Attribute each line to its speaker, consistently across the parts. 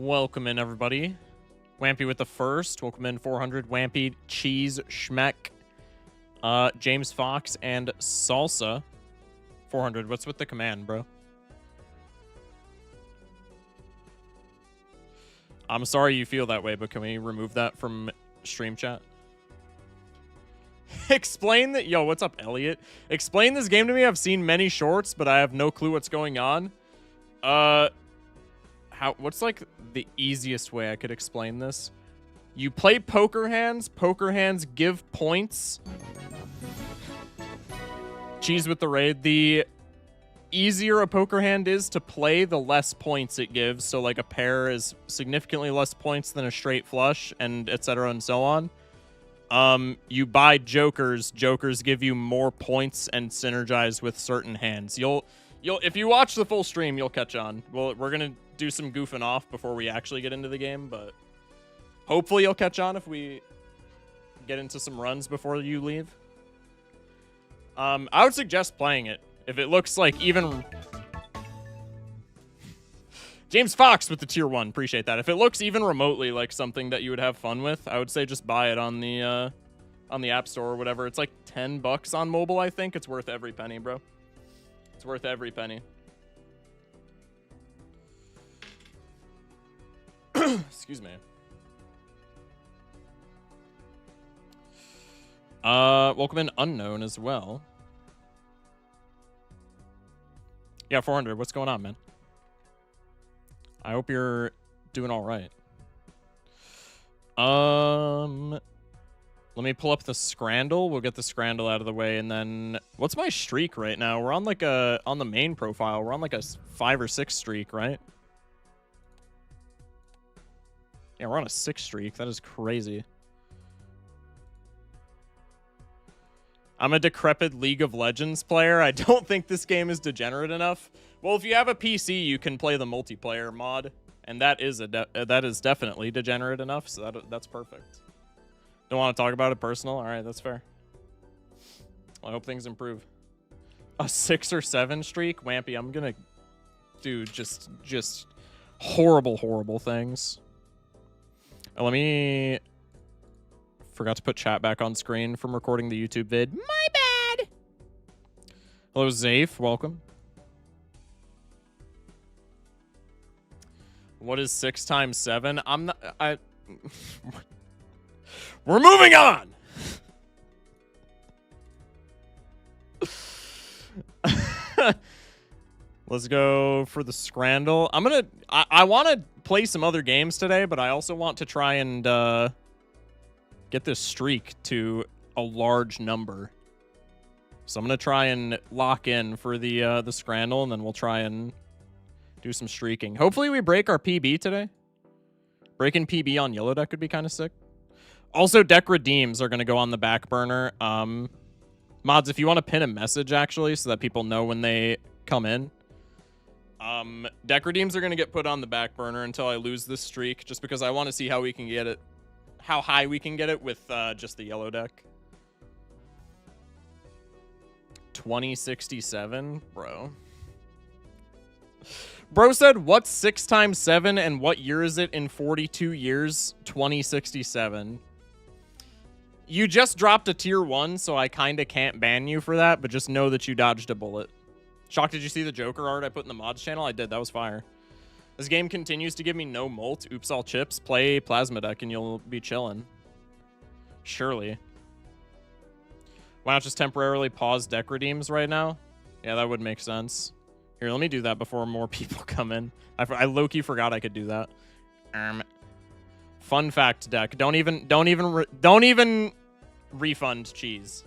Speaker 1: Welcome in, everybody. Wampy with the first. Welcome in, 400. Wampy, Cheese, Schmeck, James Fox, and Salsa. 400. What's with the command, bro? I'm sorry you feel that way, but can we remove that from stream chat? Explain that. Yo, what's up, Elliot? Explain this game to me. I've seen many shorts, but I have no clue what's going on. What's like the easiest way I could explain this? You play poker hands. Poker hands give points. Cheese with the raid. The easier a poker hand is to play, the less points it gives. So like a pair is significantly less points than a straight flush, and etc. and so on. You buy jokers. Jokers give you more points and synergize with certain hands. You'll if you watch the full stream, you'll catch on. Well, we're gonna do some goofing off before we actually get into the game, but hopefully you'll catch on if we get into some runs before you leave. I would suggest playing it if it looks like even James Fox with the tier 1, appreciate that. If it looks even remotely like something that you would have fun with, I would say just buy it on the App Store or whatever. It's like $10 on mobile, I think. It's worth every penny, bro. It's worth every penny. Excuse me. Welcome in Unknown as well. Yeah, 400. What's going on, man? I hope you're doing all right. Let me pull up the Scrandle. We'll get the Scrandle out of the way, and then what's my streak right now? We're on like on the main profile. We're on like a 5 or 6 streak, right? Yeah, we're on a 6 streak. That is crazy. I'm a decrepit League of Legends player. I don't think this game is degenerate enough. Well, if you have a PC, you can play the multiplayer mod, and that is definitely degenerate enough. So that's perfect. Don't want to talk about it personal. All right, that's fair. I hope things improve. A 6 or 7 streak, Wampy. I'm gonna do just horrible things. Let me. Forgot to put chat back on screen from recording the YouTube vid. My bad. Hello, Zafe. Welcome. What is 6 times 7? I'm not. We're moving on. Let's go for the Scrandle. I want to play some other games today, but I also want to try and get this streak to a large number. So I'm gonna try and lock in for the Scrandle, and then we'll try and do some streaking. Hopefully we break our PB today. Breaking PB on yellow deck would be kind of sick. Also, deck redeems are gonna go on the back burner. Mods, if you want to pin a message actually, so that people know when they come in. Deck redeems are gonna get put on the back burner until I lose this streak, just because I want to see how we can get it. How high we can get it with just the yellow deck. 2067, bro. Bro said, what's 6 times 7 and what year is it in 42 years? 2067. You just dropped a tier 1, so I kind of can't ban you for that, but just know that you dodged a bullet. Shock, did you see the Joker art I put in the mods channel? I did. That was fire. This game continues to give me no molt. Oops, all chips. Play Plasma Deck and you'll be chilling. Surely. Why not just temporarily pause deck redeems right now? Yeah, that would make sense. Here, let me do that before more people come in. I low-key forgot I could do that. Fun fact deck. Don't even refund cheese.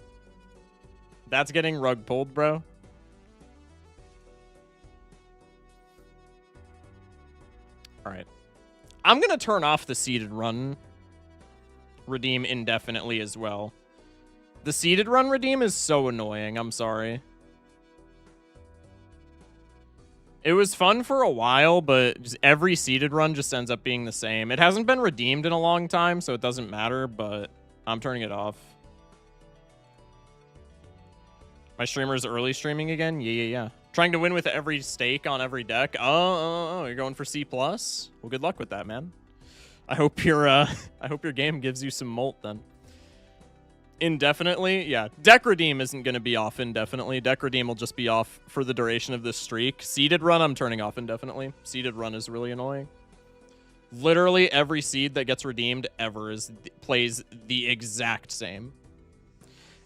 Speaker 1: That's getting rug pulled, bro. All right. I'm going to turn off the seeded run redeem indefinitely as well. The seeded run redeem is so annoying. I'm sorry. It was fun for a while, but just every seeded run just ends up being the same. It hasn't been redeemed in a long time, so it doesn't matter, but I'm turning it off. My streamer's early streaming again? Yeah. Trying to win with every stake on every deck. Oh, you're going for C+? Well, good luck with that, man. I hope your game gives you some molt then. Indefinitely? Yeah. Deck redeem isn't going to be off indefinitely. Deck redeem will just be off for the duration of this streak. Seeded run, I'm turning off indefinitely. Seeded run is really annoying. Literally every seed that gets redeemed ever plays the exact same.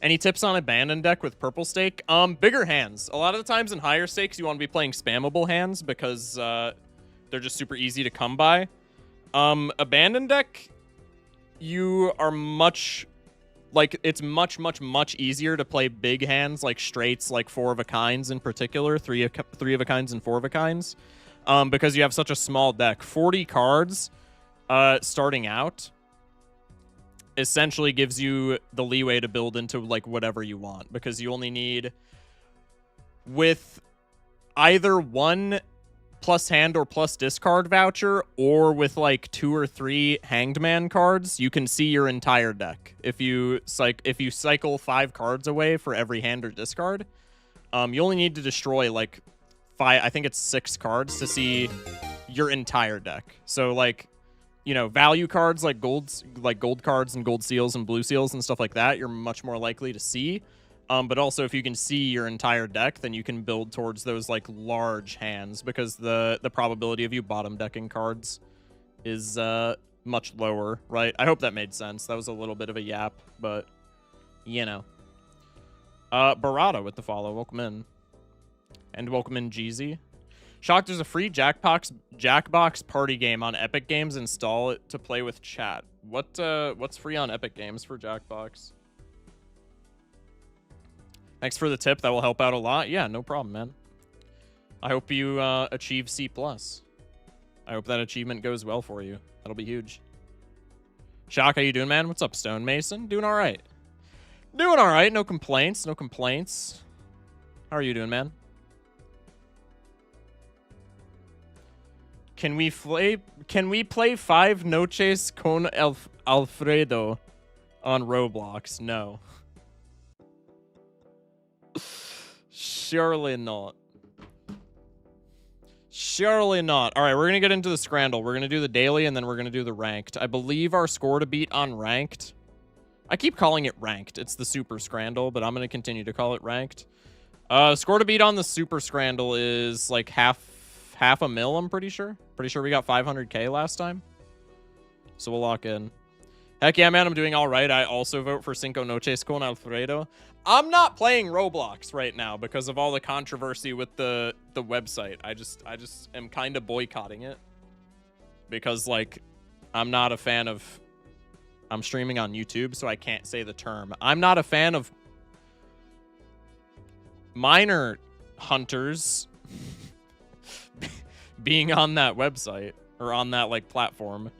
Speaker 1: Any tips on abandoned deck with purple stake? Bigger hands. A lot of the times in higher stakes, you want to be playing spammable hands because they're just super easy to come by. Abandoned deck, you are much... Like, it's much easier to play big hands, like straights, like 4-of-a-kinds in particular, 3-of-a-kinds and 4-of-a-kinds, because you have such a small deck. 40 cards starting out essentially gives you the leeway to build into, like, whatever you want, because you only need, with either 1 plus hand or plus discard voucher, or with like 2 or 3 hanged man cards, you can see your entire deck. If you cycle 5 cards away for every hand or discard, you only need to destroy like 5, I think it's 6 cards to see your entire deck. So like, you know, value cards like gold cards and gold seals and blue seals and stuff like that, you're much more likely to see. But also, if you can see your entire deck, then you can build towards those, like, large hands, because the probability of you bottom decking cards is much lower, right? I hope that made sense. That was a little bit of a yap, but, you know. Barada with the follow. Welcome in. And welcome in, Jeezy. Shock, there's a free Jackbox party game on Epic Games. Install it to play with chat. What's free on Epic Games for Jackbox? Thanks for the tip. That will help out a lot. Yeah, no problem, man. I hope you achieve C+. I hope that achievement goes well for you. That'll be huge. Shock, how you doing, man? What's up, Stone Mason? Doing all right. Doing all right. No complaints. No complaints. How are you doing, man? Can we play 5 Noches con Alfredo on Roblox? No. Surely not. Surely not. All right, we're going to get into the Scrandle. We're going to do the daily, and then we're going to do the ranked. I believe our score to beat on ranked. I keep calling it ranked. It's the Super Scrandle, but I'm going to continue to call it ranked. Score to beat on the Super Scrandle is like half a mil, I'm pretty sure. Pretty sure we got 500K last time. So we'll lock in. Heck yeah, man, I'm doing all right. I also vote for Cinco Noches con Alfredo. I'm not playing Roblox right now because of all the controversy with the website. I just am kind of boycotting it because, like, I'm not a fan of... I'm streaming on YouTube, so I can't say the term. I'm not a fan of minor hunters being on that website or on that, like, platform.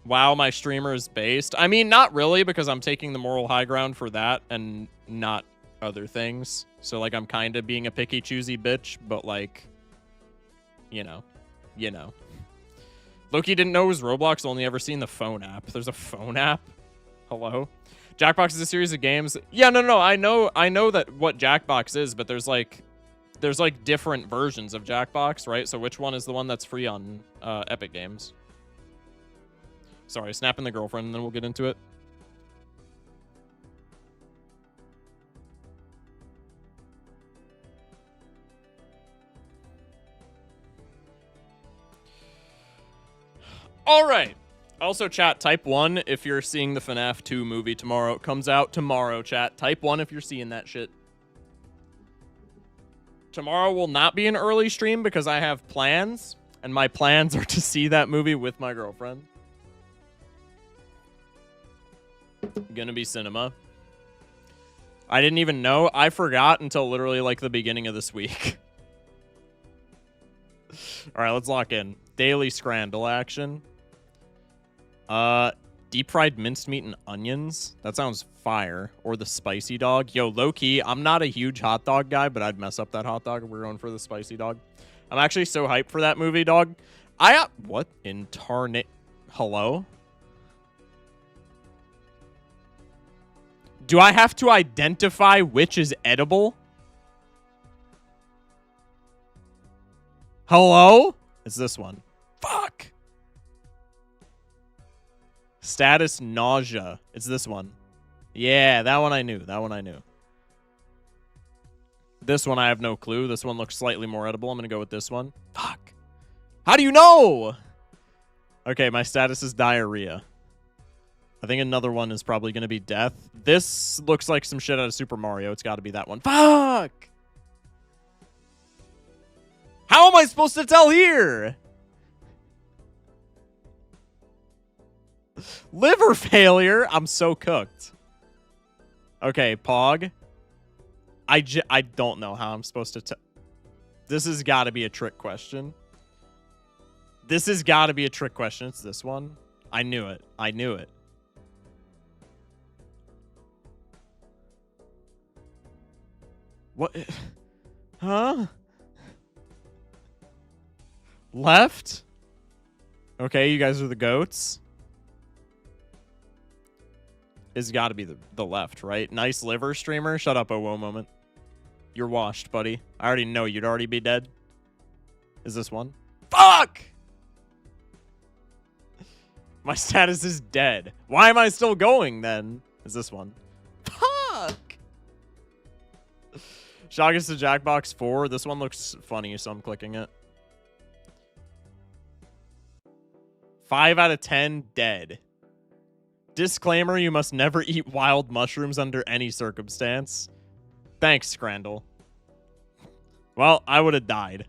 Speaker 1: Wow, my streamer is based. I mean, not really, because I'm taking the moral high ground for that and not other things. So, like, I'm kind of being a picky, choosy bitch, but, like, you know. Loki didn't know it was Roblox, only ever seen the phone app. There's a phone app? Hello? Jackbox is a series of games. Yeah, no, I know that what Jackbox is, but there's different versions of Jackbox, right? So which one is the one that's free on Epic Games? Sorry, snapping the girlfriend, and then we'll get into it. All right. Also, chat, type 1 if you're seeing the FNAF 2 movie tomorrow. It comes out tomorrow, chat. Type 1 if you're seeing that shit. Tomorrow will not be an early stream because I have plans, and my plans are to see that movie with my girlfriend. Gonna be cinema. I didn't even know. I forgot until literally like the beginning of this week. All right, let's lock in. Daily Scrandle action. Deep fried minced meat and onions. That sounds fire. Or the spicy dog. Yo, low key, I'm not a huge hot dog guy, but I'd mess up that hot dog if we're going for the spicy dog. I'm actually so hyped for that movie, dog. What? Hello? Do I have to identify which is edible? Hello? It's this one. Fuck. Status nausea. It's this one. Yeah, that one I knew. That one I knew. This one I have no clue. This one looks slightly more edible. I'm going to go with this one. Fuck. How do you know? Okay, my status is diarrhea. I think another one is probably going to be death. This looks like some shit out of Super Mario. It's got to be that one. Fuck! How am I supposed to tell here? Liver failure? I'm so cooked. Okay, Pog. I don't know how I'm supposed to tell. This has got to be a trick question. This has got to be a trick question. It's this one. I knew it. I knew it. What? Huh? Left? Okay, you guys are the goats. It's got to be the left, right? Nice liver streamer. Shut up, whoa moment. You're washed, buddy. I already know you'd already be dead. Is this one? Fuck! My status is dead. Why am I still going, then? Is this one? Fuck! Shotguns to Jackbox 4. This one looks funny, so I'm clicking it. 5 out of 10, dead. Disclaimer, you must never eat wild mushrooms under any circumstance. Thanks, Scrandle. Well, I would have died,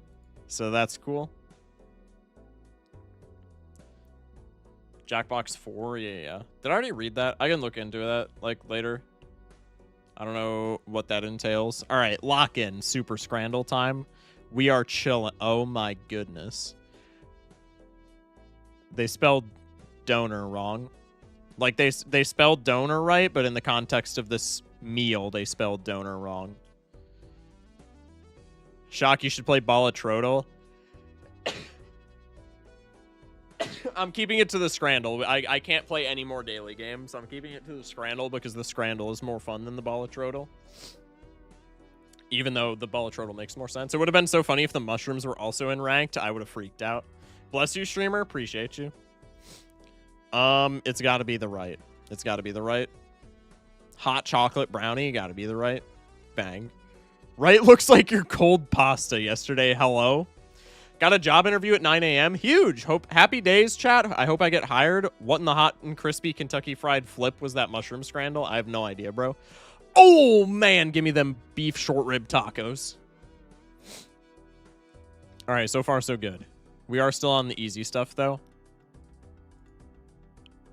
Speaker 1: so that's cool. Jackbox 4, yeah. Did I already read that? I can look into that, like, later. I don't know what that entails. All right, lock in. Super Scrandle time. We are chilling. Oh, my goodness. They spelled donor wrong. Like, they spelled donor right, but in the context of this meal, they spelled donor wrong. Shock, you should play Bala Trodel. I'm keeping it to the Scrandle. I can't play any more daily games. I'm keeping it to the Scrandle because the Scrandle is more fun than the Bala Trodel. Even though the Bala Trodel makes more sense. It would have been so funny if the mushrooms were also in ranked. I would have freaked out. Bless you, streamer. Appreciate you. It's got to be the right. It's got to be the right. Hot chocolate brownie. Got to be the right. Bang. Right looks like your cold pasta yesterday. Hello. Got a job interview at 9 a.m. Huge. Happy days, chat. I hope I get hired. What in the hot and crispy Kentucky Fried Flip was that mushroom Scrandle? I have no idea, bro. Oh, man. Give me them beef short rib tacos. All right. So far, so good. We are still on the easy stuff, though.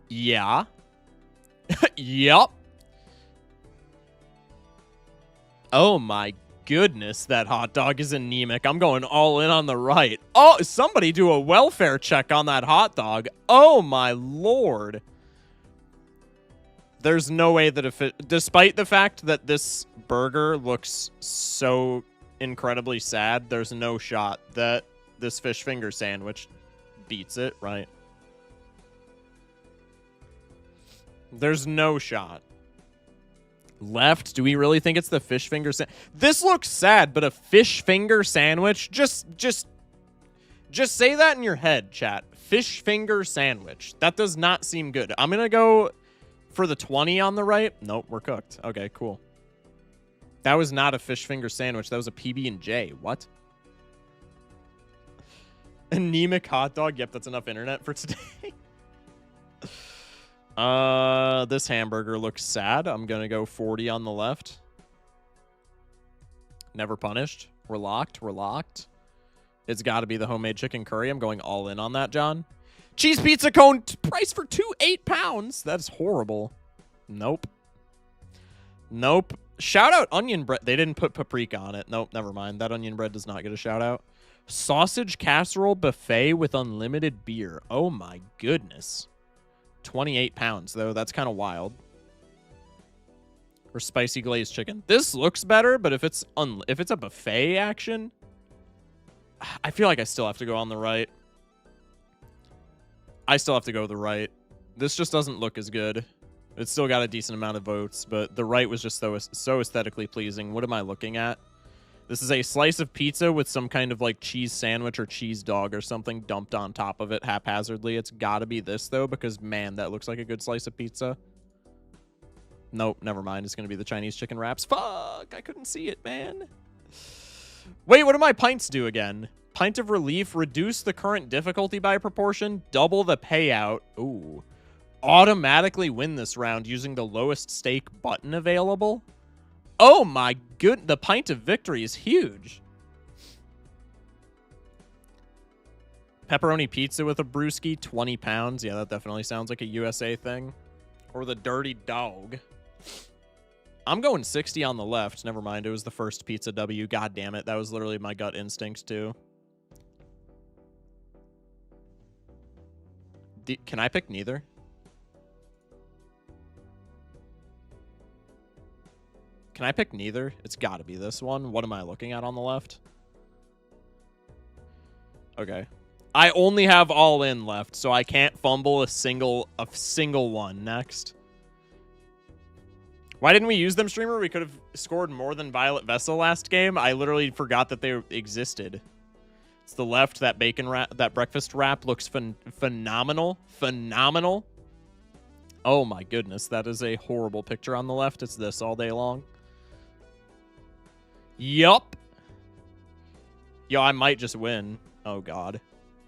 Speaker 1: Yeah. Yup. Oh, my goodness, that hot dog is anemic. I'm going all in on the right. Oh, somebody do a welfare check on that hot dog. Oh, my Lord. There's no way that if it... Despite the fact that this burger looks so incredibly sad, there's no shot that this fish finger sandwich beats it, right? There's no shot. Left? Do we really think it's the fish finger sandwich? This looks sad, but a fish finger sandwich? Just say that in your head, chat. Fish finger sandwich. That does not seem good. I'm going to go for the 20 on the right. Nope, we're cooked. Okay, cool. That was not a fish finger sandwich. That was a PB&J. What? Anemic hot dog. Yep, that's enough internet for today. This hamburger looks sad. I'm gonna go 40 on the left. Never punished. We're locked. We're locked. It's got to be the homemade chicken curry. I'm going all in on that, John. Cheese pizza cone price for £8. That's horrible. Nope. Nope. Shout out onion bread. They didn't put paprika on it. Nope, never mind. That onion bread does not get a shout out. Sausage casserole buffet with unlimited beer. Oh my goodness. £28 though. That's kind of wild. Or spicy glazed chicken. This looks better, but if it's a buffet action, I feel like I still have to go on the right. I still have to go the right. This just doesn't look as good. It's still got a decent amount of votes, but the right was just so aesthetically pleasing. What am I looking at? This is a slice of pizza with some kind of like cheese sandwich or cheese dog or something dumped on top of it haphazardly. It's gotta be this though, because man, that looks like a good slice of pizza. Nope, never mind. It's gonna be the Chinese chicken wraps. Fuck, I couldn't see it, man. Wait, what do my pints do again? Pint of relief, reduce the current difficulty by proportion, double the payout. Ooh. Automatically win this round using the lowest stake button available. Oh my good, the pint of victory is huge. Pepperoni pizza with a brewski, 20 pounds. Yeah, that definitely sounds like a USA thing. Or the dirty dog. I'm going 60 on the left. Never mind, it was the first pizza W. God damn it, that was literally my gut instinct too. Can I pick neither? Can I pick neither? It's got to be this one. What am I looking at on the left? Okay. I only have all in left, so I can't fumble a single one next. Why didn't we use them, streamer? We could have scored more than Violet Vessel last game. I literally forgot that they existed. It's the left. That bacon wrap, that breakfast wrap looks phenomenal. Phenomenal. Oh my goodness, that is a horrible picture on the left. It's this all day long. Yup. Yo, I might just win. Oh, God.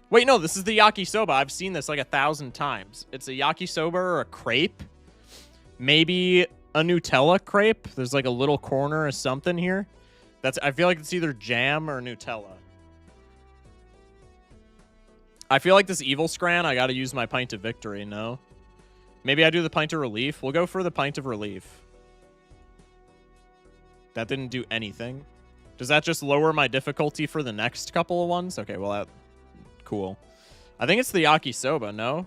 Speaker 1: Wait, no, this is the yakisoba. I've seen this like 1,000 times. It's a yakisoba or a crepe. Maybe a Nutella crepe. There's like a little corner or something here. I feel like it's either jam or Nutella. I feel like this evil scran, I got to use my pint of victory, no? Maybe I do the pint of relief. We'll go for the pint of relief. That didn't do anything. Does that just lower my difficulty for the next couple of ones? Okay, well, cool. I think it's the yakisoba, no?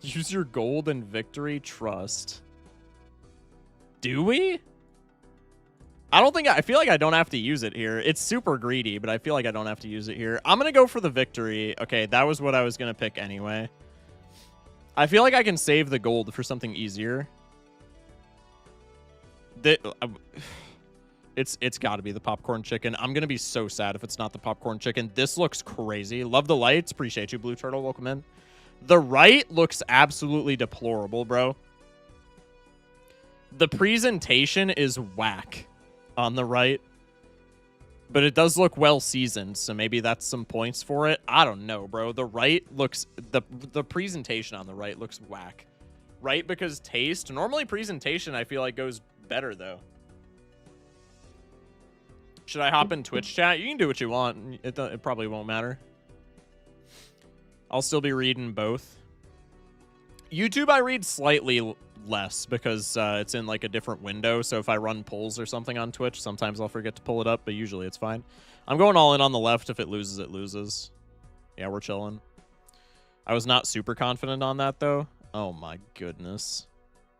Speaker 1: Use your gold and victory trust. Do we? I feel like I don't have to use it here. It's super greedy, but I feel like I don't have to use it here. I'm going to go for the victory. Okay, that was what I was going to pick anyway. I feel like I can save the gold for something easier. It's got to be the popcorn chicken. I'm going to be so sad if it's not the popcorn chicken. This looks crazy. Love the lights. Appreciate you, Blue Turtle. Welcome in. The right looks absolutely deplorable, bro. The presentation is whack on the right. But it does look well seasoned, so maybe that's some points for it. I don't know, bro. The right looks... The presentation on the right looks whack. Right, because taste. Normally presentation, I feel like, goes better, though. Should I hop in Twitch chat? You can do what you want. It probably won't matter. I'll still be reading both. YouTube, I read slightly less because it's in like a different window. So if I run polls or something on Twitch, sometimes I'll forget to pull it up, but usually it's fine. I'm going all in on the left. If it loses, it loses. Yeah, we're chilling. I was not super confident on that, though. Oh, my goodness.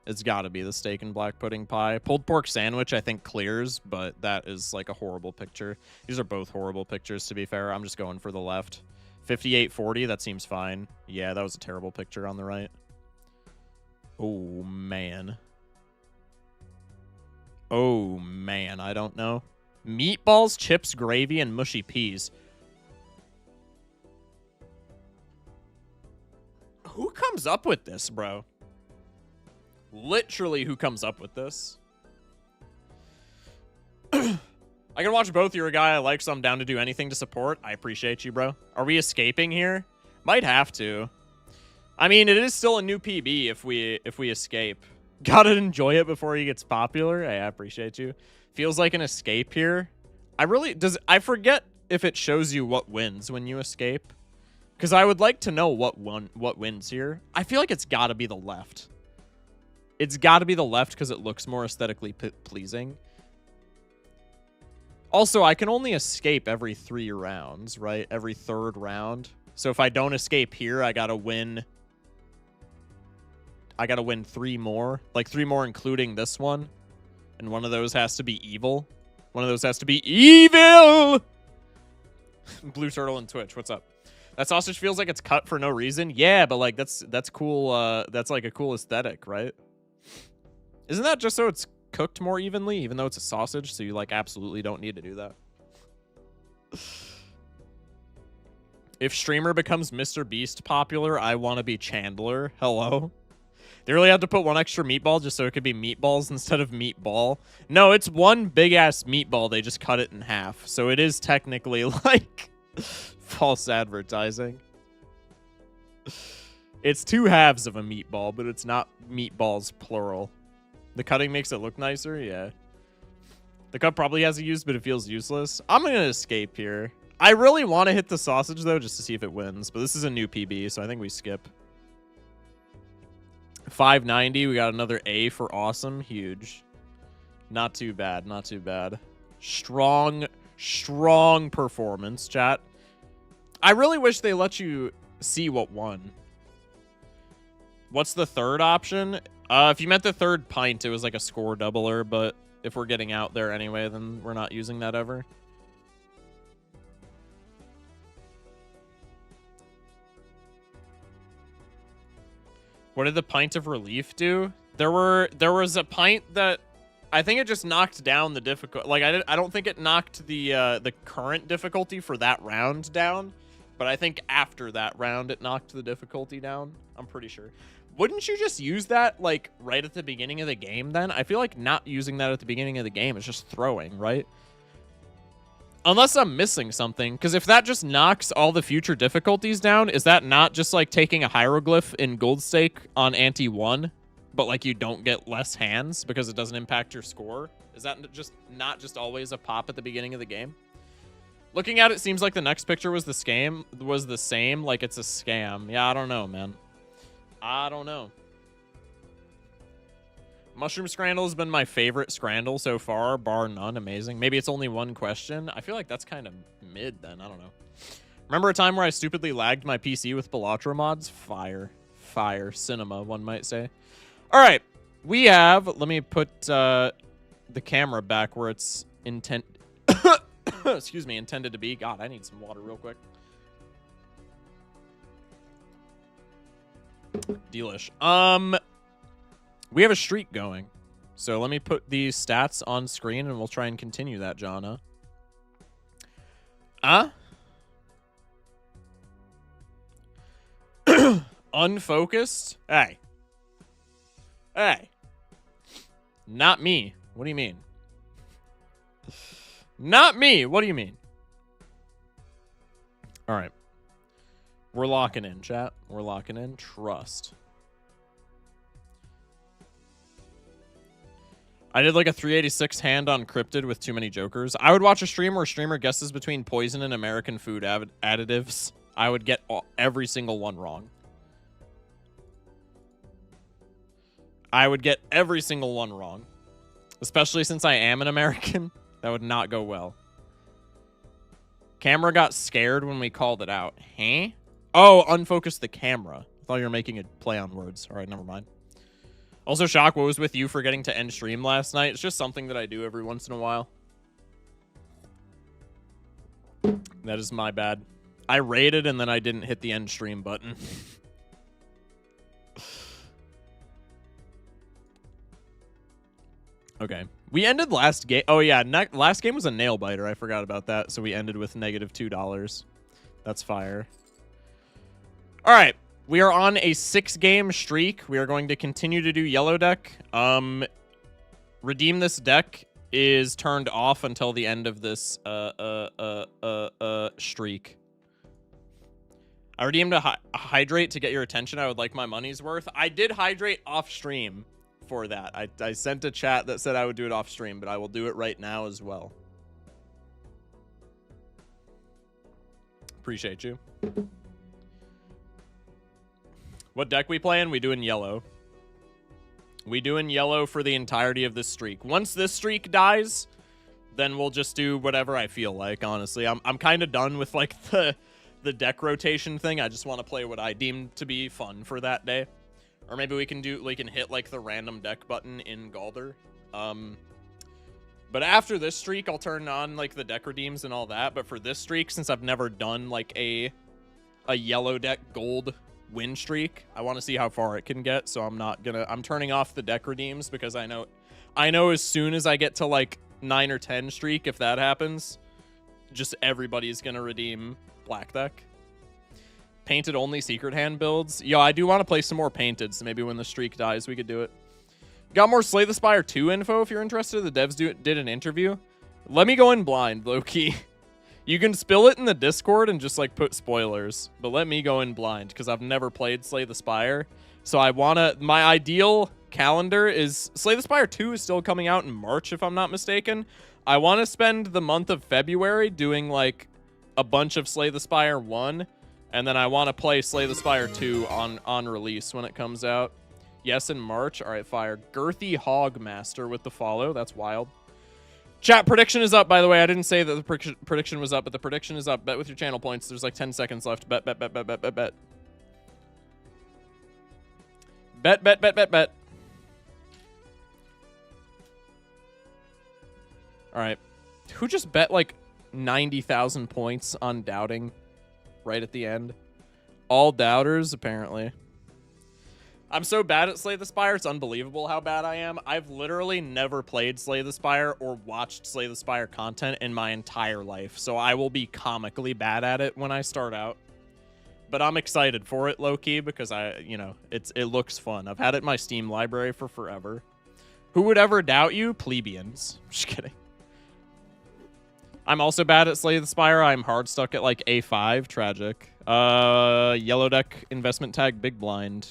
Speaker 1: It's got to be the steak and black pudding pie. Pulled pork sandwich, I think, clears, but that is like a horrible picture. These are both horrible pictures, to be fair. I'm just going for the left. 5840, that seems fine. Yeah, that was a terrible picture on the right. Oh, man. Oh, man, I don't know. Meatballs, chips, gravy, and mushy peas. Who comes up with this, bro? Literally, who comes up with this? I can watch both. You're a guy I like, so I'm down to do anything to support. I appreciate you, bro. Are we escaping here? Might have to. I mean, it is still a new PB if we escape. Gotta enjoy it before he gets popular. Hey, I appreciate you. Feels like an escape here. I forget if it shows you what wins when you escape. Because I would like to know what wins here. I feel like it's got to be the left. It's got to be the left because it looks more aesthetically pleasing. Also, I can only escape every 3 rounds, right? Every 3rd round. So if I don't escape here, I got to win. I got to win 3 more. Like 3 more including this one. And one of those has to be evil. One of those has to be evil! Blue Turtle and Twitch, what's up? That sausage feels like it's cut for no reason. Yeah, but like that's cool. That's like a cool aesthetic, right? Isn't that just so it's cooked more evenly, even though it's a sausage, so you, like, absolutely don't need to do that. If streamer becomes Mr. Beast popular, I want to be Chandler. Hello? They really have to put one extra meatball just so it could be meatballs instead of meatball. No, it's one big-ass meatball. They just cut it in half. So it is technically, like, false advertising. It's two halves of a meatball, but it's not meatballs plural. The cutting makes it look nicer? Yeah. The cut probably has a use, but it feels useless. I'm going to escape here. I really want to hit the sausage, though, just to see if it wins. But this is a new PB, so I think we skip. 590. We got another A for awesome. Huge. Not too bad. Not too bad. Strong performance, chat. I really wish they let you see what won. What's the third option? If you meant the third pint, it was like a score doubler, but if we're getting out there anyway, then we're not using that ever. What did the pint of relief do? There was a pint that I think it just knocked down the difficult. Like I don't think it knocked the current difficulty for that round down, but I think after that round it knocked the difficulty down. I'm pretty sure. Wouldn't you just use that like right at the beginning of the game then? I feel like not using that at the beginning of the game is just throwing, right? Unless I'm missing something, because if that just knocks all the future difficulties down, is that not just like taking a hieroglyph in Gold Stake on ante 1, but like you don't get less hands because it doesn't impact your score? Is that just not just always a pop at the beginning of the game? Looking at it, seems like the next picture was the same, like it's a scam. Yeah, I don't know, man. I don't know. Mushroom Scrandle has been my favorite Scrandle so far, bar none. Amazing. Maybe it's only one question. I feel like that's kind of mid then. I don't know. Remember a time where I stupidly lagged my PC with Balatro mods? Fire. Fire. Cinema, one might say. All right. We have... Let me put the camera back where it's excuse me, intended to be. God, I need some water real quick. Delish. We have a streak going. So let me put these stats on screen and we'll try and continue that, Jonna. Unfocused? Hey. Hey. Not me. What do you mean? Not me. What do you mean? All right. We're locking in, chat. We're locking in. Trust. I did like a 386 hand on Cryptid with too many jokers. I would watch a stream where a streamer guesses between poison and American food additives. I would get every single one wrong. I would get every single one wrong. Especially since I am an American. That would not go well. Camera got scared when we called it out. Huh? Oh, unfocus the camera. I thought you were making a play on words. All right, never mind. Also, Shock, what was with you forgetting to end stream last night? It's just something that I do every once in a while. That is my bad. I raided and then I didn't hit the end stream button. Okay. We ended last game. Oh, yeah. Last game was a nail biter. I forgot about that. So we ended with negative $2. That's fire. All right. We are on a 6-game streak. We are going to continue to do yellow deck. Redeem this deck is turned off until the end of this streak. I redeemed a hydrate to get your attention. I would like my money's worth. I did hydrate off stream for that. I sent a chat that said I would do it off stream, but I will do it right now as well. Appreciate you. What deck we playing? We doing yellow. We doing yellow for the entirety of this streak. Once this streak dies, then we'll just do whatever I feel like, honestly. I'm kind of done with like the deck rotation thing. I just want to play what I deem to be fun for that day. Or maybe we can hit like the random deck button in Galder. But after this streak, I'll turn on like the deck redeems and all that. But for this streak, since I've never done like a yellow deck gold win streak, I want to see how far it can get. So I'm turning off the deck redeems because I know I know as soon as I get to like 9 or 10 streak, if that happens, just everybody's gonna redeem Black Deck. Painted only secret hand builds. Yo, I do want to play some more painted, so maybe when the streak dies, we could do it. Got more Slay the Spire 2 info if you're interested. The devs did an interview. Let me go in blind, low-key. You can spill it in the Discord and just like put spoilers, but let me go in blind because I've never played Slay the Spire. So I wanna, my ideal calendar is Slay the Spire 2 is still coming out in March if I'm not mistaken. I want to spend the month of February doing like a bunch of Slay the Spire 1, and then I want to play Slay the Spire 2 on release when it comes out. Yes, in March. All right, fire. Girthy Hogmaster with the follow. That's wild. Chat, prediction is up, by the way. I didn't say that the prediction was up, but the prediction is up. Bet with your channel points. There's like 10 seconds left. Bet, bet, bet, bet, bet, bet, bet. Bet, bet, bet, bet, bet. All right. Who just bet like 90,000 points on doubting right at the end? All doubters, apparently. I'm so bad at Slay the Spire, it's unbelievable how bad I am. I've literally never played Slay the Spire or watched Slay the Spire content in my entire life, so I will be comically bad at it when I start out. But I'm excited for it, low-key, because it looks fun. I've had it in my Steam library for forever. Who would ever doubt you? Plebeians. Just kidding. I'm also bad at Slay the Spire. I'm hard stuck at like A5. Tragic. Yellow deck investment tag big blind.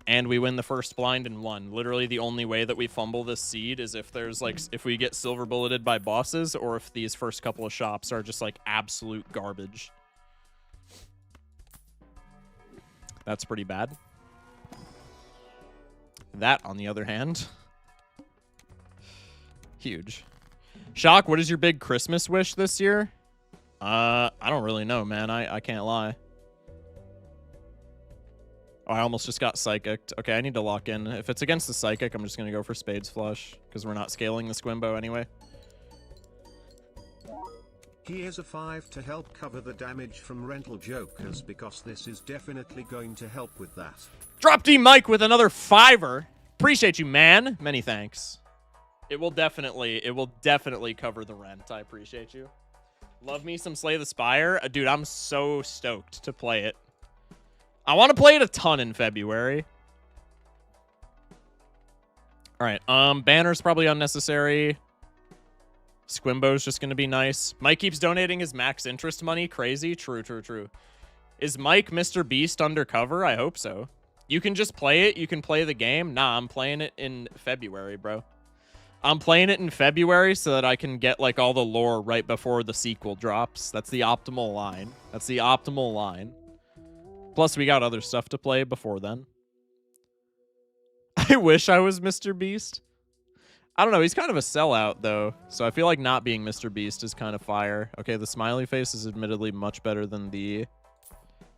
Speaker 1: And we win the first blind in 1. Literally the only way that we fumble this seed is if there's like, if we get silver bulleted by bosses or if these first couple of shops are just like absolute garbage. That's pretty bad. That, on the other hand, huge. Shock, what is your big Christmas wish this year? I don't really know, man. I can't lie. Oh, I almost just got Psychicked. Okay, I need to lock in. If it's against the Psychic, I'm just going to go for Spades Flush, because we're not scaling the Squimbo anyway.
Speaker 2: Here's a 5 to help cover the damage from rental jokers, because this is definitely going to help with that.
Speaker 1: Drop D Mike with another 5er. Appreciate you, man. Many thanks. It will definitely cover the rent. I appreciate you. Love me some Slay the Spire. Dude, I'm so stoked to play it. I want to play it a ton in February. All right. Banner's probably unnecessary. Squimbo's just going to be nice. Mike keeps donating his max interest money. Crazy. True, true, true. Is Mike Mr. Beast undercover? I hope so. You can just play it. You can play the game. Nah, I'm playing it in February, bro. I'm playing it in February so that I can get like all the lore right before the sequel drops. That's the optimal line. That's the optimal line. Plus, we got other stuff to play before then. I wish I was Mr. Beast. I don't know. He's kind of a sellout, though. So I feel like not being Mr. Beast is kind of fire. Okay, the smiley face is admittedly much better than the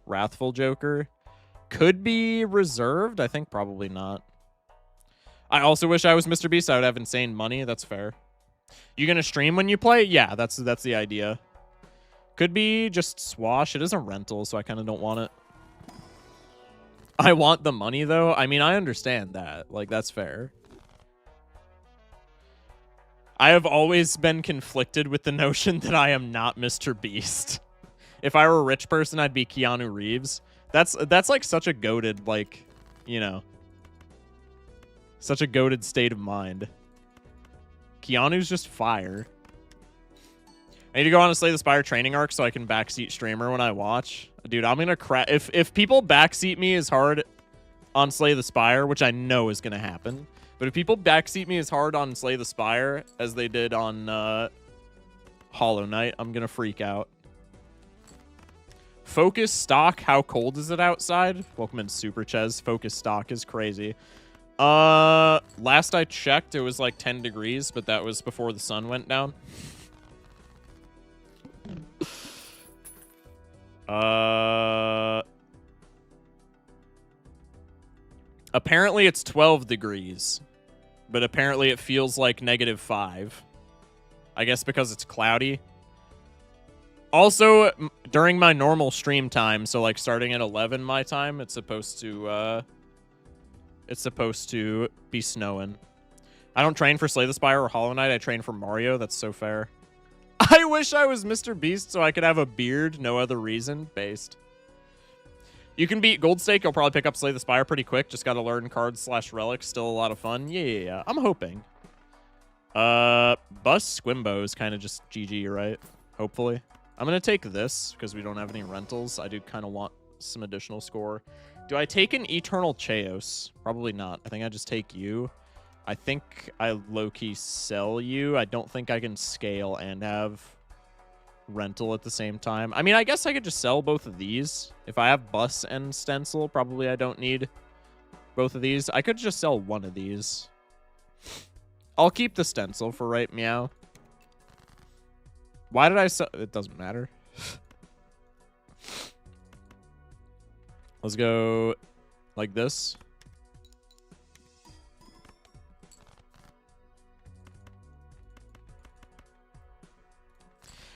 Speaker 1: Wrathful Joker. Could be reserved. I think probably not. I also wish I was Mr. Beast. I would have insane money. That's fair. You gonna stream when you play? Yeah, that's the idea. Could be just Swash. It is a rental, so I kind of don't want it. I want the money, though. I mean, I understand that. Like, that's fair. I have always been conflicted with the notion that I am not Mr. Beast. If I were a rich person, I'd be Keanu Reeves. That's like such a goated, like, you know, such a goated state of mind. Keanu's just fire. I need to go on a Slay the Spire training arc so I can backseat streamer when I watch. Dude, I'm gonna crack. If people backseat me as hard on Slay the Spire, which I know is gonna happen, but if people backseat me as hard on Slay the Spire as they did on Hollow Knight, I'm gonna freak out. Focus stock. How cold is it outside? Welcome in, Super Ches. Focus stock is crazy. Last I checked, it was like 10 degrees, but that was before the sun went down. Apparently it's 12 degrees, but apparently it feels like -5. I guess because it's cloudy. Also, during my normal stream time, so like starting at 11 my time, it's supposed to it's supposed to be snowing. I don't train for Slay the Spire or Hollow Knight. I train for Mario. That's so fair. I wish I was Mr. Beast so I could have a beard. No other reason. Based. You can beat Gold Stake. You'll probably pick up Slay the Spire pretty quick. Just got to learn cards / relics. Still a lot of fun. Yeah. I'm hoping. Bus Squimbo is kind of just GG, right? Hopefully. I'm going to take this because we don't have any rentals. I do kind of want some additional score. Do I take an Eternal Chaos? Probably not. I think I just take you. I think I low-key sell you. I don't think I can scale and have rental at the same time. I mean, I guess I could just sell both of these. If I have bus and stencil, probably I don't need both of these. I could just sell one of these. I'll keep the stencil for right meow. Why did I sell? It doesn't matter. Let's go like this.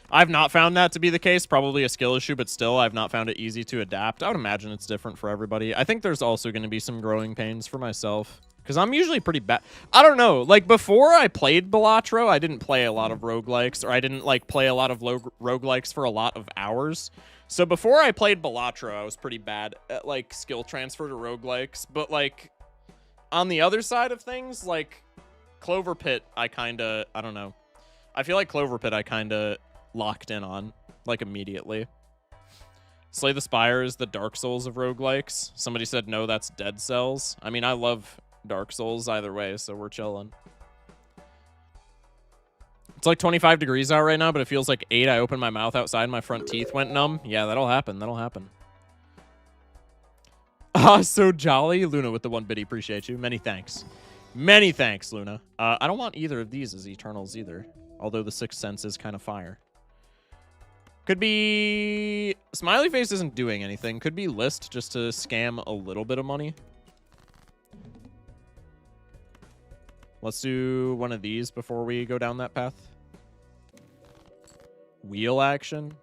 Speaker 1: I've not found that to be the case. Probably a skill issue, but still, I've not found it easy to adapt. I would imagine it's different for everybody. I think there's also going to be some growing pains for myself, because I'm usually pretty bad. I don't know. Like, before I played Balatro, I didn't play a lot of roguelikes, or I didn't, like, play a lot of roguelikes for a lot of hours. So before I played Balatro, I was pretty bad at, like, skill transfer to roguelikes. But, like, on the other side of things, like, Clover Pit, I don't know. I feel like Clover Pit I kind of locked in on, like, immediately. Slay the Spire is the Dark Souls of roguelikes. Somebody said, no, that's Dead Cells. I mean, I love Dark Souls either way, so we're chilling. It's like 25 degrees out right now, but it feels like 8. I opened my mouth outside, my front teeth went numb. Yeah, that'll happen. That'll happen. Ah, so jolly. Luna with the 1 biddy. Appreciate you. Many thanks. Many thanks, Luna. I don't want either of these as Eternals either, although the Sixth Sense is kind of fire. Could be... Smiley Face isn't doing anything. Could be List just to scam a little bit of money. Let's do one of these before we go down that path. Wheel action.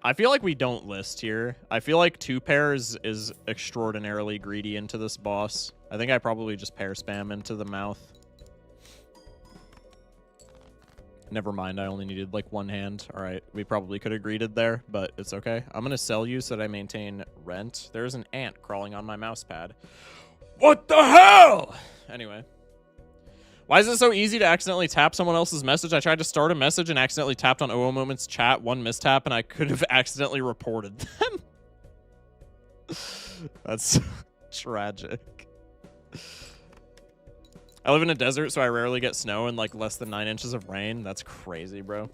Speaker 1: I feel like we don't list here. I feel like 2 pairs is extraordinarily greedy into this boss. I think I probably just pair spam into the mouth. Never mind, I only needed like 1 hand. All right, we probably could have greeted there, but it's okay. I'm going to sell you so that I maintain rent. There's an ant crawling on my mouse pad. What the hell? Anyway. Why is it so easy to accidentally tap someone else's message? I tried to start a message and accidentally tapped on OO Moments chat, 1 mistap, and I could have accidentally reported them. That's tragic. I live in a desert, so I rarely get snow and like less than 9 inches of rain. That's crazy, bro.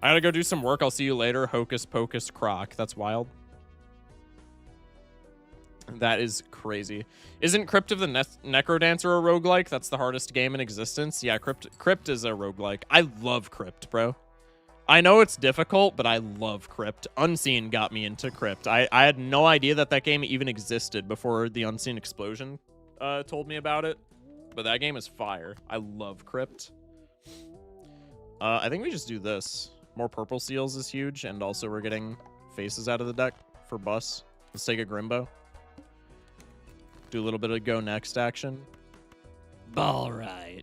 Speaker 1: I gotta go do some work. I'll see you later. Hocus Pocus Croc. That's wild. That is crazy. Isn't Crypt of the Necrodancer a roguelike? That's the hardest game in existence. Yeah, Crypt is a roguelike. I love Crypt, bro. I know it's difficult, but I love Crypt. Unseen got me into Crypt. I had no idea that that game even existed before the Unseen Explosion told me about it. But that game is fire. I love Crypt. I think we just do this. More purple seals is huge, and also we're getting faces out of the deck for bus. Let's take a Grimbo. Do a little bit of go next action. All right.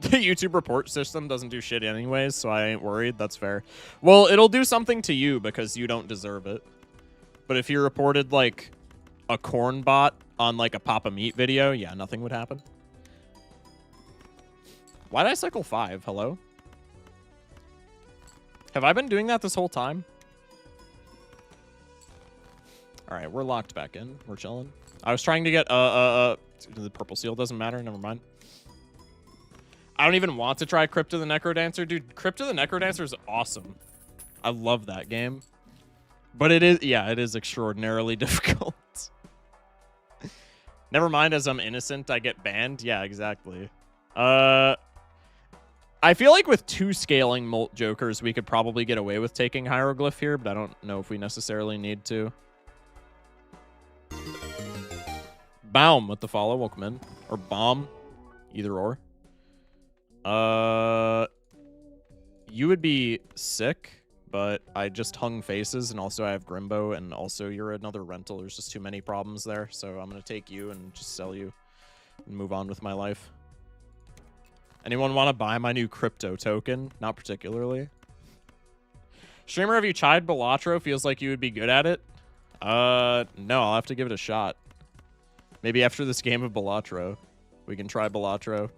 Speaker 1: The YouTube report system doesn't do shit anyways, so I ain't worried. That's fair. Well, it'll do something to you because you don't deserve it. But if you reported, like, a corn bot on, like, a Papa Meat video, yeah, nothing would happen. Why did I cycle 5? Hello? Have I been doing that this whole time? Alright, we're locked back in. We're chilling. I was trying to get, the purple seal doesn't matter. Never mind. I don't even want to try Crypt of the Necrodancer. Dude, Crypt of the Necrodancer is awesome. I love that game. But it is, yeah, it is extraordinarily difficult. Never mind, as I'm innocent, I get banned. Yeah, exactly. I feel like with 2 scaling Molt Jokers, we could probably get away with taking Hieroglyph here, but I don't know if we necessarily need to. Baum with the follow. Welcome in. Or Bomb. Either or. you would be sick, but I just hung faces, and also I have Grimbo, and also you're another rental. There's just too many problems there, so I'm going to take you and just sell you and move on with my life. Anyone want to buy my new crypto token? Not particularly. Streamer, have you tried Balatro? Feels like you would be good at it. No, I'll have to give it a shot. Maybe after this game of Balatro, we can try Balatro.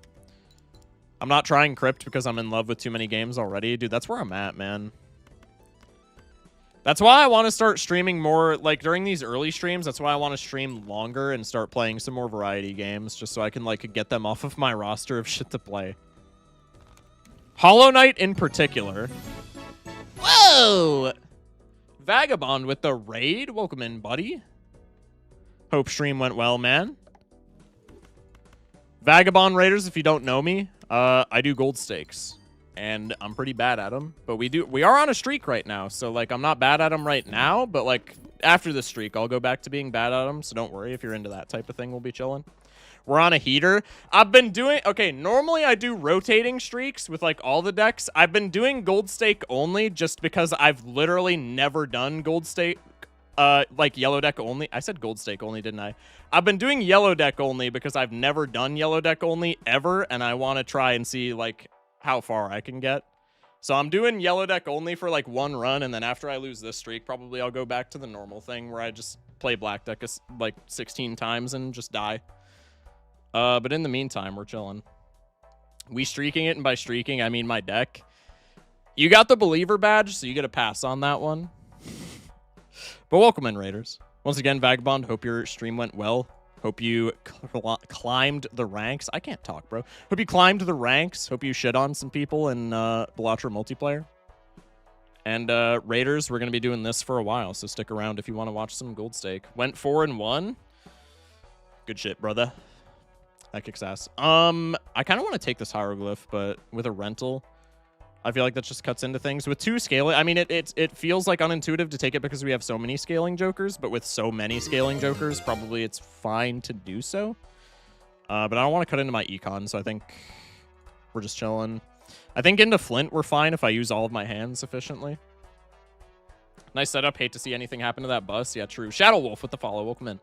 Speaker 1: I'm not trying Crypt because I'm in love with too many games already. Dude, that's where I'm at, man. That's why I want to start streaming more, like, during these early streams. That's why I want to stream longer and start playing some more variety games, just so I can, like, get them off of my roster of shit to play. Hollow Knight in particular. Whoa! Vagabond with the raid. Welcome in, buddy. Hope stream went well, man. Vagabond Raiders, if you don't know me, I do gold stakes. And I'm pretty bad at them. But we are on a streak right now. So, like, I'm not bad at them right now. But, like, after the streak, I'll go back to being bad at them. So don't worry. If you're into that type of thing, we'll be chilling. We're on a heater. I've been doing... Okay, normally I do rotating streaks with, like, all the decks. I've been doing gold stake only just because I've literally never done gold stake... like, yellow deck only. I said gold stake only, didn't I? I've been doing yellow deck only because I've never done yellow deck only ever. And I want to try and see, like... how far I can get. So I'm doing yellow deck only for like one run, and then after I lose this streak, probably I'll go back to the normal thing where I just play black deck like 16 times and just die. But in the meantime, we're chilling. We streaking it, and by streaking, I mean my deck. You got the believer badge, so you get a pass on that one. But welcome in, Raiders. Once again, Vagabond, hope your stream went well. Hope you climbed the ranks. I can't talk, bro. Hope you climbed the ranks. Hope you shit on some people in Balatro multiplayer. And Raiders, we're going to be doing this for a while, so stick around if you want to watch some gold stake. Went 4-1. Good shit, brother. That kicks ass. I kind of want to take this hieroglyph, but with a rental, I feel like that just cuts into things. With 2 scaling, I mean, it feels like unintuitive to take it because we have so many scaling jokers, but with so many scaling jokers, probably it's fine to do so. But I don't want to cut into my econ, so I think we're just chilling. I think into Flint, we're fine if I use all of my hands efficiently. Nice setup. Hate to see anything happen to that bus. Yeah, true. Shadow Wolf with the follow. Welcome in.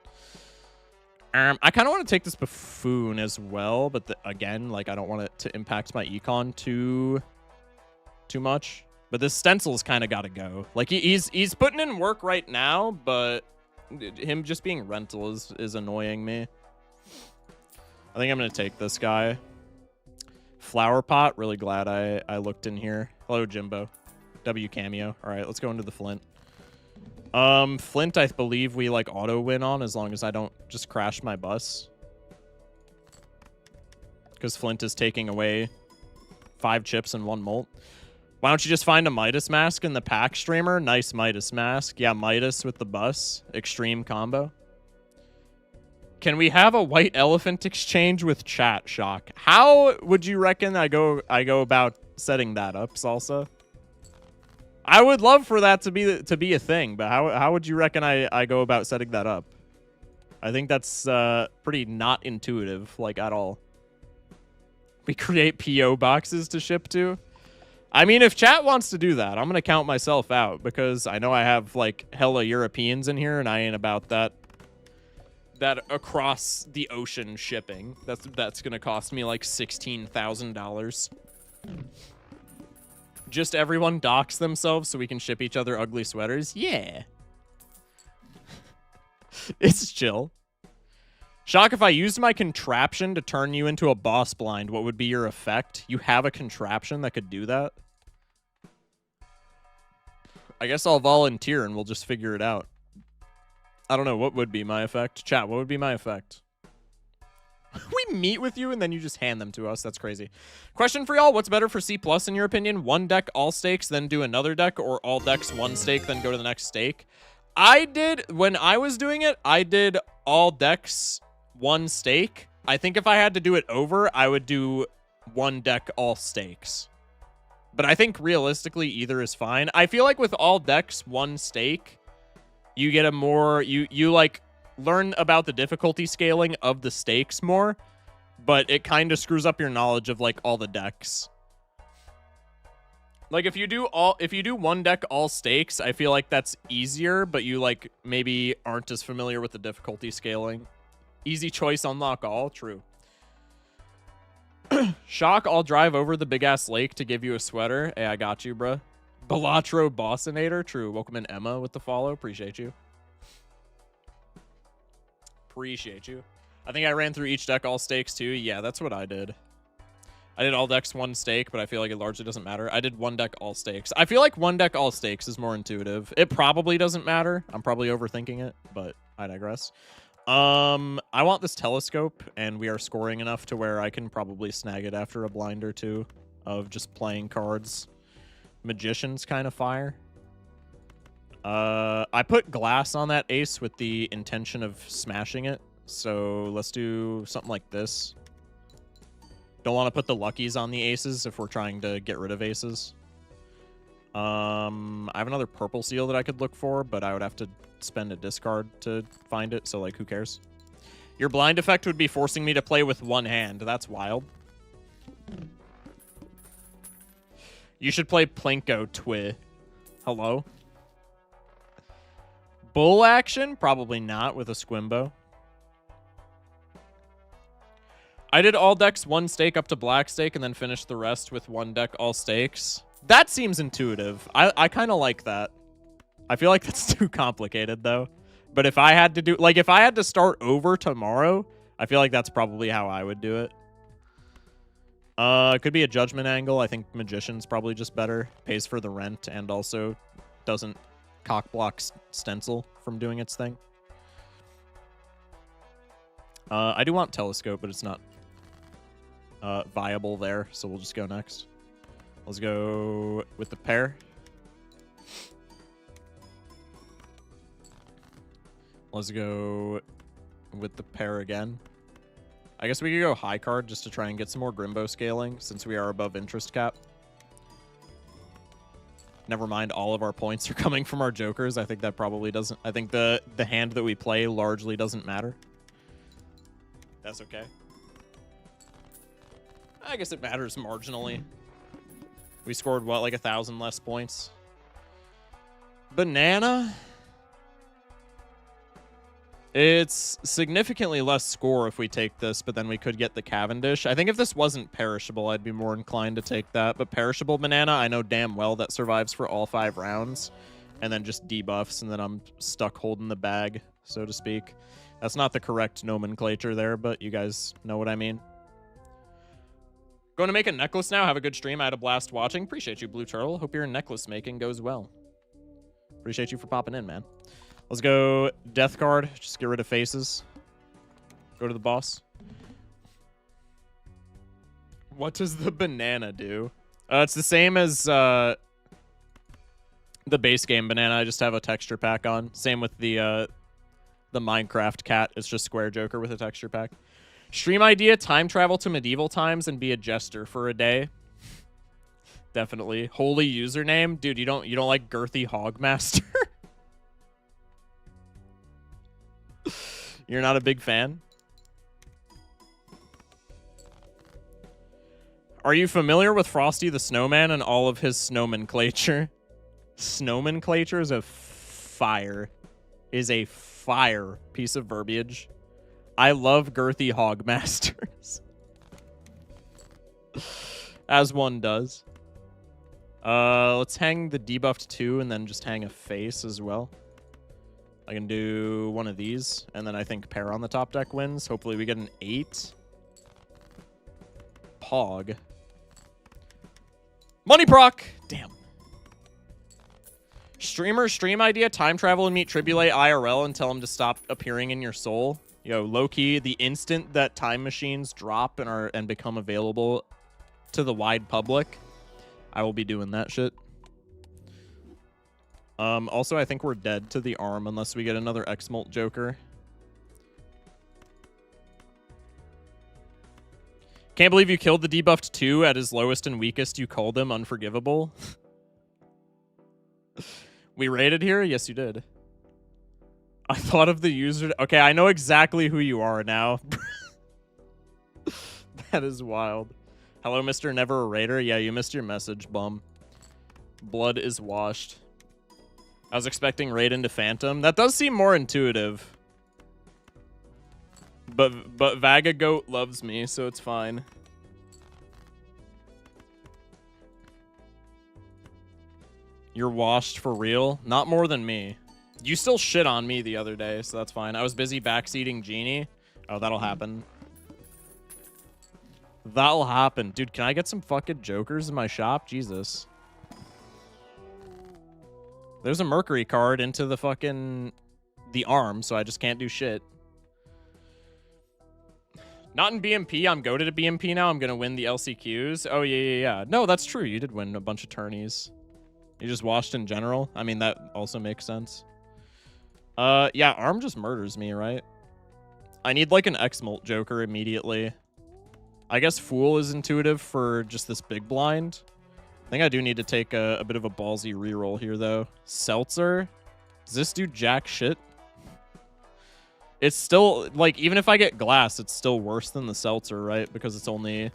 Speaker 1: I kind of want to take this Buffoon as well, but again, like, I don't want it to impact my econ too much. But this Stencil's kind of got to go. Like, he's putting in work right now, but him just being rental is annoying me. I think I'm going to take this guy. Flower Pot, really glad I looked in here. Hello, Jimbo. W cameo. All right, let's go into the Flint. Flint, I believe we, like, auto-win on as long as I don't just crash my bus. Because Flint is taking away 5 chips and 1 molt. Why don't you just find a Midas mask in the pack, streamer? Nice Midas mask. Yeah, Midas with the bus. Extreme combo. Can we have a white elephant exchange with chat, Shock? How would you reckon I go about setting that up, Salsa? I would love for that to be a thing, but how would you reckon I go about setting that up? I think that's pretty not intuitive, like, at all. We create PO boxes to ship to. I mean, if chat wants to do that, I'm going to count myself out because I know I have, like, hella Europeans in here and I ain't about that across the ocean shipping. That's going to cost me like $16,000. Just everyone docks themselves so we can ship each other ugly sweaters. Yeah. It's chill. Shock, if I used my contraption to turn you into a boss blind, what would be your effect? You have a contraption that could do that? I guess I'll volunteer and we'll just figure it out. I don't know. What would be my effect? Chat, what would be my effect? We meet with you and then you just hand them to us. That's crazy. Question for y'all. What's better for C+ in your opinion? 1 deck, all stakes, then do another deck, or all decks, 1 stake, then go to the next stake? When I was doing it, I did all decks, 1 stake. I think if I had to do it over, I would do 1 deck, all stakes. But I think realistically, either is fine. I feel like with all decks, 1 stake, you get a more, you like learn about the difficulty scaling of the stakes more, but it kind of screws up your knowledge of like all the decks. Like if you do one deck all stakes, I feel like that's easier, but you like maybe aren't as familiar with the difficulty scaling. Easy choice, unlock all, true. Shock, I'll drive over the big ass lake to give you a sweater. Hey, I got you, bruh. Balatro Bossinator, true. Welcome in Emma with the follow. Appreciate you. Appreciate you. I think I ran through each deck all stakes too. Yeah, that's what I did. I did all decks one stake, but I feel like it largely doesn't matter. I did one deck all stakes. I feel like one deck all stakes is more intuitive. It probably doesn't matter. I'm probably overthinking it, but I digress. I want this telescope, and we are scoring enough to where I can probably snag it after a blind or two of just playing cards. Magician's kind of fire. I put glass on that ace with the intention of smashing it, so let's do something like this. Don't want to put the luckies on the aces if we're trying to get rid of aces. I have another purple seal that I could look for, but I would have to spend a discard to find it, so like who cares? Your blind effect would be forcing me to play with one hand. That's wild. You should play Plinko Twi. Hello? Bull action? Probably not with a Squimbo. I did all decks one stake up to black stake and then finished the rest with one deck all stakes. That seems intuitive. I kind of like that. I feel like that's too complicated though. But if I had to do, like if I had to start over tomorrow, I feel like that's probably how I would do it. It could be a judgment angle. I think Magician's probably just better. Pays for the rent and also doesn't cockblock Stencil from doing its thing. I do want Telescope, but it's not viable there, so we'll just go next. Let's go with the pair. Let's go with the pair again. I guess we could go high card just to try and get some more Grimbo scaling since we are above interest cap. Never mind, all of our points are coming from our jokers. I think that probably doesn't... I think the hand that we play largely doesn't matter. That's okay. I guess it matters marginally. We scored, what, like 1,000 less points? Banana? It's significantly less score if we take this, but then we could get the Cavendish. I think if this wasn't perishable, I'd be more inclined to take that. But perishable banana, I know damn well that survives for all 5 rounds. And then just debuffs, and then I'm stuck holding the bag, so to speak. That's not the correct nomenclature there, but you guys know what I mean. Going to make a necklace now. Have a good stream. I had a blast watching. Appreciate you, Blue Turtle. Hope your necklace making goes well. Appreciate you for popping in, man. Let's go Death Card. Just get rid of faces. Go to the boss. What does the banana do? It's the same as the base game banana. I just have a texture pack on. Same with the Minecraft cat. It's just Square Joker with a texture pack. Stream idea, time travel to medieval times and be a jester for a day. Definitely. Holy username? Dude, you don't like Girthy Hogmaster? You're not a big fan? Are you familiar with Frosty the Snowman and all of his snowmenclature? Snowmenclature is a fire piece of verbiage. I love Girthy Hogmasters. As one does. Let's hang the debuffed 2 and then just hang a face as well. I can do one of these, and then I think pair on the top deck wins. Hopefully we get an 8. Pog. Money proc! Damn. Streamer, stream idea, time travel and meet Tribulate IRL and tell him to stop appearing in your soul. Yo, low-key, the instant that time machines drop and become available to the wide public, I will be doing that shit. Also, I think we're dead to the arm unless we get another X-Molt Joker. Can't believe you killed the debuffed 2 at his lowest and weakest. You called him unforgivable. We raided here? Yes, you did. I thought of the user... Okay, I know exactly who you are now. That is wild. Hello, Mr. Never a Raider. Yeah, you missed your message, bum. Blood is washed. I was expecting Raid into Phantom. That does seem more intuitive. But Vaga Goat loves me, so it's fine. You're washed for real? Not more than me. You still shit on me the other day, so that's fine. I was busy backseating Genie. Oh, that'll happen. That'll happen. Dude, can I get some fucking jokers in my shop? Jesus. There's a Mercury card into the fucking... the arm, so I just can't do shit. Not in BMP. I'm goated at BMP now. I'm going to win the LCQs. Oh, yeah. No, that's true. You did win a bunch of tourneys. You just washed in general. I mean, that also makes sense. Yeah, arm just murders me, right? I need, like, an X-Molt Joker immediately. I guess Fool is intuitive for just this big blind. I think I do need to take a bit of a ballsy reroll here, though. Seltzer? Does this do jack shit? It's still, like, even if I get glass, it's still worse than the Seltzer, right? Because it's only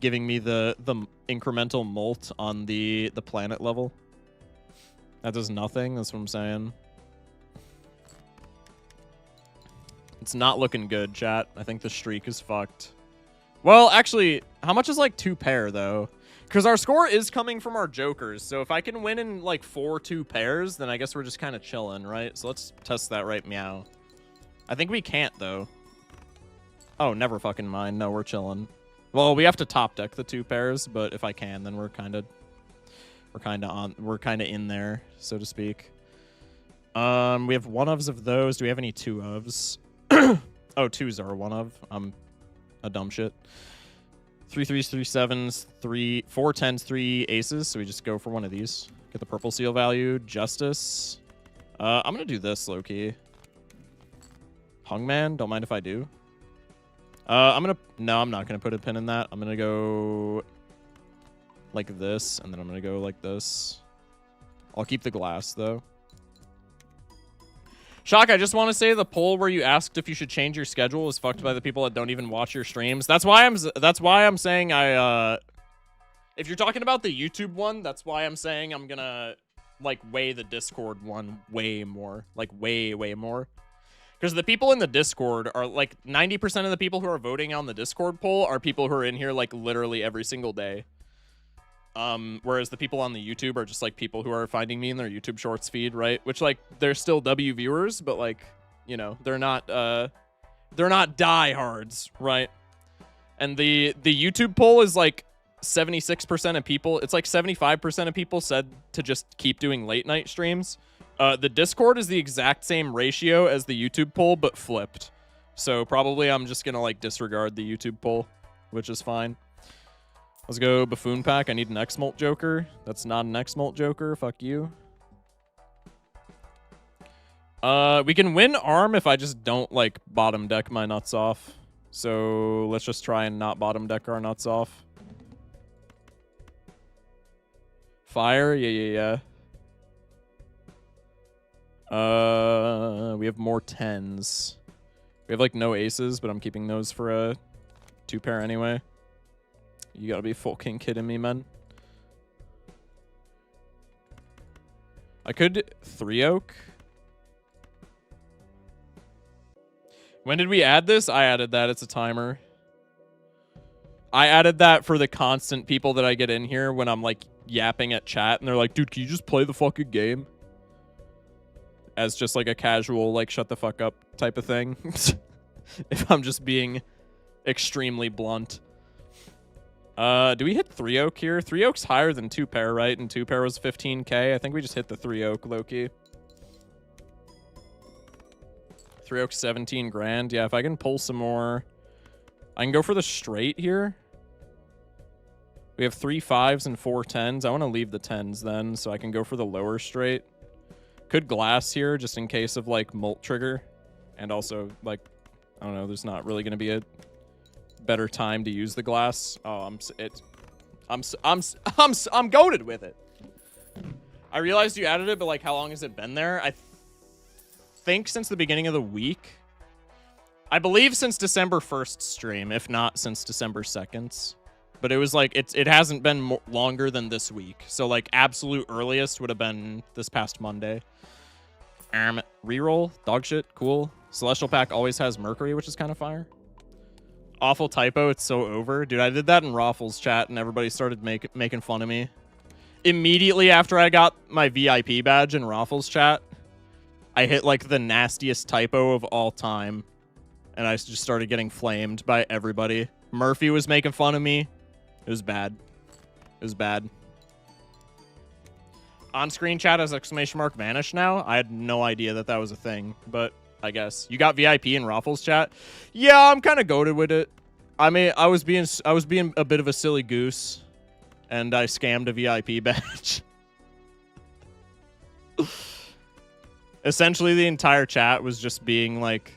Speaker 1: giving me the incremental molt on the planet level. That does nothing, that's what I'm saying. It's not looking good, chat. I think the streak is fucked. Well, actually, how much is, like, 2 pair, though? Because our score is coming from our jokers, so if I can win in, like, 4 2 pairs, then I guess we're just kind of chilling, right? So let's test that right meow. I think we can't, though. Oh, never fucking mind. No, we're chilling. Well, we have to top deck the 2 pairs, but if I can, then we're kind of in there, so to speak. We have 1-ofs of those. Do we have any 2-ofs? Oh, 2s are 1-of. I'm a dumb shit. 3 3s, 3 7s, 4 10s, 3 aces. So we just go for one of these. Get the purple seal value. Justice. I'm going to do this, low-key. Hungman, don't mind if I do. No, I'm not going to put a pin in that. I'm going to go like this, and then I'm going to go like this. I'll keep the glass, though. Shock, I just want to say the poll where you asked if you should change your schedule is fucked by the people that don't even watch your streams. That's why I'm saying if you're talking about the YouTube one, that's why I'm saying I'm gonna like weigh the Discord one way more. Like way more. Because the people in the Discord are like 90% of the people who are voting on the Discord poll are people who are in here like literally every single day. Whereas the people on the YouTube are just like people who are finding me in their YouTube Shorts feed, right? Which like they're still W viewers, but like, you know, they're not diehards, right? And the YouTube poll is like 76% of people. It's like 75% of people said to just keep doing late night streams. The Discord is the exact same ratio as the YouTube poll, but flipped. So probably I'm just gonna like disregard the YouTube poll, which is fine. Let's go Buffoon Pack. I need an X-Molt Joker. That's not an X-Molt Joker. Fuck you. We can win arm if I just don't, like, bottom deck my nuts off. So let's just try and not bottom deck our nuts off. Fire? Yeah. We have more 10s. We have, like, no aces, but I'm keeping those for a 2 pair anyway. You gotta be fucking kidding me, man. I could 3-oak. When did we add this? I added that. It's a timer. I added that for the constant people that I get in here when I'm, like, yapping at chat. And they're like, dude, can you just play the fucking game? As just, like, a casual, like, shut the fuck up type of thing. If I'm just being extremely blunt. Do we hit 3-oak here? 3-oak's higher than 2 pair, right? And 2 pair was 15k. I think we just hit the 3-oak, Loki. 3-oak 17 grand. Yeah, if I can pull some more, I can go for the straight here. We have 3 5s and 4 10s. I want to leave the 10s then, so I can go for the lower straight. Could glass here just in case of like molt trigger, and also like I don't know. There's not really going to be a better time to use the glass. Oh, I'm goated with it. I realized you added it, but like how long has it been there? I think since the beginning of the week. I believe since December 1st stream, if not since December 2nd. But it was like, it hasn't been longer than this week. So like absolute earliest would have been this past Monday. Reroll, dog shit, cool. Celestial Pack always has Mercury, which is kind of fire. Awful typo, it's so over. Dude, I did that in Raffles chat and everybody started making fun of me. Immediately after I got my VIP badge in Raffles chat, I hit like the nastiest typo of all time. And I just started getting flamed by everybody. Murphy was making fun of me. It was bad. It was bad. On-screen chat has exclamation mark vanish now. I had no idea that that was a thing, but I guess you got VIP in Raffles chat. Yeah, I'm kind of goated with it. I mean, I was being a bit of a silly goose, and I scammed a VIP badge. Essentially, the entire chat was just being like,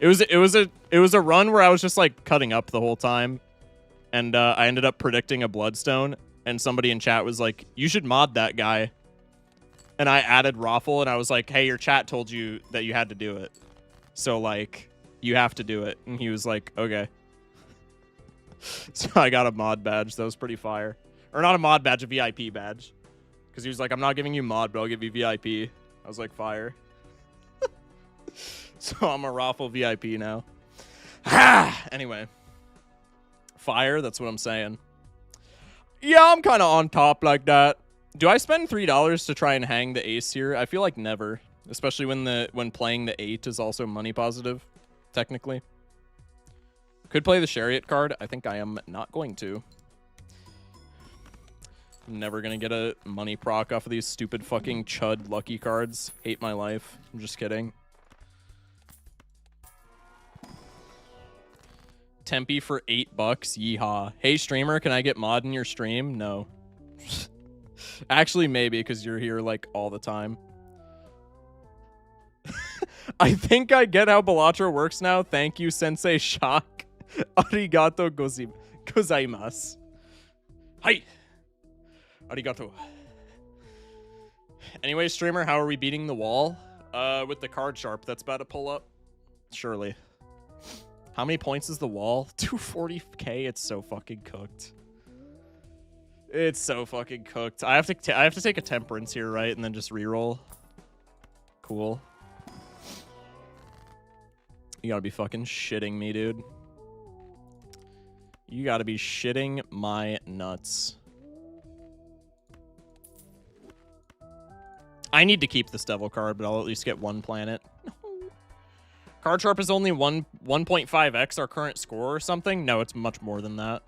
Speaker 1: it was a run where I was just like cutting up the whole time. And I ended up predicting a Bloodstone, and somebody in chat was like, you should mod that guy. And I added Raffle, and I was like, hey, your chat told you that you had to do it. So, like, you have to do it. And he was like, okay. So I got a mod badge. That was pretty fire. Or not a mod badge, a VIP badge. Because he was like, I'm not giving you mod, but I'll give you VIP. I was like, fire. So I'm a Raffle VIP now. Anyway. Fire, that's what I'm saying. Yeah, I'm kind of on top like that. Do I spend $3 to try and hang the ace here? I feel like never, especially when playing the 8 is also money positive, technically. Could play the chariot card. I think I am not going to. I'm never gonna get a money proc off of these stupid fucking chud lucky cards. Hate my life. I'm just kidding. Tempe for $8. Yeehaw. Hey, streamer, can I get mod in your stream? No. Actually, maybe, because you're here, like, all the time. I think I get how Balatro works now. Thank you, Sensei Shock. Arigato gozaimasu. Hi. Arigato. Anyway, streamer, how are we beating the wall? With the card sharp that's about to pull up. Surely. How many points is the wall? 240k. It's so fucking cooked. It's so fucking cooked. I have to take a temperance here, right? And then just reroll. Cool. You gotta be fucking shitting me, dude. You gotta be shitting my nuts. I need to keep this devil card, but I'll at least get one planet. Card sharp is only 1.5x our current score or something? No, it's much more than that.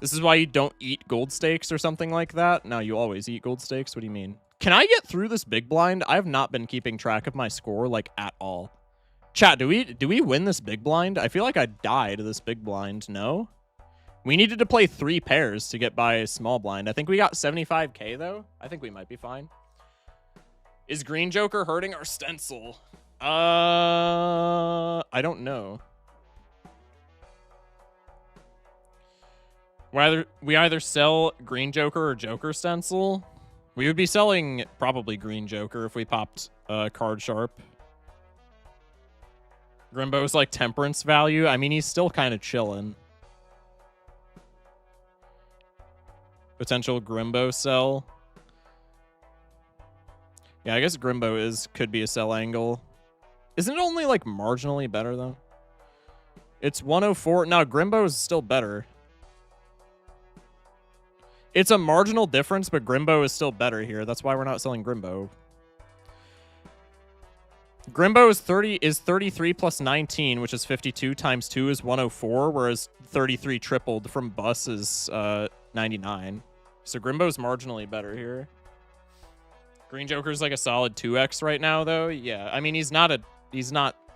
Speaker 1: This is why you don't eat gold stakes or something like that. No, you always eat gold stakes. What do you mean? Can I get through this big blind? I have not been keeping track of my score, like, at all. Chat, do we win this big blind? I feel like I died this big blind. No? We needed to play 3 pairs to get by a small blind. I think we got 75k, though. I think we might be fine. Is Green Joker hurting our stencil? I don't know. We either sell Green Joker or Joker Stencil. We would be selling probably Green Joker if we popped Card Sharp. Grimbo's like temperance value. I mean, he's still kind of chilling. Potential Grimbo sell. Yeah, I guess Grimbo could be a sell angle. Isn't it only like marginally better though? It's 104. No, Grimbo is still better. It's a marginal difference, but Grimbo is still better here. That's why we're not selling Grimbo. Grimbo is 33 plus 19, which is 52 times 2 is 104, whereas 33 tripled from Bus is 99. So Grimbo's marginally better here. Green Joker's like a solid 2x right now, though. Yeah, I mean he's not a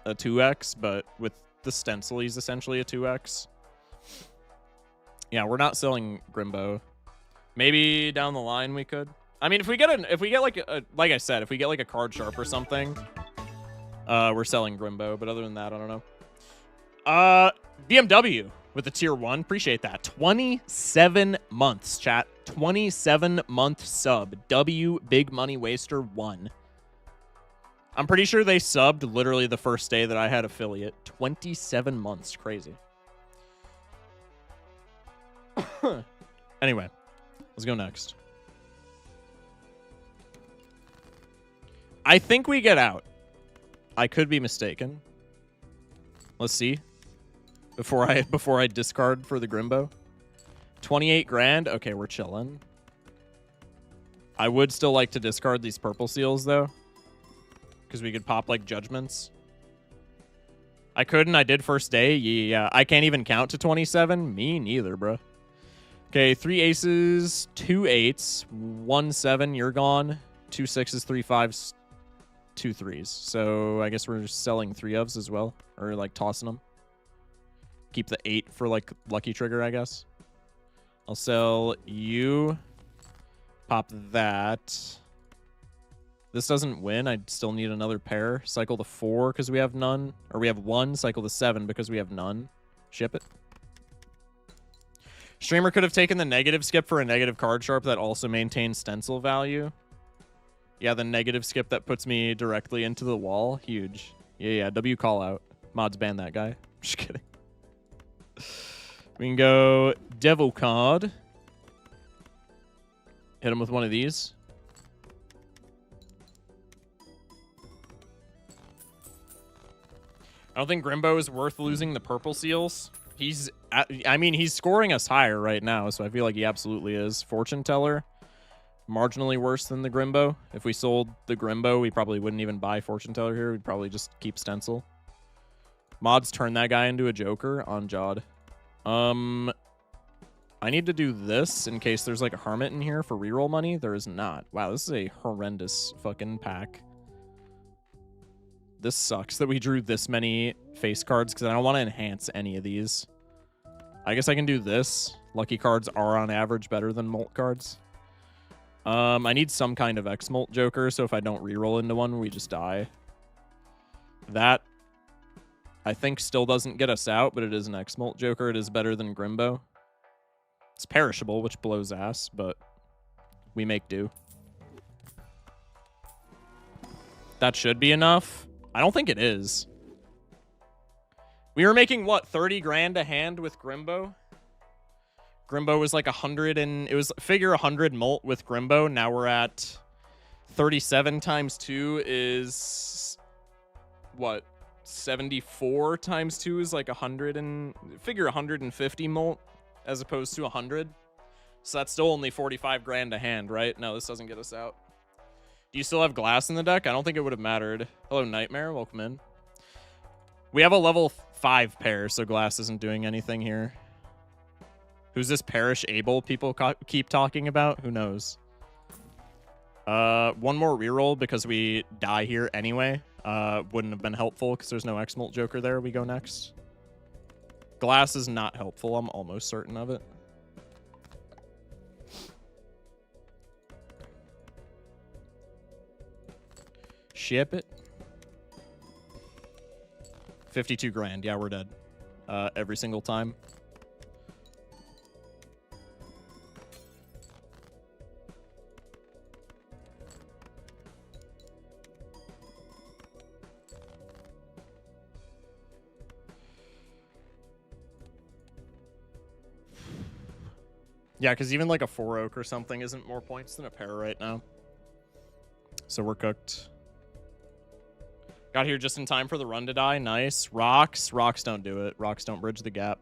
Speaker 1: 2x, but with the stencil, he's essentially a 2x. Yeah, we're not selling Grimbo. Maybe down the line we could. I mean, if we get like I said, if we get like a card sharp or something, we're selling Grimbo. But other than that, I don't know. BMW with the tier 1. Appreciate that. 27 months, chat. 27-month sub. W Big Money Waster 1. I'm pretty sure they subbed literally the first day that I had affiliate. 27 months. Crazy. Anyway, let's go next. I think we get out. I could be mistaken. Let's see. Before I discard for the Grimbo. 28 grand. Okay, we're chilling. I would still like to discard these purple seals though, because we could pop like judgments. I couldn't. I did first day. Yeah, I can't even count to 27. Me neither, bro. Okay, 3 aces, 2 8s, 1 7. You're gone. 2 6s, 3 5s, 2 3s. So I guess we're just selling 3 ofs as well, or like tossing them. Keep the 8 for like lucky trigger, I guess. I'll sell you. Pop that. This doesn't win. I still need another pair. Cycle the 4 because we have none. Or we have 1. Cycle the 7 because we have none. Ship it. Streamer could have taken the negative skip for a negative card sharp that also maintains stencil value. Yeah, the negative skip that puts me directly into the wall. Huge. Yeah. W call out. Mods ban that guy. Just kidding. We can go Devil card. Hit him with one of these. I don't think Grimbo is worth losing the purple seals. I mean, he's scoring us higher right now, so I feel like he absolutely is. Fortune Teller, marginally worse than the Grimbo. If we sold the Grimbo, we probably wouldn't even buy Fortune Teller here. We'd probably just keep Stencil. Mods turn that guy into a Joker on Jod. I need to do this in case there's like a Hermit in here for reroll money. There is not. Wow, this is a horrendous fucking pack. This sucks that we drew this many face cards because I don't want to enhance any of these. I guess I can do this. Lucky cards are on average better than Molt cards. I need some kind of X-Molt Joker, so if I don't reroll into one, we just die. That, I think, still doesn't get us out, but it is an X-Molt Joker. It is better than Grimbo. It's perishable, which blows ass, but we make do. That should be enough. I don't think it is. We were making, what, 30 grand a hand with Grimbo? Grimbo was like 100 and... It was figure 100 Molt with Grimbo. Now we're at 37 times 2 is... What? 74 times 2 is like 100 and... Figure 150 Molt as opposed to 100. So that's still only 45 grand a hand, right? No, this doesn't get us out. Do you still have glass in the deck? I don't think it would have mattered. Hello, Nightmare. Welcome in. We have a level 5 pair, so glass isn't doing anything here. Who's this Parish Abel people keep talking about? Who knows? One more reroll because we die here anyway. Wouldn't have been helpful because there's no X-Molt Joker there. We go next. Glass is not helpful. I'm almost certain of it. Ship it. 52 grand. Yeah, we're dead. Every single time. Yeah, because even like a 4 oak or something isn't more points than a pair right now. So we're cooked. Got here just in time for the run to die. Nice. Rocks. Rocks don't do it. Rocks don't bridge the gap.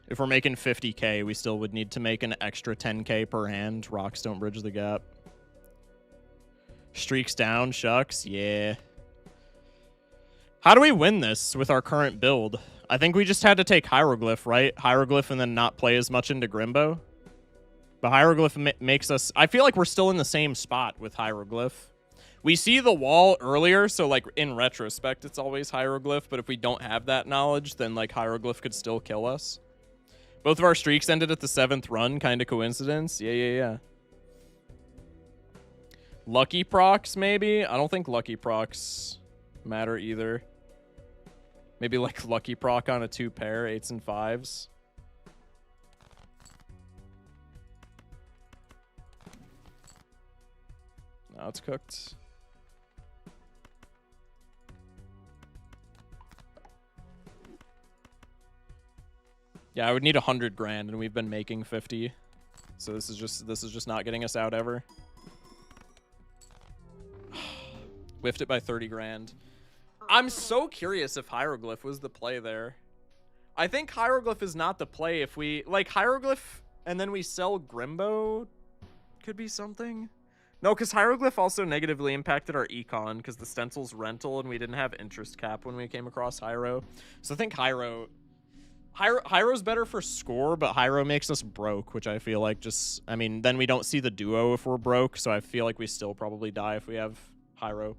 Speaker 1: If we're making 50k, we still would need to make an extra 10k per hand. Rocks don't bridge the gap. Streaks down. Shucks. Yeah. How do we win this with our current build? I think we just had to take Hieroglyph, right? Hieroglyph and then not play as much into Grimbo. But Hieroglyph makes us... I feel like we're still in the same spot with Hieroglyph. We see the wall earlier, so like in retrospect, it's always Hieroglyph. But if we don't have that knowledge, then like Hieroglyph could still kill us. Both of our streaks ended at the 7th run. Kind of coincidence. Yeah. Lucky procs, maybe? I don't think lucky procs matter either. Maybe like lucky proc on a 2 pair, 8s and 5s. Now it's cooked. Yeah, I would need 100 grand, and we've been making 50. So this is just not getting us out ever. Whiffed it by 30 grand. I'm so curious if Hieroglyph was the play there. I think Hieroglyph is not the play. If we like Hieroglyph and then we sell Grimbo, could be something. No, because Hieroglyph also negatively impacted our econ because the stencil's rental and we didn't have interest cap when we came across Hyro. So I think Hyro's better for score, but Hyro makes us broke, which I feel like just, I mean, then we don't see the duo if we're broke, so I feel like we still probably die if we have Hyro.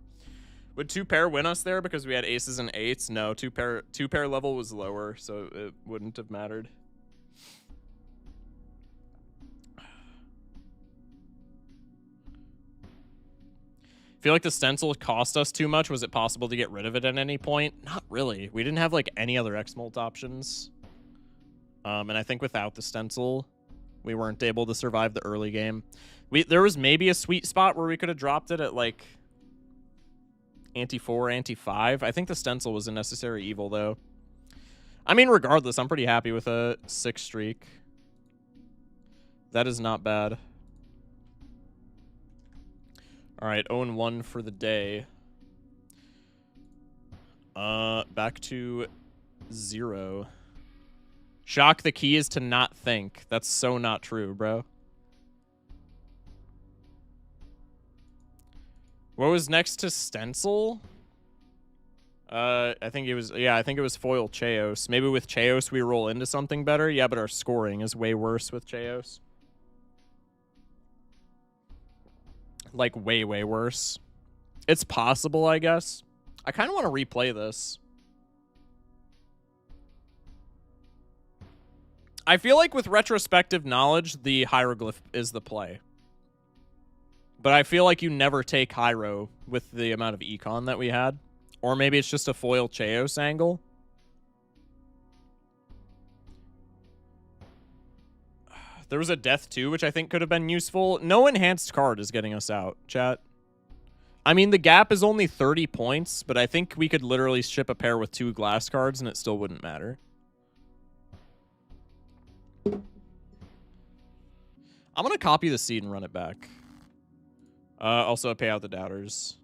Speaker 1: Would 2-pair win us there because we had aces and eights? No, 2-pair level was lower, so it wouldn't have mattered. I feel like the stencil cost us too much. Was it possible to get rid of it at any point? Not really. We didn't have like any other X-Molt options. And I think without the stencil, we weren't able to survive the early game. There was maybe a sweet spot where we could have dropped it at like ante-4, ante-5. I think the stencil was a necessary evil though. I mean, regardless, I'm pretty happy with a 6 streak. That is not bad. All right, 0-1 for the day. Back to 0. Shock, the key is to not think. That's so not true, bro. What was next to stencil? I think it was foil Chaos. Maybe with Chaos we roll into something better. Yeah, but our scoring is way worse with Chaos. Like, way, way worse. It's possible, I guess. I kind of want to replay this. I feel like with retrospective knowledge, the Hieroglyph is the play. But I feel like you never take Hyro with the amount of econ that we had. Or maybe it's just a foil Chaos angle. There was a death too, which I think could have been useful. No enhanced card is getting us out, chat. I mean, the gap is only 30 points, but I think we could literally ship a pair with 2 glass cards and it still wouldn't matter. I'm going to copy the seed and run it back. Also, pay out the doubters.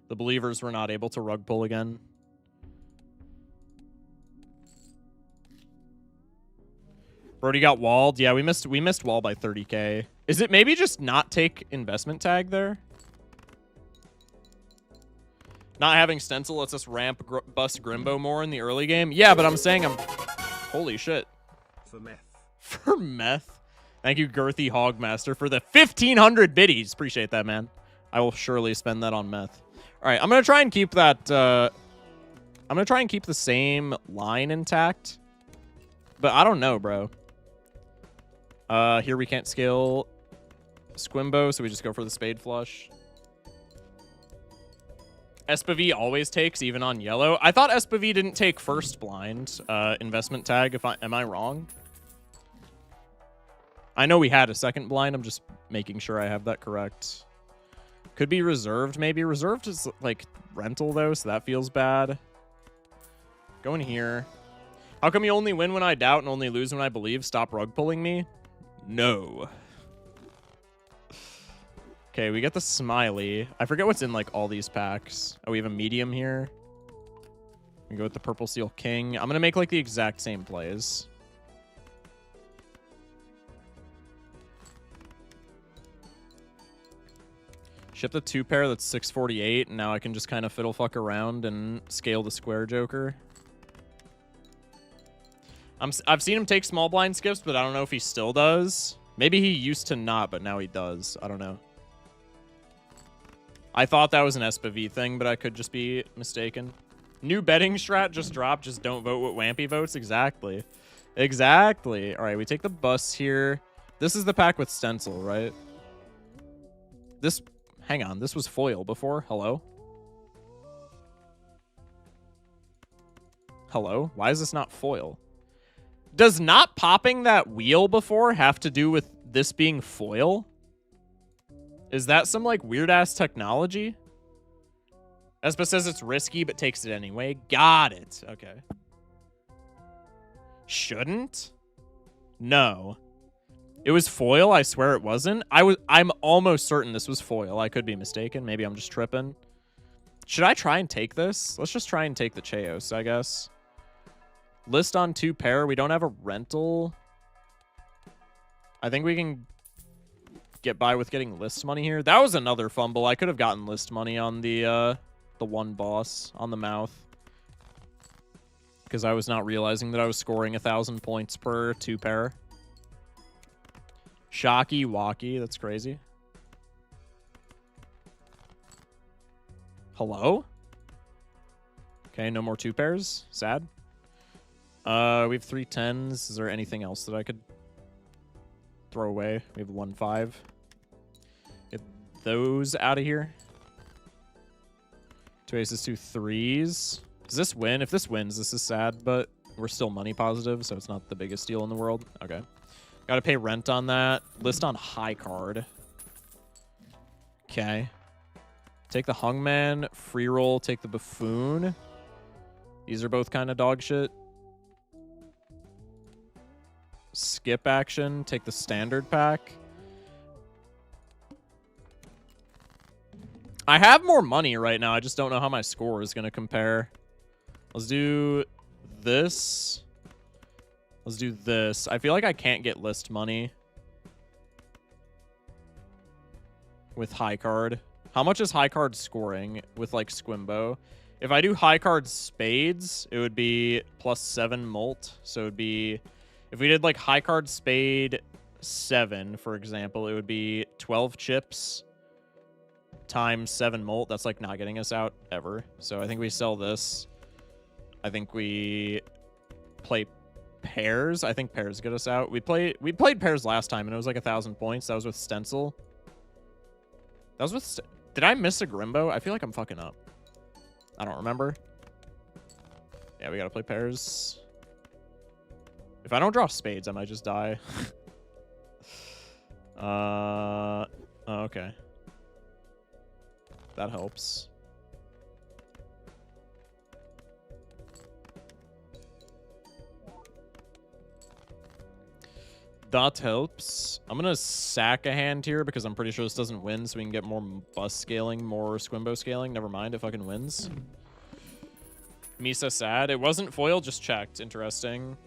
Speaker 1: The believers were not able to rug pull again. Brody got walled. Yeah, we missed wall by 30k. Is it maybe just not take investment tag there? Not having stencil lets us ramp bust Grimbo more in the early game. Yeah, but I'm saying holy shit.
Speaker 2: For meth.
Speaker 1: For meth. Thank you, Girthy Hogmaster, for the 1,500 biddies. Appreciate that, man. I will surely spend that on meth. All right, I'm gonna try and keep that. I'm gonna try and keep the same line intact, but I don't know, bro. Here we can't scale Squimbo, so we just go for the spade flush. SPV always takes, even on yellow. I thought SPV didn't take first blind investment tag. Am I wrong? I know we had a second blind. I'm just making sure I have that correct. Could be reserved, maybe. Reserved is like rental though, so that feels bad. Going here. How come you only win when I doubt and only lose when I believe? Stop rug pulling me. No. Okay, we get the smiley. I forget what's in like all these packs. Oh, we have a medium here. We go with the purple seal king. I'm gonna make like the exact same plays. Ship the 2-pair, that's 648, and now I can just kind of fiddle fuck around and scale the square joker. I've seen him take small blind skips, but I don't know if he still does. Maybe he used to not, but now he does. I don't know. I thought that was an SPV thing, but I could just be mistaken. New betting strat just dropped. Just don't vote what Wampy votes. Exactly. Exactly. All right, we take the bus here. This is the pack with stencil, right? This... Hang on, this was foil before. Hello? Hello? Why is this not foil? Does not popping that wheel before have to do with this being foil? Is that some, like, weird-ass technology? Espa says it's risky, but takes it anyway. Got it. Okay. Shouldn't? No. It was foil. I swear it wasn't. I'm almost certain this was foil. I could be mistaken. Maybe I'm just tripping. Should I try and take this? Let's just try and take the Chaos, I guess. List on 2 pair. We don't have a rental. I think we can get by with getting list money here. That was another fumble. I could have gotten list money on the one boss on the mouth. Because I was not realizing that I was scoring 1,000 points per 2 pair. Shocky Walkie. That's crazy. Hello? Okay, no more 2 pairs. Sad. We have 3 10s. Is there anything else that I could throw away? We have 1 5. Get those out of here. 2 aces, 2 3s. Does this win? If this wins, this is sad, but we're still money positive, so it's not the biggest deal in the world. Okay. Got to pay rent on that. List on high card. Okay. Take the Hungman. Free roll. Take the Buffoon. These are both kind of dog shit. Skip action. Take the standard pack. I have more money right now. I just don't know how my score is going to compare. Let's do this. Let's do this. I feel like I can't get list money with high card. How much is high card scoring with like Squimbo? If I do high card spades, it would be +7 mult. So it would be, if we did like high card spade 7, for example, it would be 12 chips times 7 mult. That's like not getting us out ever. So I think we sell this. I think we play pairs. I think pairs get us out. We played pairs last time and it was like 1,000 points. That was with Stencil. That was with... Did I miss a Grimbo? I feel like I'm fucking up. I don't remember. Yeah, we gotta play pairs. If I don't draw spades, I might just die. Oh, okay. That helps. That helps. I'm going to sack a hand here because I'm pretty sure this doesn't win, so we can get more bus scaling, more Squimbo scaling. Never mind, it fucking wins. Misa sad. It wasn't foil, just checked. Interesting.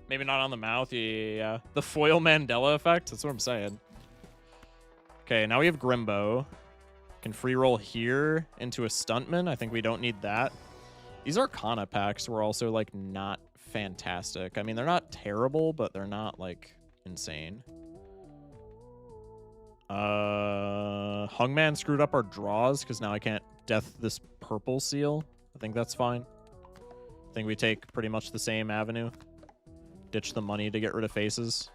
Speaker 1: Maybe not on the mouth. Yeah. The foil Mandela effect. That's what I'm saying. Okay, now we have Grimbo. Can free roll here into a Stuntman. I think we don't need that. These Arcana packs were also, like, not fantastic. I mean, they're not terrible, but they're not, like... insane. Hungman screwed up our draws because now I can't death this purple seal. I think that's fine. I think we take pretty much the same avenue. Ditch the money to get rid of faces.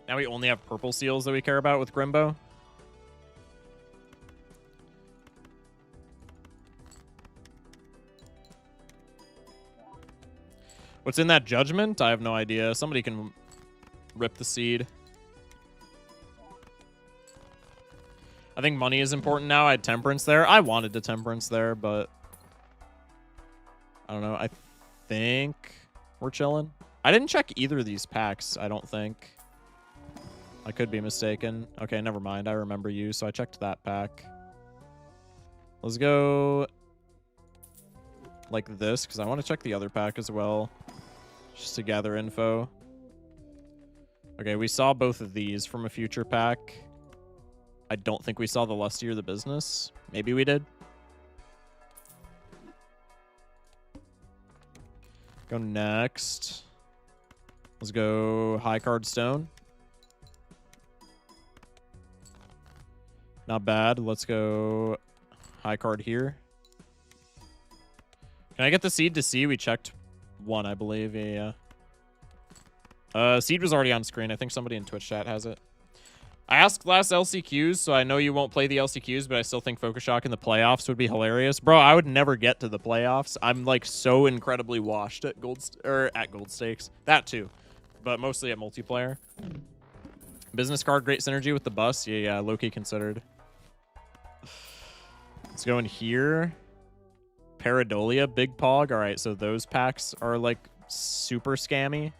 Speaker 1: Now we only have purple seals that we care about with Grimbo. What's in that judgment? I have no idea. Somebody can rip the seed. I think money is important now. I had temperance there. I wanted to temperance there, but I don't know. I think we're chilling. I didn't check either of these packs, I don't think. I could be mistaken. Okay, never mind. I remember you, so I checked that pack. Let's go like this, because I want to check the other pack as well, just to gather info. Okay, we saw both of these from a future pack. I don't think we saw the Lustier the Business. Maybe we did. Go next. Let's go high card stone. Not bad. Let's go high card here. Can I get the seed to see? We checked one, I believe. Yeah. Seed was already on screen. I think somebody in Twitch chat has it. I asked last LCQs, so I know you won't play the LCQs, but I still think Focus Shock in the playoffs would be hilarious. Bro, I would never get to the playoffs. I'm like so incredibly washed at Gold Stakes. That too, but mostly at multiplayer. Business card, great synergy with the bus. Yeah, low-key considered. Let's go in here. Paradolia, Big Pog. All right, so those packs are like super scammy.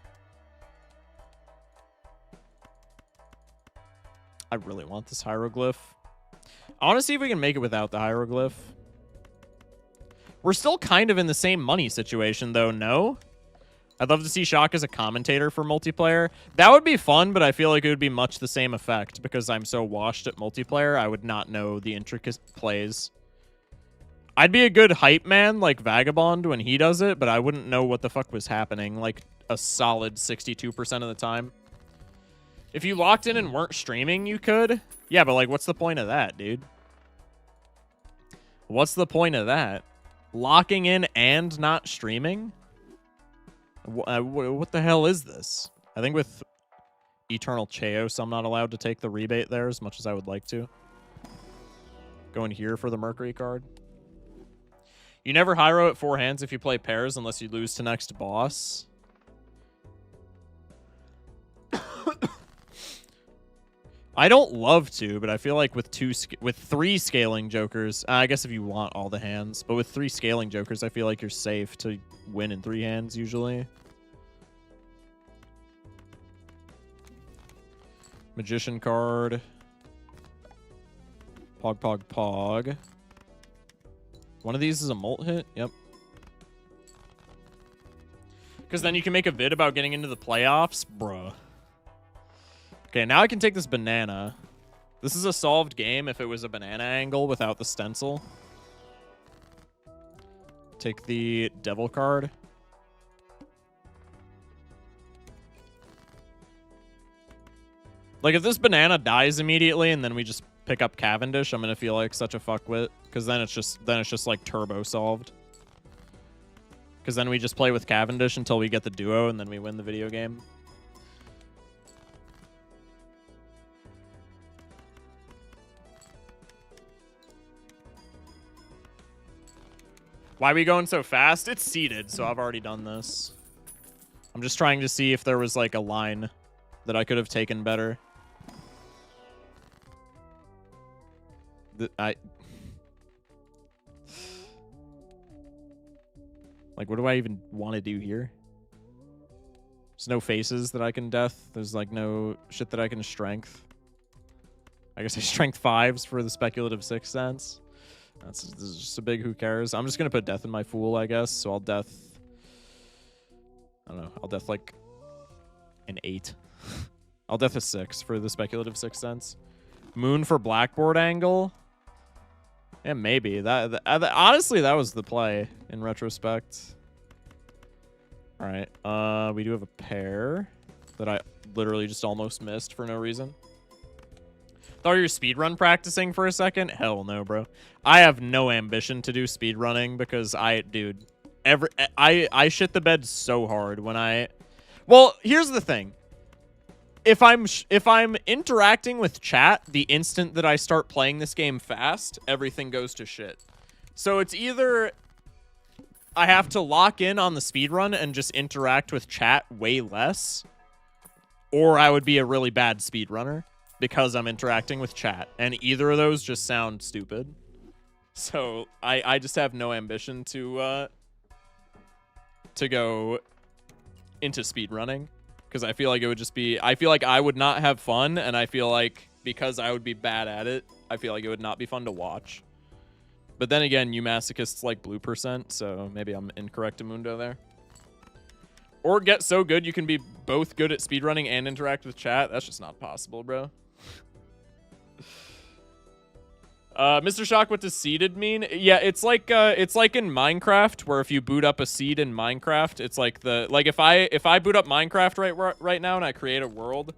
Speaker 1: I really want this hieroglyph. I want to see if we can make it without the hieroglyph. We're still kind of in the same money situation, though, no? I'd love to see Shock as a commentator for multiplayer. That would be fun, but I feel like it would be much the same effect because I'm so washed at multiplayer, I would not know the intricate plays. I'd be a good hype man like Vagabond when he does it, but I wouldn't know what the fuck was happening like a solid 62% of the time. If you locked in and weren't streaming, you could. Yeah, but like, what's the point of that, dude? What's the point of that? Locking in and not streaming? What the hell is this? I think with Eternal Chaos, I'm not allowed to take the rebate there as much as I would like to. Going here for the Mercury card. You never hero at 4 hands if you play pairs unless you lose to next boss. I don't love to, but I feel like with 3 scaling jokers, I guess if you want all the hands, but with 3 scaling jokers, I feel like you're safe to win in 3 hands usually. Magician card. Pog, pog, pog. One of these is a molt hit. Yep. Because then you can make a vid about getting into the playoffs. Bruh. Okay, now I can take this banana. This is a solved game if it was a banana angle without the stencil. Take the devil card. Like, if this banana dies immediately and then we just pick up Cavendish, I'm gonna feel like such a fuckwit. Because then it's just like turbo solved. Because then we just play with Cavendish until we get the duo and then we win the video game. Why are we going so fast? It's seeded, so I've already done this. I'm just trying to see if there was like a line that I could have taken better. Like, what do I even want to do here? There's no faces that I can death. There's like no shit that I can strength. I guess I strength 5s for the speculative 6 cents. This is just a big who cares. I'm just going to put death in my fool, I guess. So I'll death... I don't know. I'll death like an 8. I'll death a 6 for the speculative 6 cents. Moon for blackboard angle. Yeah, maybe. Honestly, that was the play in retrospect. All right. We do have a pair that I literally just almost missed for no reason. Thought you were speedrun practicing for a second? Hell no, bro. I have no ambition to do speedrunning because I shit the bed so hard when I... Well, here's the thing. If I'm interacting with chat the instant that I start playing this game fast, everything goes to shit. So it's either I have to lock in on the speedrun and just interact with chat way less, or I would be a really bad speedrunner because I'm interacting with chat. And either of those just sound stupid. So I just have no ambition to go into speedrunning. Because I feel like it would just be... I feel like I would not have fun, and I feel like because I would be bad at it, I feel like it would not be fun to watch. But then again, you masochists like blue %, so maybe I'm incorrect, Amundo, there. Or get so good you can be both good at speedrunning and interact with chat. That's just not possible, bro. Mr. Shock, what does seeded mean? Yeah, it's like in Minecraft, where if you boot up a seed in Minecraft, it's like if I boot up Minecraft right now and I create a world,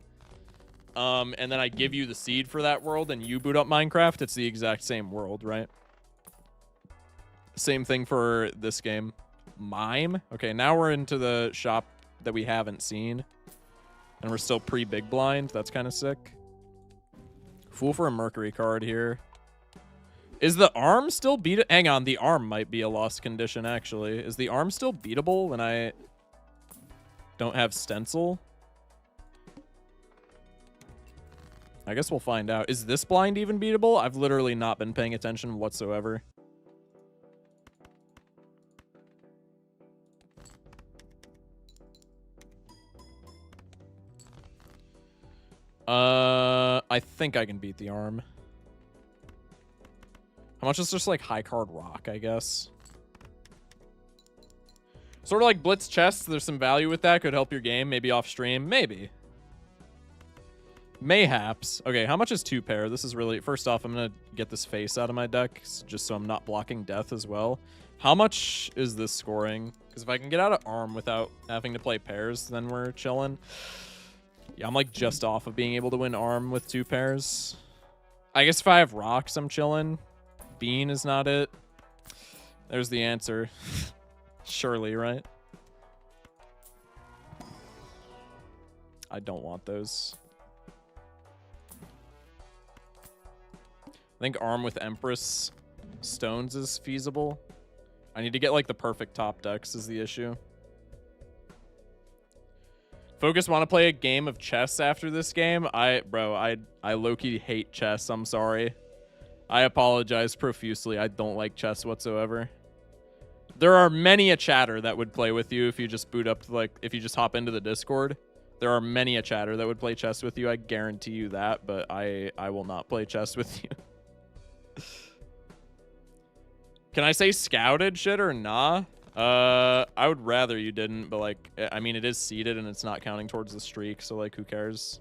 Speaker 1: and then I give you the seed for that world and you boot up Minecraft, it's the exact same world, right? Same thing for this game. Mime? Okay, now we're into the shop that we haven't seen, and we're still pre-big blind. That's kind of sick. Fool for a Mercury card here. Is the arm still beat? Hang on, the arm might be a lost condition, actually. Is the arm still beatable when I don't have stencil? I guess we'll find out. Is this blind even beatable? I've literally not been paying attention whatsoever. I think I can beat the arm. How much is just like high card rock, I guess? Sort of like blitz chest. There's some value with that. Could help your game. Maybe off stream. Maybe. Mayhaps. Okay, how much is 2 pair? This is really... First off, I'm going to get this face out of my deck just so I'm not blocking death as well. How much is this scoring? Because if I can get out of arm without having to play pairs, then we're chilling. Yeah, I'm like just off of being able to win arm with 2 pairs. I guess if I have rocks, I'm chilling. Bean is not it. There's the answer. Surely, right? I don't want those. I think arm with Empress Stones is feasible. I need to get like the perfect top decks is the issue. Focus, want to play a game of chess after this game? I low-key hate chess. I'm sorry. I apologize profusely. I don't like chess whatsoever. There are many a chatter that would play with you if you just boot up to, like, if you just hop into the Discord. There are many a chatter that would play chess with you. I guarantee you that, but I will not play chess with you. Can I say scouted shit or nah? I would rather you didn't, but like, I mean, it is seeded and it's not counting towards the streak, so like, who cares?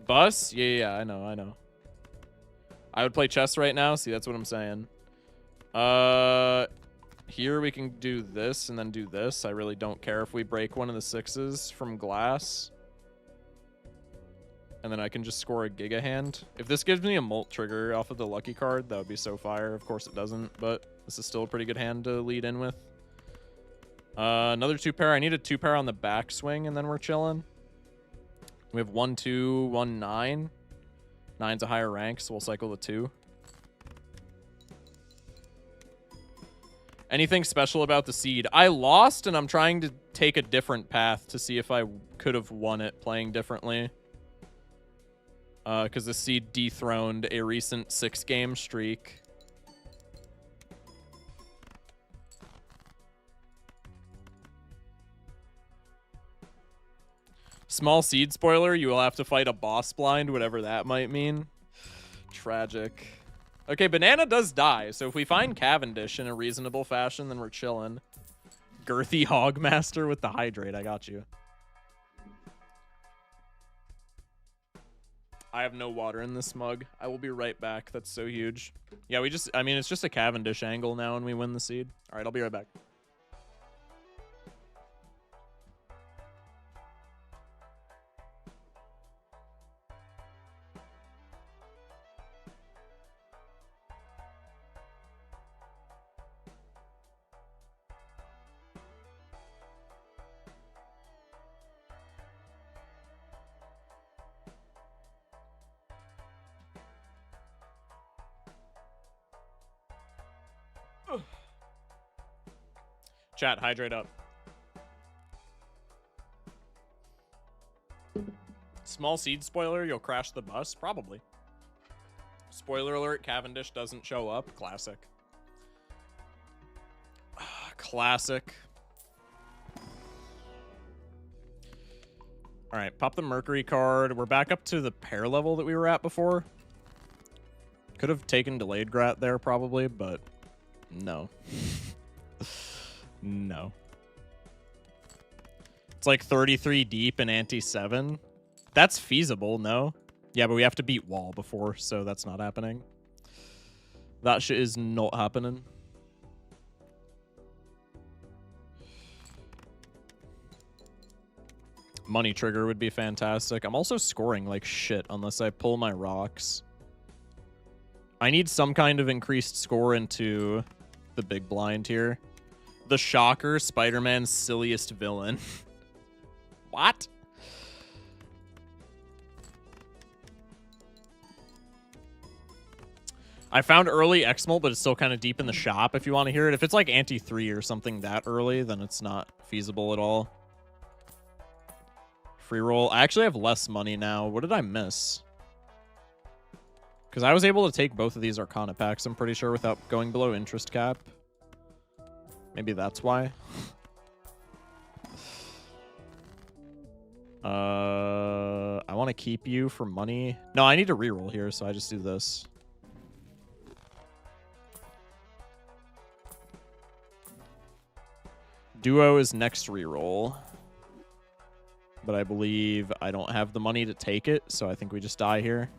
Speaker 1: Bus? Yeah, I know. I would play chess right now. See, that's what I'm saying. Here we can do this and then do this. I really don't care if we break one of the 6s from glass. And then I can just score a Giga Hand. If this gives me a Molt trigger off of the lucky card, that would be so fire. Of course it doesn't, but this is still a pretty good hand to lead in with. Another 2 pair. I need a 2 pair on the backswing, and then we're chilling. We have 1, 2, 1, 9. 9's a higher rank, so we'll cycle the 2. Anything special about the seed? I lost, and I'm trying to take a different path to see if I could have won it playing differently. Because the seed dethroned a recent 6-game streak. Small seed spoiler, you will have to fight a boss blind, whatever that might mean. Tragic. Okay, Banana does die, so if we find Cavendish in a reasonable fashion, then we're chilling. Girthy Hogmaster with the Hydrate, I got you. I have no water in this mug. I will be right back. That's so huge. Yeah, I mean, it's just a Cavendish angle now and we win the seed. All right, I'll be right back. Chat, hydrate up. Small seed spoiler, you'll crash the bus? Probably. Spoiler alert, Cavendish doesn't show up. Classic. Classic. All right, pop the Mercury card. We're back up to the pair level that we were at before. Could have taken Delayed Grat there probably, but no. No. It's like 33 deep and ante 7. That's feasible, no? Yeah, but we have to beat wall before, so that's not happening. That shit is not happening. Money trigger would be fantastic. I'm also scoring like shit unless I pull my rocks. I need some kind of increased score into the big blind here. The Shocker, Spider-Man's silliest villain. What? I found early X-Molt, but it's still kind of deep in the shop if you want to hear it. If it's like Ante 3 or something that early, then it's not feasible at all. Free roll. I actually have less money now. What did I miss? Because I was able to take both of these Arcana packs, I'm pretty sure, without going below interest cap. Maybe that's why. I want to keep you for money. No, I need to reroll here, so I just do this. Duo is next reroll. But I believe I don't have the money to take it, so I think we just die here.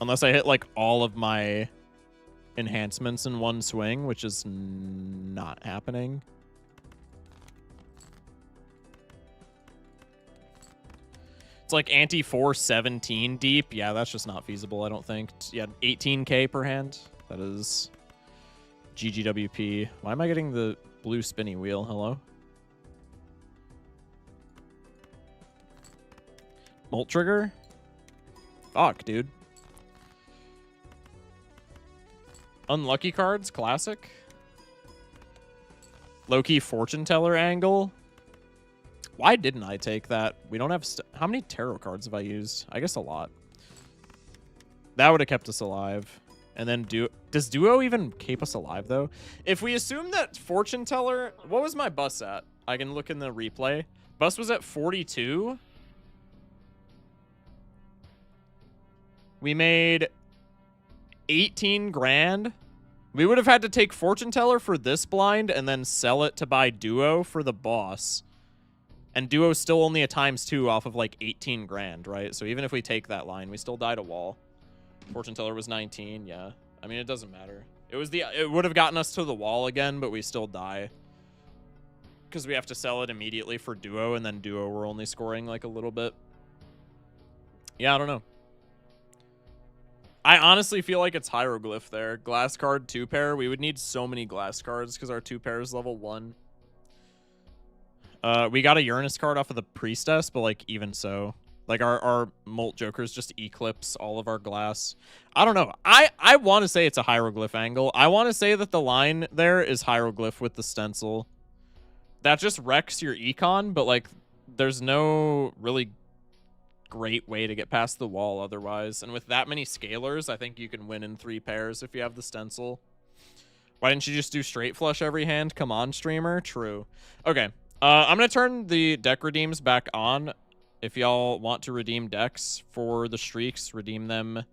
Speaker 1: Unless I hit, like, all of my enhancements in one swing, which is not happening. It's like anti-417 deep. Yeah, that's just not feasible, I don't think. Yeah, 18k per hand. That is GGWP. Why am I getting the blue spinny wheel? Hello? Molt trigger? Fuck, dude. Unlucky cards, classic. Low-key fortune teller angle. Why didn't I take that? We don't have... How many tarot cards have I used? I guess a lot. That would have kept us alive. And then does Duo even keep us alive, though? If we assume that fortune teller... What was my bus at? I can look in the replay. Bus was at 42. We made 18 grand. We would have had to take fortune teller for this blind and then sell it to buy Duo for the boss. And Duo's still only a ×2 off of like 18 grand, right? So even if we take that line, we still die to wall. Fortune teller was 19, yeah. I mean, it doesn't matter. It would have gotten us to the wall again, but we still die. Because we have to sell it immediately for Duo, and then Duo we're only scoring like a little bit. Yeah, I don't know. I honestly feel like it's hieroglyph there. Glass card 2-pair. We would need so many glass cards because our 2-pair is level 1. We got a Uranus card off of the priestess, but like even so. Like our Molt Jokers just eclipse all of our glass. I don't know. I want to say it's a hieroglyph angle. I want to say that the line there is hieroglyph with the stencil. That just wrecks your econ, but like there's no really great way to get past the wall otherwise. And with that many scalers, I think you can win in 3 pairs if you have the stencil. Why didn't you just do straight flush every hand? Come on, streamer. True. Okay. I'm going to turn the deck redeems back on. If y'all want to redeem decks for the streaks, redeem them.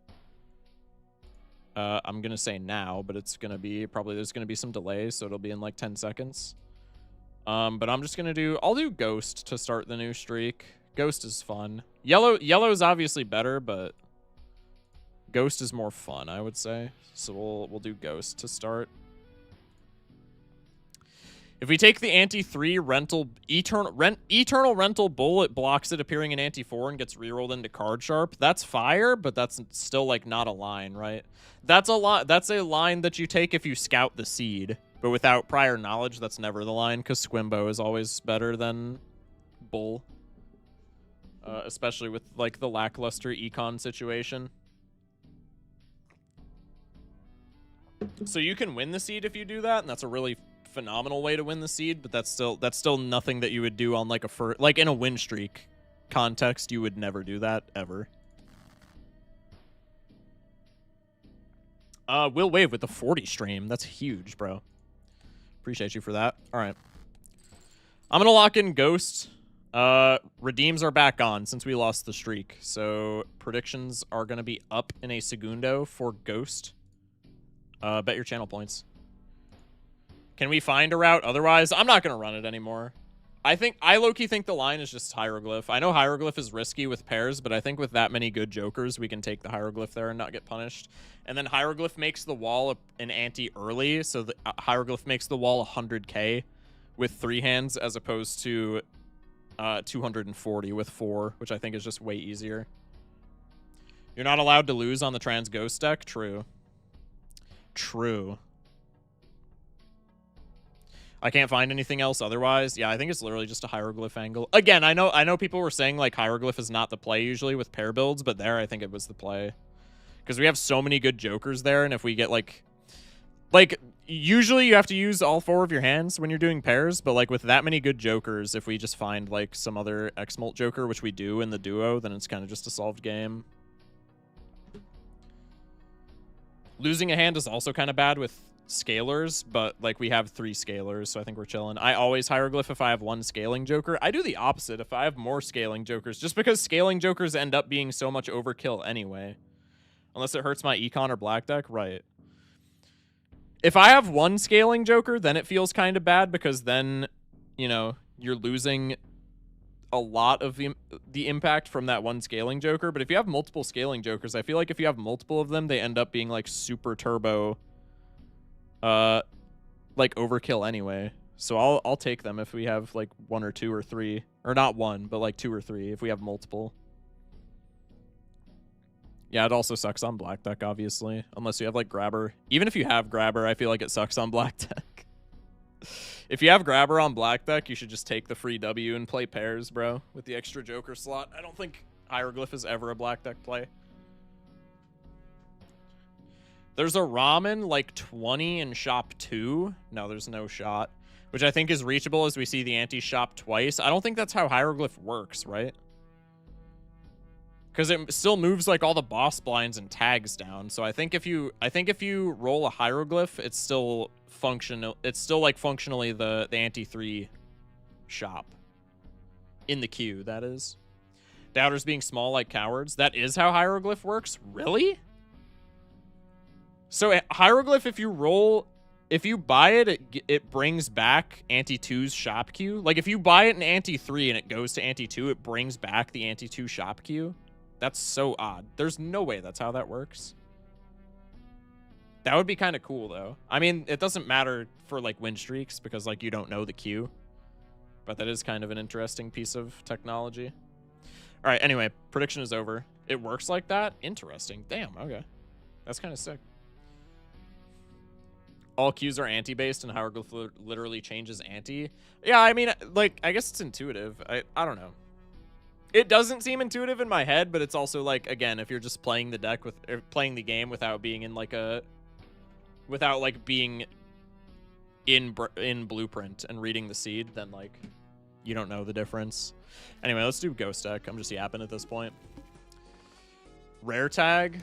Speaker 1: I'm going to say now, but it's going to be probably there's going to be some delays, so it'll be in like 10 seconds. But I'm just going to I'll do Ghost to start the new streak. Ghost is fun. Yellow is obviously better, but Ghost is more fun, I would say. So we'll do Ghost to start. If we take the anti-3 rental eternal rental bull, it blocks it appearing in anti-4 and gets rerolled into card sharp. That's fire, but that's still like not a line, right? That's a line that you take if you scout the seed, but without prior knowledge, that's never the line because Squimbo is always better than bull. Especially with like the lackluster econ situation. So you can win the seed if you do that, and that's a really phenomenal way to win the seed, but that's still nothing that you would do on like like in a win streak context. You would never do that ever. Will Wave with the 40 stream. That's huge, bro. Appreciate you for that. All right. I'm gonna lock in Ghost. Redeems are back on since we lost the streak. So predictions are going to be up in a segundo for Ghost. Bet your channel points. Can we find a route? Otherwise, I'm not going to run it anymore. I low-key think the line is just Hieroglyph. I know Hieroglyph is risky with pairs, but I think with that many good Jokers, we can take the Hieroglyph there and not get punished. And then Hieroglyph makes the wall an ante early, so the Hieroglyph makes the wall 100k with 3 hands as opposed to 240 with 4, which I think is just way easier. You're not allowed to lose on the Trans Ghost deck? True. True. I can't find anything else otherwise. Yeah, I think it's literally just a Hieroglyph angle. Again, I know people were saying like Hieroglyph is not the play usually with pair builds, but there I think it was the play. Because we have so many good Jokers there, and if we get like Like, usually you have to use all 4 of your hands when you're doing pairs, but like with that many good jokers, if we just find like some other X-Molt joker, which we do in the duo, then it's kind of just a solved game. Losing a hand is also kind of bad with scalers, but like we have 3 scalers, so I think we're chilling. I always hieroglyph if I have 1 scaling joker. I do the opposite if I have more scaling jokers, just because scaling jokers end up being so much overkill anyway. Unless it hurts my econ or black deck, right. If I have 1 scaling joker, then it feels kind of bad because then, you know, you're losing a lot of the impact from that 1 scaling joker. But if you have multiple scaling jokers, I feel like if you have multiple of them, they end up being like super turbo, like overkill anyway. So I'll take them if we have like 1 or 2 or 3, or not 1, but like 2 or 3 if we have multiple. Yeah, it also sucks on black deck, obviously, unless you have like grabber. Even if you have grabber, I feel like it sucks on black deck. If you have grabber on black deck, you should just take the free W and play pairs, bro, with the extra joker slot. I don't think hieroglyph is ever a black deck play. There's a ramen like 20 in shop 2. No, there's no shot, which I think is reachable as we see the anti-shop twice. I don't think that's how hieroglyph works, right? Because it still moves like all the boss blinds and tags down. So I think if you roll a hieroglyph, it's still functional. It's still like functionally the anti-3 shop in the queue. That is. Doubters being small like cowards. That is how hieroglyph works. Really? So hieroglyph, if you buy it, it brings back anti-2's shop queue. Like if you buy it in anti-3 and it goes to anti-2, it brings back the anti-2 shop queue. That's so odd. There's no way that's how that works. That would be kind of cool, though. I mean, it doesn't matter for, like, win streaks because, like, you don't know the queue. But that is kind of an interesting piece of technology. All right, anyway, prediction is over. It works like that? Interesting. Damn, okay. That's kind of sick. All queues are anti-based and hieroglyph literally changes anti. Yeah, I mean, like, I guess it's intuitive. I don't know. It doesn't seem intuitive in my head, but it's also like, again, if you're just playing the deck with, or playing the game without being in like without like being in blueprint and reading the seed, then like you don't know the difference. Anyway, let's do ghost deck. I'm just yapping at this point. Rare tag.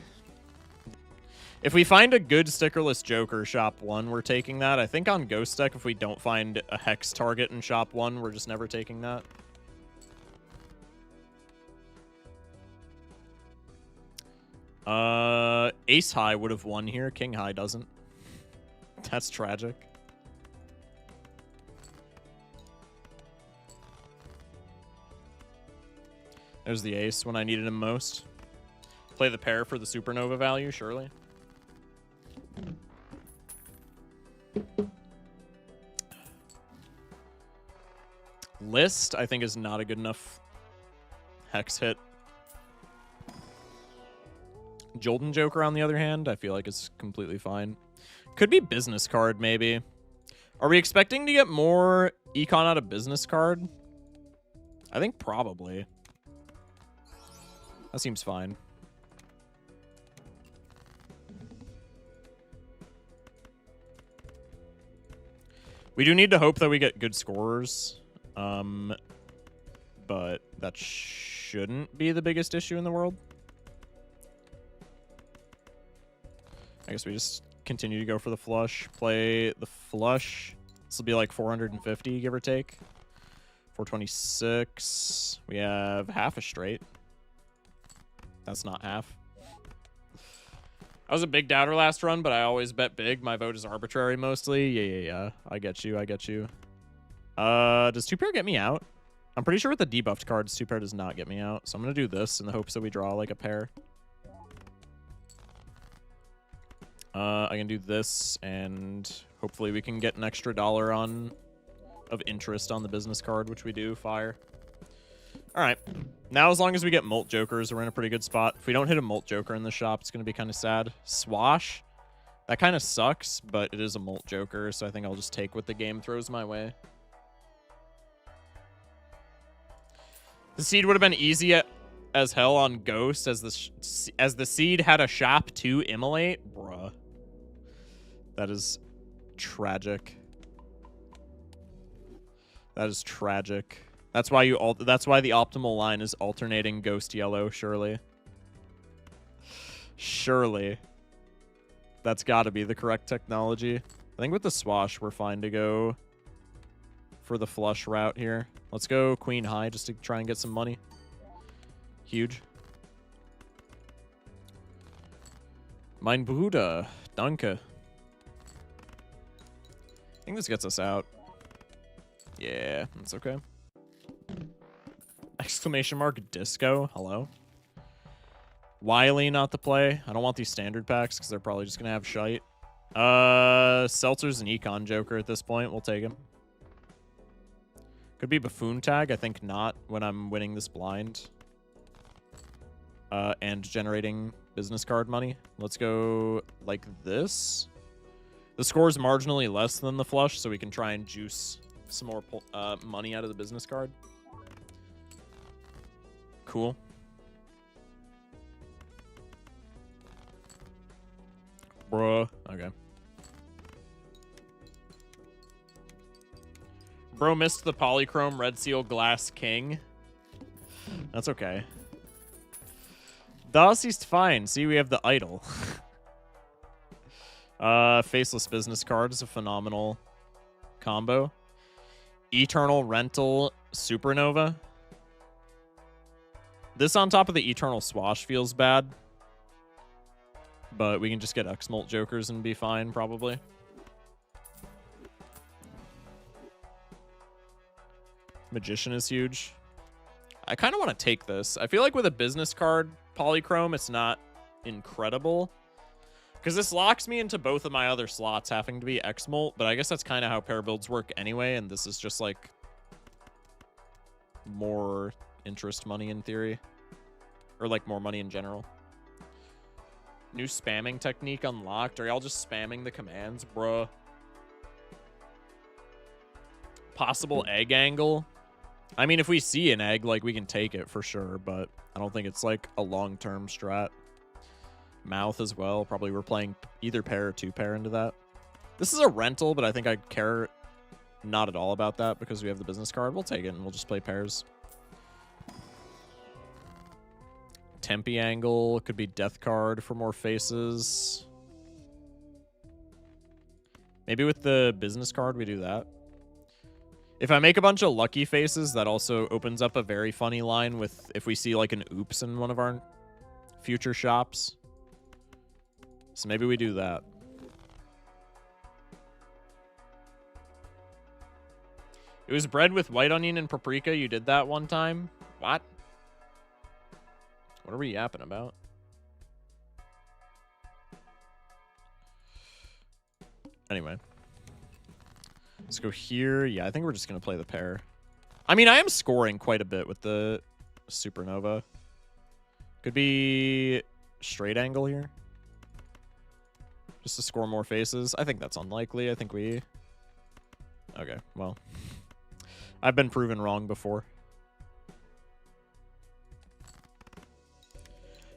Speaker 1: If we find a good stickerless joker shop 1, we're taking that. I think on ghost deck, if we don't find a hex target in shop 1, we're just never taking that. Ace high would have won here. King high doesn't. That's tragic. There's the ace when I needed him most. Play the pair for the supernova value, surely. List, I think, is not a good enough hex hit. Jolden Joker, on the other hand, I feel like it's completely fine. Could be business card, maybe. Are we expecting to get more econ out of business card? I think probably. That seems fine. We do need to hope that we get good scorers. But that shouldn't be the biggest issue in the world. I guess we just continue to go for the flush. Play the flush. This will be like 450, give or take. 426. We have half a straight. That's not half. I was a big doubter last run, but I always bet big. My vote is arbitrary mostly. Yeah. I get you. Does 2-pair get me out? I'm pretty sure with the debuffed cards, 2-pair does not get me out. So I'm going to do this in the hopes that we draw like a pair. I can do this, and hopefully we can get an extra $1 of interest on the business card, which we do. Fire. All right. Now, as long as we get Molt Jokers, we're in a pretty good spot. If we don't hit a Molt Joker in the shop, it's going to be kind of sad. Swash. That kind of sucks, but it is a Molt Joker, so I think I'll just take what the game throws my way. The seed would have been easy as hell on Ghost, as the seed had a shop to immolate. Bruh. That is tragic. That is tragic. That's why that's why the optimal line is alternating ghost yellow, surely. Surely. That's got to be the correct technology. I think with the swash, we're fine to go for the flush route here. Let's go queen high just to try and get some money. Huge. Mein Bruder. Danke. I think this gets us out. Yeah, that's okay. Exclamation mark disco. Hello. Wiley not to play. I don't want these standard packs because they're probably just going to have shite. Seltzer's an econ joker at this point. We'll take him. Could be buffoon tag. I think not when I'm winning this blind. And generating business card money. Let's go like this. The score is marginally less than the flush, so we can try and juice some more money out of the business card. Cool. Bruh. Okay. Bro missed the polychrome red seal glass king. That's okay. Das ist fine. See, we have the idol. Faceless business card is a phenomenal combo. Eternal rental supernova. This on top of the eternal swash feels bad. But we can just get X-Molt jokers and be fine, probably. Magician is huge. I kind of want to take this. I feel like with a business card polychrome, it's not incredible. Because this locks me into both of my other slots having to be X-Molt, but I guess that's kind of how pair builds work anyway, and this is just like more interest money in theory. Or like more money in general. New spamming technique unlocked. Are y'all just spamming the commands, bruh? Possible egg angle. I mean, if we see an egg, like, we can take it for sure, but I don't think it's, like, a long-term strat. Mouth as well. Probably we're playing either pair or two pair into that. This is a rental, but I think I care not at all about that because we have the business card. We'll take it, and we'll just play pairs. Tempe angle. Could be death card for more faces. Maybe with the business card we do that. If I make a bunch of lucky faces, that also opens up a very funny line with if we see like an oops in one of our future shops. So maybe we do that. It was bread with white onion and paprika. You did that one time? What? What are we yapping about? Anyway. Let's go here. Yeah, I think we're just going to play the pair. I mean, I am scoring quite a bit with the supernova. Could be straight angle here. Just to score more faces. I think that's unlikely. I think we... Okay, well. I've been proven wrong before.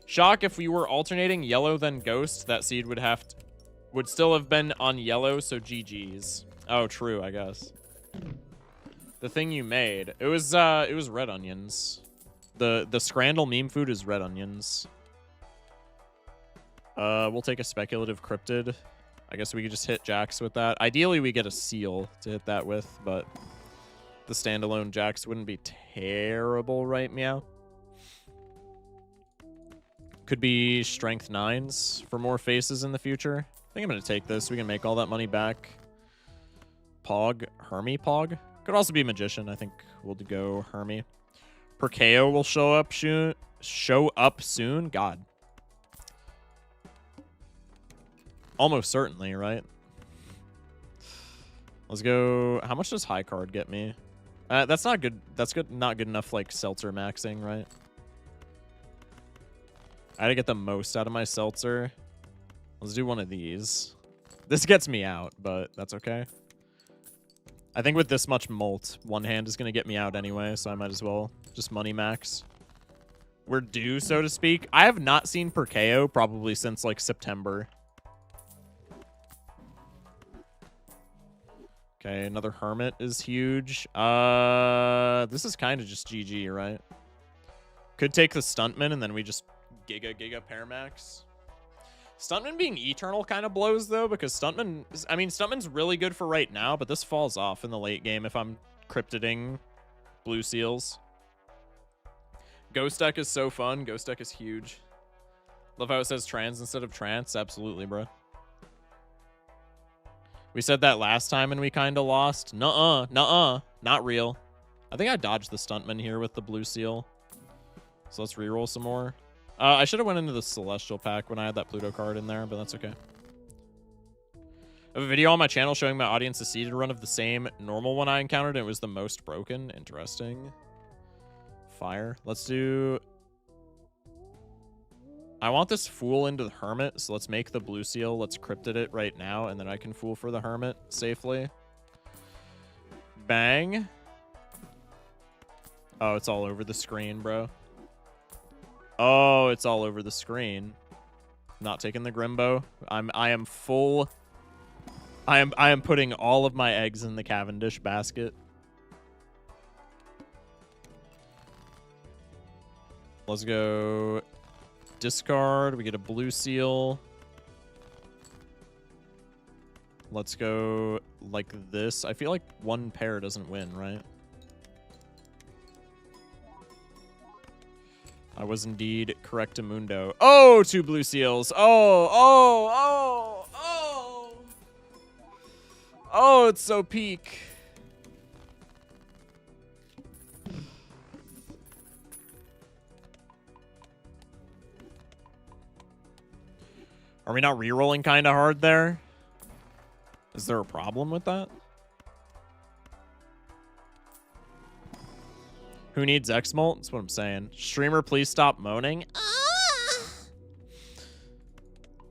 Speaker 1: Shock, if we were alternating yellow then ghost, that seed would still have been on yellow, so GG's. Oh, true, I guess. The thing you made. It was red onions. The Scrandle meme food is red onions. We'll take a speculative cryptid. I guess we could just hit Jax with that. Ideally, we get a seal to hit that with, but the standalone Jax wouldn't be terrible, right, Meow? Could be strength 9s for more faces in the future. I think I'm going to take this. We can make all that money back. Pog. Hermie Pog. Could also be Magician. I think we'll go Hermie. Perkeo will show up soon. God. Almost certainly, right? Let's go. How much does high card get me? That's not good. That's good. Not good enough, like, seltzer maxing, right? I had to get the most out of my seltzer. Let's do one of these. This gets me out, but that's okay. I think with this much molt, one hand is going to get me out anyway, so I might as well just money max. We're due, so to speak. I have not seen Perkeo probably since, like, September. Okay, another Hermit is huge. This is kind of just GG, right? Could take the Stuntman, and then we just Giga Paramax. Stuntman being Eternal kind of blows, though, because Stuntman... I mean, Stuntman's really good for right now, but this falls off in the late game if I'm cryptiding Blue Seals. Ghost Deck is so fun. Ghost Deck is huge. Love how it says trans instead of trance. Absolutely, bro. We said that last time and we kind of lost. Nuh-uh. Nuh-uh. Not real. I think I dodged the Stuntman here with the Blue Seal. So let's reroll some more. I should have went into the Celestial pack when I had that Pluto card in there, but that's okay. I have a video on my channel showing my audience a seeded run of the same normal one I encountered, and it was the most broken. Interesting. Fire. Let's do... I want this Fool into the Hermit, so let's make the Blue Seal. Let's cryptid it right now, and then I can Fool for the Hermit safely. Bang. Oh, it's all over the screen, bro. Oh, it's all over the screen. Not taking the Grimbo. I am full. I am putting all of my eggs in the Cavendish basket. Let's go discard. We get a Blue Seal. Let's go like this. I feel like one pair doesn't win, right? I was indeed correctamundo. Oh, 2 Blue Seals. Oh, it's so peak. Are we not re-rolling kind of hard there? Is there a problem with that? Who needs X-Molt? That's what I'm saying. Streamer, please stop moaning.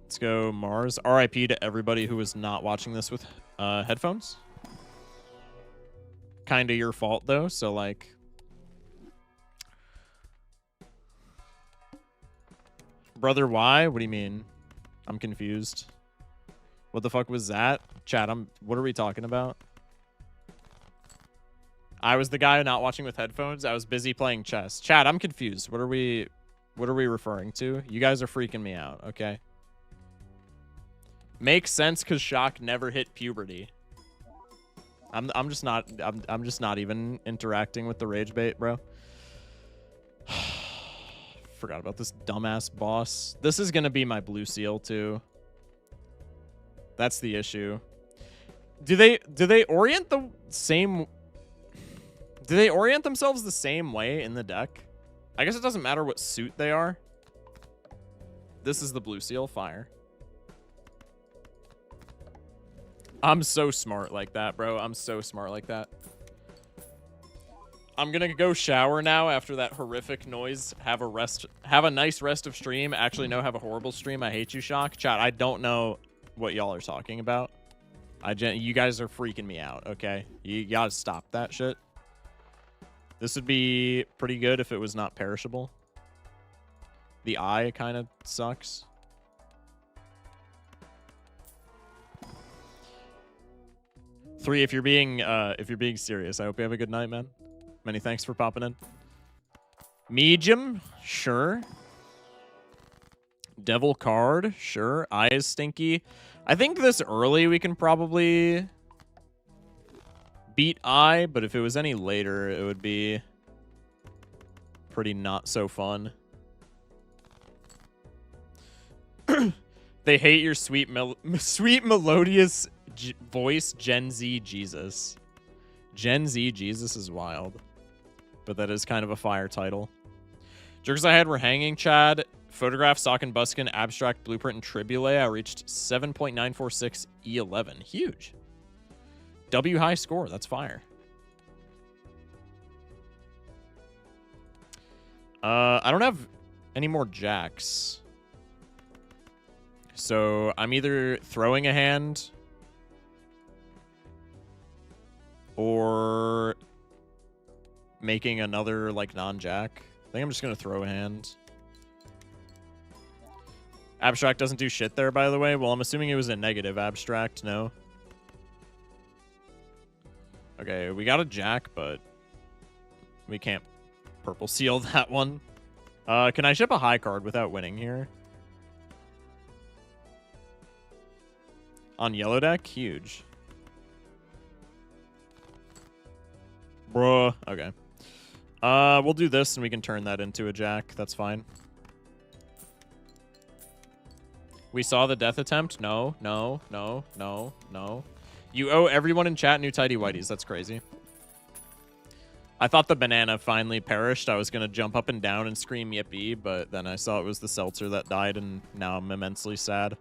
Speaker 1: Let's go Mars. RIP to everybody who was not watching this with headphones. Kind of your fault, though, so, like... Brother, why? What do you mean? I'm confused. What the fuck was that? Chat, what are we talking about? I was the guy not watching with headphones. I was busy playing chess. Chat, I'm confused. What are we referring to? You guys are freaking me out, okay? Makes sense because Shock never hit puberty. I'm just not even interacting with the rage bait, bro. Forgot about this dumbass boss. This is gonna be my Blue Seal too. That's the issue. Do they orient the same? Do they orient themselves the same way in the deck? I guess it doesn't matter what suit they are. This is the Blue Seal. Fire. I'm so smart like that, bro. I'm so smart like that. I'm gonna go shower now after that horrific noise. Have a nice rest of stream. Actually, no, have a horrible stream. I hate you, Shock. Chat, I don't know what y'all are talking about. You guys are freaking me out, okay? You gotta stop that shit. This would be pretty good if it was not perishable. The eye kind of sucks. Three, if you're being serious, I hope you have a good night, man. Many thanks for popping in. Medium, sure. Devil card, sure. Eye is stinky. I think this early we can probably beat Eye, but if it was any later, it would be pretty not so fun. They hate your sweet melodious voice, Gen Z Jesus. Gen Z Jesus is wild. But that is kind of a fire title. Jerks I had were Hanging Chad, Photograph, Sock and Buskin, Abstract, Blueprint, and Tribule. I reached 7.946 E11. Huge. W high score. That's fire. I don't have any more jacks. So I'm either throwing a hand or making another, like, non-jack. I think I'm just going to throw a hand. Abstract doesn't do shit there, by the way. Well, I'm assuming it was a negative abstract, no? Okay, we got a jack, but we can't purple seal that one. Can I ship a high card without winning here? On yellow deck? Huge. Bruh. Okay. We'll do this and we can turn that into a jack. That's fine. We saw the death attempt? No, no, no, no, no. You owe everyone in chat new tidy whities. That's crazy. I thought the banana finally perished. I was going to jump up and down and scream yippee, but then I saw it was the seltzer that died, and now I'm immensely sad.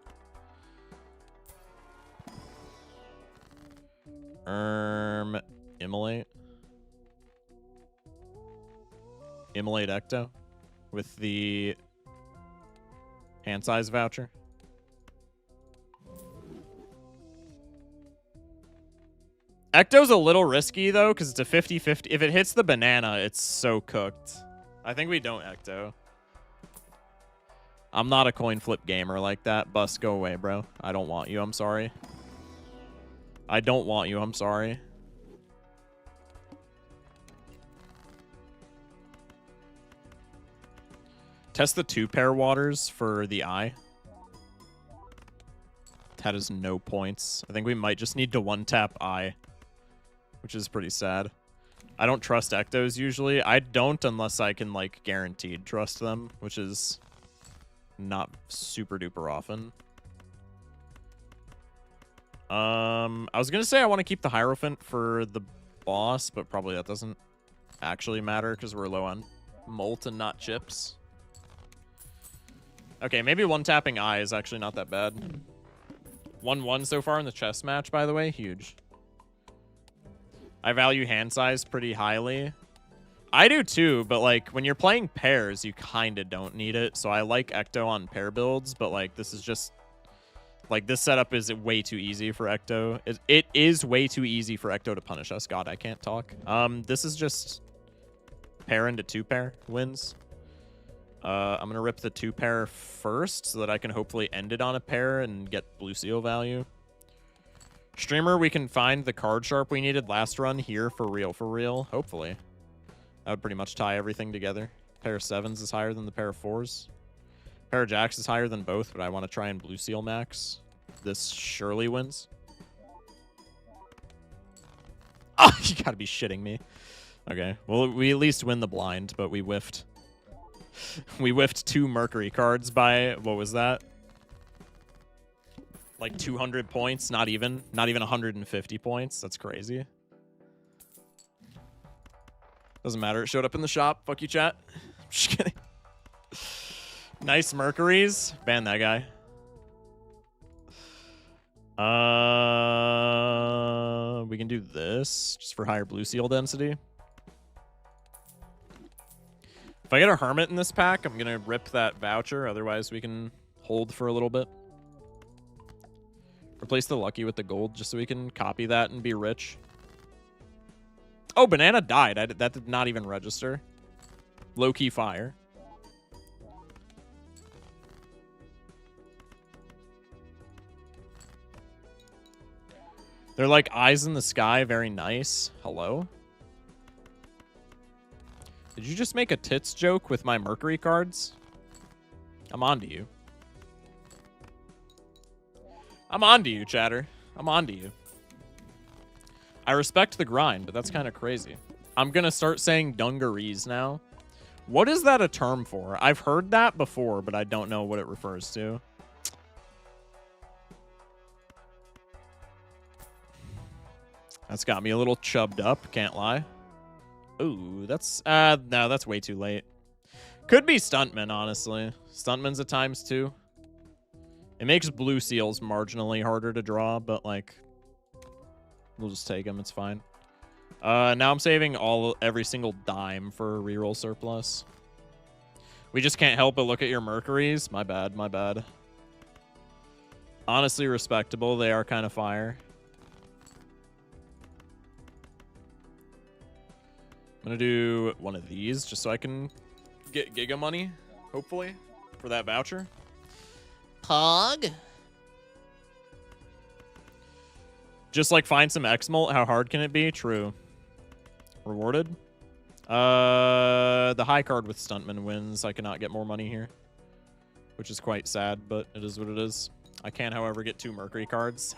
Speaker 1: Immolate. Immolate Ecto with the hand size voucher. Ecto's a little risky, though, because it's a 50-50. If it hits the banana, it's so cooked. I think we don't Ecto. I'm not a coin flip gamer like that. Bus, go away, bro. I don't want you. I'm sorry. I don't want you. I'm sorry. Test the 2-pair waters for the eye. That is no points. I think we might just need to 1-tap eye, which is pretty sad. I don't trust Ectos usually. I don't unless I can, like, guaranteed trust them, which is not super duper often. I was going to say I want to keep the Hierophant for the boss, but probably that doesn't actually matter because we're low on Molt and not chips. Okay, maybe 1-tapping eye is actually not that bad. 1-1 so far in the chess match, by the way. Huge. I value hand size pretty highly. I do too, but like when you're playing pairs, you kind of don't need it. So I like Ecto on pair builds, but like this is just like this setup is way too easy for Ecto. It is way too easy for Ecto to punish us. God, I can't talk. This is just pair into 2-pair wins. I'm gonna rip the 2-pair first so that I can hopefully end it on a pair and get blue seal value. Streamer, we can find the card sharp we needed last run here for real, hopefully. That would pretty much tie everything together. Pair of 7s is higher than the pair of 4s. Pair of jacks is higher than both, but I want to try and blue seal max. This surely wins. Oh, you gotta be shitting me. Okay, well, we at least win the blind, but we whiffed. We whiffed 2 Mercury cards by, what was that? Like 200 points, not even 150 points. That's crazy. Doesn't matter. It showed up in the shop. Fuck you, chat. Just kidding. Nice Mercuries. Ban that guy. We can do this just for higher blue seal density. If I get a Hermit in this pack, I'm gonna rip that voucher. Otherwise, we can hold for a little bit. Replace the lucky with the gold just so we can copy that and be rich. Oh, banana died. That did not even register. Low-key fire. They're like eyes in the sky. Very nice. Hello? Did you just make a tits joke with my Mercury cards? I'm on to you. I'm on to you, chatter. I'm on to you. I respect the grind, but that's kind of crazy. I'm going to start saying dungarees now. What is that a term for? I've heard that before, but I don't know what it refers to. That's got me a little chubbed up, can't lie. Ooh, that's... no, that's way too late. Could be Stuntman, honestly. Stuntman's at times, too. It makes blue seals marginally harder to draw, but, like... We'll just take them, it's fine. Now I'm saving every single dime for reroll surplus. We just can't help but look at your Mercuries. My bad, my bad. Honestly respectable. They are kind of fire. I'm going to do one of these just so I can get Giga money, hopefully, for that voucher. Pog. Just like find some X-Molt. How hard can it be? True. Rewarded? The high card with Stuntman wins. I cannot get more money here, which is quite sad, but it is what it is. I can, however, get 2 Mercury cards.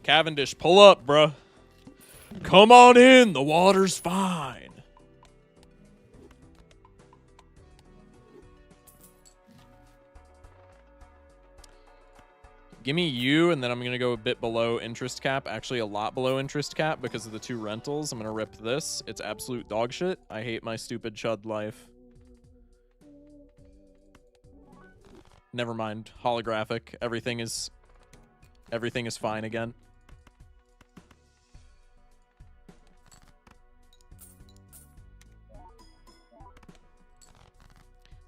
Speaker 1: Cavendish, pull up, bruh. Come on in. The water's fine. Give me you, and then I'm going to go a bit below interest cap. Actually, a lot below interest cap because of the 2 rentals. I'm going to rip this. It's absolute dog shit. I hate my stupid chud life. Never mind. Holographic. Everything is fine again.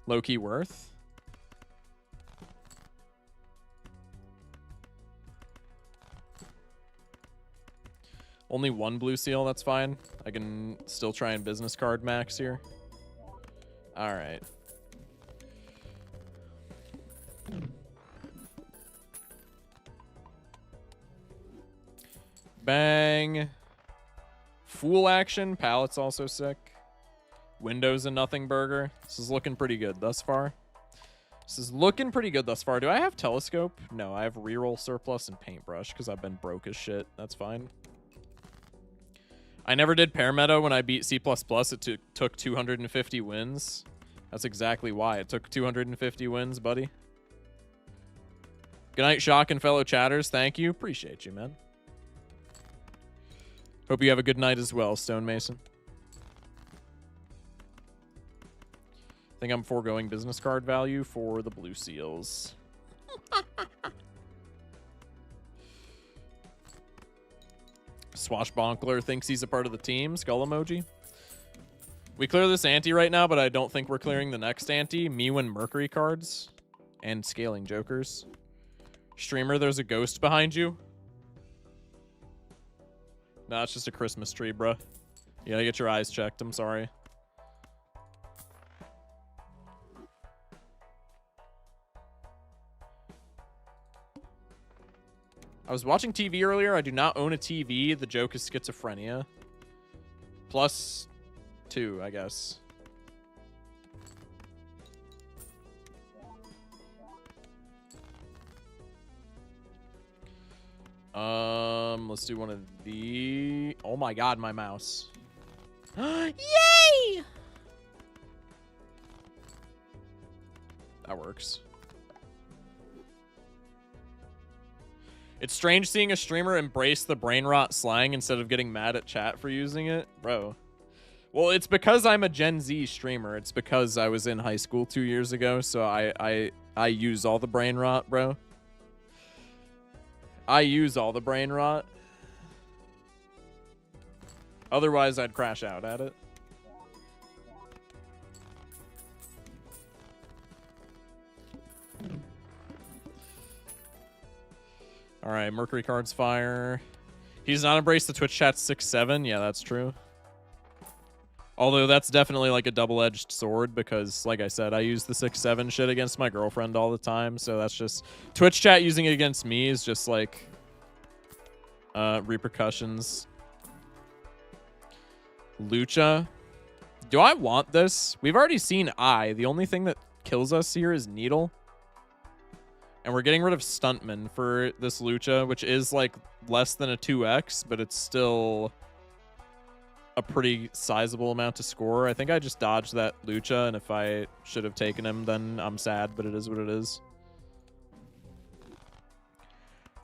Speaker 1: Low-key worth. Only 1 blue seal, that's fine. I can still try and business card max here. All right. Bang. Fool action. Pallet's also sick. Windows and nothing burger. This is looking pretty good thus far. Do I have telescope? No, I have reroll surplus and paintbrush because I've been broke as shit. That's fine. I never did pair meta when I beat C++. It took 250 wins. That's exactly why. It took 250 wins, buddy. Good night, Shock and fellow chatters. Thank you. Appreciate you, man. Hope you have a good night as well, Stonemason. I think I'm foregoing business card value for the blue seals. Swashbuckler thinks he's a part of the team. Skull emoji. We clear this ante right now, but I don't think we're clearing the next ante. Mewin Mercury cards and scaling jokers. Streamer, there's a ghost behind you. Nah, it's just a Christmas tree, bruh. You gotta get your eyes checked. I'm sorry. I was watching TV earlier. I do not own a TV. The joke is schizophrenia. +2, I guess. Let's do one of the... Oh my god, my mouse. Yay! That works. It's strange seeing a streamer embrace the brain rot slang instead of getting mad at chat for using it. Bro. Well, it's because I'm a Gen Z streamer. It's because I was in high school 2 years ago, so I use all the brain rot, bro. I use all the brain rot. Otherwise, I'd crash out at it. All right, Mercury cards fire. He's not embraced the Twitch chat 6-7. Yeah, that's true. Although that's definitely like a double-edged sword because, like I said, I use the 6-7 shit against my girlfriend all the time. So that's just... Twitch chat using it against me is just like... repercussions. Lucha. Do I want this? We've already seen Eye. The only thing that kills us here is Needle. And we're getting rid of Stuntman for this Lucha, which is like less than a 2x, but it's still a pretty sizable amount to score. I think I just dodged that Lucha, and if I should have taken him, then I'm sad, but it is what it is.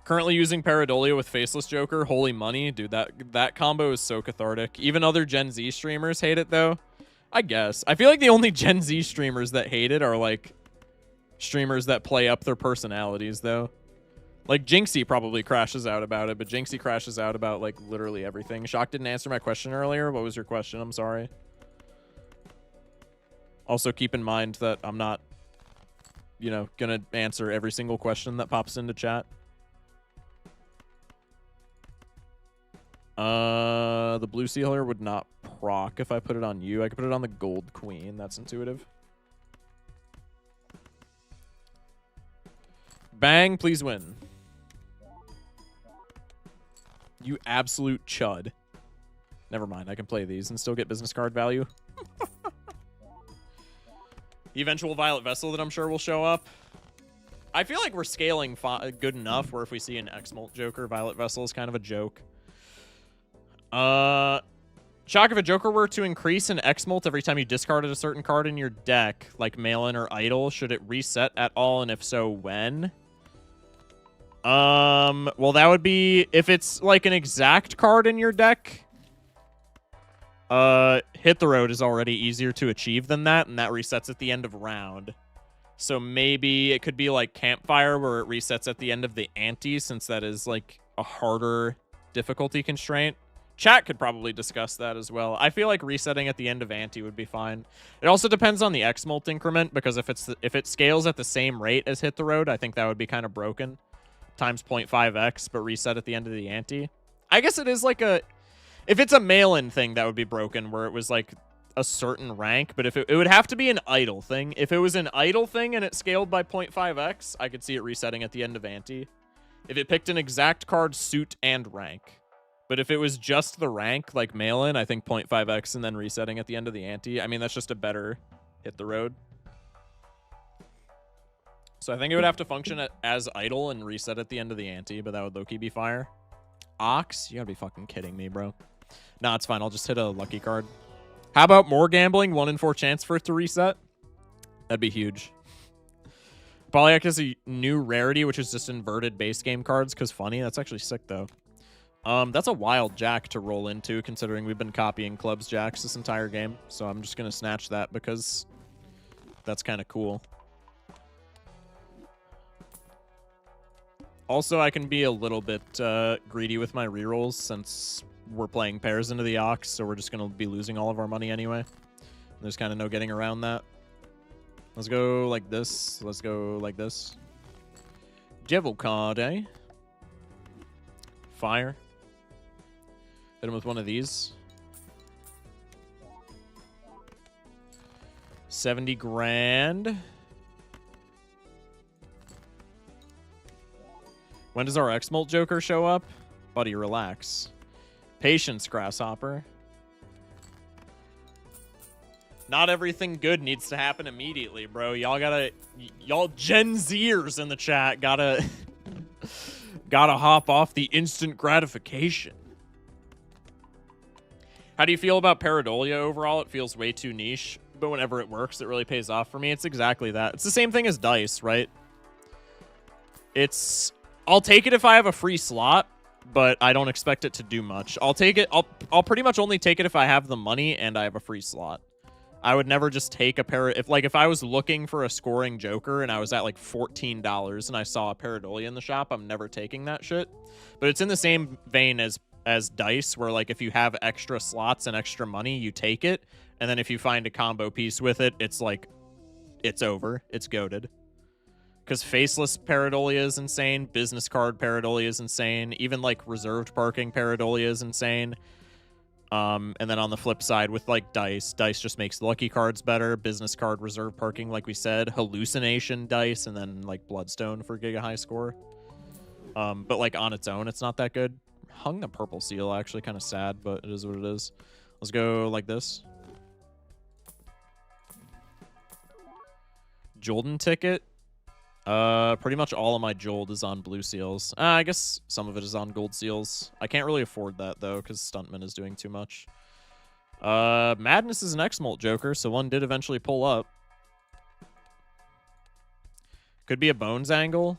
Speaker 1: Currently using Pareidolia with Faceless Joker. Holy money. Dude, that combo is so cathartic. Even other Gen Z streamers hate it, though. I guess. I feel like the only Gen Z streamers that hate it are, like, streamers that play up their personalities, though. Like, Jinxie probably crashes out about it, but Jinxie crashes out about, like, literally everything. Shock didn't answer my question earlier. What was your question? I'm sorry. Also, keep in mind that I'm not, you know, gonna answer every single question that pops into chat. The blue sealer would not proc if I put it on you. I could put it on the gold queen. That's intuitive. Bang, please win. You absolute chud. Never mind, I can play these and still get business card value. The eventual Violet Vessel that I'm sure will show up. I feel like we're scaling good enough where if we see an X-Molt Joker, Violet Vessel is kind of a joke. Shock, if a Joker were to increase an X-Molt every time you discarded a certain card in your deck, like Mail-In or Idle, should it reset at all, and if so, when? Well, that would be... If it's, like, an exact card in your deck, Hit the Road is already easier to achieve than that, and that resets at the end of round. So maybe it could be like Campfire, where it resets at the end of the ante, since that is like a harder difficulty constraint. Chat could probably discuss that as well. I feel like resetting at the end of ante would be fine. It also depends on the X-Molt increment, because if it scales at the same rate as Hit the Road, I think that would be kind of broken. Times 0.5x, but reset at the end of the ante. I guess it is like a... If it's a mail-in thing, that would be broken, where it was like a certain rank, but if it would have to be an idle thing. If it was an idle thing and it scaled by 0.5x, I could see it resetting at the end of ante. If it picked an exact card, suit, and rank. But if it was just the rank, like mail-in, I think 0.5x and then resetting at the end of the ante. I mean, that's just a better Hit the Road. So I think it would have to function as idle and reset at the end of the ante, but that would low-key be fire. Ox? You gotta be fucking kidding me, bro. Nah, it's fine. I'll just hit a lucky card. How about more gambling? 1 in 4 chance for it to reset? That'd be huge. Polyak has a new rarity, which is just inverted base game cards, because funny. That's actually sick, though. That's a wild jack to roll into, considering we've been copying clubs jacks this entire game. So I'm just going to snatch that, because that's kind of cool. Also, I can be a little bit greedy with my rerolls, since we're playing pairs into the Ox, so we're just going to be losing all of our money anyway. There's kind of no getting around that. Let's go like this. Let's go like this. Devil card, eh? Fire. Hit him with one of these. 70 grand. When does our X-Molt Joker show up? Buddy, relax. Patience, Grasshopper. Not everything good needs to happen immediately, bro. Y'all gotta... Y'all Gen Zers in the chat gotta... gotta hop off the instant gratification. How do you feel about Pareidolia overall? It feels way too niche, but whenever it works, it really pays off for me. It's exactly that. It's the same thing as Dice, right? It's... I'll take it if I have a free slot, but I don't expect it to do much. I'll take it. I'll pretty much only take it if I have the money and I have a free slot. I would never just take a if I was looking for a scoring Joker and I was at like $14 and I saw a Pareidolia in the shop, I'm never taking that shit. But it's in the same vein as Dice, where like if you have extra slots and extra money, you take it, and then if you find a combo piece with it, it's like it's over. It's goated. Because Faceless Pareidolia is insane. Business Card Pareidolia is insane. Even, like, Reserved Parking Pareidolia is insane. And then on the flip side, with, like, Dice just makes Lucky Cards better. Business Card Reserved Parking, like we said. Hallucination Dice, and then, like, Bloodstone for Giga High Score. But, like, on its own, it's not that good. Hung the Purple Seal, actually. Kind of sad, but it is what it is. Let's go like this. Jolden Ticket. Pretty much all of my Jold is on blue seals. I guess some of it is on gold seals. I can't really afford that, though, because Stuntman is doing too much. Madness is an X-Molt Joker, so one did eventually pull up. Could be a Bones angle.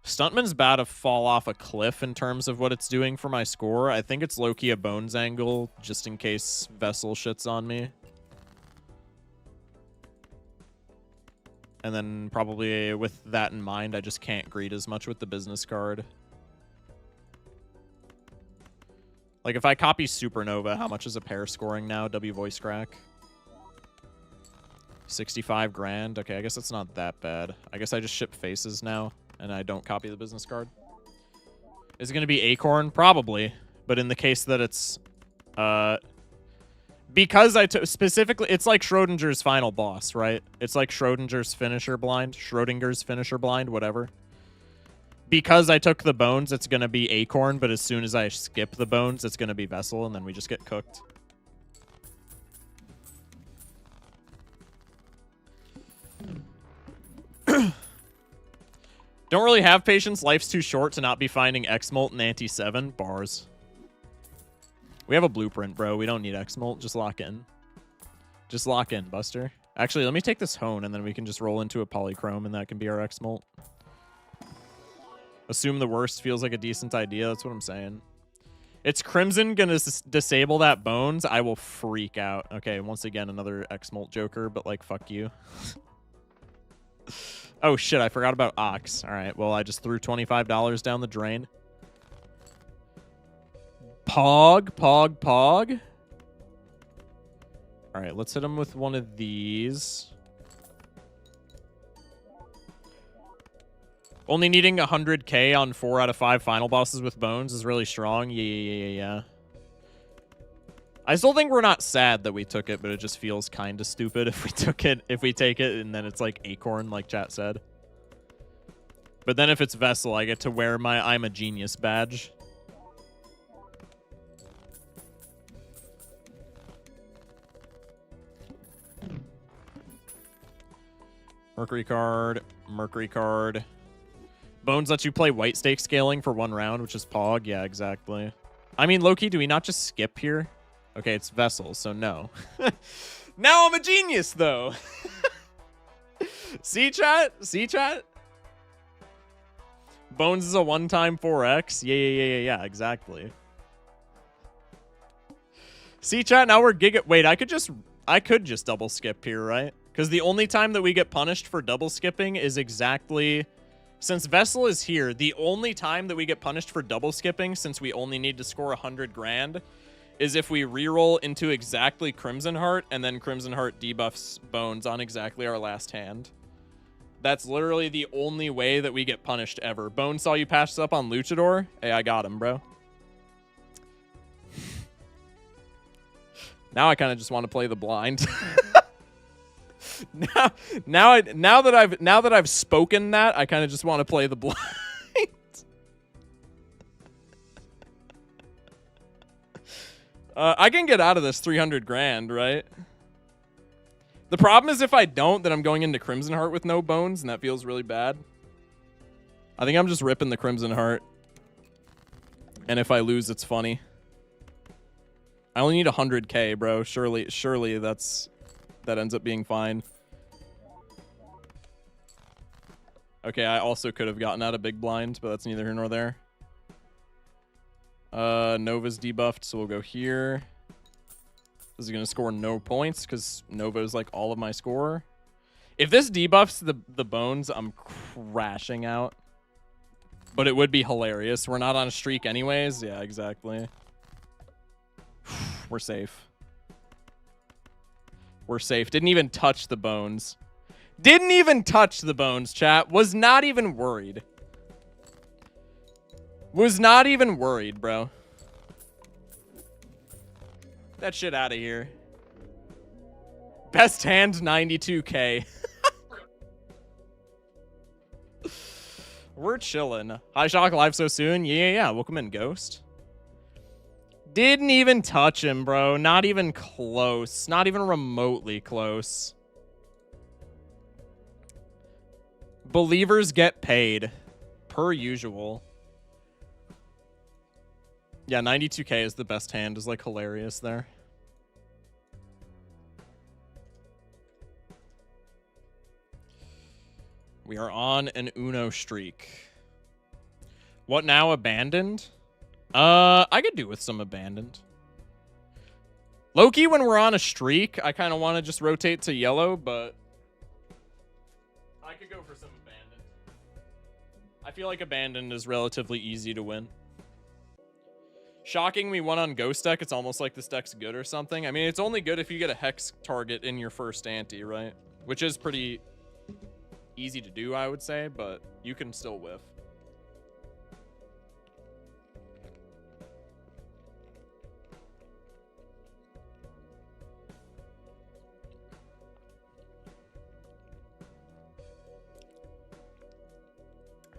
Speaker 1: Stuntman's about to fall off a cliff in terms of what it's doing for my score. I think it's low-key a Bones angle, just in case Vessel shits on me. And then probably with that in mind, I just can't greed as much with the business card. Like if I copy Supernova, how much is a pair scoring now? W voice crack. 65 grand. Okay, I guess that's not that bad. I guess I just ship faces now and I don't copy the business card. Is it going to be Acorn? Probably. But in the case that it's... Because I specifically, it's like Schrodinger's final boss, right? It's like Schrodinger's finisher blind, whatever. because I took the bones, it's going to be Acorn, but as soon as I skip the bones, it's going to be Vessel, and then we just get cooked. Don't really have patience. Life's too short to not be finding X-Molt and Anti-7. Bars. We have a blueprint, bro. We don't need X-Molt. Just lock in. Just lock in, Buster. Actually, let me take this Hone, and then we can just roll into a Polychrome, and that can be our X-Molt. Assume the worst feels like a decent idea. That's what I'm saying. It's Crimson gonna disable that Bones. I will freak out. Okay, once again, another X-Molt Joker, but, like, fuck you. Oh, shit, I forgot about Ox. All right, well, I just threw $25 down the drain. Pog, Pog, Pog. All right, let's hit him with one of these. Only needing 100k on 4 out of 5 final bosses with Bones is really strong. Yeah. I still think we're not sad that we took it, but it just feels kind of stupid if we took it, if we take it, and then it's like Acorn, like chat said. But then if it's Vessel, I get to wear my I'm a Genius badge. Mercury card, Mercury card. Bones lets you play white stake scaling for 1 round, which is Pog. Yeah, exactly. I mean, Loki, do we not just skip here? Okay, it's Vessel, so no. Now I'm a genius, though. See, chat? See, chat? Bones is a 1-time 4x. Yeah, exactly. See, chat? Now we're giga... Wait, I could just double skip here, right? Because the only time that we get punished for double skipping is exactly... Since Vessel is here, the only time that we get punished for double skipping, since we only need to score 100 grand, is if we reroll into exactly Crimson Heart, and then Crimson Heart debuffs Bones on exactly our last hand. That's literally the only way that we get punished ever. Bones saw you pass up on Luchador. Hey, I got him, bro. Now I kind of just want to play the blind. Now that I've spoken that, I kind of just want to play the blind. I can get out of this 300 grand, right? The problem is if I don't, then I'm going into Crimson Heart with no Bones, and that feels really bad. I think I'm just ripping the Crimson Heart. And if I lose, it's funny. I only need 100k, bro. Surely that ends up being fine. Okay, I also could have gotten out a big blind, but that's neither here nor there. Nova's debuffed, so we'll go here. This is going to score no points because Nova is like all of my score. If this debuffs the Bones, I'm crashing out. But it would be hilarious. We're not on a streak anyways. Yeah, exactly. We're safe. We're safe. Didn't even touch the Bones. Didn't even touch the Bones, chat. Was not even worried. Was not even worried, bro. That shit out of here. Best hand, 92k. We're chilling. Hi, Shock, live so soon. Yeah. Welcome in, Ghost. Didn't even touch him, bro. Not even close. Not even remotely close. Believers get paid. Per usual. Yeah, 92k is the best hand. Is like hilarious there. We are on an Uno streak. What now? Abandoned? I could do with some abandoned. Loki, when we're on a streak, I kind of want to just rotate to yellow, but I could go for some abandoned. I feel like abandoned is relatively easy to win. Shocking, we won on Ghost deck. It's almost like this deck's good or something. I mean, it's only good if you get a Hex target in your first ante, right? Which is pretty easy to do, I would say, but you can still whiff.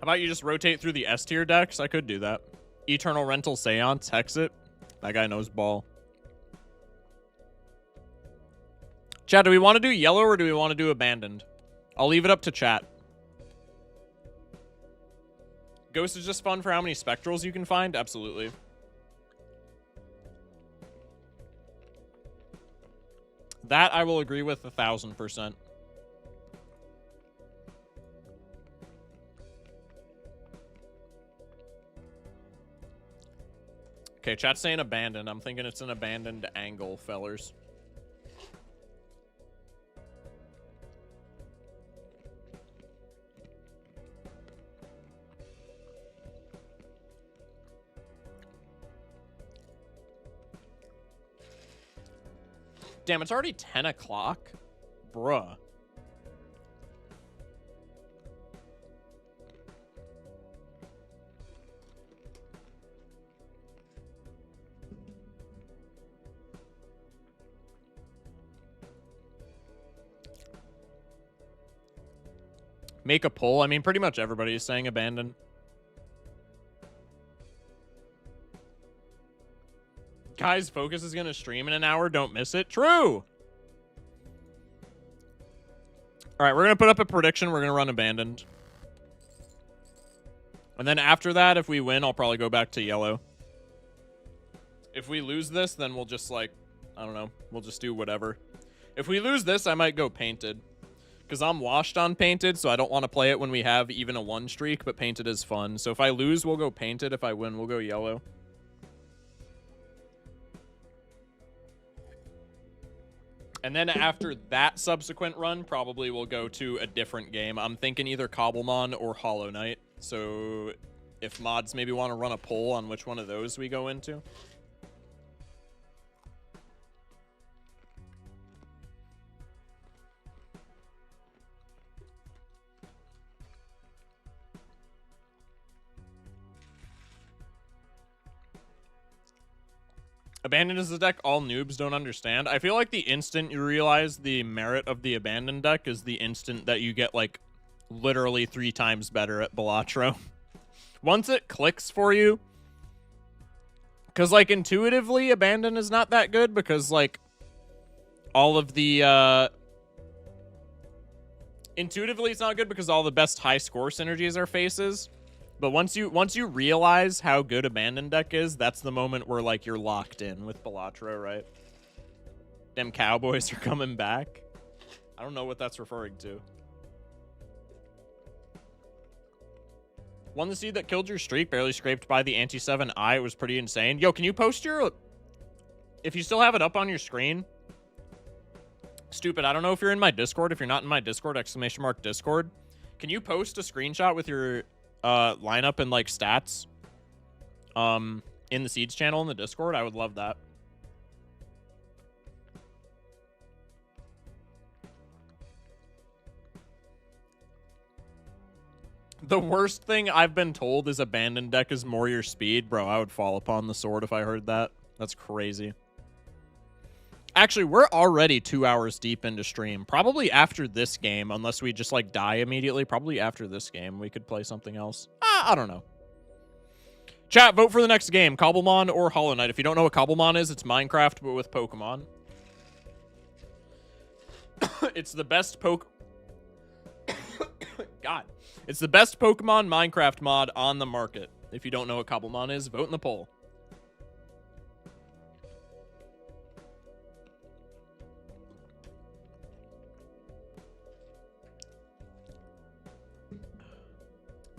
Speaker 1: How about you just rotate through the S tier decks? I could do that. Eternal Rental Seance, Hexit. That guy knows ball. Chat, do we want to do yellow or do we want to do abandoned? I'll leave it up to chat. Ghost is just fun for how many spectrals you can find? Absolutely. That I will agree with 1,000%. Okay, chat's saying abandoned. I'm thinking it's an abandoned angle, fellers. Damn, it's already 10 o'clock? Bruh. Make a poll. I mean, pretty much everybody is saying abandon. Guys, Focus is going to stream in an hour. Don't miss it. True. All right, we're going to put up a prediction. We're going to run abandoned. And then after that, if we win, I'll probably go back to yellow. If we lose this, then we'll just, like, I don't know. We'll just do whatever. If we lose this, I might go painted. Because I'm washed on painted, so I don't want to play it when we have even a 1 streak, but painted is fun. So if I lose, we'll go painted. If I win, we'll go yellow. And then after that subsequent run, probably we'll go to a different game. I'm thinking either Cobblemon or Hollow Knight. So if mods maybe want to run a poll on which one of those we go into. Abandoned is the deck all noobs don't understand. I feel like the instant you realize the merit of the Abandoned deck is the instant that you get, like, literally 3 times better at Balatro. Once it clicks for you. Because, like, intuitively, Abandoned is not that good because, like, all of the, intuitively, it's not good because all the best high score synergies are faces. But once you realize how good Abandoned deck is, that's the moment where, like, you're locked in with Balatro, right? Them Cowboys are coming back. I don't know what that's referring to. Won the seed that killed your streak, barely scraped by the anti-7 eye. It was pretty insane. Yo, can you post your... If you still have it up on your screen... Stupid, I don't know if you're in my Discord. If you're not in my Discord, !Discord. Can you post a screenshot with your... lineup and like stats in the Seeds channel in the Discord? I would love that. The worst thing I've been told is Abandoned deck is more your speed. Bro, I would fall upon the sword if I heard that. That's crazy. Actually, we're already 2 hours deep into stream. Probably after this game, unless we just, like, die immediately. Probably after this game, we could play something else. I don't know. Chat, vote for the next game. Cobblemon or Hollow Knight. If you don't know what Cobblemon is, it's Minecraft, but with Pokemon. It's the best God. It's the best Pokemon Minecraft mod on the market. If you don't know what Cobblemon is, vote in the poll.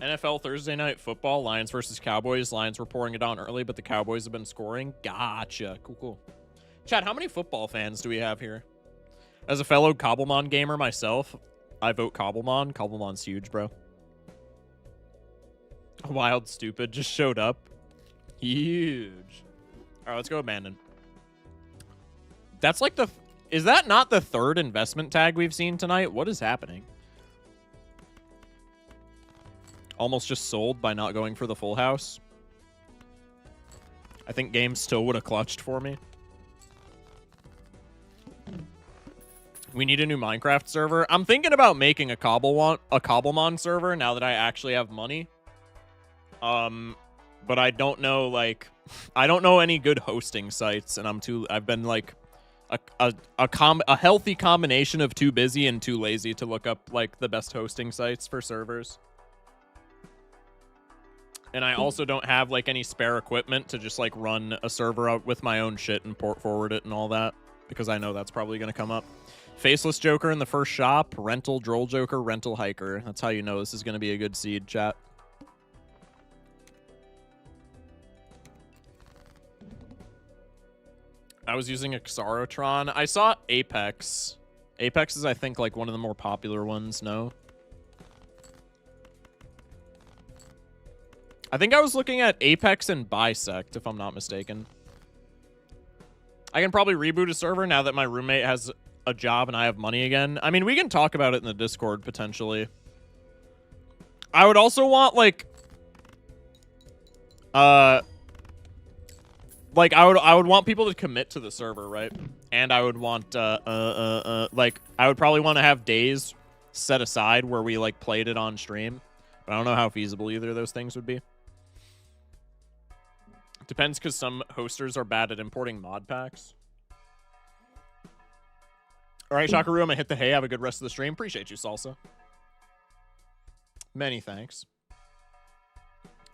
Speaker 1: NFL Thursday Night Football, Lions versus Cowboys. Lions were pouring it on early, but the Cowboys have been scoring. Gotcha. Cool, cool. Chad, how many football fans do we have here? As a fellow Cobblemon gamer myself, I vote Cobblemon. Cobblemon's huge, bro. Wild Stupid just showed up. Huge. All right, let's go Abandon. That's like the... Is that not the 3rd investment tag we've seen tonight? What is happening? Almost just sold by not going for the full house. I think game still would have clutched for me. We need a new Minecraft server. I'm thinking about making a Cobblemon server now that I actually have money. But I don't know, like, I don't know any good hosting sites, and I've been like a healthy combination of too busy and too lazy to look up like the best hosting sites for servers. And I also don't have like any spare equipment to just like run a server out with my own shit and port forward it and all that, because I know that's probably going to come up. Faceless Joker in the first shop, rental Droll Joker, rental Hiker. That's how you know this is going to be a good seed, chat. I was using Xarotron. I saw Apex. Apex is, I think, like one of the more popular ones, no? I think I was looking at Apex and Bisect, if I'm not mistaken. I can probably reboot a server now that my roommate has a job and I have money again. I mean, we can talk about it in the Discord, potentially. I would also want, like... I would want people to commit to the server, right? And I would want, like, I would probably want to have days set aside where we, like, played it on stream. But I don't know how feasible either of those things would be. Depends, because some hosters are bad at importing mod packs. All right, Shakaru, I'm going to hit the hay. Have a good rest of the stream. Appreciate you, Salsa. Many thanks.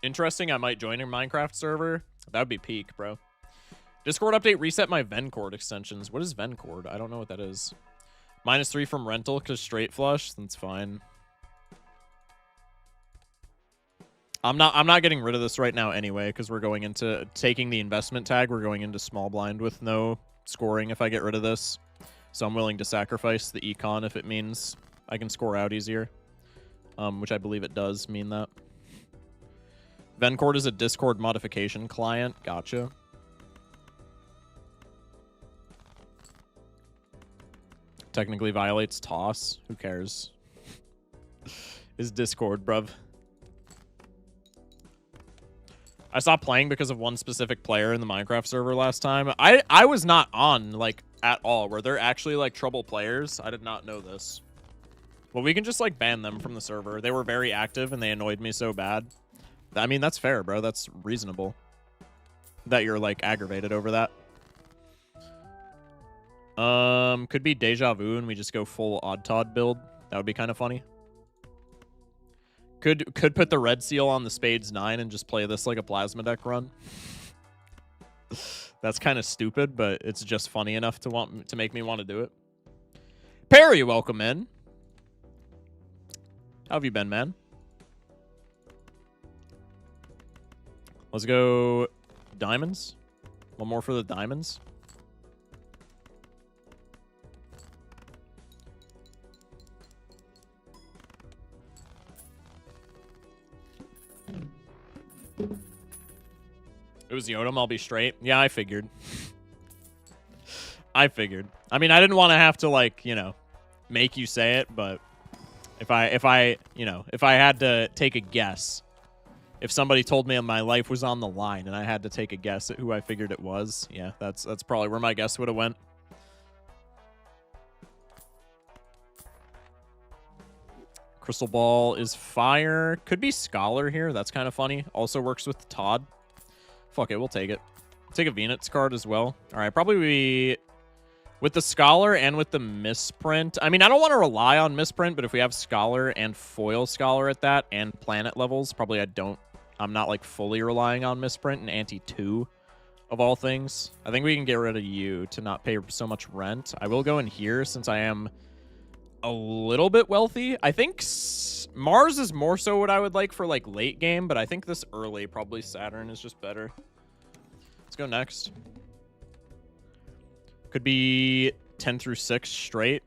Speaker 1: Interesting, I might join your Minecraft server. That would be peak, bro. Discord update, reset my Vencord extensions. What is Vencord? I don't know what that is. -3 from rental, because straight flush. That's fine. I'm not getting rid of this right now anyway, because we're going into taking the investment tag. We're going into small blind with no scoring if I get rid of this. So I'm willing to sacrifice the econ if it means I can score out easier. Which I believe it does mean that. Vencord is a Discord modification client. Gotcha. Technically violates TOS. Who cares? Is Discord, bruv. I stopped playing because of one specific player in the Minecraft server last time. I was not on, like, at all. Were there actually, like, trouble players? I did not know this. Well, we can just, like, ban them from the server. They were very active, and they annoyed me so bad. I mean, that's fair, bro. That's reasonable. That you're, like, aggravated over that. Could be Deja Vu, and we just go full Odd Todd build. That would be kind of funny. Could put the red seal on the Spades 9 and just play this like a plasma deck run. That's kind of stupid, but it's just funny enough to make me want to do it. Perry, welcome in. How have you been, man? Let's go diamonds. One more for the diamonds. It was Yodam, I'll be straight. Yeah, I figured. I figured. I mean, I didn't want to have to, like, you know, make you say it, but if I, you know, if I had to take a guess, if somebody told me my life was on the line and I had to take a guess at who I figured it was, yeah, that's probably where my guess would have went. Crystal Ball is fire. Could be Scholar here. That's kind of funny. Also works with Todd. Fuck it, we'll take it. Take a Venus card as well. All right, probably with the Scholar and with the Misprint. I mean, I don't want to rely on Misprint, but if we have Scholar and Foil Scholar at that and planet levels, probably I'm not like fully relying on Misprint and Anti-2 of all things. I think we can get rid of you to not pay so much rent. I will go in here since I am a little bit wealthy. I think Mars is more so what I would like for like late game, but I think this early, probably Saturn is just better. Let's go next. Could be 10 through 6 straight.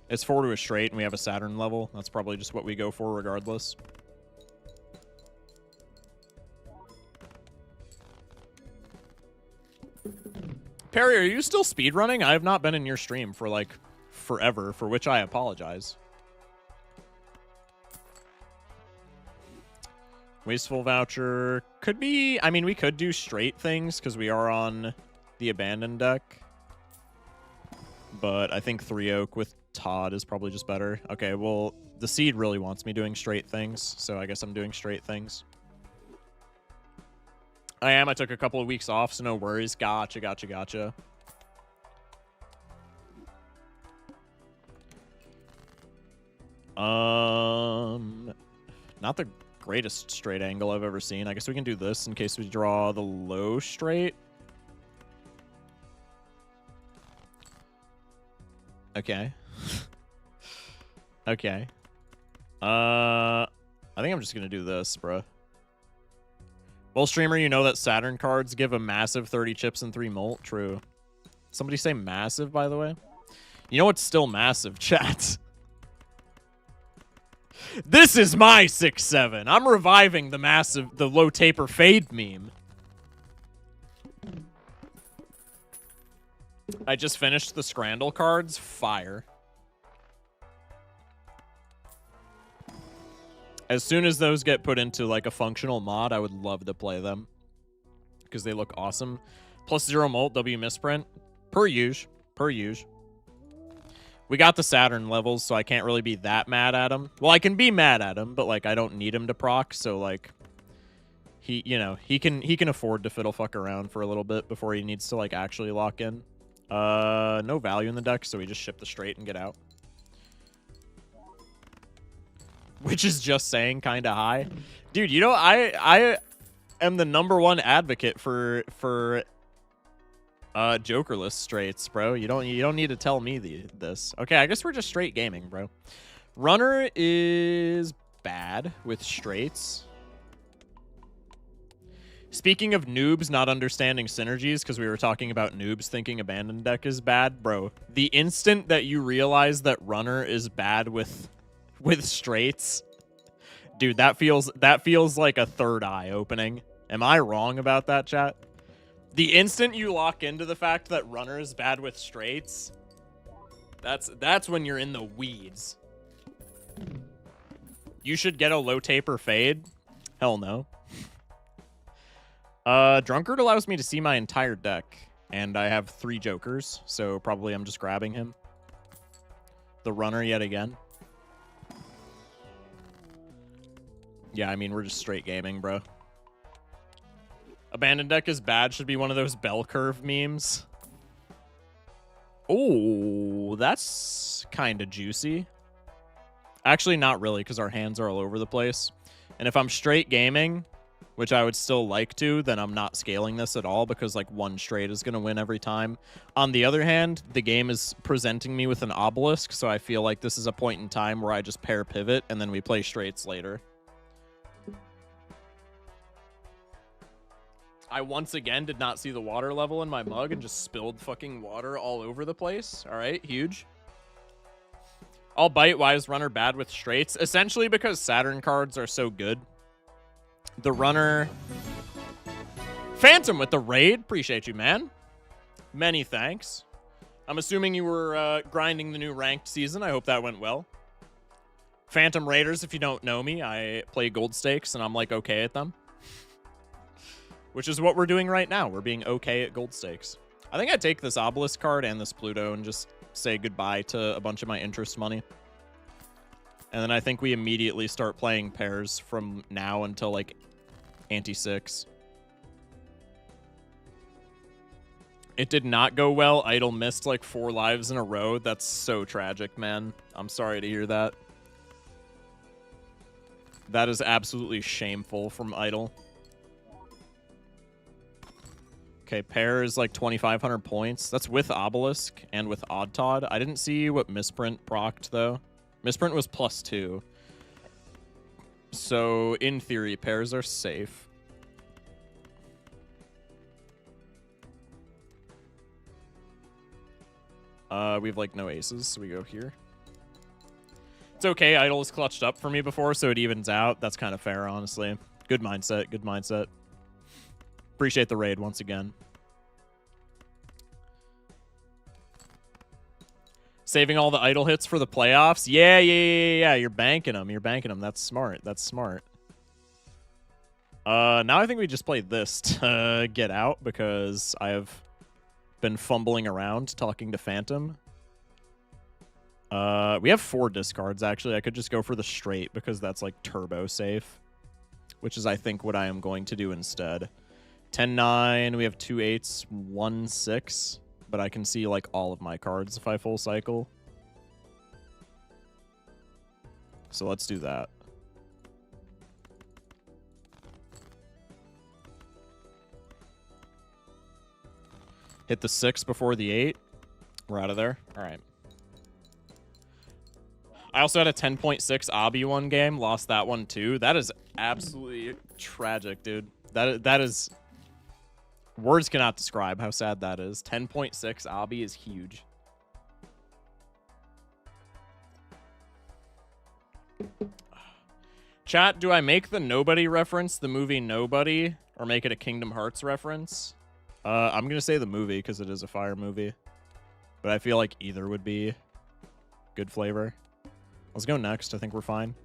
Speaker 1: It's 4 to a straight, and we have a Saturn level. That's probably just what we go for regardless. Perry, are you still speedrunning? I have not been in your stream for like forever, for which I apologize. Wasteful voucher could be, I mean, we could do straight things because we are on the abandoned deck, but I think 3 oak with Todd is probably just better. Okay, well, the seed really wants me doing straight things, so I guess I'm doing straight things. I am. I took a couple of weeks off, so no worries. Gotcha, gotcha, gotcha. Not the greatest straight angle I've ever seen. I guess we can do this in case we draw the low straight. Okay. Okay. I think I'm just gonna do this, bruh. Well, streamer, you know that Saturn cards give a massive 30 chips and 3 molt? True. Somebody say massive, by the way? You know what's still massive, chat? This is my 6-7. I'm reviving the low taper fade meme. I just finished the Scrandle cards. Fire. As soon as those get put into like a functional mod, I would love to play them. Because they look awesome. +0 molt, W misprint. Per usual. Per usual. We got the Saturn levels, so I can't really be that mad at him. Well, I can be mad at him, but like I don't need him to proc, so like he, you know, he can afford to fiddle fuck around for a little bit before he needs to like actually lock in. No value in the deck, so we just ship the straight and get out. Which is just saying kind of high. Dude, you know, I am the #1 advocate for Jokerless straights, bro. You don't need to tell me this. Okay, I guess we're just straight gaming, bro. Runner is bad with straights. Speaking of noobs not understanding synergies, because we were talking about noobs thinking abandoned deck is bad, bro. The instant that you realize that runner is bad with straights, dude, that feels like a third eye opening. Am I wrong about that, chat? The instant you lock into the fact that runner is bad with straights, that's when you're in the weeds. You should get a low taper fade? Hell no. Drunkard allows me to see my entire deck, and I have 3 jokers, so probably I'm just grabbing him. The runner yet again. Yeah, I mean, we're just straight gaming, bro. Abandoned deck is bad should be one of those bell curve memes. Oh, that's kind of juicy. Actually, not really, because our hands are all over the place. And if I'm straight gaming, which I would still like to, then I'm not scaling this at all, because like one straight is going to win every time. On the other hand, the game is presenting me with an obelisk, so I feel like this is a point in time where I just pair pivot, and then we play straights later. I once again did not see the water level in my mug and just spilled fucking water all over the place. All right, huge. I'll bite. Why is runner bad with straights? Essentially because Saturn cards are so good. The runner... Phantom with the raid. Appreciate you, man. Many thanks. I'm assuming you were grinding the new ranked season. I hope that went well. Phantom Raiders, if you don't know me, I play gold stakes and I'm like okay at them. Which is what we're doing right now. We're being okay at gold stakes. I think I'd take this obelisk card and this Pluto and just say goodbye to a bunch of my interest money. And then I think we immediately start playing pairs from now until like ante 6. It did not go well. Idol missed like 4 lives in a row. That's so tragic, man. I'm sorry to hear that. That is absolutely shameful from Idol. Okay, pair is like 2,500 points. That's with Obelisk and with Odd Todd. I didn't see what Misprint procced, though. Misprint was +2. So, in theory, pairs are safe. We have, like, no aces, so we go here. It's okay, Idol has clutched up for me before, so it evens out. That's kind of fair, honestly. Good mindset, good mindset. Appreciate the raid once again. Saving all the idle hits for the playoffs? Yeah. You're banking them. You're banking them. That's smart. That's smart. Now I think we just play this to get out because I have been fumbling around talking to Phantom. We have 4 discards, actually. I could just go for the straight because that's, like, turbo safe, which is, I think, what I am going to do instead. 10-9, we have 2 8s, 1 6, but I can see, like, all of my cards if I full cycle. So let's do that. Hit the 6 before the 8. We're out of there. All right. I also had a 10.6 obby one game. Lost that one, too. That is absolutely tragic, dude. That is... Words cannot describe how sad that is. 10.6 obby is huge. Chat, do I make the Nobody reference the movie Nobody, or make it a Kingdom Hearts reference? I'm going to say the movie because it is a fire movie. But I feel like either would be good flavor. Let's go next. I think we're fine.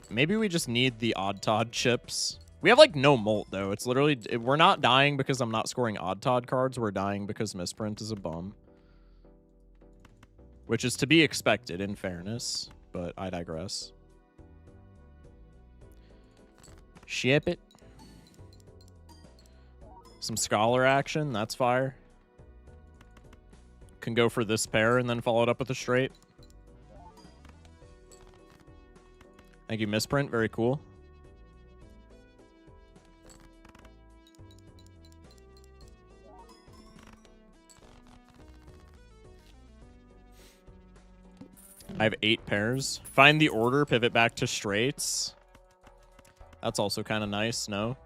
Speaker 1: Maybe we just need the Odd Todd chips. We have, like, no molt, though. It's literally... We're not dying because I'm not scoring Odd Todd cards. We're dying because Misprint is a bum. Which is to be expected, in fairness. But I digress. Ship it. Some Scholar action. That's fire. Can go for this pair and then follow it up with a straight. Thank you, Misprint. Very cool. I have 8 pairs. Find the order, pivot back to straights. That's also kind of nice, no?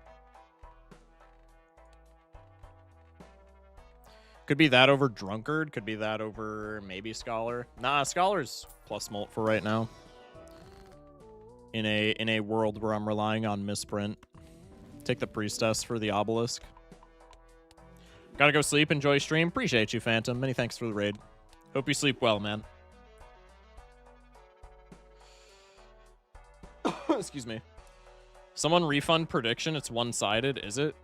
Speaker 1: Could be that over Drunkard. Could be that over maybe Scholar. Nah, Scholar's plus molt for right now. In a world where I'm relying on Misprint. Take the Priestess for the Obelisk. Gotta go sleep. Enjoy stream. Appreciate you, Phantom. Many thanks for the raid. Hope you sleep well, man. Excuse me. Someone refund prediction. It's one-sided, is it?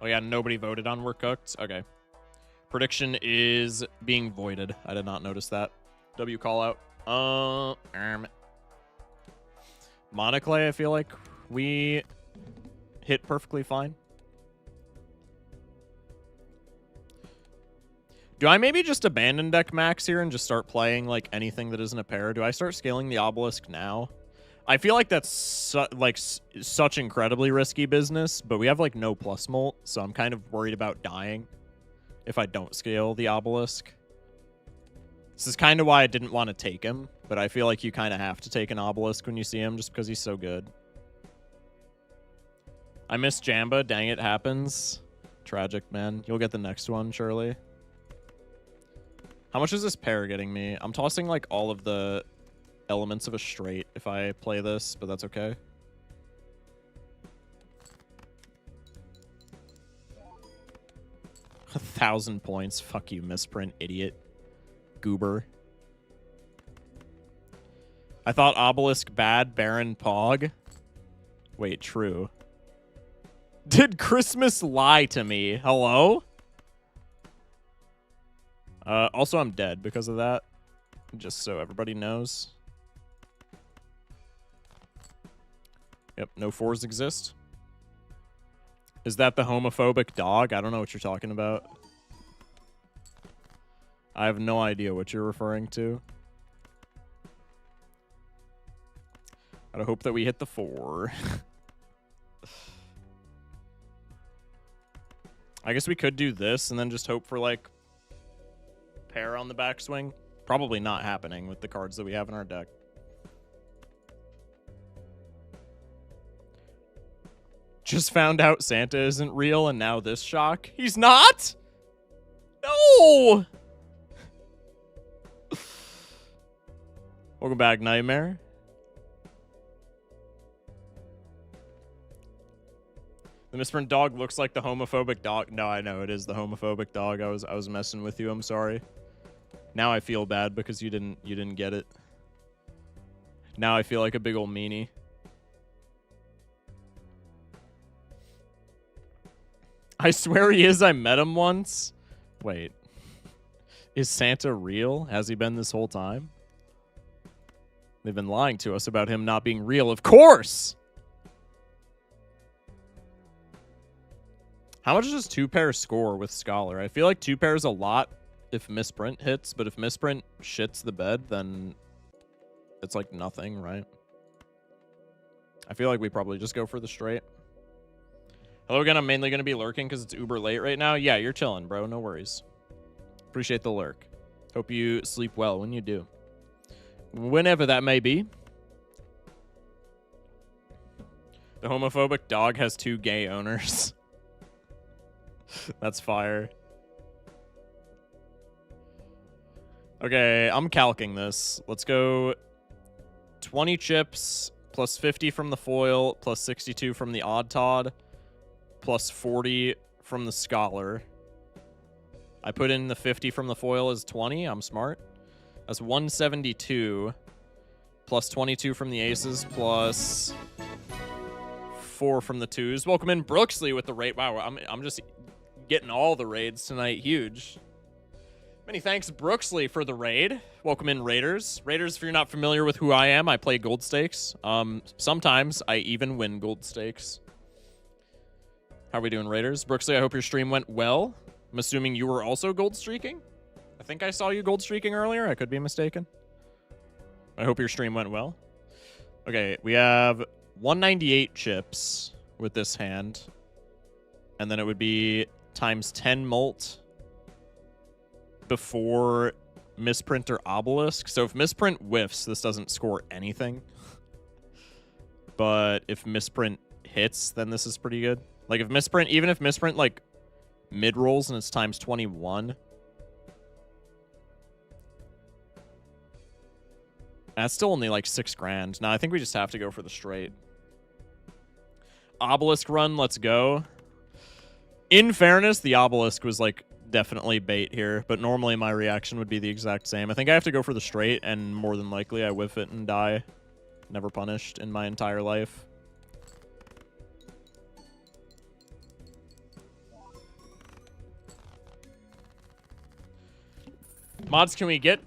Speaker 1: Oh, yeah, nobody voted on We're Cooked. Okay. Prediction is being voided. I did not notice that. W call out. Monoclay, I feel like we hit perfectly fine. Do I maybe just abandon deck max here and just start playing like anything that isn't a pair? Do I start scaling the Obelisk now? I feel like that's such incredibly risky business, but we have like no plus molt, so I'm kind of worried about dying if I don't scale the Obelisk. This is kind of why I didn't want to take him, but I feel like you kind of have to take an Obelisk when you see him just because he's so good. I miss Jamba. Dang, it happens. Tragic, man. You'll get the next one, surely. How much is this pair getting me? I'm tossing like all of the elements of a straight if I play this, but that's okay. A 1,000 points. Fuck you, Misprint, idiot. Goober. I thought Obelisk bad, Baron Pog. Wait, true. Did Christmas lie to me? Hello? Also, I'm dead because of that. Just so everybody knows. Yep, no 4s exist. Is that the homophobic dog? I don't know what you're talking about. I have no idea what you're referring to. I hope that we hit the 4. I guess we could do this and then just hope for, like, pair on the backswing. Probably not happening with the cards that we have in our deck. Just found out Santa isn't real and now this shock. He's not? No! Welcome back, Nightmare. The Misprint dog looks like the homophobic dog. No, I know it is the homophobic dog. I was messing with you. I'm sorry. Now I feel bad because you didn't get it. Now I feel like a big old meanie. I swear he is. I met him once. Wait. Is Santa real? Has he been this whole time? They've been lying to us about him not being real. Of course! How much does 2-pair score with Scholar? I feel like 2-pair is a lot if misprint hits, but if misprint shits the bed, then it's like nothing, right? I feel like we probably just go for the straight. Hello again, I'm mainly going to be lurking because it's uber late right now. Yeah, you're chilling, bro. No worries. Appreciate the lurk. Hope you sleep well when you do. Whenever that may be. The homophobic dog has 2 gay owners. That's fire. Okay, I'm calcing this. Let's go 20 chips plus 50 from the foil plus 62 from the odd Todd plus 40 from the Scholar. I put in the 50 from the foil as 20. I'm smart. That's 172 plus 22 from the aces plus 4 from the twos. Welcome in Brooksley with the raid. Wow, I'm just getting all the raids tonight. Huge. Many thanks, Brooksley, for the raid. Welcome in, Raiders. Raiders, if you're not familiar with who I am, I play gold stakes. Sometimes I even win gold stakes. How are we doing, Raiders? Brooksley, I hope your stream went well. I'm assuming you were also gold streaking. I think I saw you gold streaking earlier. I could be mistaken. I hope your stream went well. Okay, we have 198 chips with this hand. And then it would be times 10 mult before misprint or obelisk. So if misprint whiffs, this doesn't score anything. But if misprint hits, then this is pretty good. Like if misprint, even if misprint like mid rolls and it's times 21. That's still only like 6 grand. Now I think we just have to go for the straight. Obelisk run, let's go. In fairness, the obelisk was like definitely bait here, but normally my reaction would be the exact same. I think I have to go for the straight, and more than likely I whiff it and die. Never punished in my entire life. Mods, can we get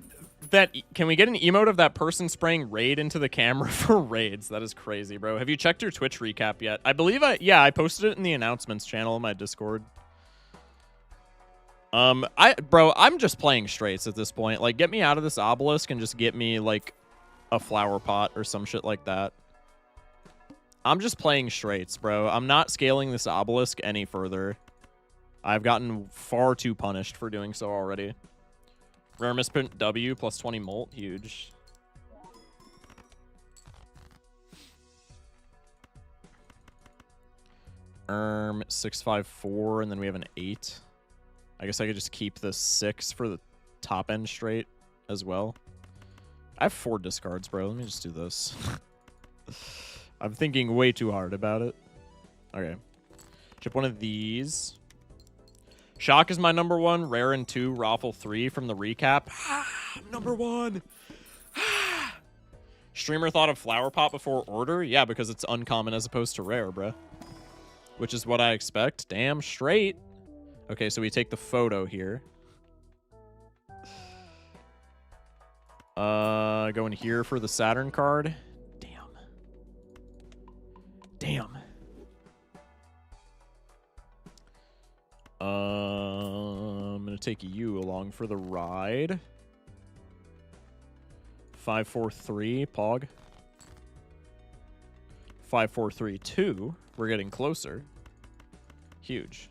Speaker 1: that? Can we get an emote of that person spraying raid into the camera for raids? That is crazy, bro. Have you checked your Twitch recap yet? I believe I posted it in the announcements channel in my Discord. Bro, I'm just playing straights at this point. Like, get me out of this obelisk and just get me like a flower pot or some shit like that. I'm just playing straights, bro. I'm not scaling this obelisk any further. I've gotten far too punished for doing so already. Rare misprint W plus 20 mult. Huge. Erm 654, and then we have an 8. I guess I could just keep the 6 for the top end straight as well. I have 4 discards, bro. Let me just do this. I'm thinking way too hard about it. Okay. Chip one of these. Shock is my number 1. Rare and 2. Raffle 3 from the recap. Number 1. Streamer thought of flower pot before order? Yeah, because it's uncommon as opposed to rare, bruh. Which is what I expect. Damn straight. Okay, so we take the photo here. Going here for the Saturn card. Damn. I'm gonna take you along for the ride. 543 Pog. 5432. We're getting closer. Huge.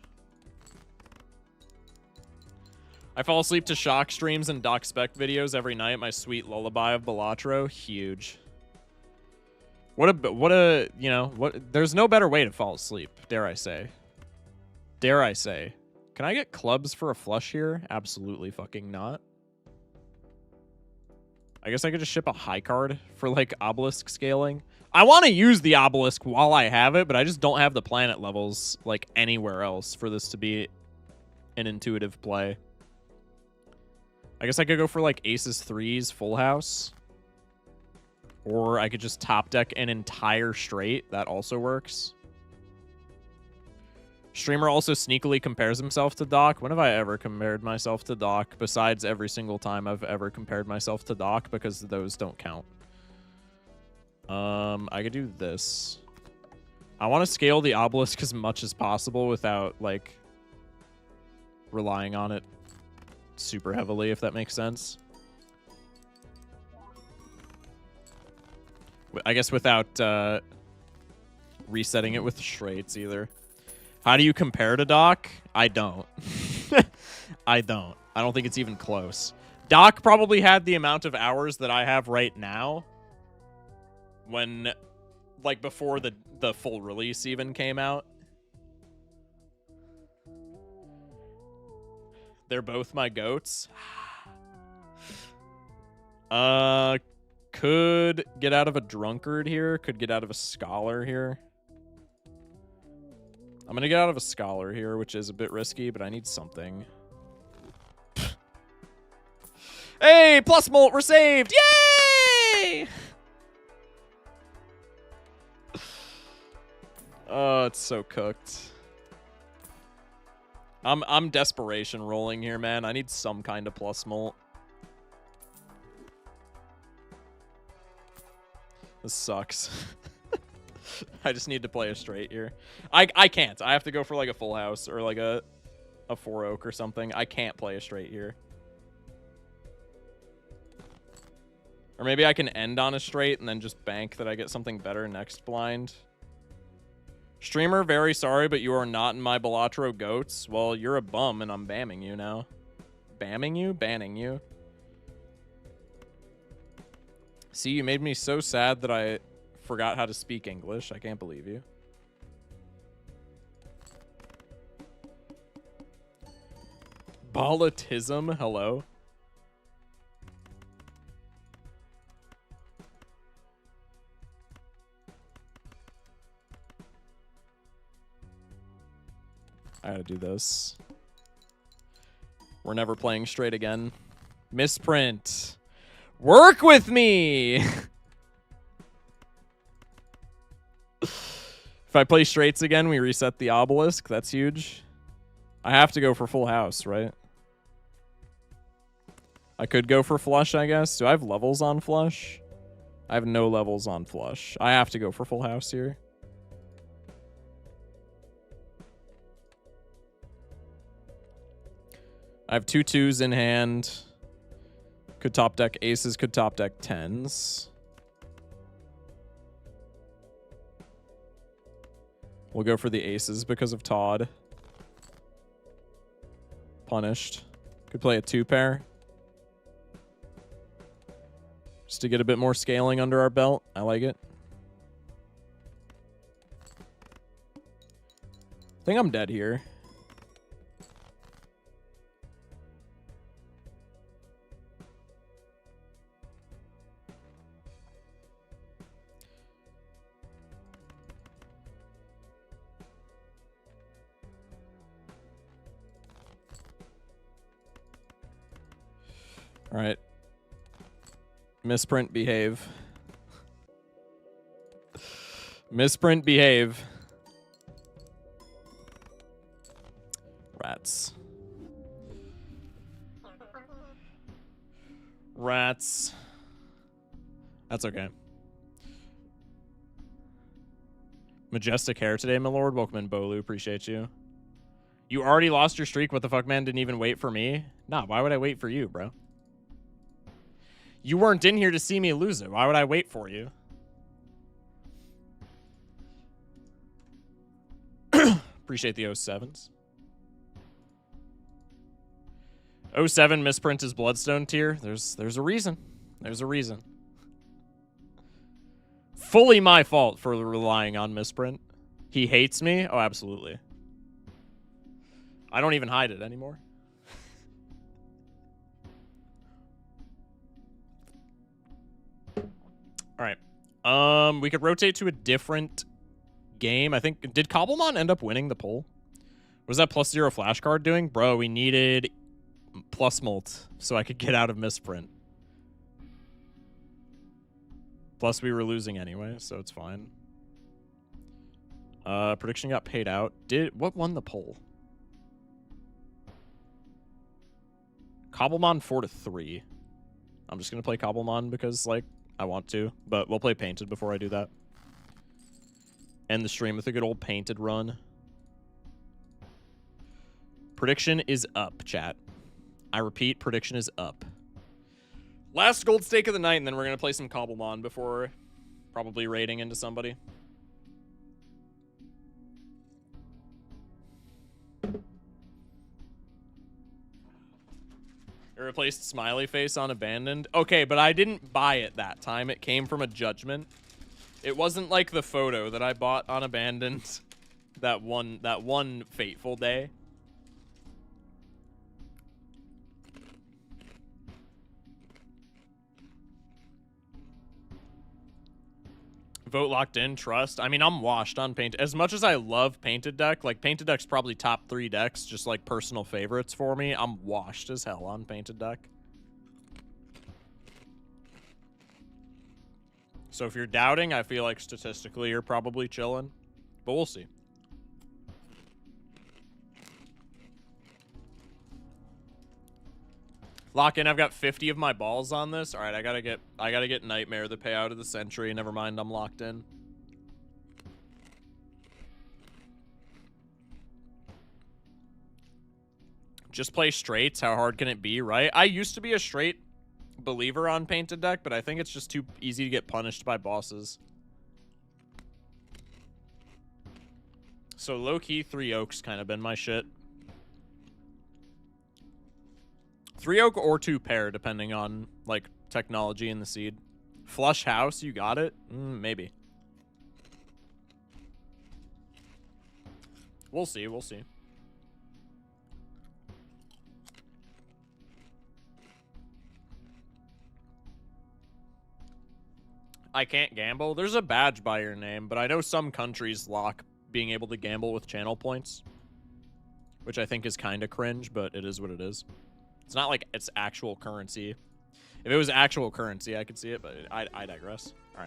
Speaker 1: I fall asleep to Shock streams and Doc Spec videos every night. My sweet lullaby of Balatro. Huge. There's no better way to fall asleep, dare I say. Dare I say. Can I get clubs for a flush here? Absolutely fucking not. I guess I could just ship a high card for, like, obelisk scaling. I want to use the obelisk while I have it, but I just don't have the planet levels, like, anywhere else for this to be an intuitive play. I guess I could go for, like, aces, threes, full house. Or I could just top deck an entire straight. That also works. Streamer also sneakily compares himself to Doc. When have I ever compared myself to Doc besides every single time I've ever compared myself to Doc, because those don't count. I could do this. I want to scale the obelisk as much as possible without, like, relying on it super heavily, if that makes sense. I guess without resetting it with straights either. How do you compare to Doc? I don't. I don't. I don't think it's even close. Doc probably had the amount of hours that I have right now when, like, before the full release even came out. They're both my goats. Could get out of a drunkard here. Could get out of a scholar here. I'm going to get out of a scholar here, which is a bit risky, but I need something. Hey, plus molt, we're saved. Yay! Oh, it's so cooked. I'm desperation rolling here, man. I need some kind of plus molt. This sucks. I just need to play a straight here. I can't. I have to go for like a full house or like a 4 oak or something. I can't play a straight here. Or maybe I can end on a straight and then just bank that I get something better next blind. Streamer, very sorry, but you are not in my Balatro goats. Well, you're a bum and I'm bamming you now. Bamming you? Banning you. See, you made me so sad that I forgot how to speak English. I can't believe you. Balatism? Hello? I gotta do this. We're never playing straight again. Misprint. Work with me! If I play straights again, we reset the obelisk. That's huge. I have to go for full house, right? I could go for flush, I guess. Do I have levels on flush? I have no levels on flush. I have to go for full house here. I have 2 2s in hand. Could top deck aces, could top deck 10s. We'll go for the aces because of Todd. Punished. Could play a 2-pair. Just to get a bit more scaling under our belt. I like it. I think I'm dead here. All right. Misprint, behave. Misprint, behave. Rats. Rats. That's okay. Majestic hair today, my lord. Welcome in, Bolu. Appreciate you. You already lost your streak? What the fuck, man? Didn't even wait for me? Nah, why would I wait for you, bro? You weren't in here to see me lose it. Why would I wait for you? Appreciate the 07s. 07 misprint is Bloodstone tier. There's a reason. There's a reason. Fully my fault for relying on misprint. He hates me? Oh, absolutely. I don't even hide it anymore. All right. We could rotate to a different game. I think, did Cobblemon end up winning the poll? What was that +0 flashcard doing? Bro, we needed plus molt so I could get out of misprint. Plus we were losing anyway, so it's fine. Prediction got paid out. What won the poll? Cobblemon 4-3. I'm just gonna play Cobblemon because, like, I want to, but we'll play Painted before I do that. End the stream with a good old Painted run. Prediction is up, chat. I repeat, prediction is up. Last gold stake of the night, and then we're gonna play some Cobblemon before probably raiding into somebody. It replaced Smiley Face on Abandoned. Okay, but I didn't buy it that time. It came from a judgment. It wasn't like the photo that I bought on Abandoned that one fateful day. Vote locked in, trust. I mean, I'm washed on Painted. As much as I love Painted deck, like, Painted deck's probably top 3 decks, just like personal favorites for me. I'm washed as hell on Painted deck. So if you're doubting, I feel like statistically you're probably chilling. But we'll see. Lock in. I've got 50 of my balls on this. All right, I gotta get Nightmare, the payout of the century. Never mind, I'm locked in. Just play straights. How hard can it be, right? I used to be a straight believer on Painted deck, but I think it's just too easy to get punished by bosses. So low-key, 3 Oaks kind of been my shit. 3 Oak or 2 Pair, depending on, like, technology in the seed. Flush House, you got it? Maybe. We'll see, we'll see. I can't gamble. There's a badge by your name, but I know some countries lock being able to gamble with channel points, which I think is kind of cringe, but it is what it is. It's not like it's actual currency. If it was actual currency, I could see it, but I digress. All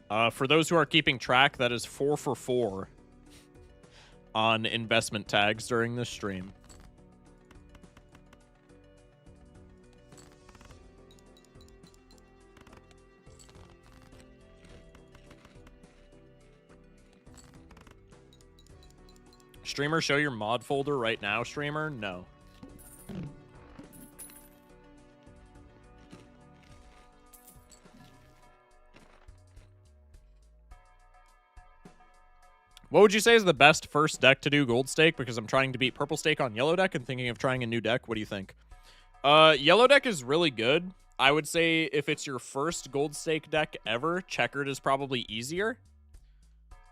Speaker 1: right. For those who are keeping track, that is 4 for 4 on investment tags during this stream. Streamer, show your mod folder right now, streamer? No. What would you say is the best first deck to do gold stake? Because I'm trying to beat purple stake on yellow deck and thinking of trying a new deck. What do you think? Yellow deck is really good. I would say if it's your first gold stake deck ever, checkered is probably easier.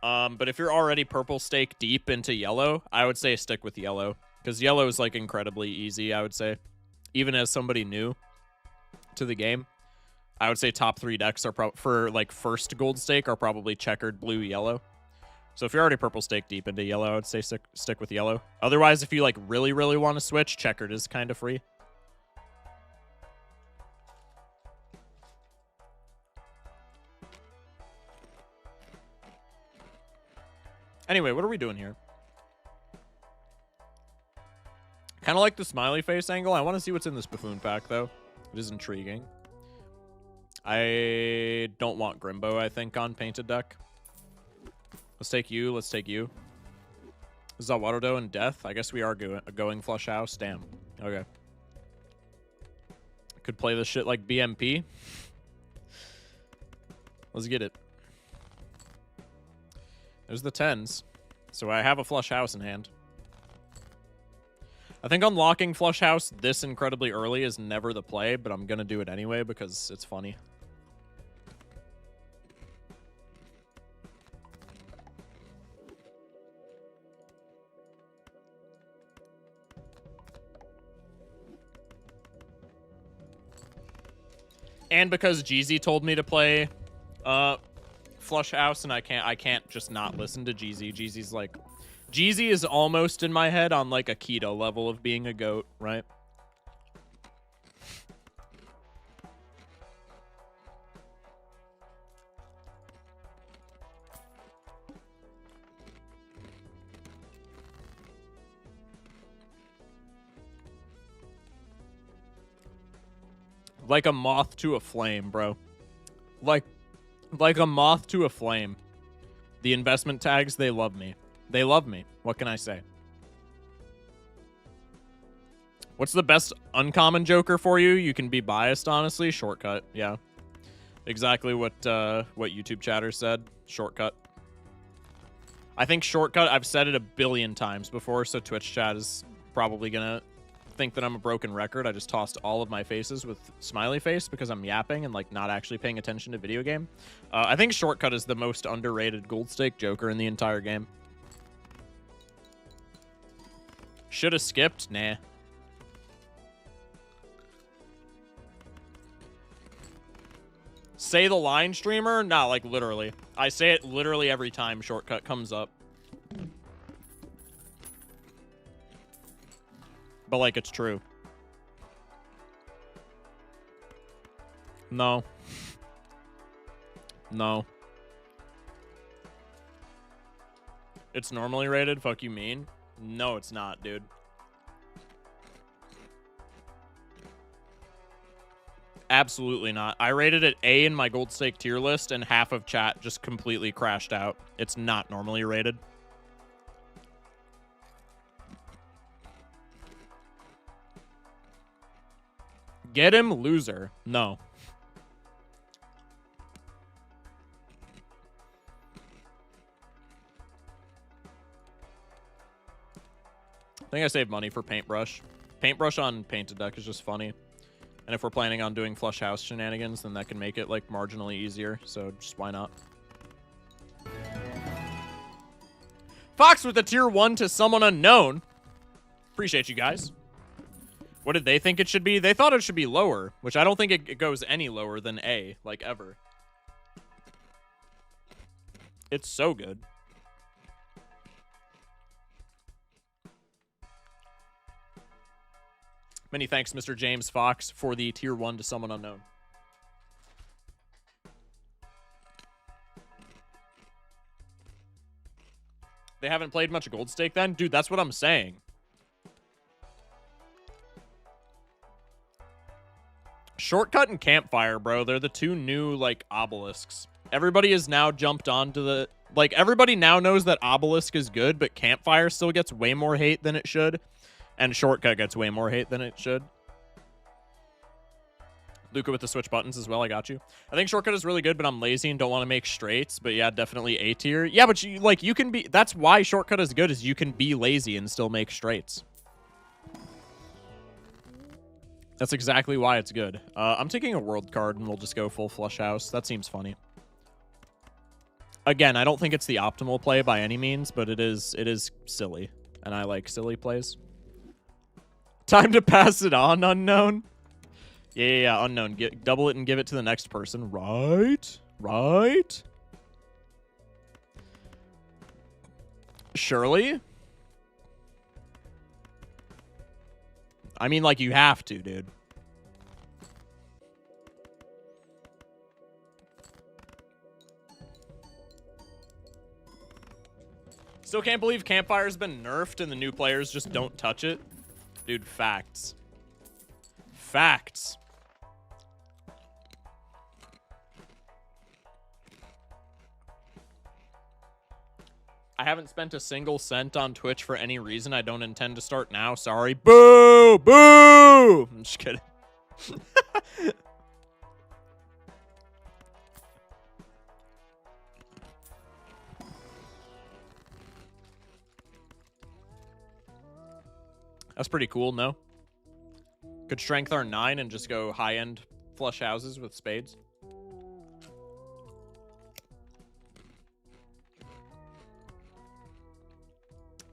Speaker 1: But if you're already purple stake deep into yellow, I would say stick with yellow. Because yellow is, like, incredibly easy, I would say. Even as somebody new to the game, I would say top 3 decks are for, like, first gold stake are probably checkered, blue, yellow. So if you're already purple stake deep into yellow, I would say stick with yellow. Otherwise, if you, like, really, really want to switch, checkered is kind of free. Anyway, what are we doing here? Kind of like the smiley face angle. I want to see what's in this buffoon pack, though. It is intriguing. I don't want Grimbo, I think, on Painted deck. Let's take you. Let's take you. Zawarudo and Death. I guess we are going Flush House. Damn. Okay. Could play this shit like BMP. Let's get it. There's the 10s. So I have a Flush House in hand. I think unlocking Flush House this incredibly early is never the play, but I'm going to do it anyway because it's funny. And because Jeezy told me to play Flush House, and I can't just not listen to Jeezy. Jeezy's like, Jeezy is almost in my head on like a keto level of being a goat, right? Like a moth to a flame, bro. Like a moth to a flame. The investment tags, they love me. They love me. What can I say? What's the best uncommon Joker for you? You can be biased, honestly. Shortcut, yeah. Exactly what YouTube chatter said. Shortcut. I think Shortcut, I've said it a billion times before, so Twitch chat is probably gonna think that I'm a broken record. I just tossed all of my faces with smiley face because I'm yapping and like not actually paying attention to video game. I think Shortcut is the most underrated gold stake Joker in the entire game. Should have skipped? Nah. Say the line, streamer? Nah, like literally. I say it literally every time Shortcut comes up. But like it's true. No. No. It's normally rated? Fuck you mean? No, it's not, dude. Absolutely not. I rated it A in my gold stake tier list, and half of chat just completely crashed out. It's not normally rated. Get him, loser. No. I think I saved money for paintbrush. Paintbrush on painted deck is just funny. And if we're planning on doing flush house shenanigans, then that can make it like marginally easier. So just why not? Fox with a tier 1 to someone unknown. Appreciate you guys. What did they think it should be? They thought it should be lower, which I don't think it goes any lower than A, like ever. It's so good. Many thanks, Mr. James Fox, for the tier 1 to someone unknown. They haven't played much gold stake then? Dude, that's what I'm saying. Shortcut and Campfire, bro. They're the two new, like, obelisks. Everybody has now jumped onto the... Like, everybody now knows that Obelisk is good, but Campfire still gets way more hate than it should. And Shortcut gets way more hate than it should. Luca with the switch buttons as well. I got you. I think Shortcut is really good, but I'm lazy and don't want to make straights. But yeah, definitely A tier. Yeah, but you, like, you can be... That's why Shortcut is good, is you can be lazy and still make straights. That's exactly why it's good. I'm taking a world card and we'll just go full flush house. That seems funny. Again, I don't think it's the optimal play by any means, but it is silly. And I like silly plays. Time to pass it on, unknown. Yeah, unknown. Double it and give it to the next person. Right? Right? Surely? I mean, like, you have to, dude. Still can't believe Campfire's been nerfed and the new players just don't touch it. Dude, facts. Facts. I haven't spent a single cent on Twitch for any reason. I don't intend to start now. Sorry. Boo! Boo! I'm just kidding. That's pretty cool, no? Could strength our 9 and just go high-end flush houses with spades.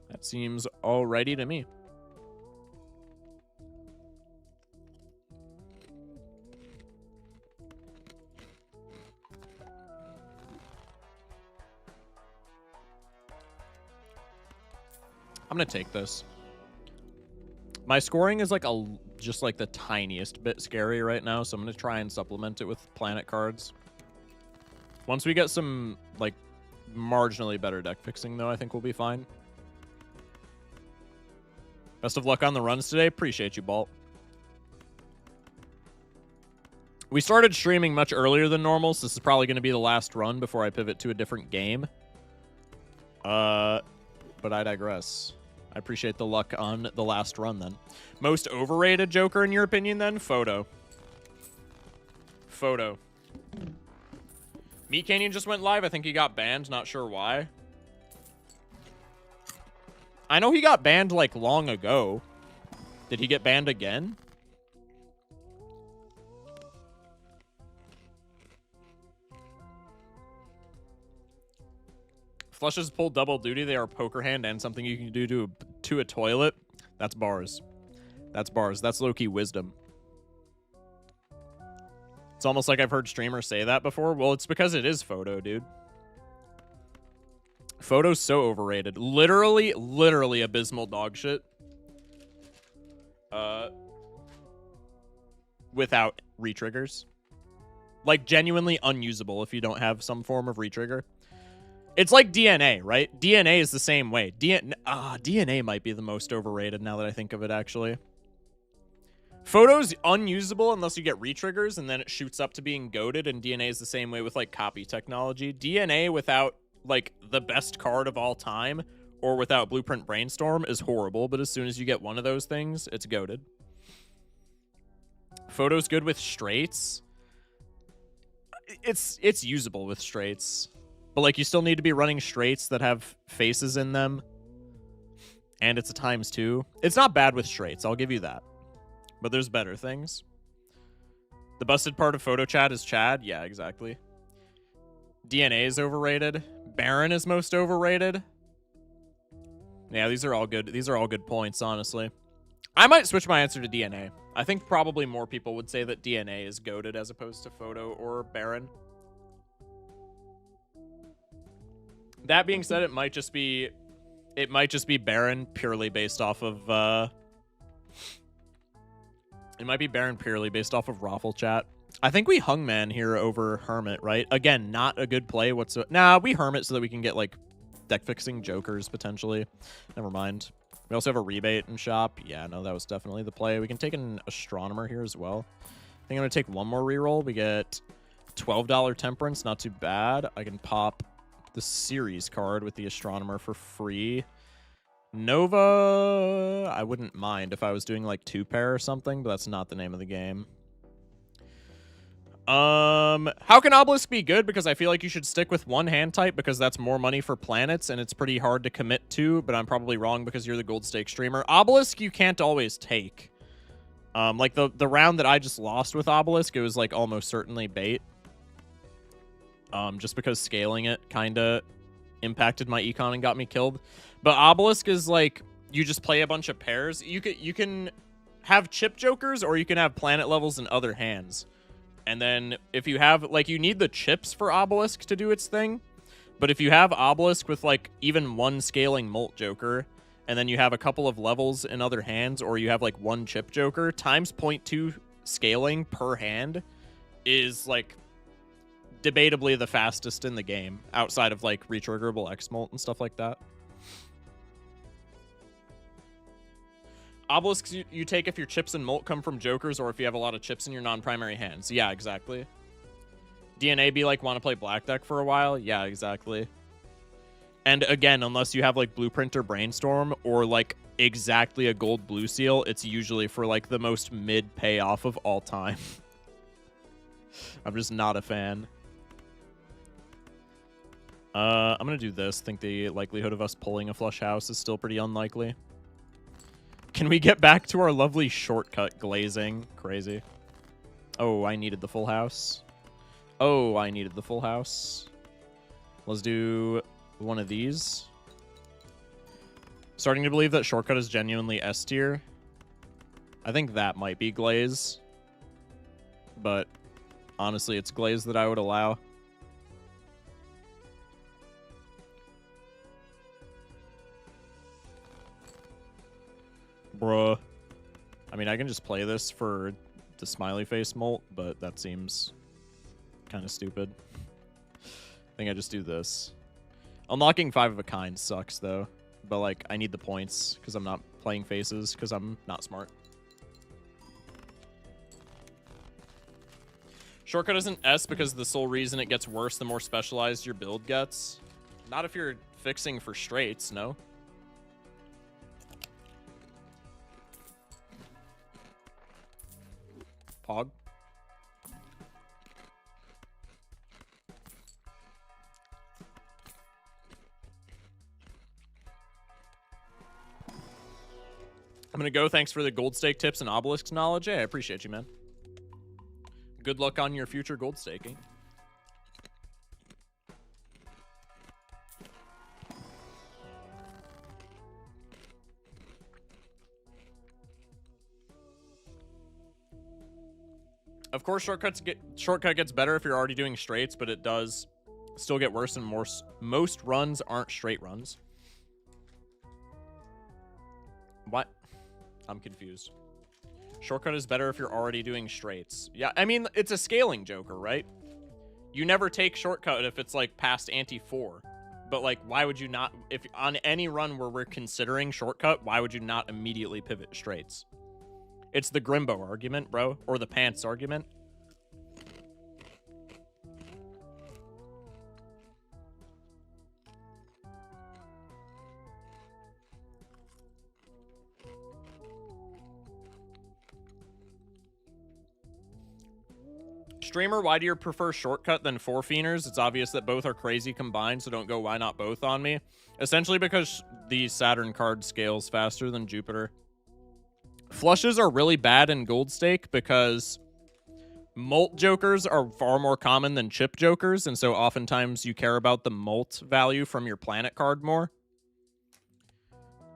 Speaker 1: That seems alrighty to me. I'm gonna take this. My scoring is like just like the tiniest bit scary right now, so I'm gonna try and supplement it with planet cards. Once we get some like marginally better deck fixing, though, I think we'll be fine. Best of luck on the runs today. Appreciate you, Balt. We started streaming much earlier than normal, so this is probably going to be the last run before I pivot to a different game. But I digress. I appreciate the luck on the last run, then. Most overrated Joker, in your opinion, then? Photo. Photo. Meat Canyon just went live. I think he got banned. Not sure why. I know he got banned, like, long ago. Did he get banned again? Flushes pull double duty. They are poker hand and something you can do to a toilet. That's bars. That's bars. That's low-key wisdom. It's almost like I've heard streamers say that before. Well, it's because it is photo, dude. Photo's so overrated. Literally abysmal dog shit. Without retriggers. Like, genuinely unusable if you don't have some form of retrigger. It's like DNA, right? DNA is the same way. DNA might be the most overrated now that I think of it, actually. Photo's unusable unless you get retriggers, and then it shoots up to being goated, and DNA is the same way with, like, copy technology. DNA without, like, the best card of all time, or without Blueprint Brainstorm, is horrible, but as soon as you get one of those things, it's goated. Photo's good with straights. It's usable with straights. But, like, you still need to be running straights that have faces in them. And it's a ×2. It's not bad with straights, I'll give you that. But there's better things. The busted part of photo chat is Chad. Yeah, exactly. DNA is overrated. Baron is most overrated. Yeah, these are all good. These are all good points, honestly. I might switch my answer to DNA. I think probably more people would say that DNA is goated as opposed to photo or Baron. That being said, it might just be Baron purely based off of it might be Baron purely based off of Raffle chat. I think we Hungman here over Hermit, right? Again, not a good play whatsoever. Nah, we Hermit so that we can get, like, deck fixing Jokers potentially. Never mind. We also have a rebate in shop. Yeah, no, that was definitely the play. We can take an Astronomer here as well. I think I'm going to take one more reroll. We get $12 Temperance, not too bad. I can pop the series card with the Astronomer for free. Nova, I wouldn't mind if I was doing like 2-pair or something, but that's not the name of the game. How can Obelisk be good? Because I feel like you should stick with one hand type because that's more money for planets and it's pretty hard to commit to, but I'm probably wrong because you're the gold stake streamer. Obelisk you can't always take. Like the round that I just lost with Obelisk, it was like almost certainly bait. Just because scaling it kind of impacted my econ and got me killed. But Obelisk is like, you just play a bunch of pairs. You can have chip Jokers or you can have planet levels in other hands. And then if you have, like, you need the chips for Obelisk to do its thing. But if you have Obelisk with, like, even one scaling Molt Joker, and then you have a couple of levels in other hands, or you have, like, one chip Joker, times 0.2 scaling per hand is, like, debatably the fastest in the game, outside of, like, retriggerable X-Molt and stuff like that. Obelisks you take if your chips and Molt come from Jokers or if you have a lot of chips in your non-primary hands. Yeah, exactly. DNA be like, want to play Black Deck for a while? Yeah, exactly. And again, unless you have like Blueprint or Brainstorm or like exactly a gold blue seal, it's usually for like the most mid payoff of all time. I'm just not a fan. I'm going to do this. Think the likelihood of us pulling a flush house is still pretty unlikely. Can we get back to our lovely shortcut glazing? Crazy. Oh, I needed the full house. Oh, I needed the full house. Let's do one of these. Starting to believe that shortcut is genuinely S tier. I think that might be glaze. But honestly, it's glaze that I would allow. Bruh. I mean, I can just play this for the smiley face Molt, but that seems kind of stupid. I think I just do this. Unlocking 5 of a kind sucks, though. But, like, I need the points because I'm not playing faces because I'm not smart. Shortcut isn't S because the sole reason it gets worse the more specialized your build gets. Not if you're fixing for straights, no. Pog. I'm gonna go. Thanks for the gold stake tips and obelisk knowledge. Hey, I appreciate you, man. Good luck on your future gold staking. Of course, shortcut gets better if you're already doing straights, but it does still get worse, and most runs aren't straight runs. What? I'm confused. Shortcut is better if you're already doing straights. Yeah, I mean, it's a scaling joker, right? You never take shortcut if it's, like, past ante 4. But, like, why would you not... If on any run where we're considering shortcut, why would you not immediately pivot straights? It's the Grimbo argument, bro. Or the pants argument. Streamer, why do you prefer shortcut than four fienders? It's obvious that both are crazy combined, so don't go why not both on me. Essentially because the Saturn card scales faster than Jupiter. Flushes are really bad in gold stake because molt jokers are far more common than chip jokers, and so oftentimes you care about the molt value from your planet card more.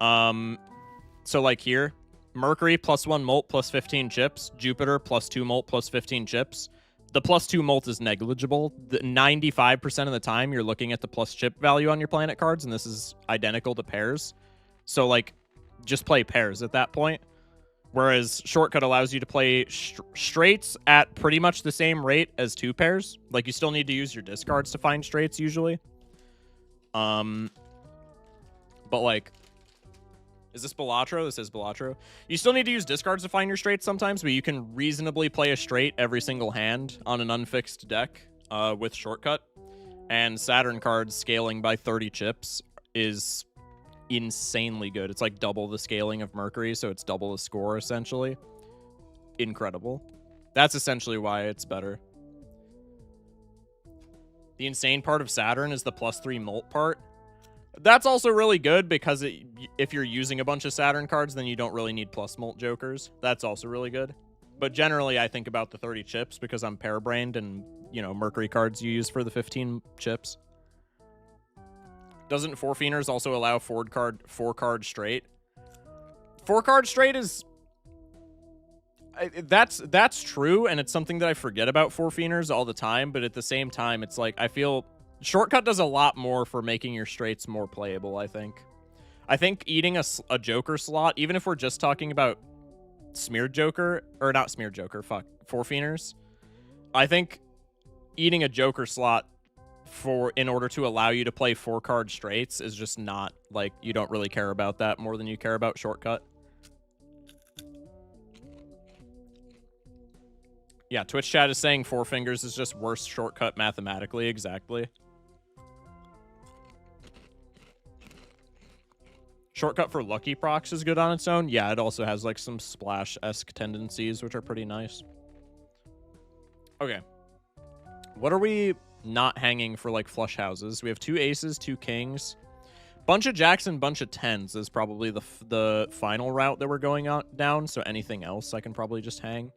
Speaker 1: So like here, Mercury +1 molt plus 15 chips, Jupiter +2 molt plus 15 chips. The +2 molt is negligible. 95% of the time you're looking at the plus chip value on your planet cards, and this is identical to pairs. So like, just play pairs at that point. Whereas shortcut allows you to play straights at pretty much the same rate as two pairs. Like, you still need to use your discards to find straights usually. But like, is this Balatro? This is Balatro. You still need to use discards to find your straights sometimes, but you can reasonably play a straight every single hand on an unfixed deck with shortcut. And Saturn cards scaling by 30 chips is insanely good. It's like double the scaling of Mercury, so it's double the score, essentially. Incredible. That's essentially why it's better. The insane part of Saturn is the +3 molt part. That's also really good because if you're using a bunch of Saturn cards, then you don't really need plus molt jokers. That's also really good. But generally, I think about the 30 chips because I'm pair-brained and, you know, Mercury cards you use for the 15 chips. Doesn't four fienders also allow four card straight? 4-card straight is... That's true, and it's something that I forget about four fienders all the time, but at the same time, it's like, I feel... Shortcut does a lot more for making your straights more playable, I think. I think eating a Joker slot, even if we're just talking about Smeared Joker, or not Smeared Joker, fuck, four fienders, I think eating a Joker slot in order to allow you to play 4-card straights is just not, like, you don't really care about that more than you care about shortcut. Yeah, Twitch chat is saying four fingers is just worse shortcut mathematically, exactly. Shortcut for Lucky Procs is good on its own. Yeah, it also has like some Splash-esque tendencies, which are pretty nice. Okay. What are we not hanging for like flush houses? We have 2 aces, 2 kings. Bunch of jacks and bunch of 10s is probably the final route that we're going down, so anything else I can probably just hang.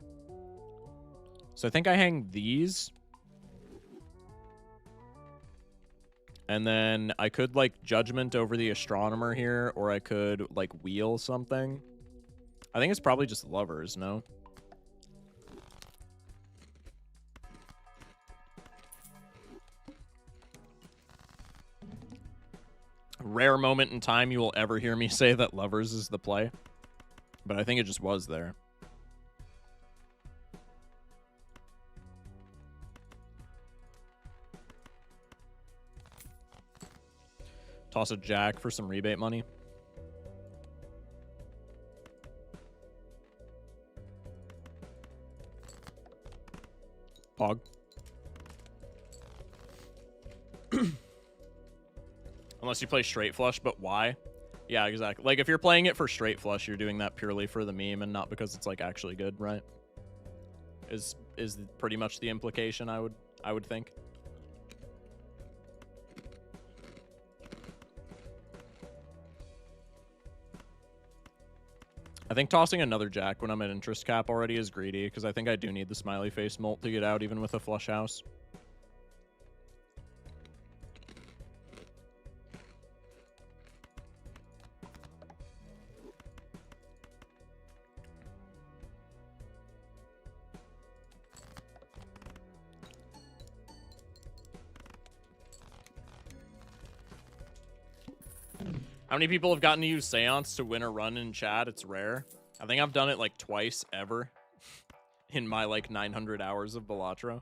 Speaker 1: So I think I hang these. And then I could, like, Judgment over the Astronomer here, or I could, like, wheel something. I think it's probably just Lovers, no? Rare moment in time you will ever hear me say that Lovers is the play. But I think it just was there. Toss a jack for some rebate money. Pog. Unless you play straight flush, but why? Yeah, exactly. Like, if you're playing it for straight flush, you're doing that purely for the meme and not because it's, like, actually good, right? Is pretty much the implication, I would think. I think tossing another jack when I'm at interest cap already is greedy, because I think I do need the smiley face molt to get out even with a flush house. How many people have gotten to use Seance to win a run in chat? It's rare. I think I've done it like twice ever in my like 900 hours of Balatro.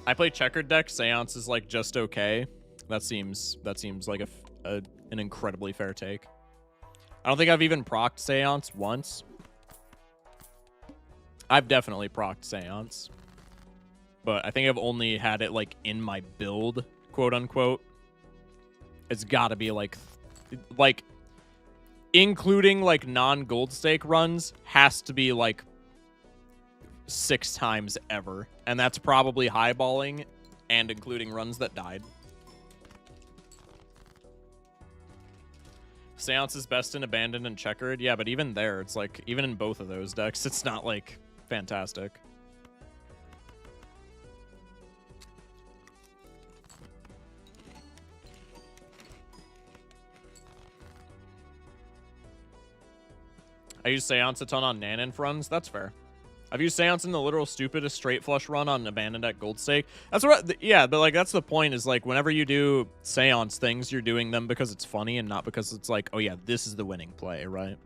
Speaker 1: I play checkered deck. Seance is like just okay. That seems like an incredibly fair take. I don't think I've even procced Seance once. I've definitely procced Seance, but I think I've only had it like in my build, quote unquote. It's got to be like including like non-gold stake runs has to be like 6 times ever, and that's probably highballing and including runs that died. Seance is best in Abandoned and Checkered. Yeah, but even there, it's like, even in both of those decks, it's not, like, fantastic. I use Seance a ton on Nanan runs. That's fair. I've used Seance in the literal stupidest straight flush run on Abandoned at Gold Stake. That's what, yeah, but like that's the point is like whenever you do Seance things, you're doing them because it's funny and not because it's like, oh yeah, this is the winning play, right?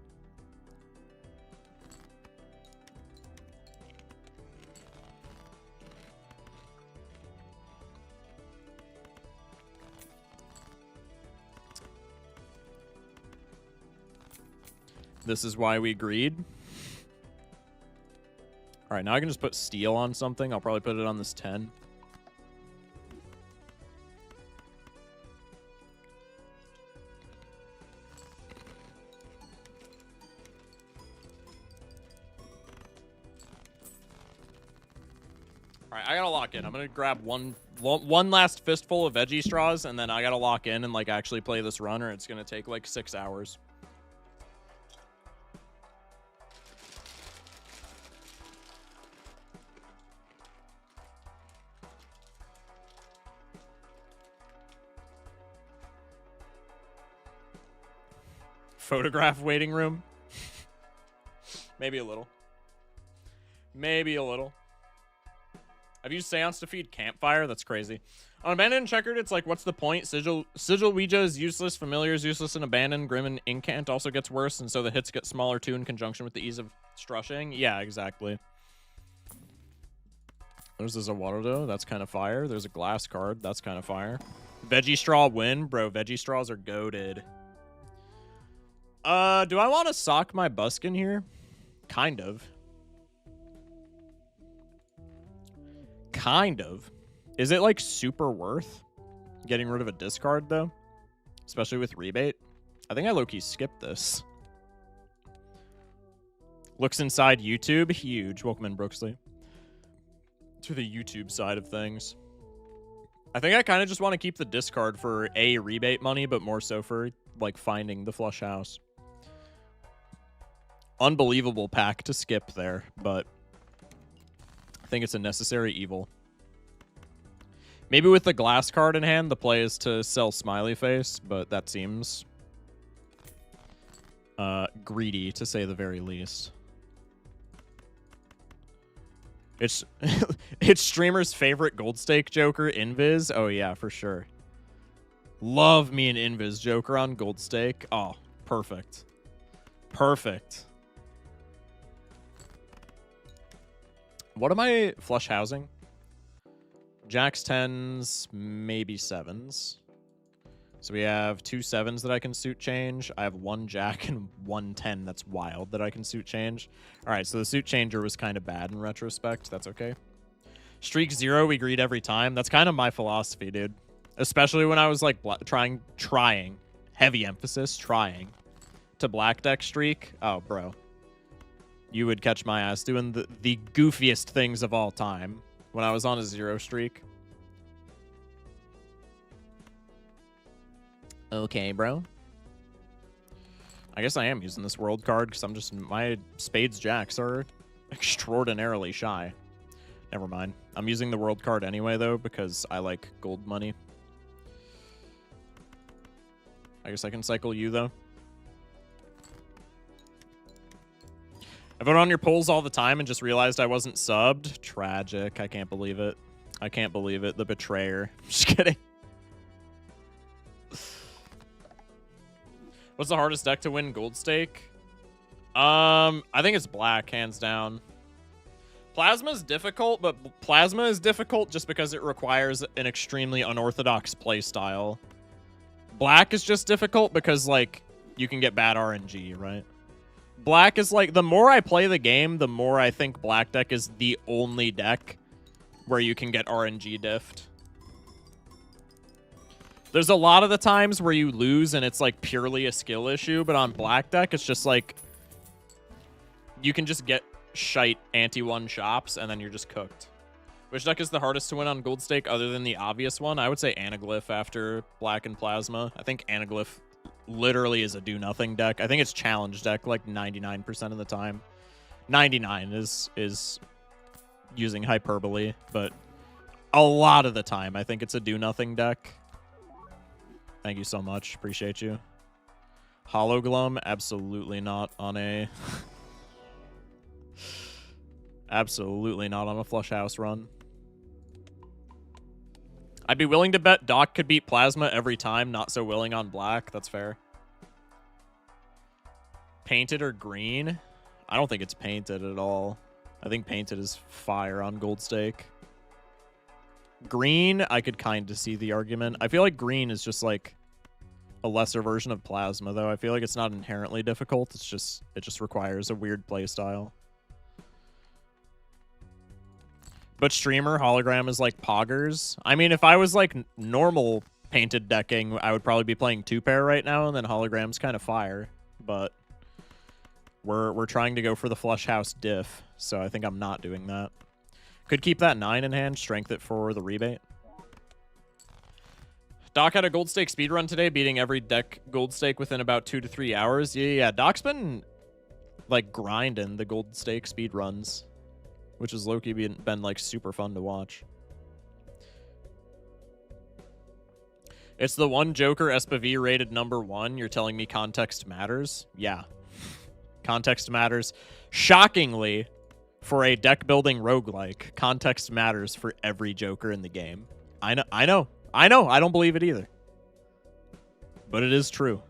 Speaker 1: This is why we agreed. All right, now I can just put steel on something. I'll probably put it on this 10. All right, I gotta lock in. I'm gonna grab one last fistful of veggie straws, and then I gotta lock in and like actually play this run, or it's gonna take like 6 hours. Photograph waiting room. Maybe a little. Maybe a little. I've used Seance to feed Campfire. That's crazy. On Abandoned and Checkered, it's like, what's the point? Sigil Ouija is useless. Familiar is useless and Abandoned. Grim and Incant also gets worse, and so the hits get smaller too in conjunction with the ease of strushing. Yeah, exactly. There's a Zawarudo. That's kind of fire. There's a glass card. That's kind of fire. Veggie Straw win. Bro, Veggie Straws are goated. Do I want to sock my Buskin here? Kind of. Kind of. Is it, like, super worth getting rid of a discard, though? Especially with rebate? I think I low-key skipped this. Looks inside YouTube. Huge. Welcome in, Brooksley. To the YouTube side of things. I think I kind of just want to keep the discard for, A, rebate money, but more so for, like, finding the flush house. Unbelievable pack to skip there, but I think it's a necessary evil. Maybe with the glass card in hand, the play is to sell Smiley Face, but that seems greedy, to say the very least. It's it's streamer's favorite gold stake Joker, Invis. Oh, yeah, for sure. Love me an Invis Joker on gold stake. Oh, perfect. Perfect. What am I flush housing? Jacks, 10s, maybe 7s. So we have 2 7s that I can suit change. I have 1 jack and 1 10 that's wild that I can suit change. All right, so the suit changer was kind of bad in retrospect. That's okay. Streak 0, we greed every time. That's kind of my philosophy, dude. Especially when I was like trying, heavy emphasis, trying to black deck streak. Oh, bro. You would catch my ass doing the goofiest things of all time when I was on a 0 streak. Okay, bro. I guess I am using this world card because I'm just... My spades jacks are extraordinarily shy. Never mind. I'm using the world card anyway, though, because I like gold money. I guess I can cycle you, though. I vote on your polls all the time and just realized I wasn't subbed. Tragic. I can't believe it. I can't believe it. The betrayer. Just kidding. What's the hardest deck to win gold stake? I think it's black, hands down. Plasma is difficult, but Plasma is difficult just because it requires an extremely unorthodox playstyle. Black is just difficult because, like, you can get bad RNG, right? Black is like, the more I play the game, the more I think black deck is the only deck where you can get RNG diffed. There's a lot of the times where you lose and it's like purely a skill issue, but on black deck, it's just like you can just get shite anti-1 shops and then you're just cooked. Which deck is the hardest to win on gold stake other than the obvious one? I would say Anaglyph after black and plasma. I think Anaglyph literally is a do-nothing deck. I think it's challenge deck like 99% of the time. 99 is using hyperbole, but a lot of the time I think it's a do-nothing deck. Thank you so much. Appreciate you. Hologlum, absolutely not on a... absolutely not on a flush house run. I'd be willing to bet Doc could beat Plasma every time, not so willing on black. That's fair. Painted or green? I don't think it's painted at all. I think painted is fire on gold stake. Green, I could kind of see the argument. I feel like green is just like a lesser version of Plasma, though. I feel like it's not inherently difficult. It just requires a weird play style. But streamer hologram is like poggers. I mean, if I was like normal painted decking, I would probably be playing 2-pair right now, and then hologram's kind of fire. But we're trying to go for the flush house diff, so I think I'm not doing that. Could keep that 9 in hand, strength it for the rebate. Doc had a gold stake speedrun today, beating every deck gold stake within about 2 to 3 hours. Yeah, Doc's been like grinding the gold stake speedruns, which has low-key been like super fun to watch. It's the one Joker SPV rated #1. You're telling me context matters? Yeah. Context matters. Shockingly, for a deck-building roguelike, context matters for every Joker in the game. I know. I don't believe it either. But it is true.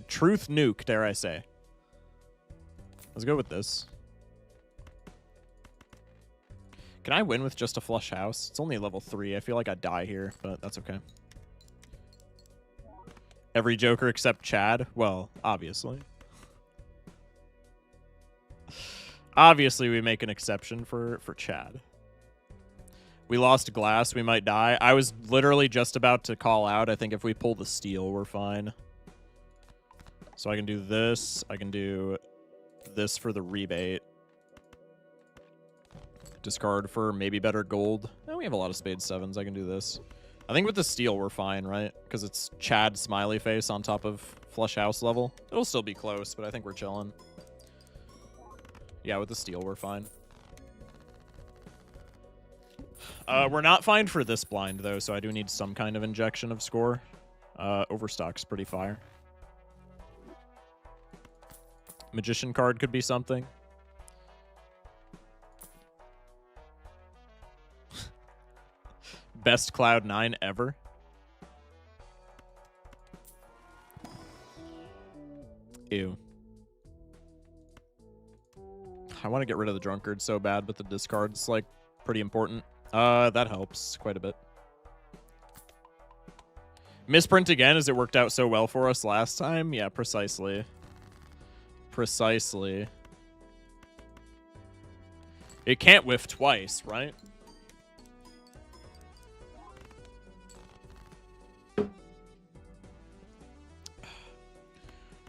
Speaker 1: Truth nuke, dare I say. Let's go with this. Can I win with just a flush house? It's only level 3. I feel like I'd die here, but that's okay. Every Joker except Chad? Well, obviously. Obviously, we make an exception for Chad. We lost glass. We might die. I was literally just about to call out. I think if we pull the steel, we're fine. So I can do this. I can do this for the rebate. Discard for maybe better gold. Oh, we have a lot of spade 7s. I can do this. I think with the steel, we're fine, right? Because it's Chad smiley face on top of flush house level. It'll still be close, but I think we're chilling. Yeah, with the steel, we're fine. We're not fine for this blind, though, so I do need some kind of injection of score. Overstock's pretty fire. Magician card could be something. Best Cloud9 ever. Ew. I want to get rid of the drunkard so bad, but the discard's like pretty important. That helps quite a bit. Misprint again, as it worked out so well for us last time. Yeah, precisely. Precisely. It can't whiff twice, right?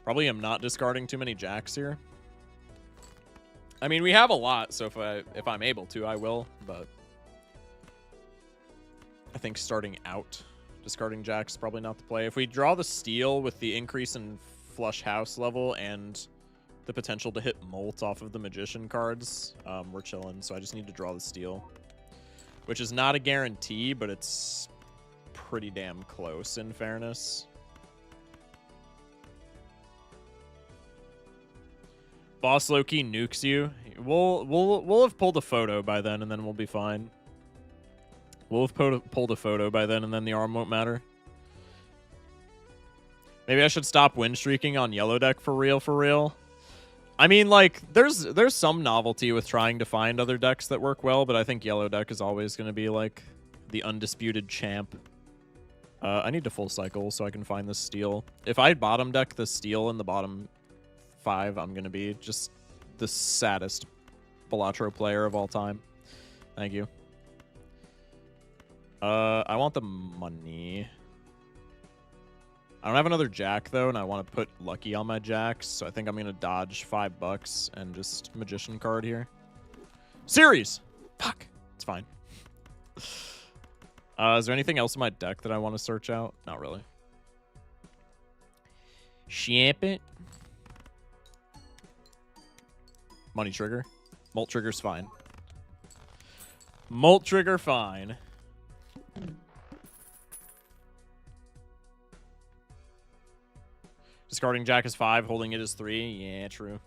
Speaker 1: Probably am not discarding too many jacks here. I mean, we have a lot, so if I'm able to, I will, but I think starting out, discarding jacks is probably not the play. If we draw the steal with the increase in flush house level and the potential to hit molt off of the magician cards, we're chilling, so I just need to draw the steal, which is not a guarantee, but it's pretty damn close in fairness. Boss Loki nukes you. We'll have pulled a photo by then, and then we'll be fine. We'll have pulled a photo by then, and then the arm won't matter. Maybe I should stop win streaking on yellow deck for real, for real. I mean, like, there's some novelty with trying to find other decks that work well, but I think yellow deck is always going to be, like, the undisputed champ. I need to full cycle so I can find this steal. If I bottom deck the steal in the bottom 5, I'm going to be just the saddest Balatro player of all time. Thank you. I want the money. I don't have another jack, though, and I want to put lucky on my jacks, so I think I'm going to dodge $5 and just magician card here. Series! Fuck! It's fine. Is there anything else in my deck that I want to search out? Not really. Champ it. Money trigger. Molt trigger's fine. Molt trigger fine. Discarding jack is 5, holding it is 3. Yeah, true.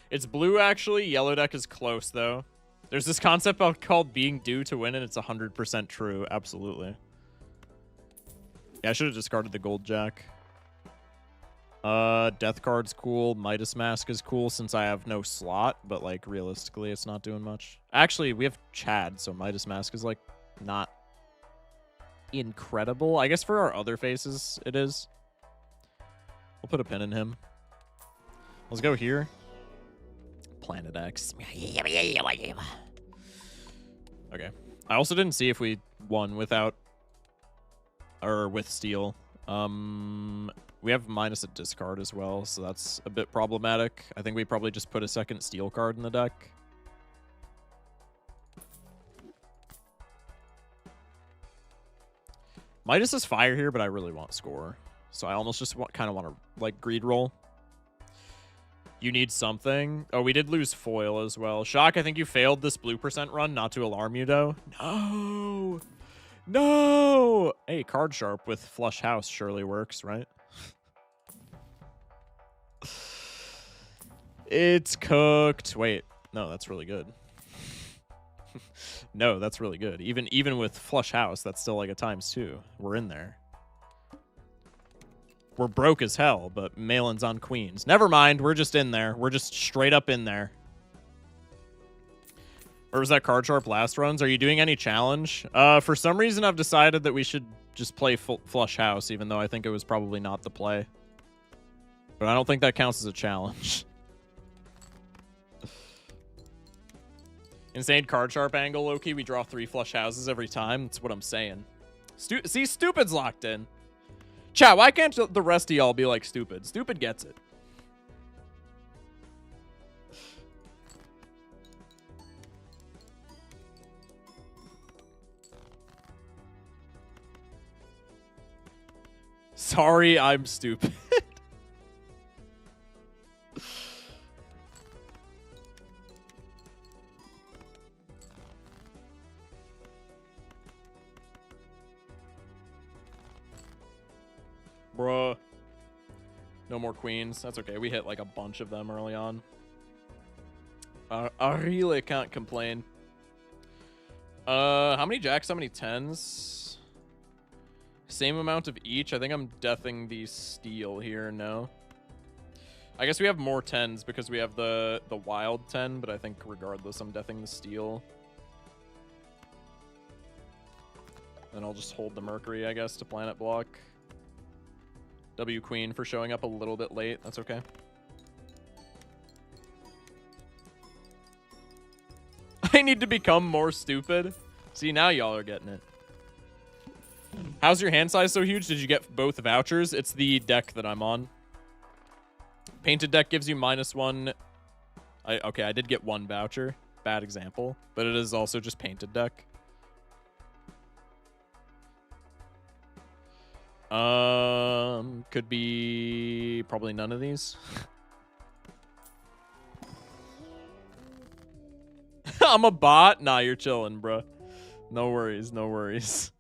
Speaker 1: It's blue, actually. Yellow deck is close, though. There's this concept called being due to win, and it's 100% true. Absolutely. Yeah, I should have discarded the gold jack. Death card's cool. Midas Mask is cool since I have no slot, but, like, realistically, it's not doing much. Actually, we have Chad, so Midas Mask is, like, not incredible. I guess for our other faces, it is. We'll put a pin in him. Let's go here. Planet X. Okay. I also didn't see if we won without or with steal. We have minus a discard as well, so that's a bit problematic. I think we probably just put a second steal card in the deck. Midas is fire here, but I really want score. So I almost just kind of want to, like, greed roll. You need something. Oh, we did lose foil as well. Shock, I think you failed this blue % run. Not to alarm you, though. No! No! Hey, card sharp with flush house surely works, right? It's cooked. Wait. No, that's really good. No, that's really good. Even with flush house, that's still like a ×2. We're in there. We're broke as hell, but Malin's on queens. Never mind. We're just in there. We're just straight up in there. Or was that card sharp last runs? Are you doing any challenge? For some reason, I've decided that we should just play flush house, even though I think it was probably not the play. But I don't think that counts as a challenge. Insane card sharp angle, Loki. We draw 3 flush houses every time. That's what I'm saying. See, Stupid's locked in. Chat, why can't the rest of y'all be like Stupid? Stupid gets it. Sorry, I'm stupid. Bruh. No more queens. That's okay. We hit like a bunch of them early on. I really can't complain. How many jacks? How many tens? Same amount of each. I think I'm deathing the steal here. No. I guess we have more 10s because we have the wild 10, but I think regardless, I'm deathing the steel. Then I'll just hold the Mercury, I guess, to planet block. W Queen for showing up a little bit late. That's okay. I need to become more stupid. See, now y'all are getting it. How's your hand size so huge? Did you get both vouchers? It's the deck that I'm on. Painted deck gives you -1. Okay, I did get 1 voucher. Bad example. But it is also just painted deck. Could be probably none of these. I'm a bot? Nah, you're chilling, bro. No worries, no worries.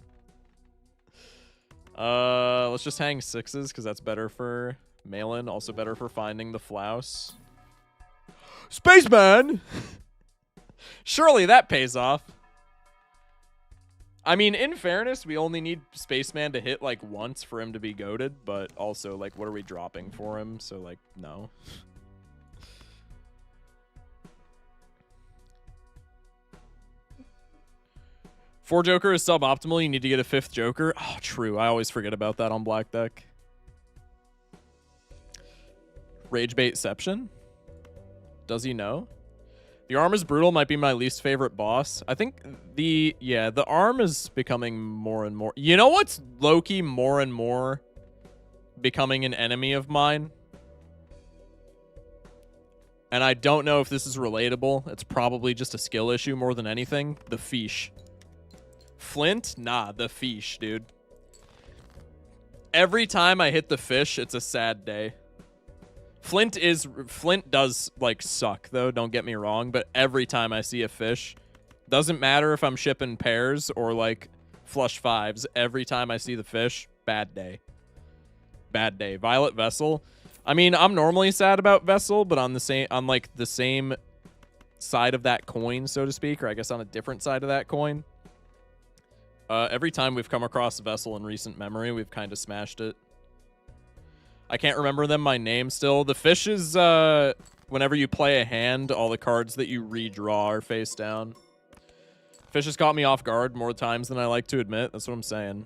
Speaker 1: Let's just hang 6s because that's better for mail-in, also better for finding the flouse. Spaceman! Surely that pays off. I mean, in fairness, we only need Spaceman to hit, like, once for him to be goated, but also, like, what are we dropping for him? So, like, no. Four Joker is suboptimal. You need to get a 5th Joker. Oh, true. I always forget about that on Black Deck. Ragebaitception? Does he know? The arm is brutal. Might be my least favorite boss. I think the arm is becoming more and more. You know what's low-key more and more becoming an enemy of mine? And I don't know if this is relatable. It's probably just a skill issue more than anything. The fish. Flint? Nah, the fish, dude. Every time I hit the fish, it's a sad day. Flint does, like, suck, though, don't get me wrong, but every time I see a fish, doesn't matter if I'm shipping pairs or, like, flush 5s, every time I see the fish, bad day. Bad day. Violet Vessel. I mean, I'm normally sad about Vessel, but on the same side of that coin, so to speak, or I guess on a different side of that coin. Every time we've come across Vessel in recent memory, we've kind of smashed it. I can't remember them by name still. The fish is, whenever you play a hand, all the cards that you redraw are face down. Fish has caught me off guard more times than I like to admit. That's what I'm saying.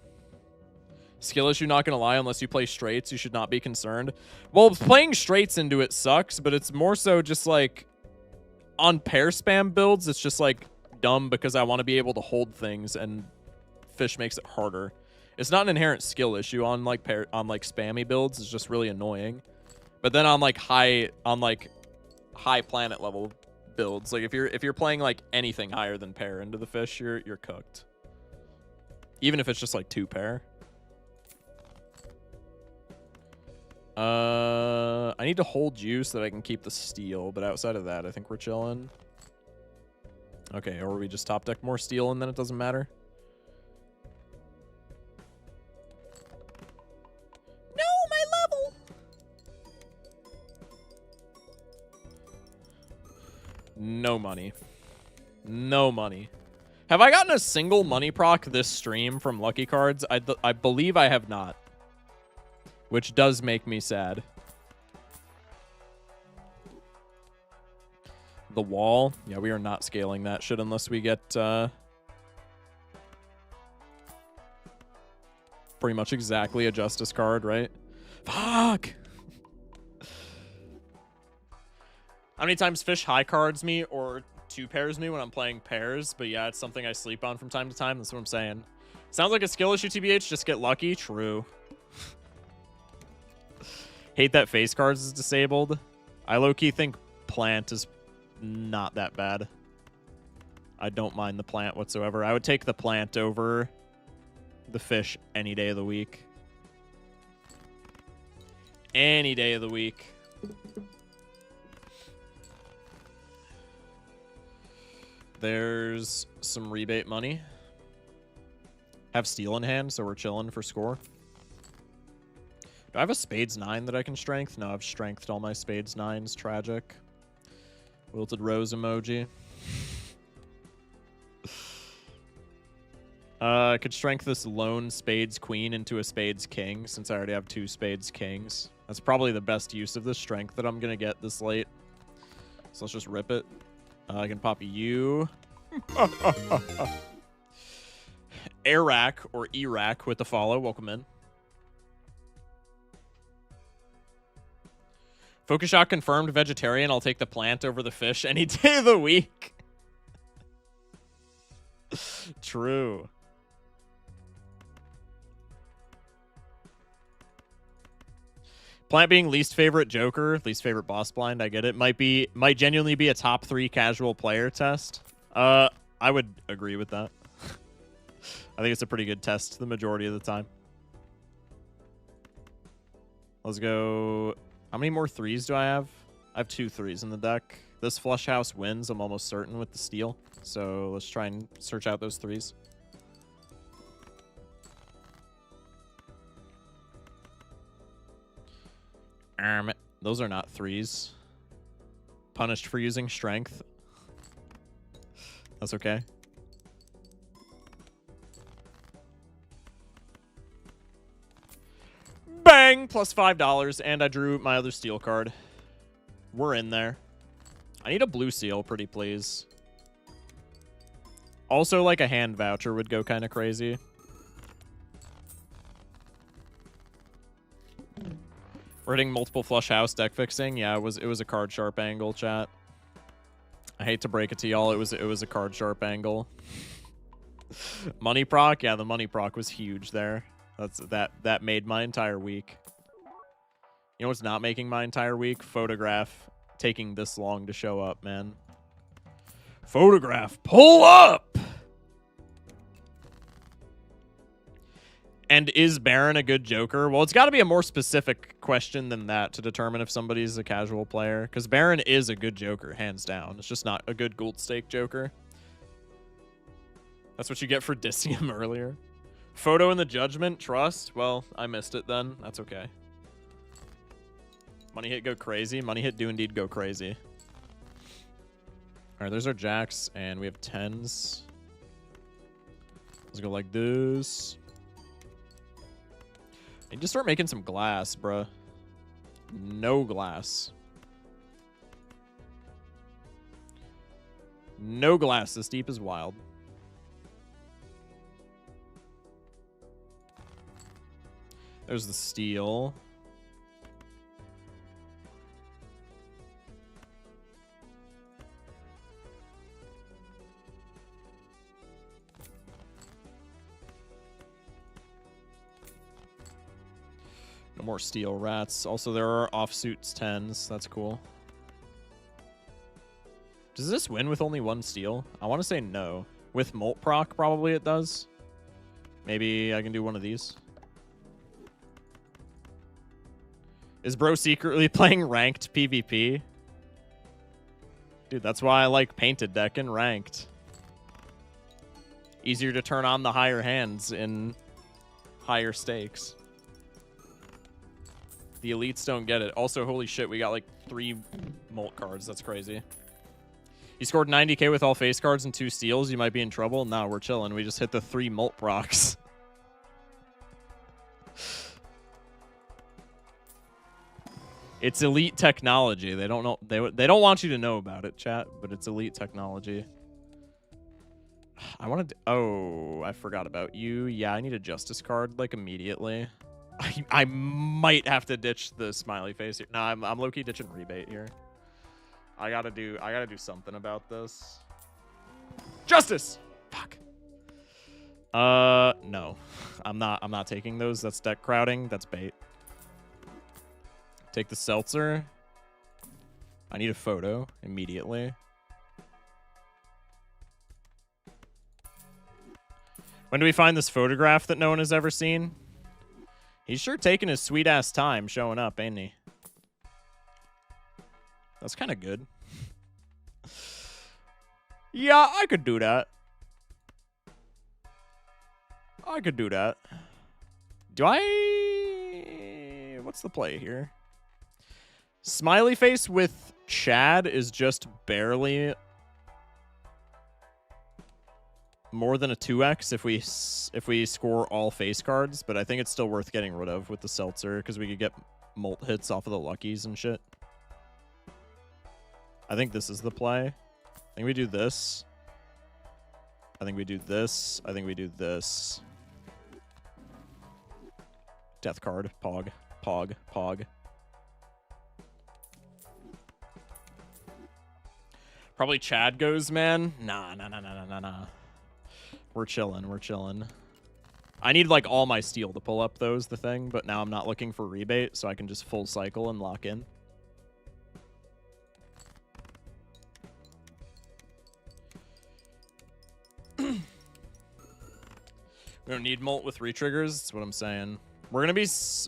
Speaker 1: Skill issue, not gonna lie, unless you play straights, you should not be concerned. Well, playing straights into it sucks, but it's more so just, like, on pair spam builds, it's just, like, dumb because I want to be able to hold things, and fish makes it harder. It's not an inherent skill issue on like spammy builds. It's just really annoying. But then on high planet level builds, like if you're playing like anything higher than pair into the fish, you're cooked. Even if it's just like 2 pair. I need to hold you so that I can keep the steel, but outside of that, I think we're chilling. Okay, or we just top deck more steel and then it doesn't matter. No money. No money. Have I gotten a single money proc this stream from Lucky Cards? I believe I have not. Which does make me sad. The wall. Yeah, we are not scaling that shit unless we get pretty much exactly a Justice card, right? Fuck! How many times fish high cards me or 2 pairs me when I'm playing pairs? But yeah, it's something I sleep on from time to time. That's what I'm saying. Sounds like a skill issue, TBH. Just get lucky. True. Hate that face cards is disabled. I low-key think plant is not that bad. I don't mind the plant whatsoever. I would take the plant over the fish any day of the week. Any day of the week. There's some rebate money. Have steel in hand, so we're chilling for score. Do I have a spades 9 that I can strength? No, I've strengthed all my spades 9s. Tragic. Wilted rose emoji. I could strength this lone spades queen into a spades king since I already have 2 spades kings. That's probably the best use of the strength that I'm going to get this late. So let's just rip it. I can pop you. Iraq or Iraq with the follow. Welcome in. Focus shot confirmed vegetarian. I'll take the plant over the fish any day of the week. True. Plant being least favorite Joker, least favorite boss blind, I get it. Might genuinely be a top 3 casual player test. I would agree with that. I think it's a pretty good test the majority of the time. Let's go. How many more 3s do I have? I have 2 3s in the deck. This flush house wins, I'm almost certain, with the steal. So let's try and search out those 3s. Those are not 3s. Punished for using strength. That's okay. Bang! Plus $5, and I drew my other steel card. We're in there. I need a blue seal, pretty please. Also, like a hand voucher would go kind of crazy. We're hitting multiple flush house deck fixing. Yeah, it was a card sharp angle, chat. I hate to break it to y'all. It was a card sharp angle. Money proc, yeah, the money proc was huge there. That made my entire week. You know what's not making my entire week? Photograph taking this long to show up, man. Photograph, pull up! And is Baron a good Joker? Well, it's got to be a more specific question than that to determine if somebody's a casual player. Because Baron is a good Joker, hands down. It's just not a good gold stake Joker. That's what you get for dissing him earlier. Photo in the Judgment, trust. Well, I missed it then. That's okay. Money hit go crazy. Money hit do indeed go crazy. All right, there's our jacks, and we have 10s. Let's go like this. I need to start making some glass, bruh. No glass. No glass. This deep is wild. There's the steel. No more steel rats. Also, there are offsuits 10s. That's cool. Does this win with only 1 steel? I want to say no. With Molt proc, probably it does. Maybe I can do one of these. Is bro secretly playing ranked PvP? Dude, that's why I like painted deck and ranked. Easier to turn on the higher hands in higher stakes. The elites don't get it. Also, holy shit, we got like 3 Molt cards. That's crazy. You scored 90k with all face cards and 2 steals. You might be in trouble. No, we're chilling. We just hit the 3 Molt procs. It's elite technology. They don't know. They don't want you to know about it, chat. But it's elite technology. I wanted to. Oh, I forgot about you. Yeah, I need a justice card like immediately. I might have to ditch the smiley face here. No, I'm low-key ditching rebate here. I gotta do something about this. Justice! Fuck. No. I'm not taking those. That's deck crowding. That's bait. Take the seltzer. I need a photo immediately. When do we find this photograph that no one has ever seen? He's sure taking his sweet-ass time showing up, ain't he? That's kind of good. Yeah, I could do that. I could do that. Do I... What's the play here? Smiley face with Chad is just barely... more than a 2x if we score all face cards, but I think it's still worth getting rid of with the Seltzer because we could get molt hits off of the luckies and shit. I think this is the play. I think we do this. I think we do this. I think we do this. Death card. Pog. Pog. Pog. Probably Chad goes, man. Nah. We're chilling. We're chilling. I need, like, all my steel to pull up, though, is the thing. But now I'm not looking for rebate, so I can just full cycle and lock in. We don't need molt with re-triggers. That's what I'm saying. We're going to be,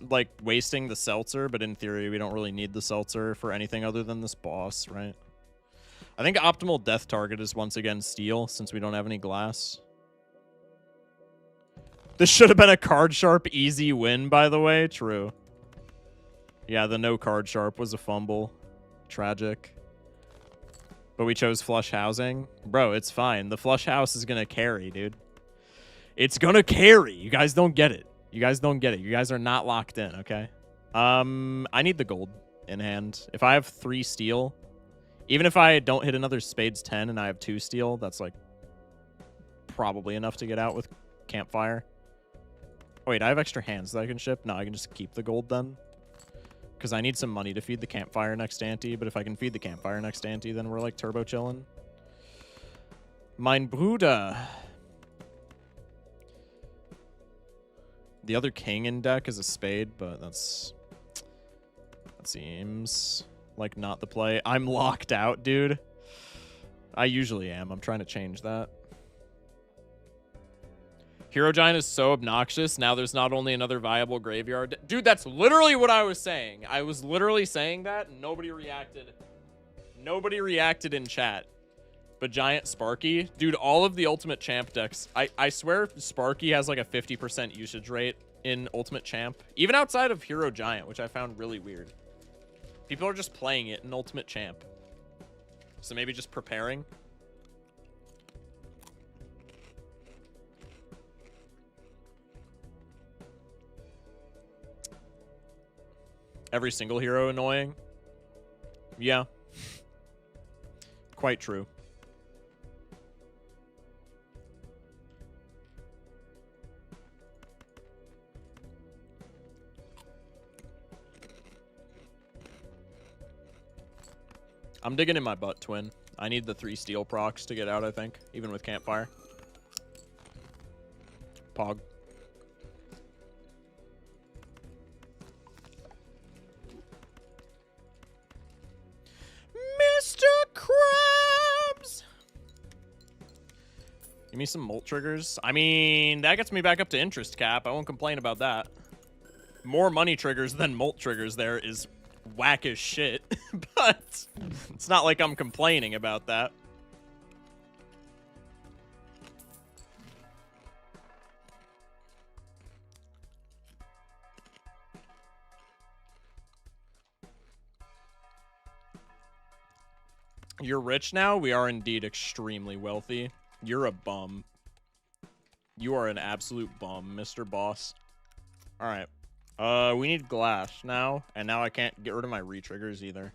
Speaker 1: like, wasting the Seltzer, but in theory, we don't really need the Seltzer for anything other than this boss, right? I think optimal death target is once again steel, since we don't have any glass. This should have been a card sharp easy win, by the way. True. Yeah, the no card sharp was a fumble. Tragic. But we chose flush housing. Bro, it's fine. The flush house is going to carry, dude. It's going to carry. You guys don't get it. You guys don't get it. You guys are not locked in, okay? I need the gold in hand. If I have 3 steel, even if I don't hit another spades 10 and I have 2 steel, that's like probably enough to get out with campfire. Oh, wait, I have extra hands that I can ship? No, I can just keep the gold then. Because I need some money to feed the campfire next ante, but if I can feed the campfire next ante, then we're like turbo chilling. Mein Bruder. The other king in deck is a spade, but that seems like not the play. I'm locked out, dude. I usually am. I'm trying to change that. Hero Giant is so obnoxious. Now there's not only another viable graveyard. Dude, that's literally what I was saying. I was literally saying that, and nobody reacted. Nobody reacted in chat. But Giant Sparky, dude, all of the Ultimate Champ decks, I swear Sparky has like a 50% usage rate in Ultimate Champ. Even outside of Hero Giant, which I found really weird. People are just playing it in Ultimate Champ. So maybe just preparing. Every single hero annoying. Yeah. Quite true. I'm digging in my butt, Twin. I need the 3 steel procs to get out, I think. Even with campfire. Pog. Mr. Krabs! Give me some molt triggers. I mean, that gets me back up to interest cap. I won't complain about that. More money triggers than molt triggers there is whack as shit. But it's not like I'm complaining about that. You're rich now? We are indeed extremely wealthy. You're a bum. You are an absolute bum, Mr. Boss. Alright. We need glass now, and now I can't get rid of my re-triggers either.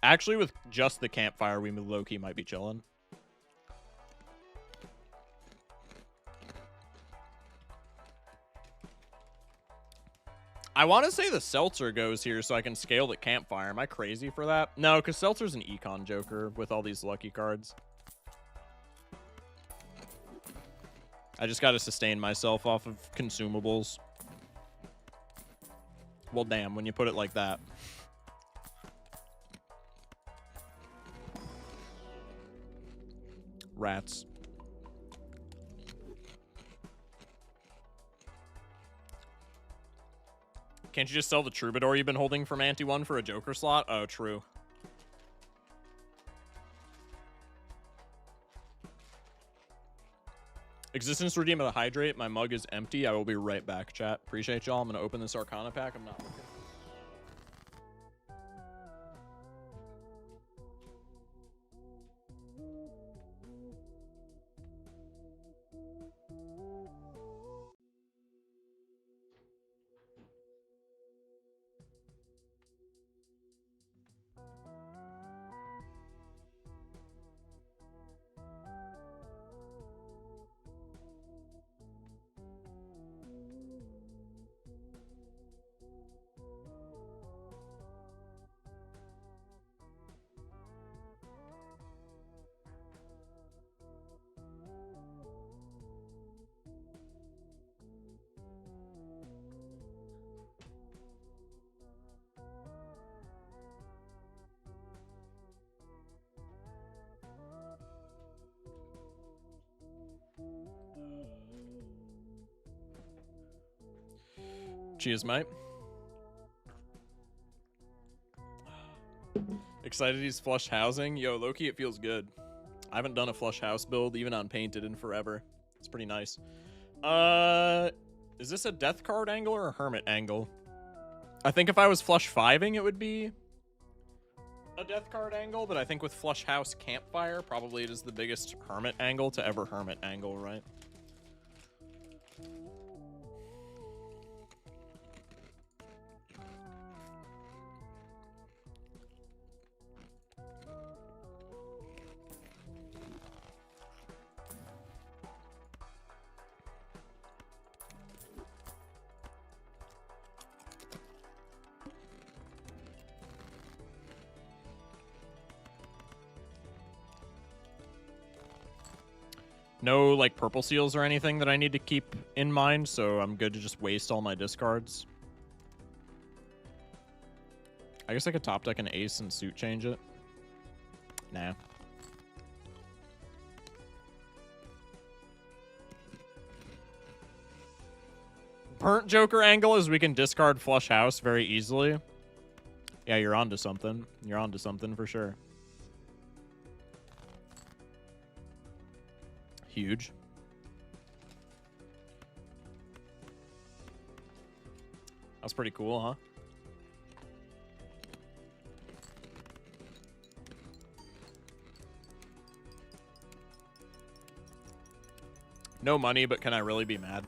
Speaker 1: Actually, with just the campfire, we low-key might be chilling. I want to say the Seltzer goes here so I can scale the campfire. Am I crazy for that? No, because Seltzer's an econ joker with all these lucky cards. I just got to sustain myself off of consumables. Well, damn, when you put it like that. Rats. Can't you just sell the Troubadour you've been holding from Ante 1 for a Joker slot? Oh, true. Existence redeem of the Hydrate. My mug is empty. I will be right back, chat. Appreciate y'all. I'm going to open this Arcana pack. I'm not looking. Cheers, mate. Excited he's flush housing. Yo, Loki, it feels good. I haven't done a flush house build, even on Painted, in forever. It's pretty nice. Is this a death card angle or a hermit angle? I think if I was flush fiving, it would be a death card angle, but I think with flush house campfire, probably it is the biggest hermit angle to ever hermit angle, right? No, like, purple seals or anything that I need to keep in mind, so I'm good to just waste all my discards. I guess I could top deck an ace and suit change it. Nah. Burnt Joker angle is we can discard flush house very easily. Yeah, you're onto something. You're onto something for sure. Huge. That's pretty cool, huh? No money, but can I really be mad?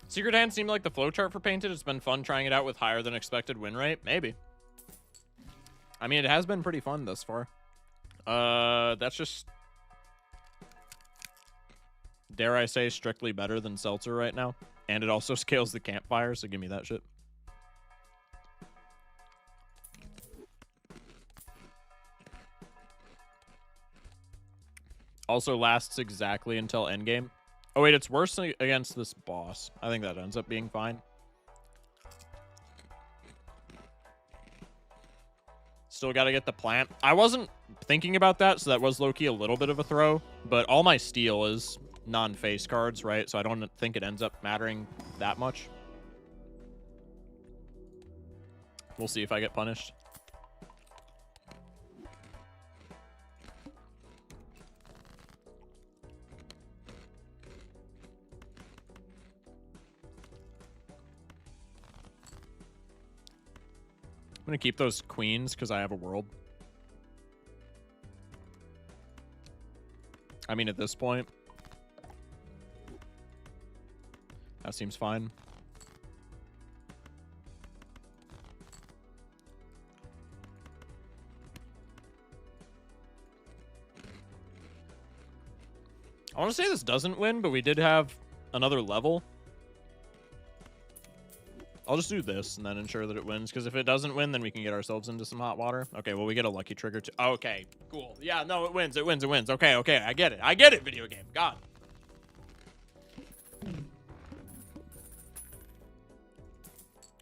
Speaker 1: Secret Hand seemed like the flowchart for Painted. It's been fun trying it out with higher than expected win rate. Maybe. I mean, it has been pretty fun thus far. That's just, dare I say, strictly better than Seltzer right now. And it also scales the campfire, so give me that shit. Also lasts exactly until endgame. Oh, wait, it's worse against this boss. I think that ends up being fine. Still got to get the plant. I wasn't thinking about that, so that was low-key a little bit of a throw. But all my steel is non-face cards, right? So I don't think it ends up mattering that much. We'll see if I get punished. I'm going to keep those queens because I have a world. I mean, at this point, that seems fine. I want to say this doesn't win, but we did have another level. I'll just do this and then ensure that it wins, because if it doesn't win, then we can get ourselves into some hot water. Okay, well, we get a lucky trigger too. Okay, cool. Yeah, no, it wins, it wins, it wins. Okay, okay, I get it, video game. God.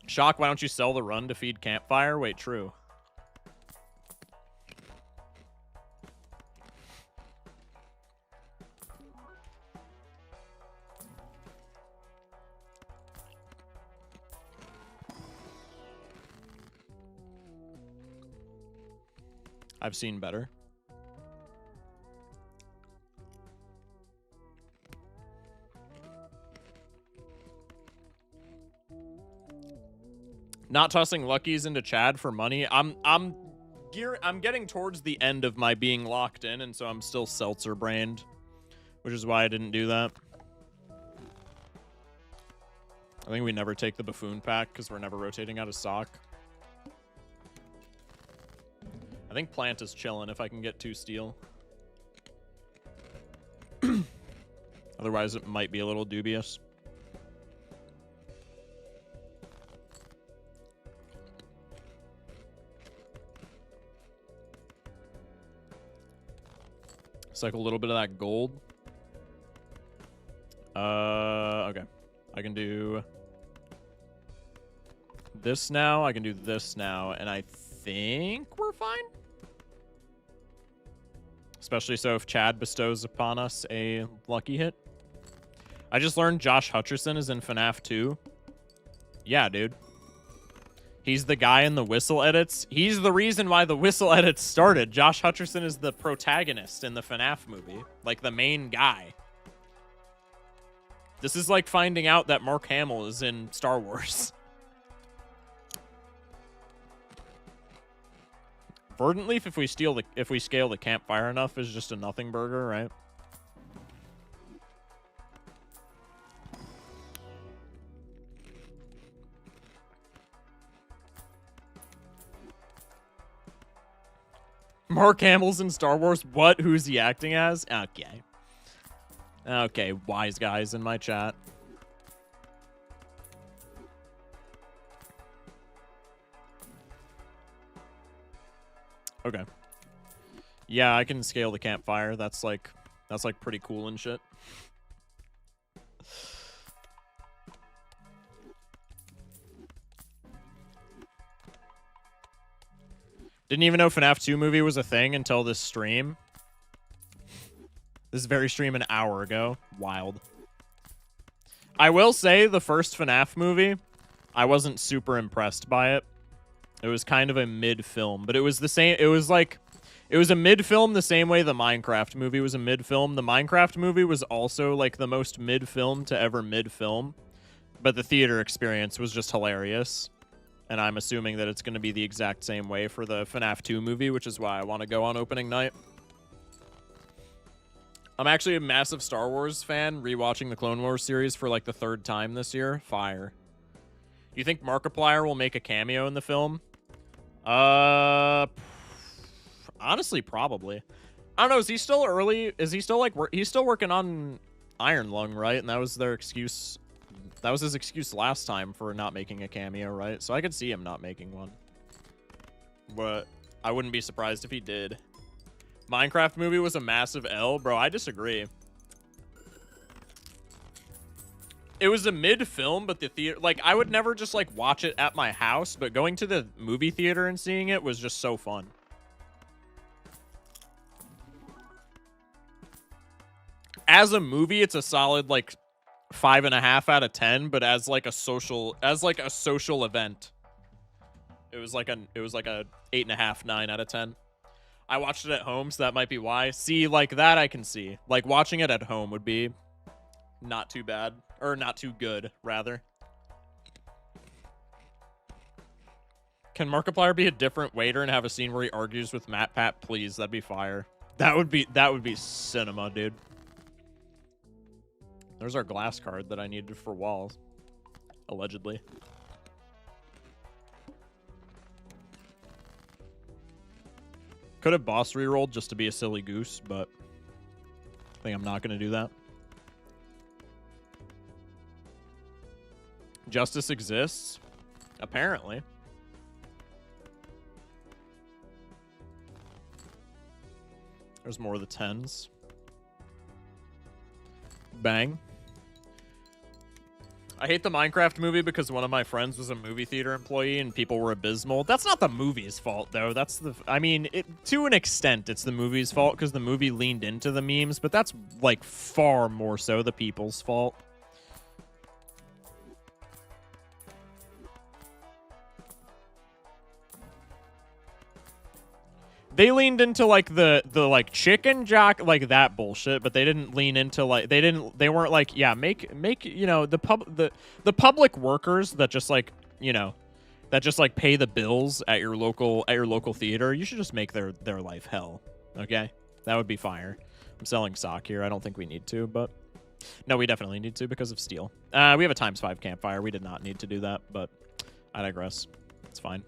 Speaker 1: Shock, why don't you sell the run to feed campfire? Wait, true. I've seen better. Not tossing luckies into Chad for money. I'm getting towards the end of my being locked in, and so I'm still seltzer brained, which is why I didn't do that. I think we never take the buffoon pack because we're never rotating out of sock. I think plant is chilling if I can get 2 steel. Otherwise, it might be a little dubious. Cycle a little bit of that gold. Okay. I can do this now. I can do this now, and I think we're fine. Especially so if Chad bestows upon us a lucky hit. I just learned Josh Hutcherson is in FNAF 2. Yeah, dude. He's the guy in the whistle edits. He's the reason why the whistle edits started. Josh Hutcherson is the protagonist in the FNAF movie. Like, the main guy. This is like finding out that Mark Hamill is in Star Wars. Verdant Leaf, if we scale the campfire enough, is just a nothing burger, right? Mark Hamill's in Star Wars. What? Who's he acting as? Okay. Okay, wise guys in my chat. Okay. Yeah, I can scale the campfire. That's like pretty cool and shit. Didn't even know FNAF 2 movie was a thing until this stream. This very stream an hour ago. Wild. I will say the first FNAF movie, I wasn't super impressed by it. It was kind of a mid-film, but it was the same. It was a mid-film the same way the Minecraft movie was a mid-film. The Minecraft movie was also like the most mid-film to ever mid-film, but the theater experience was just hilarious. And I'm assuming that it's going to be the exact same way for the FNAF 2 movie, which is why I want to go on opening night. I'm actually a massive Star Wars fan, rewatching the Clone Wars series for like the 3rd time this year. Fire. You think Markiplier will make a cameo in the film? Honestly, probably. I don't know. Is he still early? Is he still like he's still working on Iron Lung, right? And that was their excuse. That was his excuse last time for not making a cameo, right? So I could see him not making one. But I wouldn't be surprised if he did. Minecraft movie was a massive L. Bro, I disagree. It was a mid-film, but the theater... Like, I would never just, like, watch it at my house, but going to the movie theater and seeing it was just so fun. As a movie, it's a solid, like... 5.5 out of 10, but as like a social event, it was like a 8.5, 9 out of 10. I watched it at home, so that might be why. See, like that I can see. Like watching it at home would be not too bad, or not too good, rather. Can Markiplier be a different waiter and have a scene where he argues with Matt Pat? Please, that'd be fire. That would be cinema, dude. There's our glass card that I needed for walls. Allegedly. Could have boss rerolled just to be a silly goose, but I think I'm not going to do that. Justice exists? Apparently. There's more of the 10s. Bang. I hate the Minecraft movie because one of my friends was a movie theater employee and people were abysmal. That's not the movie's fault, though. That's the... I mean, to an extent, it's the movie's fault because the movie leaned into the memes, but that's, like, far more so the people's fault. They leaned into like the like chicken jock, like that bullshit, but they didn't lean into like they weren't like, yeah, make you know, the public workers that just like, you know, that just like pay the bills at your local theater. You should just make their life hell. Okay? That would be fire. I'm selling sock here. I don't think we need to, but no, we definitely need to because of steel. We have a ×5 campfire. We did not need to do that, but I digress. It's fine.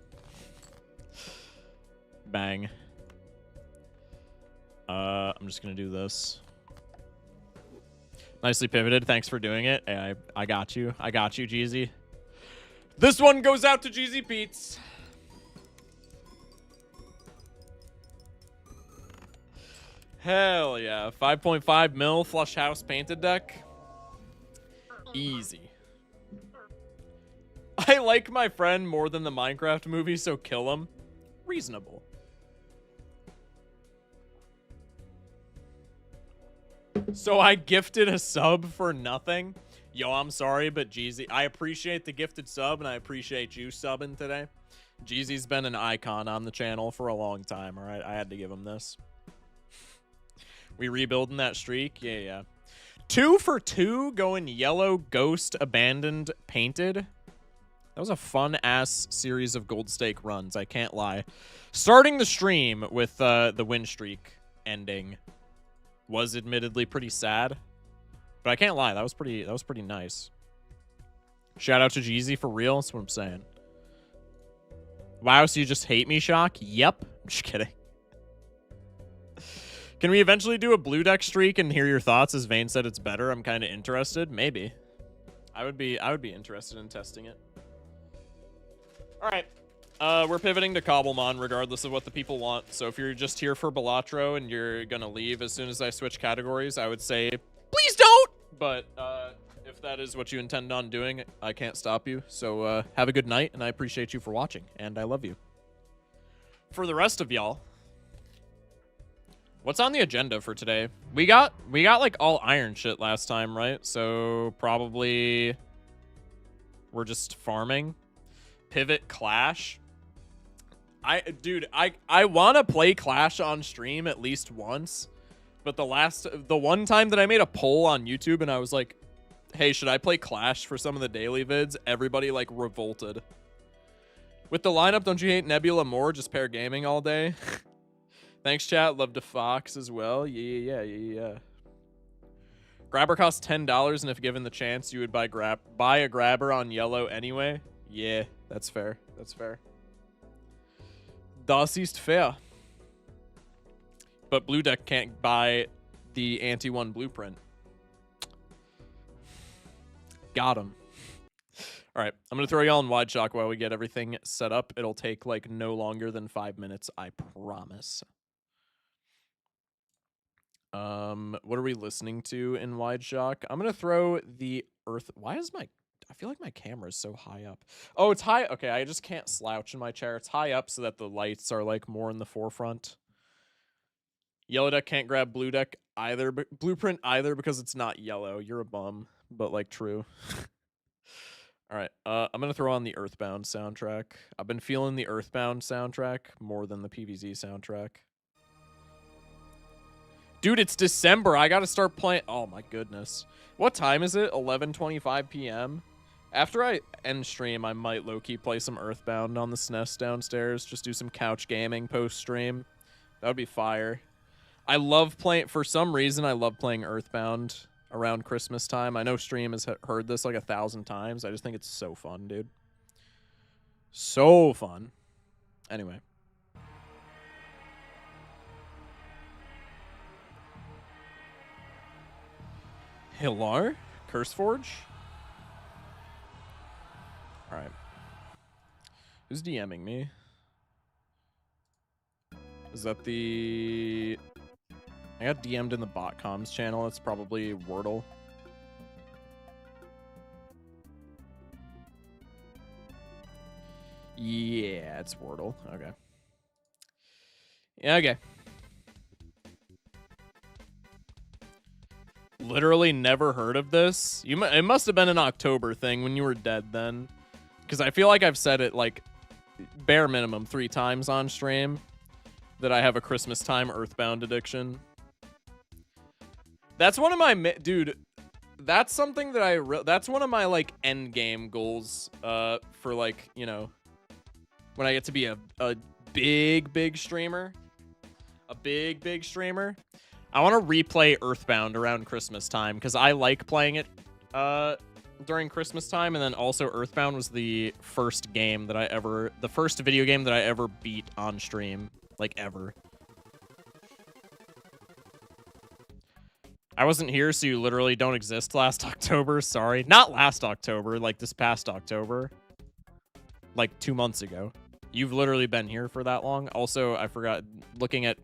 Speaker 1: Bang. I'm just gonna do this. Nicely pivoted. Thanks for doing it. I got you. I got you, Jeezy. This one goes out to Jeezy Pete's. Hell yeah. 5.5 mil flush house painted deck. Easy. I like my friend more than the Minecraft movie, so kill him. Reasonable. So I gifted a sub for nothing. Yo, I'm sorry, but Jeezy, I appreciate the gifted sub, and I appreciate you subbing today. Jeezy's been an icon on the channel for a long time, all right? I had to give him this. We rebuilding that streak? Yeah. 2 for 2 going yellow, ghost, abandoned, painted. That was a fun-ass series of gold stake runs, I can't lie. Starting the stream with the win streak ending was admittedly pretty sad. But I can't lie, that was pretty nice. Shout out to Jeezy for real, that's what I'm saying. Wow, so you just hate me, Shock? Yep. I'm just kidding. Can we eventually do a blue deck streak and hear your thoughts? As Vane said it's better. I'm kind of interested. Maybe. I would be interested in testing it. All right. We're pivoting to Cobblemon regardless of what the people want. So if you're just here for Balatro and you're going to leave as soon as I switch categories, I would say, please don't! But if that is what you intend on doing, I can't stop you. So have a good night, and I appreciate you for watching, and I love you. For the rest of y'all, what's on the agenda for today? We got like all iron shit last time, right? So probably we're just farming. Pivot Clash. Dude, I want to play Clash on stream at least once. But the one time that I made a poll on YouTube and I was like, hey, should I play Clash for some of the daily vids? Everybody like revolted. With the lineup, don't you hate Nebula more? Just pair gaming all day. Thanks, chat. Love to Fox as well. Yeah. Grabber costs $10, and if given the chance, you would buy a grabber on yellow anyway. Yeah, that's fair. That's fair. Das ist fair. But Blue Deck can't buy the anti-1 blueprint. Got him. All right, I'm going to throw y'all in wide shock while we get everything set up. It'll take like no longer than 5 minutes, I promise. What are we listening to in wide shock? I'm going to throw the Earth. Why is I feel like my camera is so high up. Oh, it's high. Okay, I just can't slouch in my chair. It's high up so that the lights are like more in the forefront. Yellow deck can't grab blue deck either, blueprint either because it's not yellow. You're a bum, but like true. All right, I'm gonna throw on the Earthbound soundtrack. I've been feeling the Earthbound soundtrack more than the PvZ soundtrack. Dude, it's December. I gotta start playing. Oh my goodness. What time is it? 11:25 p.m. After I end stream, I might low-key play some Earthbound on the SNES downstairs. Just do some couch gaming post-stream. That would be fire. I love playing, for some reason, I love playing Earthbound around Christmas time. I know stream has heard this like 1,000 times. I just think it's so fun, dude. So fun. Anyway. Hello? Curseforge? Alright. Who's DMing me? Is that the... I got DM'd in the bot comms channel. It's probably Wordle. Yeah, it's Wordle. Okay. Yeah, okay. Literally never heard of this. It must have been an October thing when you were dead then. Because I feel like I've said it like bare minimum 3 times on stream that I have a Christmas time Earthbound addiction. That's one of my... Dude, that's something that that's one of my like end game goals for like, you know, when I get to be a big streamer. A big streamer. I want to replay Earthbound around Christmas time because I like playing it during Christmas time, and then also Earthbound was the first game that the first video game that I ever beat on stream, like ever. I wasn't here, so you literally don't exist last October. Sorry. Not last October, like this past October. Like 2 months ago. You've literally been here for that long. Also, I forgot, looking at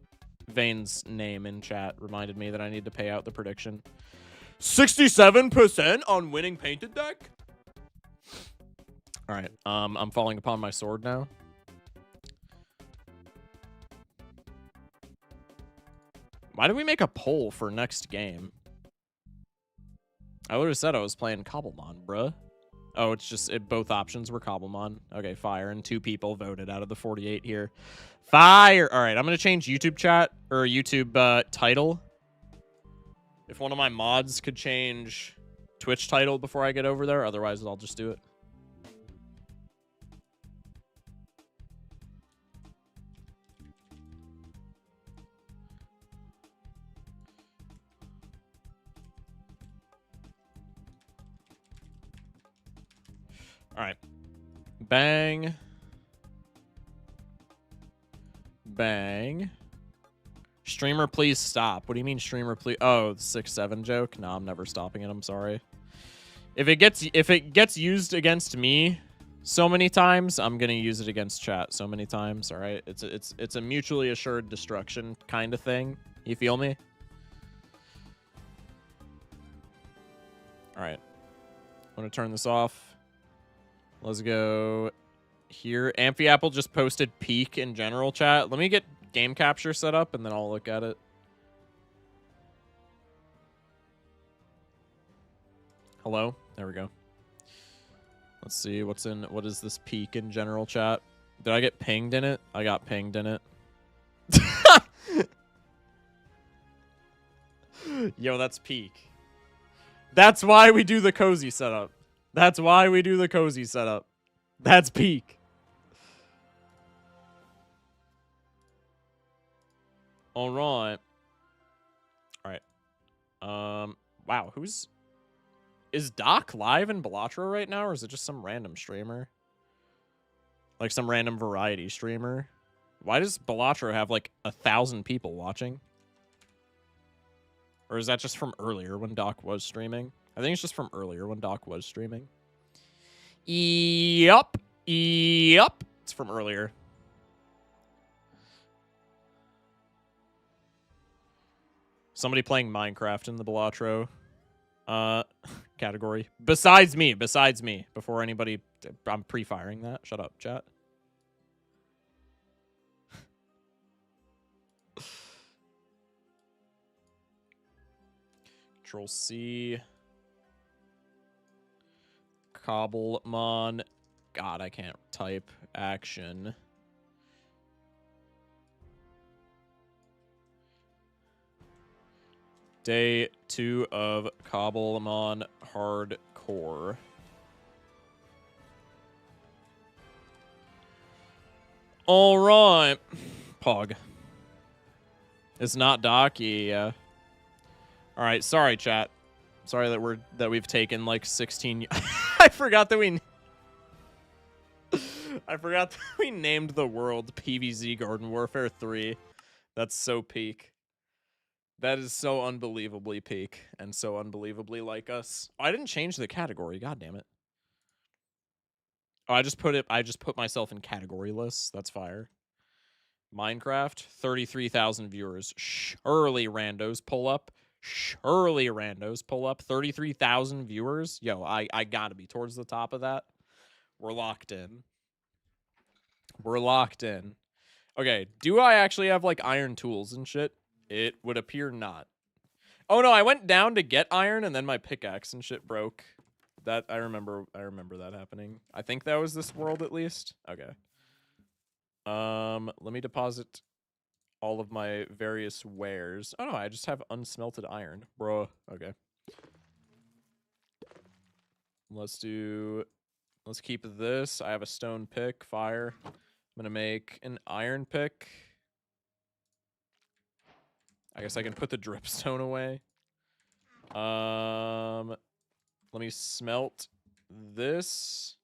Speaker 1: Vane's name in chat reminded me that I need to pay out the prediction. 67% on winning painted deck? All right, I'm falling upon my sword now. Why did we make a poll for next game? I would have said I was playing Cobblemon, bruh. Oh, it's just both options were Cobblemon. Okay, fire, and 2 people voted out of the 48 here. Fire! All right, I'm gonna change YouTube chat or YouTube title. If one of my mods could change Twitch title before I get over there, otherwise I'll just do it. All right. Bang. Bang. Streamer, please stop. What do you mean, streamer, please? Oh, the 6-7 joke? No, I'm never stopping it. I'm sorry. If it gets used against me so many times, I'm gonna use it against chat so many times. All right. It's a mutually assured destruction kind of thing. You feel me? All right. I'm gonna turn this off. Let's go here. Amphiapple just posted peak in general chat. Let me get game capture set up and then I'll look at it. Hello? There we go. Let's see what is this peak in general chat? Did I get pinged in it? I got pinged in it. Yo, that's peak. That's why we do the cozy setup. That's why we do the cozy setup. That's peak. All right. All right. Wow, is Doc live in Balatro right now, or is it just some random streamer? Like some random variety streamer? Why does Balatro have like 1,000 people watching? Or is that just from earlier when Doc was streaming? I think it's just from earlier when Doc was streaming. Yup. Yup. It's from earlier. Somebody playing Minecraft in the Balatro category. Besides me. Before anybody... I'm pre-firing that. Shut up, chat. Control C. Cobblemon. God, I can't type. Action. Day 2 of Cobblemon Hardcore. All right. Pog. It's not Doc. Yeah. All right. Sorry, chat. Sorry that we've taken like 16. I forgot that we named the world PvZ Garden Warfare 3. That's so peak. That is so unbelievably peak and so unbelievably like us. Oh, I didn't change the category. God damn it. Oh, I just put myself in category lists. That's fire. Minecraft, 33,000 viewers. Surely randos pull up. 33,000 viewers. Yo, I gotta be towards the top of that. We're locked in. Okay, do I actually have like iron tools and shit? It would appear not. Oh no, I went down to get iron and then my pickaxe and shit broke. That I remember that happening. I think that was this world at least. Okay. Let me deposit all of my various wares. Oh no, I just have unsmelted iron. Bro. Okay. Let's keep this. I have a stone pick, fire. I'm gonna make an iron pick. I guess I can put the dripstone away. Let me smelt this.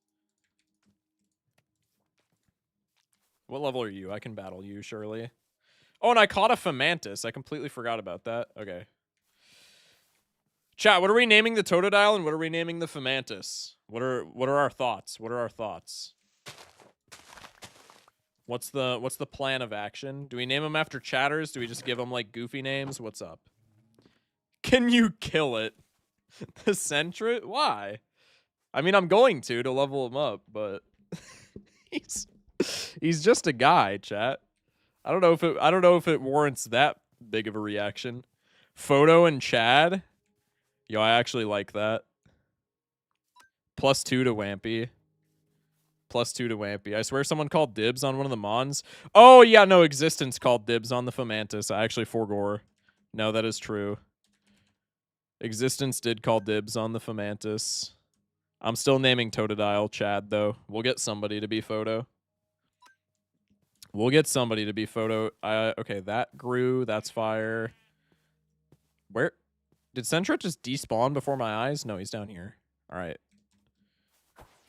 Speaker 1: What level are you? I can battle you, surely. Oh, and I caught a Fomantis. I completely forgot about that. Okay. Chat, what are we naming the Totodile and what are we naming the Fomantis? What are our thoughts? What are our thoughts? What's the plan of action? Do we name them after chatters? Do we just give them like goofy names? What's up? Can you kill it? The Sentret? Why? I mean, I'm going to level him up, but he's just a guy, chat. I don't know if it warrants that big of a reaction. Photo and Chad? Yo, I actually like that. +2 to Wampy. +2 to Wampy. I swear someone called dibs on one of the Mons. Oh, yeah, no, Existence called dibs on the Fomantis. I actually forgore. No, that is true. Existence did call dibs on the Fomantis. I'm still naming Totodile Chad, though. We'll get somebody to be Photo. We'll get somebody to be Photo. Okay, that grew. That's fire. Where? Did Centra just despawn before my eyes? No, he's down here. All right.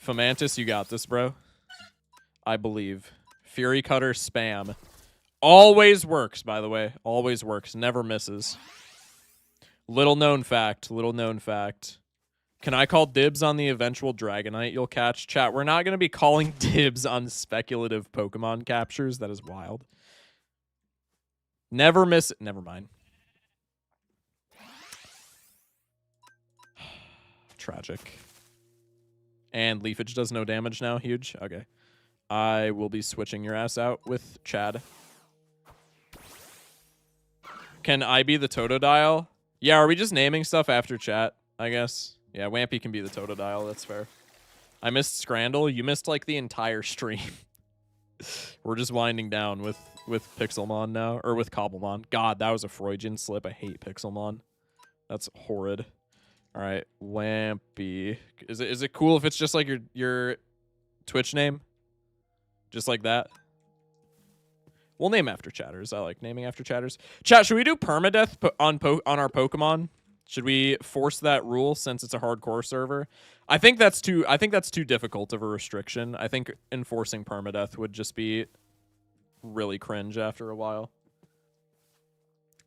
Speaker 1: Fomantis, you got this, bro. I believe. Fury Cutter spam. Always works, by the way. Always works. Never misses. Little known fact. Little known fact. Can I call dibs on the eventual Dragonite you'll catch? Chat, we're not going to be calling dibs on speculative Pokemon captures. That is wild. Never miss it. Never mind. Tragic. And Leafage does no damage now. Huge. Okay. I will be switching your ass out with Chad. Can I be the Totodile? Yeah, are we just naming stuff after chat, I guess? Yeah, Wampy can be the Totodile. That's fair. I missed Scrandle. You missed, like, the entire stream. We're just winding down with Pixelmon now. Or with Cobblemon. God, that was a Freudian slip. I hate Pixelmon. That's horrid. All right, Wampy. Is it cool if it's just like your Twitch name? Just like that? We'll name after chatters. I like naming after chatters. Chat, should we do permadeath on our Pokemon? Should we force that rule since it's a hardcore server? I think that's too difficult of a restriction. I think enforcing permadeath would just be really cringe after a while.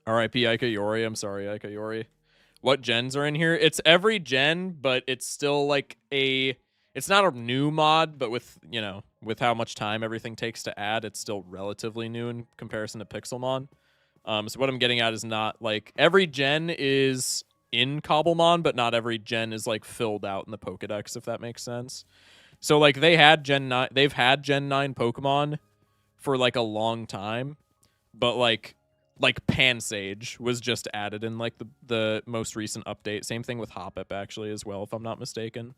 Speaker 1: R.I.P. Ika Yori. I'm sorry, Ika Yori. What gens are in here? It's every gen, but it's still like it's not a new mod, but with, you know, with how much time everything takes to add, it's still relatively new in comparison to Pixelmon. So what I'm getting at is not like every gen is in Cobblemon, but not every gen is like filled out in the Pokedex, if that makes sense. So like they've had Gen 9 Pokemon for like a long time, but like Pansage was just added in like the most recent update. Same thing with Hoppip actually as well, if I'm not mistaken.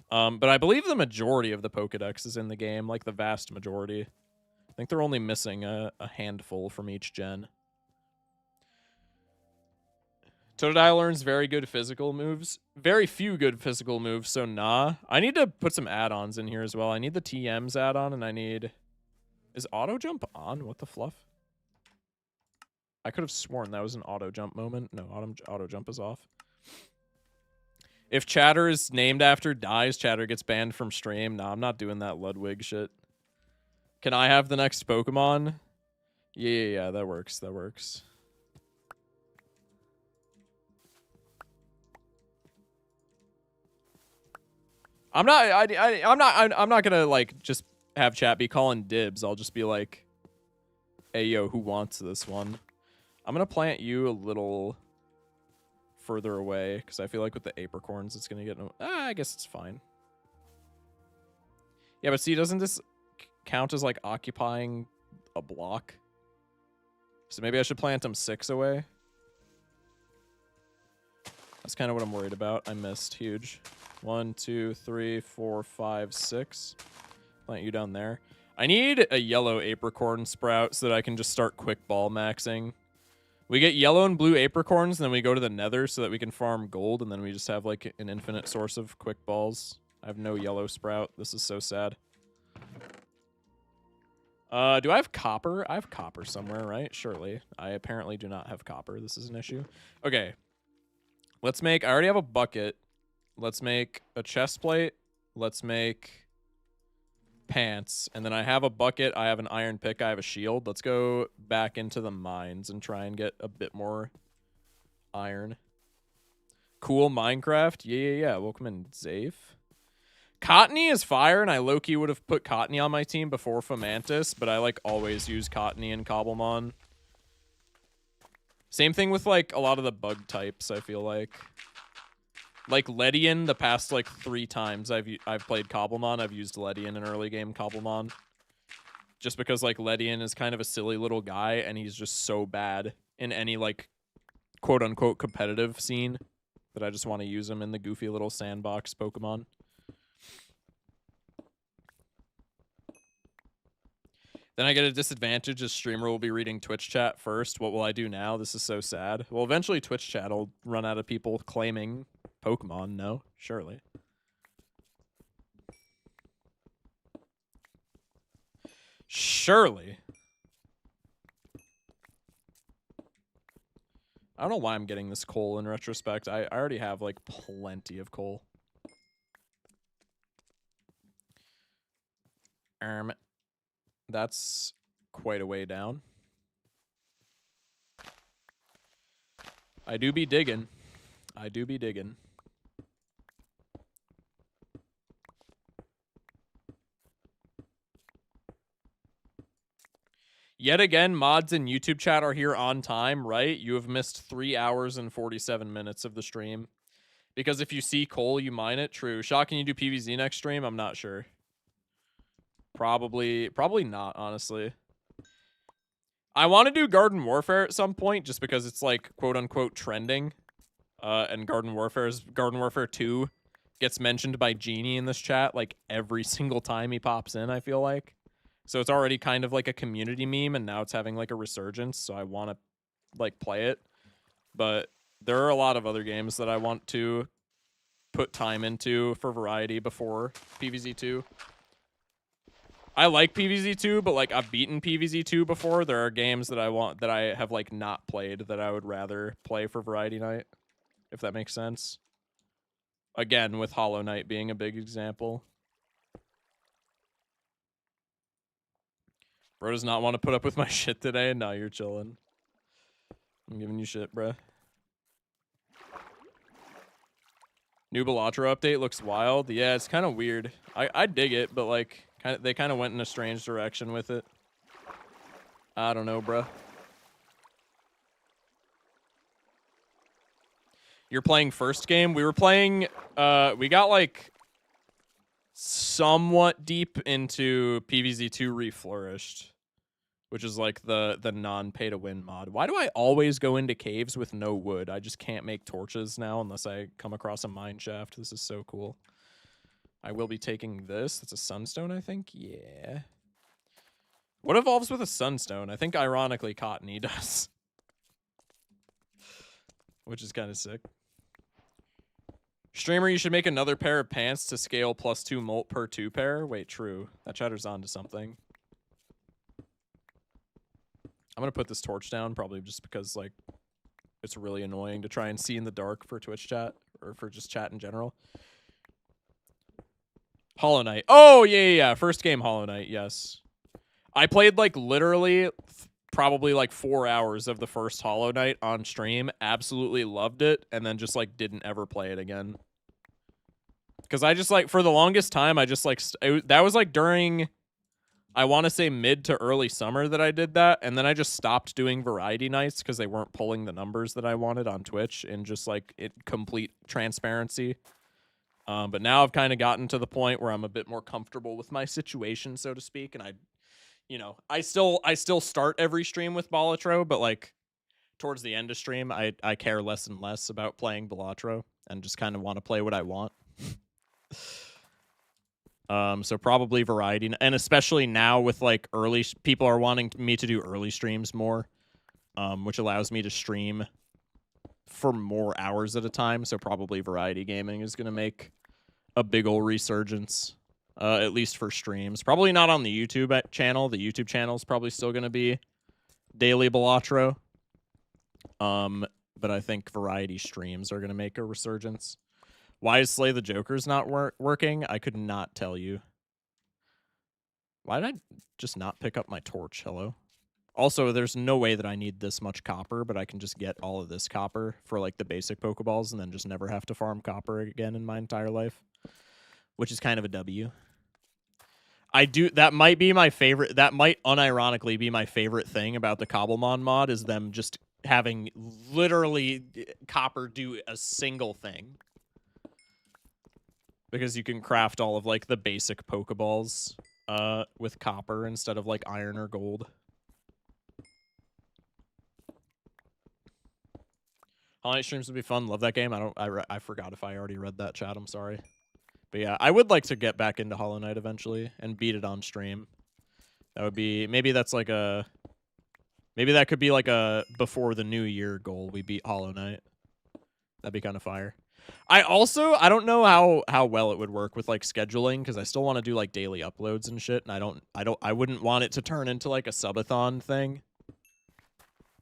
Speaker 1: But I believe the majority of the Pokedex is in the game, like the vast majority. I think they're only missing a handful from each gen. Totodile learns very good physical moves. Very few good physical moves, so nah. I need to put some add-ons in here as well. I need the TMs add-on, and I need... Is auto jump on? What the fluff? I could have sworn that was an auto jump moment. No, auto jump is off. If Chatter is named after dies, Chatter gets banned from stream. Nah, I'm not doing that Ludwig shit. Can I have the next Pokemon? Yeah, that works. That works. I'm not gonna like just have chat be calling dibs. I'll just be like, hey yo, who wants this one? I'm gonna plant you a little further away because I feel like with the apricorns it's gonna get I guess it's fine. Yeah, but see, doesn't this count as like occupying a block? So maybe I should plant them 6 away. That's kind of what I'm worried about. I missed. Huge. 1, 2, 3, 4, 5, 6. Plant you down there. I need a yellow apricorn sprout so that I can just start quick ball maxing. We get yellow and blue apricorns, and then we go to the nether so that we can farm gold, and then we just have like an infinite source of quick balls. I have no yellow sprout. This is so sad. Do I have copper? I have copper somewhere, right? Surely. I apparently do not have copper. This is an issue. Okay. Let's make... I already have a bucket. Let's make a chest plate. Let's make pants. And then I have a bucket. I have an iron pick. I have a shield. Let's go back into the mines and try and get a bit more iron. Cool Minecraft. Yeah. Welcome in, Zafe. Cottony is fire, and I low-key would have put Cottony on my team before Fomantis, but I, like, always use Cottony and Cobblemon. Same thing with, like, a lot of the bug types, I feel like. Like, Ledian, the past, like, 3 times I've played Cobblemon, I've used Ledian in early game Cobblemon. Just because, like, Ledian is kind of a silly little guy, and he's just so bad in any, like, quote-unquote competitive scene. that I just want to use them in the goofy little sandbox Pokemon. Then I get a disadvantage as streamer will be reading Twitch chat first. What will I do now? This is so sad. Well, eventually Twitch chat will run out of people claiming Pokemon, no? Surely. Surely. I don't know why I'm getting this coal in retrospect. I already have, like, plenty of coal. That's quite a way down. I do be digging. I do be digging. Yet again, mods and YouTube chat are here on time, right? You have missed 3 hours and 47 minutes of the stream. Because if you see coal, you mine it. True. Shaw, can you do PvZ next stream? I'm not sure. Probably not, honestly. I want to do Garden Warfare at some point, just because it's like quote-unquote trending. And Garden Warfare 2 gets mentioned by Genie in this chat like every single time he pops in, I feel like. So it's already kind of like a community meme, and now it's having like a resurgence, so I want to like play it. But there are a lot of other games that I want to put time into for variety before PvZ2. I like PvZ2, but like I've beaten PvZ2 before. There are games that I have like not played that I would rather play for variety night, if that makes sense. Again, with Hollow Knight being a big example. Bro does not want to put up with my shit today. No, you're chilling. I'm giving you shit, bruh. New Balatro update looks wild. Yeah, it's kind of weird. I dig it, but like they kind of went in a strange direction with it. I don't know, bruh. You're playing first game? We were playing, we got like somewhat deep into PvZ2 Reflourished, which is like the non-pay-to-win mod. Why do I always go into caves with no wood? I just can't make torches now unless I come across a mine shaft. This is so cool. I will be taking this. That's a sunstone, I think? Yeah. What evolves with a sunstone? I think, ironically, cottony does. Which is kind of sick. Streamer, you should make another pair of pants to scale +2 molt per 2 pair. Wait, true. That chatter's onto something. I'm going to put this torch down, probably just because, like, it's really annoying to try and see in the dark for Twitch chat, or for just chat in general. Hollow Knight. Oh, yeah. First game Hollow Knight, yes. I played, like, literally probably, like, 4 hours of the first Hollow Knight on stream. Absolutely loved it, and then just, like, didn't ever play it again. Because I just, like, for the longest time, I just, like, that was, like, during, I want to say mid to early summer that I did that, and then I just stopped doing variety nights because they weren't pulling the numbers that I wanted on Twitch in just, like, complete transparency. But now I've kind of gotten to the point where I'm a bit more comfortable with my situation, so to speak, and I still start every stream with Balatro, but, like, towards the end of stream, I care less and less about playing Balatro and just kind of want to play what I want. So probably variety, and especially now with like people are wanting me to do early streams more, which allows me to stream for more hours at a time. So probably variety gaming is going to make a big ol' resurgence, at least for streams. Probably not on the YouTube channel. The YouTube channel is probably still going to be daily Balatro. But I think variety streams are going to make a resurgence. Why is Slay the Joker's not working? I could not tell you. Why did I just not pick up my torch? Hello? Also, there's no way that I need this much copper, but I can just get all of this copper for, like, the basic Pokeballs and then just never have to farm copper again in my entire life. Which is kind of a W. That might be my favorite, that might unironically be my favorite thing about the Cobblemon mod, is them just having literally copper do a single thing. Because you can craft all of, like, the basic Pokeballs with copper instead of, like, iron or gold. Hollow Knight streams would be fun. Love that game. I forgot if I already read that chat. I'm sorry. But yeah, I would like to get back into Hollow Knight eventually and beat it on stream. That would be, maybe that's like a, maybe that could be like a before the new year goal. We beat Hollow Knight. That'd be kind of fire. I don't know how well it would work with like scheduling, because I still want to do like daily uploads and shit, and I wouldn't want it to turn into like a subathon thing.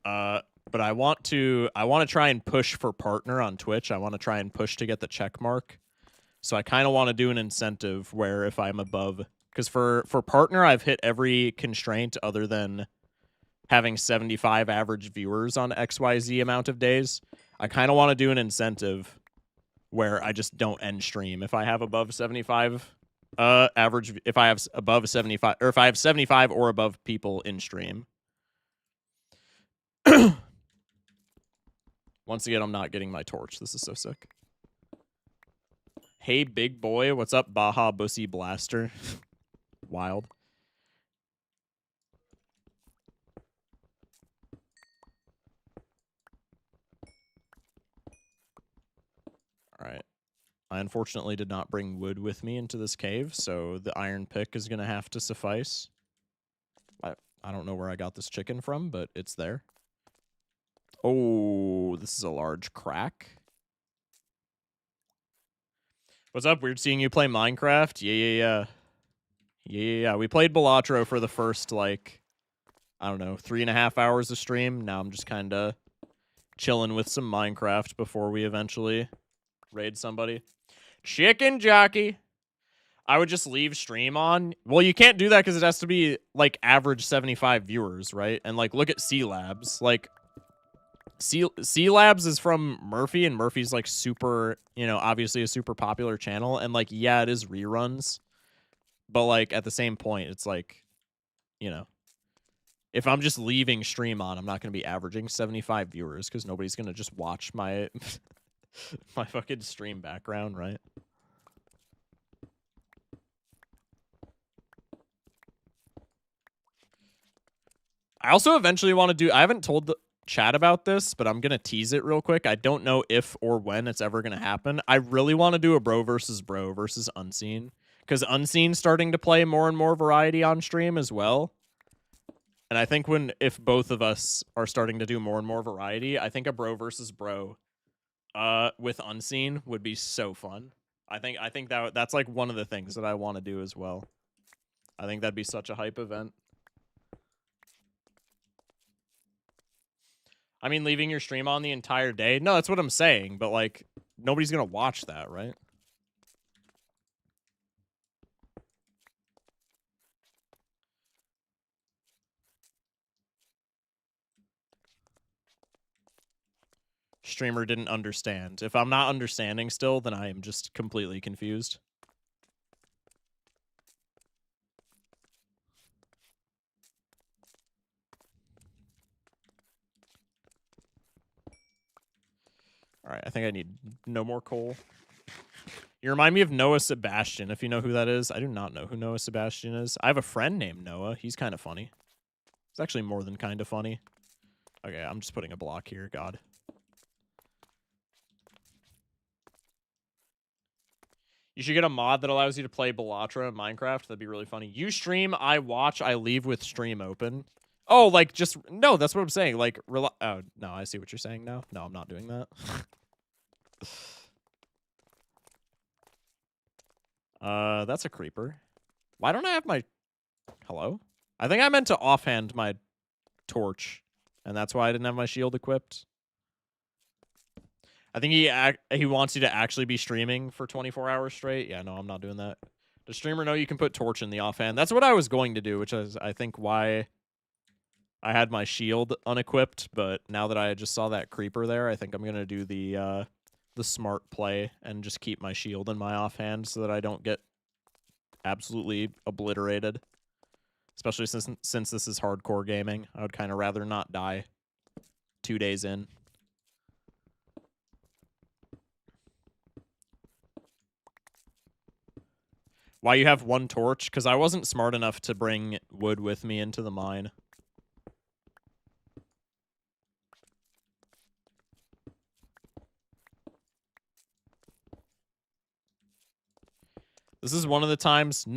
Speaker 1: But I want to try and push for partner on Twitch. I want to try and push to get the check mark. So I kind of want to do an incentive where if I'm above, because for partner I've hit every constraint other than having 75 average viewers on XYZ amount of days. I kind of want to do an incentive where I just don't end stream if I have above 75 average, if I have above 75, or if I have 75 or above people in stream. Once again, I'm not getting my torch. This is so sick. Hey, big boy. What's up, Baja Bussy Blaster? Wild. All right. I unfortunately did not bring wood with me into this cave, so the iron pick is going to have to suffice. I don't know where I got this chicken from, but it's there. Oh, this is a large crack. What's up? Weird seeing you play Minecraft. Yeah. We played Balatro for the first, like, I don't know, 3.5 hours of stream. Now I'm just kind of chilling with some Minecraft before we eventually raid somebody. Chicken jockey. I would just leave stream on. Well, you can't do that because it has to be, like, average 75 viewers, right? And, like, look at C Labs. Like, C Labs is from Murphy, and Murphy's, like, super, you know, obviously a super popular channel. And, like, yeah, it is reruns. But, like, at the same point, it's like, you know, if I'm just leaving stream on, I'm not going to be averaging 75 viewers because nobody's going to just watch my my fucking stream background, right? I also eventually want to do, I haven't told the chat about this, but I'm going to tease it real quick. I don't know if or when it's ever going to happen. I really want to do a bro versus Unseen, because Unseen's starting to play more and more variety on stream as well. And I think if both of us are starting to do more and more variety, I think a bro versus bro with Unseen would be so fun. I think that's like one of the things that I want to do as well. I think that'd be such a hype event. I mean, leaving your stream on the entire day? No, that's what I'm saying, but like nobody's going to watch that, right? Streamer didn't understand. If I'm not understanding still, then I am just completely confused. All right, I think I need no more coal. You remind me of Noah Sebastian, if you know who that is. I do not know who Noah Sebastian is. I have a friend named Noah. He's kind of funny. It's actually more than kind of funny. Okay, I'm just putting a block here. God. You should get a mod that allows you to play Balatro in Minecraft. That'd be really funny. You stream, I watch, I leave with stream open. Oh, like just... No, that's what I'm saying. Like, oh, no, I see what you're saying now. No, I'm not doing that. That's a creeper. Why don't I have my... Hello? I think I meant to offhand my torch, and that's why I didn't have my shield equipped. I think he wants you to actually be streaming for 24 hours straight. Yeah, no, I'm not doing that. Does streamer know you can put torch in the offhand? That's what I was going to do, which is, I think, why I had my shield unequipped. But now that I just saw that creeper there, I think I'm going to do the smart play and just keep my shield in my offhand so that I don't get absolutely obliterated. Especially since this is hardcore gaming. I would kind of rather not die 2 days in. Why you have one torch? Because I wasn't smart enough to bring wood with me into the mine. This is one of the times,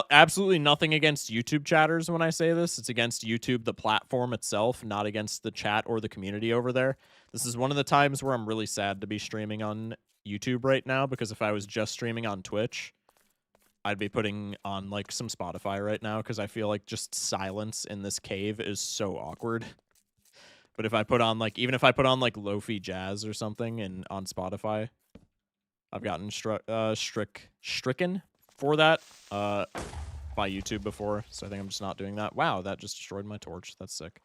Speaker 1: absolutely nothing against YouTube chatters when I say this. It's against YouTube, the platform itself, not against the chat or the community over there. This is one of the times where I'm really sad to be streaming on YouTube right now, because if I was just streaming on Twitch, I'd be putting on like some Spotify right now, because I feel like just silence in this cave is so awkward. But if I put on like, even if I put on like Lo-fi jazz or something and on Spotify, I've gotten stricken for that by YouTube before, so I think I'm just not doing that. Wow, that just destroyed my torch. That's sick.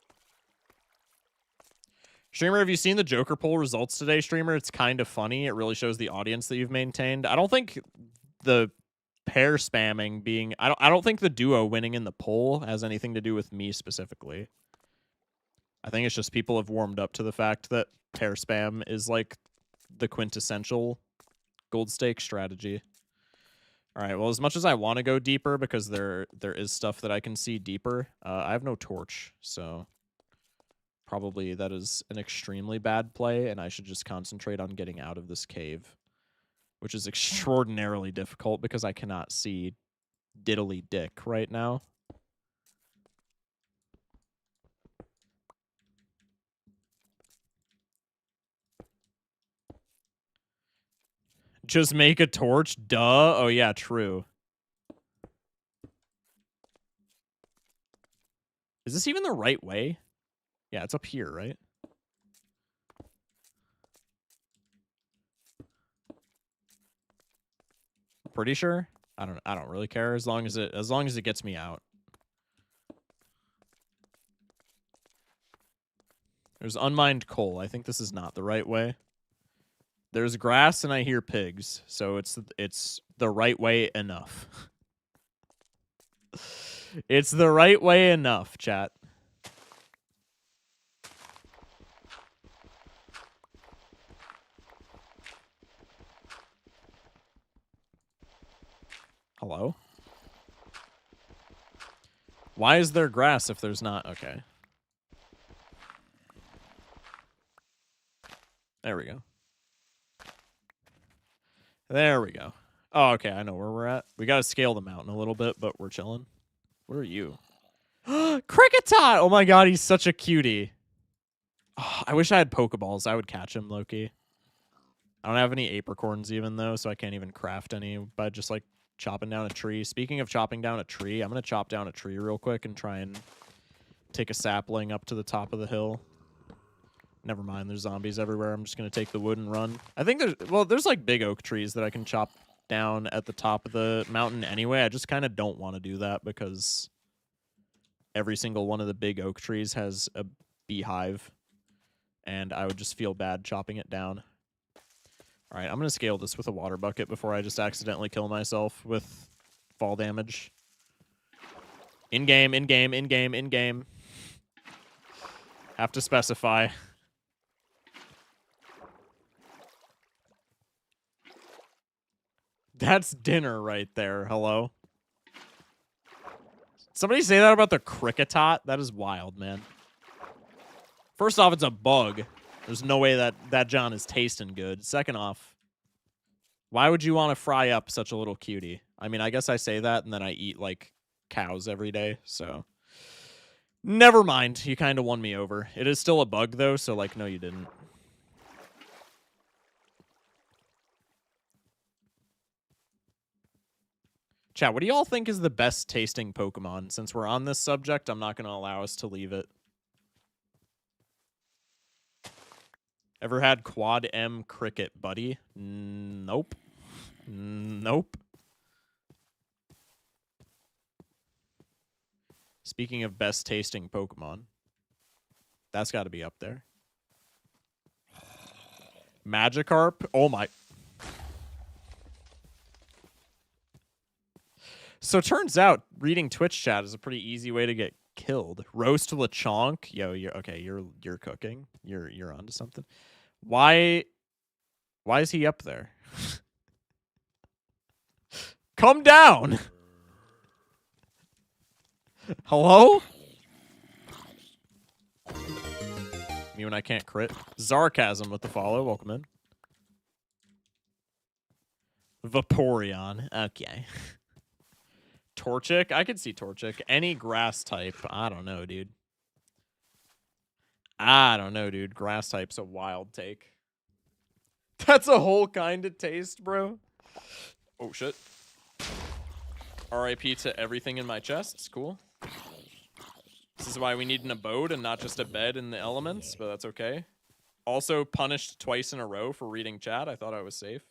Speaker 1: Streamer, have you seen the Joker poll results today, streamer? It's kind of funny. It really shows the audience that you've maintained. I don't think the pair spamming being... I don't think the duo winning in the poll has anything to do with me specifically. I think it's just people have warmed up to the fact that pair spam is like the quintessential gold stake strategy. All right, well, as much as I want to go deeper, because there is stuff that I can see deeper, I have no torch, so probably that is an extremely bad play, and I should just concentrate on getting out of this cave, which is extraordinarily difficult because I cannot see diddly dick right now. Just make a torch? Duh. Oh, yeah, true. Is this even the right way? Yeah, it's up here, right? Pretty sure. I don't really care as long as it gets me out. There's unmined coal. I think this is not the right way. There's grass and I hear pigs, so it's the right way enough. It's the right way enough, chat. Hello? Why is there grass if there's not? Okay. There we go. There we go. Oh, okay, I know where we're at. We gotta scale the mountain a little bit, but we're chilling. What are you? Cricketot! Oh my god, he's such a cutie. Oh, I wish I had Pokeballs. I would catch him, Loki. I don't have any apricorns even, though, so I can't even craft any by just, like, chopping down a tree. Speaking of chopping down a tree, I'm gonna chop down a tree real quick and try and take a sapling up to the top of the hill. Never mind, there's zombies everywhere. I'm just gonna take the wood and run. I think there's like big oak trees that I can chop down at the top of the mountain anyway. I just kind of don't want to do that because every single one of the big oak trees has a beehive, and I would just feel bad chopping it down. All right, I'm gonna scale this with a water bucket before I just accidentally kill myself with fall damage. In-game, in-game, in-game, in-game. Have to specify. That's dinner right there. Hello? Somebody say that about the Cricketot? That is wild, man. First off, it's a bug. There's no way that John is tasting good. Second off, why would you want to fry up such a little cutie? I mean, I guess I say that, and then I eat, like, cows every day, so... Never mind. You kind of won me over. It is still a bug, though, so, like, no, you didn't. Chat, what do y'all think is the best tasting Pokemon? Since we're on this subject, I'm not going to allow us to leave it. Ever had Quad M Cricket, buddy? Nope. Nope. Speaking of best tasting Pokemon, that's got to be up there. Magikarp? Oh my... So turns out reading Twitch chat is a pretty easy way to get killed. Roast Lechonk? Yo, you're cooking. You're onto something. Why is he up there? Come down. Hello? Me when I can't crit. Zarkasm with the follow. Welcome in. Vaporeon. Okay. Torchic? I could see Torchic. Any grass type. I don't know, dude. I don't know, dude. Grass type's a wild take. That's a whole kind of taste, bro. Oh, shit. RIP to everything in my chest. It's cool. This is why we need an abode and not just a bed in the elements, but that's okay. Also punished twice in a row for reading chat. I thought I was safe.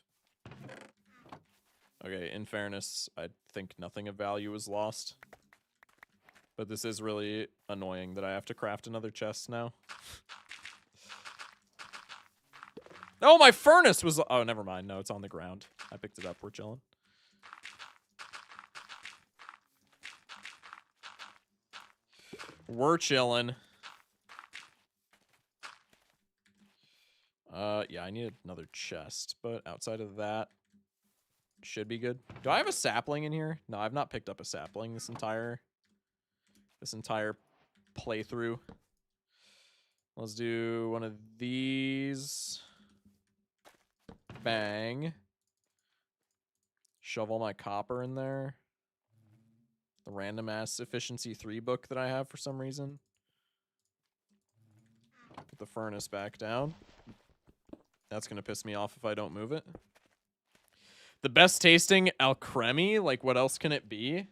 Speaker 1: Okay, in fairness, I think nothing of value was lost. But this is really annoying that I have to craft another chest now. Oh, my furnace was... Oh, never mind. No, it's on the ground. I picked it up. We're chilling. We're chilling. Yeah, I need another chest, but outside of that, should be good. Do I have a sapling in here? No, I've not picked up a sapling this entire playthrough. Let's do one of these. Bang. Shovel my copper in there. The random ass efficiency 3 book that I have for some reason. Put the furnace back down. That's gonna piss me off if I don't move it. The best tasting alcremie? Like, what else can it be?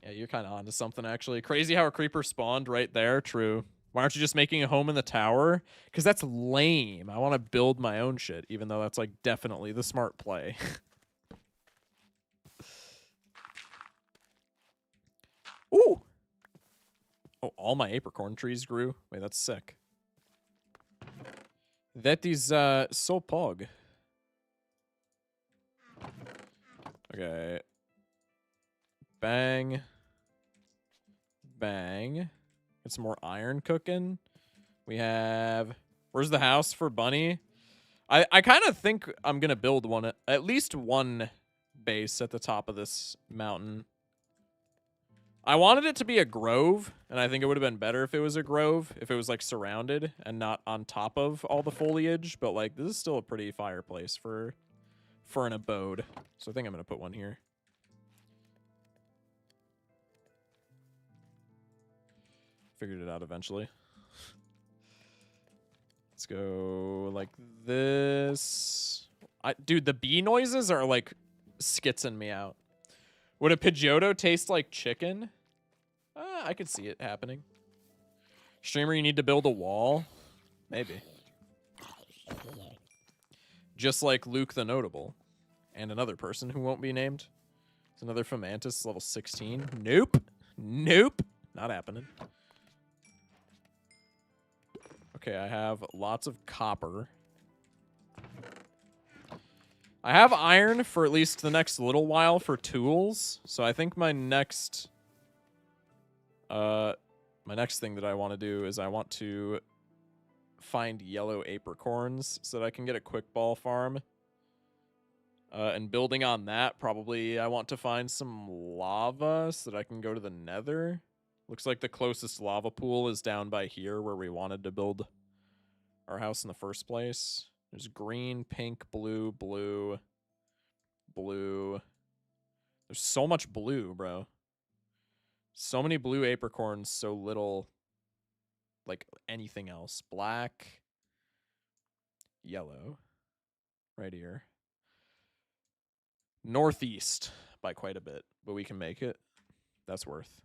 Speaker 1: Yeah, you're kind of onto something, actually. Crazy how a creeper spawned right there. True. Why aren't you just making a home in the tower? Because that's lame. I want to build my own shit, even though that's, like, definitely the smart play. Ooh! Oh, all my apricorn trees grew. Wait, that's sick. That is, so pog. Okay. Bang. Bang. Get some more iron cooking. We have... Where's the house for Bunny? I kind of think I'm going to build one, at least one base at the top of this mountain. I wanted it to be a grove, and I think it would have been better if it was a grove, if it was, like, surrounded and not on top of all the foliage. But, like, this is still a pretty fireplace for an abode. So I think I'm going to put one here. Figured it out eventually. Let's go like this. Dude, the bee noises are like skitzing me out. Would a Pidgeotto taste like chicken? I could see it happening. Streamer, you need to build a wall? Maybe. Just like Luke the Notable. And another person who won't be named. It's another Fomantis, level 16. Nope. Nope. Not happening. Okay, I have lots of copper. I have iron for at least the next little while for tools. So I think my next thing that I want to do is I want to find yellow apricorns so that I can get a quick ball farm. And building on that, probably I want to find some lava so that I can go to the nether. Looks like the closest lava pool is down by here where we wanted to build our house in the first place. There's green, pink, blue, blue, blue. There's so much blue, bro. So many blue apricorns, so little, like, anything else. Black, yellow, right here. Northeast by quite a bit, but we can make it. That's worth.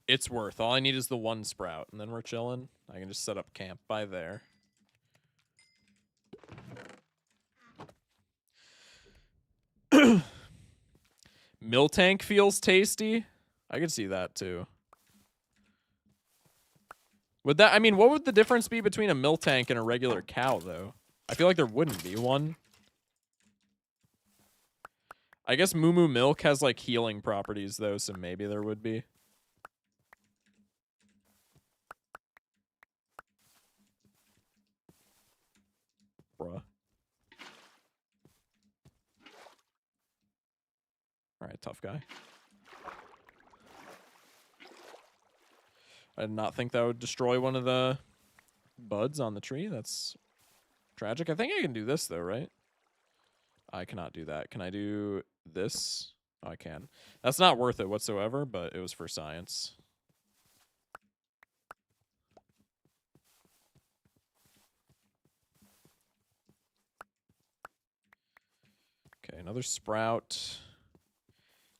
Speaker 1: It's worth. All I need is the one sprout, and then we're chilling. I can just set up camp by there. Miltank feels tasty. I could see that too. Would that? I mean, what would the difference be between a Miltank and a regular cow, though? I feel like there wouldn't be one. I guess Moo Moo Milk has like healing properties, though, so maybe there would be. Bruh. Alright, tough guy. I did not think that would destroy one of the buds on the tree. That's tragic. I think I can do this, though, right? I cannot do that. Can I do this? Oh, I can. That's not worth it whatsoever, but it was for science. Okay, another sprout.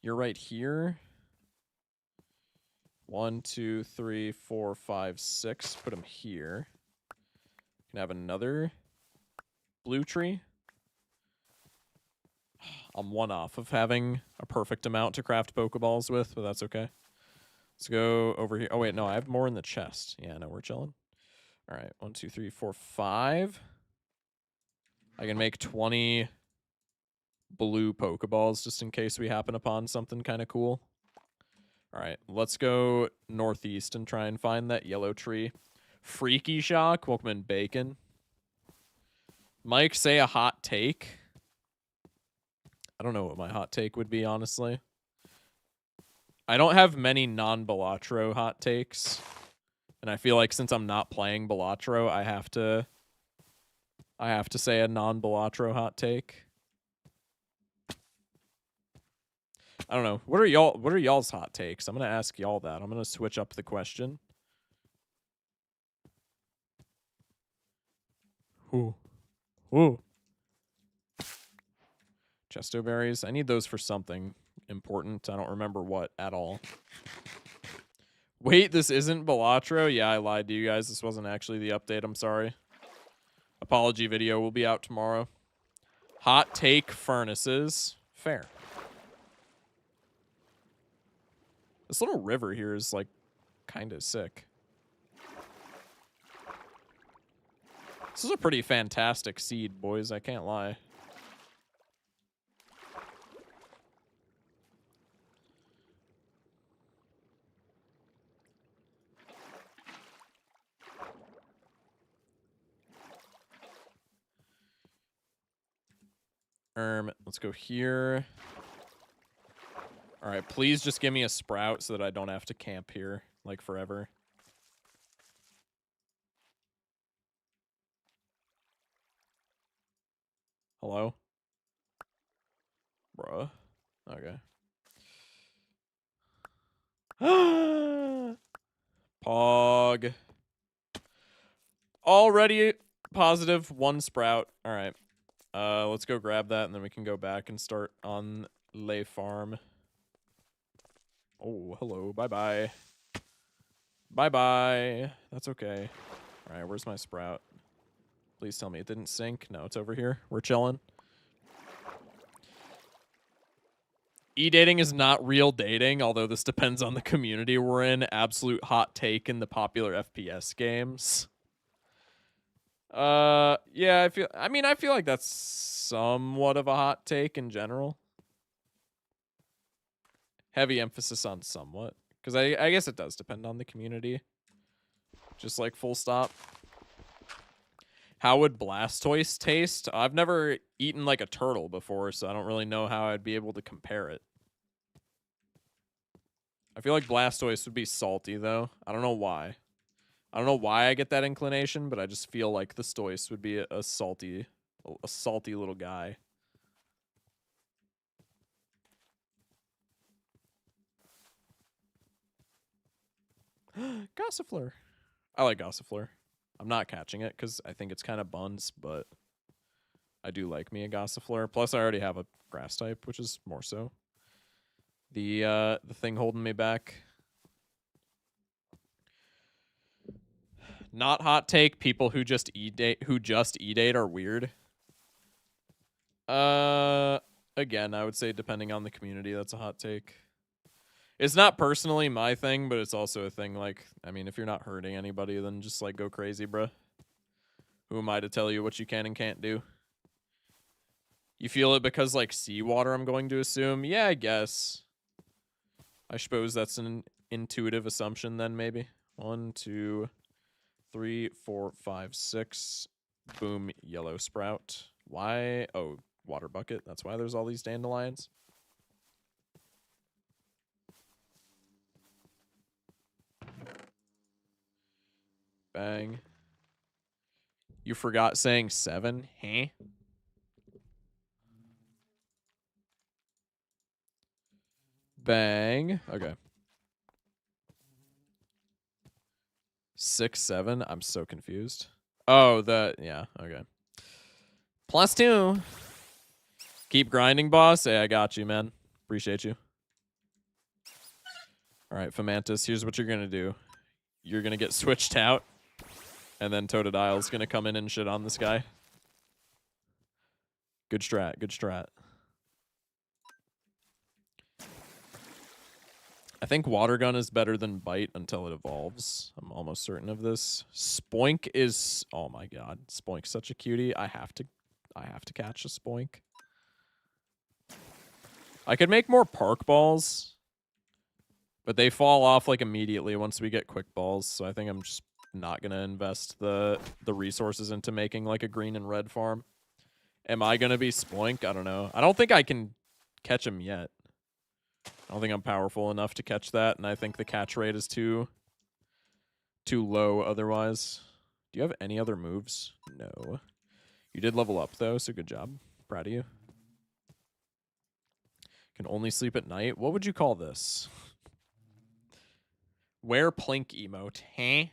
Speaker 1: You're right here. 1, 2, 3, 4, 5, 6. Put them here. Can have another blue tree. I'm one off of having a perfect amount to craft Pokeballs with, but that's okay. Let's go over here. Oh, wait, no, I have more in the chest. Yeah, no, we're chilling. All right, 1, 2, 3, 4, 5. I can make 20 blue Pokeballs just in case we happen upon something kind of cool. All right, let's go northeast and try and find that yellow tree. Freaky Shock, welcome in Bacon. Mike, say a hot take. I don't know what my hot take would be, honestly. I don't have many non-Balatro hot takes. And I feel like since I'm not playing Balatro, I have to say a non-Balatro hot take. I don't know. What are y'all's hot takes? I'm going to ask y'all that. I'm going to switch up the question. Ooh. Ooh. Chesto berries. I need those for something important. I don't remember what at all. Wait, this isn't Balatro? Yeah, I lied to you guys. This wasn't actually the update. I'm sorry. Apology video will be out tomorrow. Hot take furnaces. Fair. This little river here is, like, kind of sick. This is a pretty fantastic seed, boys. I can't lie. Let's go here. All right, please just give me a sprout so that I don't have to camp here, like, forever. Hello? Bruh. Okay. Pog. Already positive 1 sprout. All right. Let's go grab that, and then we can go back and start on Lay Farm. Oh, hello. Bye-bye. Bye-bye. That's okay. All right, where's my sprout? Please tell me it didn't sink. No, it's over here. We're chilling. E-dating is not real dating, although this depends on the community we're in. Absolute hot take in the popular FPS games. Yeah, I feel like that's somewhat of a hot take in general. Heavy emphasis on somewhat, because I guess it does depend on the community. Just like full stop. How would Blastoise taste? I've never eaten like a turtle before, so I don't really know how I'd be able to compare it. I feel like Blastoise would be salty, though. I don't know why. I don't know why I get that inclination, but I just feel like the Stoise would be a salty little guy. Gossifleur. I like Gossifleur. I'm not catching it because I think it's kind of buns, but I do like me a Gossifleur. Plus, I already have a grass type, which is more so the thing holding me back. Not hot take. People who just E-date are weird. Again, I would say depending on the community, that's a hot take. It's not personally my thing, but it's also a thing, like, I mean, if you're not hurting anybody, then just, like, go crazy, bruh. Who am I to tell you what you can and can't do? You feel it because, like, seawater, I'm going to assume? Yeah, I guess. I suppose that's an intuitive assumption then, maybe. 1, 2, 3, 4, 5, 6. Boom, yellow sprout. Why? Oh, water bucket. That's why there's all these dandelions. Bang. You forgot saying 7? Huh? Bang. Okay. 6, 7. I'm so confused. Oh, yeah, okay. +2. Keep grinding, boss. Hey, I got you, man. Appreciate you. All right, Fomantis, here's what you're going to do. You're going to get switched out, and then Totodile's going to come in and shit on this guy. Good strat, good strat. I think Water Gun is better than Bite until it evolves. I'm almost certain of this. Spoink is... Oh my god. Spoink's such a cutie. I have to catch a Spoink. I could make more Park Balls, but they fall off like immediately once we get Quick Balls, so I think I'm just not going to invest the resources into making like a green and red farm. Am I going to be Spoink? I don't know. I don't think I can catch him yet. I don't think I'm powerful enough to catch that, and I think the catch rate is too low otherwise. Do you have any other moves? No. You did level up, though, so good job. Proud of you. Can only sleep at night? What would you call this? Wear Plink emote. Huh?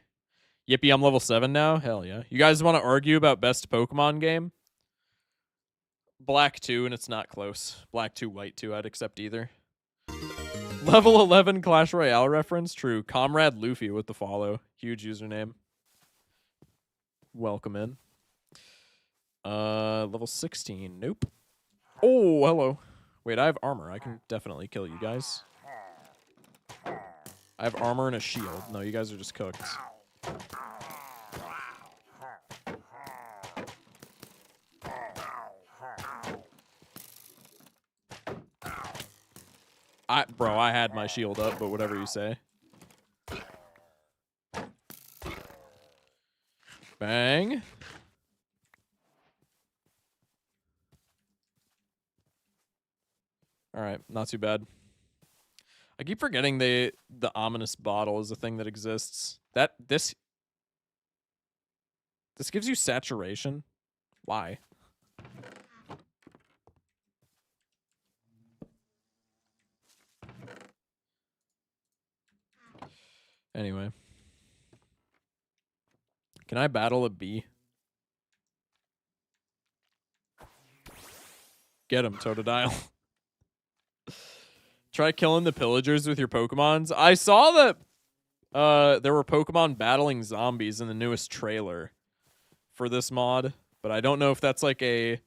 Speaker 1: Yippee, I'm level 7 now? Hell yeah. You guys want to argue about best Pokemon game? Black 2, and it's not close. Black 2, White 2, I'd accept either. Level 11 Clash Royale reference? True. Comrade Luffy with the follow. Huge username. Welcome in. Level 16. Nope. Oh, hello. Wait, I have armor. I can definitely kill you guys. I have armor and a shield. No, you guys are just cooked. Bro, I had my shield up, but whatever you say. Bang. All right, not too bad. I keep forgetting the ominous bottle is a thing that exists. This gives you saturation. Why? Anyway. Can I battle a bee? Get him, Totodile. Try killing the pillagers with your Pokemons. I saw that there were Pokemon battling zombies in the newest trailer for this mod, but I don't know if that's like a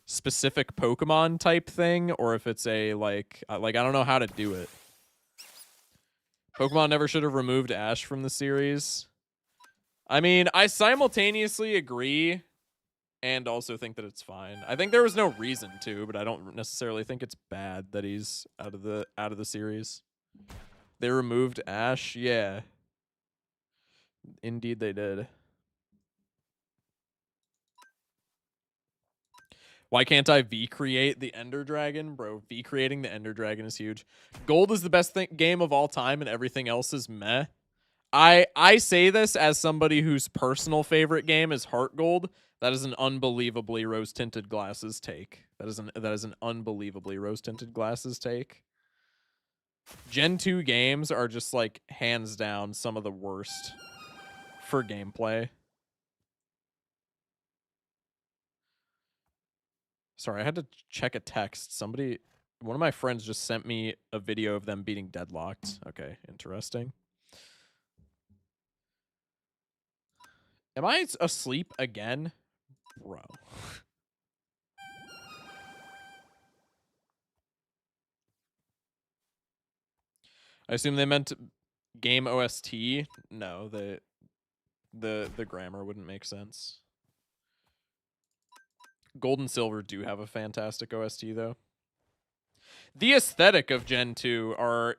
Speaker 1: specific Pokemon type thing or if it's a like I don't know how to do it. Pokemon never should have removed Ash from the series. I mean, I simultaneously agree and also think that it's fine. I think there was no reason to, but I don't necessarily think it's bad that he's out of the series. They removed Ash, yeah. Indeed they did. Why can't I V-create the Ender Dragon? Bro, V-creating the Ender Dragon is huge. Gold is the best game of all time and everything else is meh. I say this as somebody whose personal favorite game is Heart Gold. That is an unbelievably rose-tinted glasses take. That is an unbelievably rose-tinted glasses take. Gen 2 games are just like hands down some of the worst for gameplay. Sorry, I had to check a text. One of my friends just sent me a video of them beating Deadlocked. Okay, interesting. Am I asleep again? Bro. I assume they meant game OST. No, the grammar wouldn't make sense. Gold and Silver do have a fantastic OST though. The aesthetic of Gen 2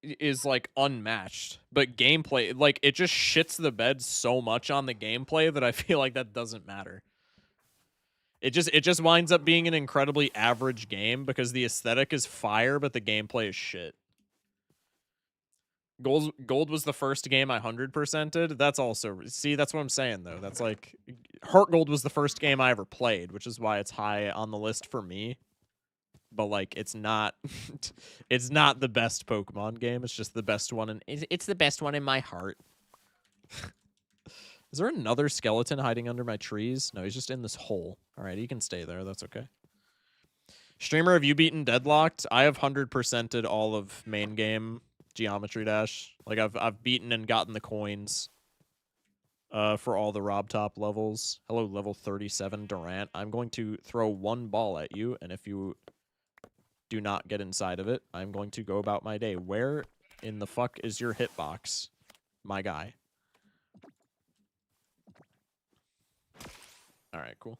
Speaker 1: is like unmatched, but gameplay, like it just shits the bed so much on the gameplay that I feel like that doesn't matter. It just winds up being an incredibly average game because the aesthetic is fire, but the gameplay is shit. Gold was the first game I 100%ed. That's also... See, that's what I'm saying, though. That's like... Heart Gold was the first game I ever played, which is why it's high on the list for me. but like it's not it's not the best Pokemon game. It's just the best one, and it's the best one in my heart. Is there another skeleton hiding under my trees? No, he's just in this hole. All right, he can stay there. That's okay. Streamer, have you beaten Deadlocked? I have 100%ed all of main game Geometry Dash. Like I've beaten and gotten the coins for all the Rob Top levels. Hello, level 37 Durant. I'm going to throw one ball at you, and if you do not get inside of it, I'm going to go about my day. Where in the fuck is your hitbox, my guy? All right, cool.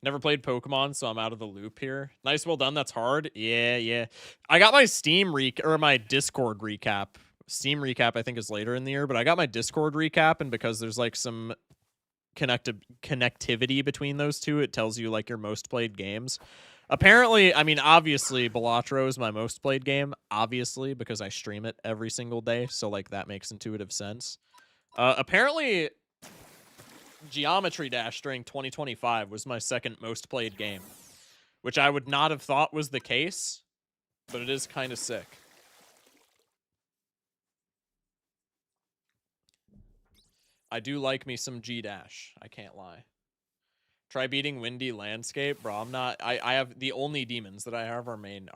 Speaker 1: Never played Pokemon, so I'm out of the loop here. Nice, well done. That's hard. Yeah. I got my my Discord recap. Steam recap, I think, is later in the year, but I got my Discord recap, and because there's like some connectivity between those two, it tells you like your most played games. Apparently, I mean, obviously, Balatro is my most played game, obviously, because I stream it every single day, so like that makes intuitive sense. Apparently, Geometry Dash during 2025 was my second most played game, which I would not have thought was the case, but it is kind of sick. I do like me some G-Dash. I can't lie. Try beating Windy Landscape, bro. I'm not. I have the only demons that I have are main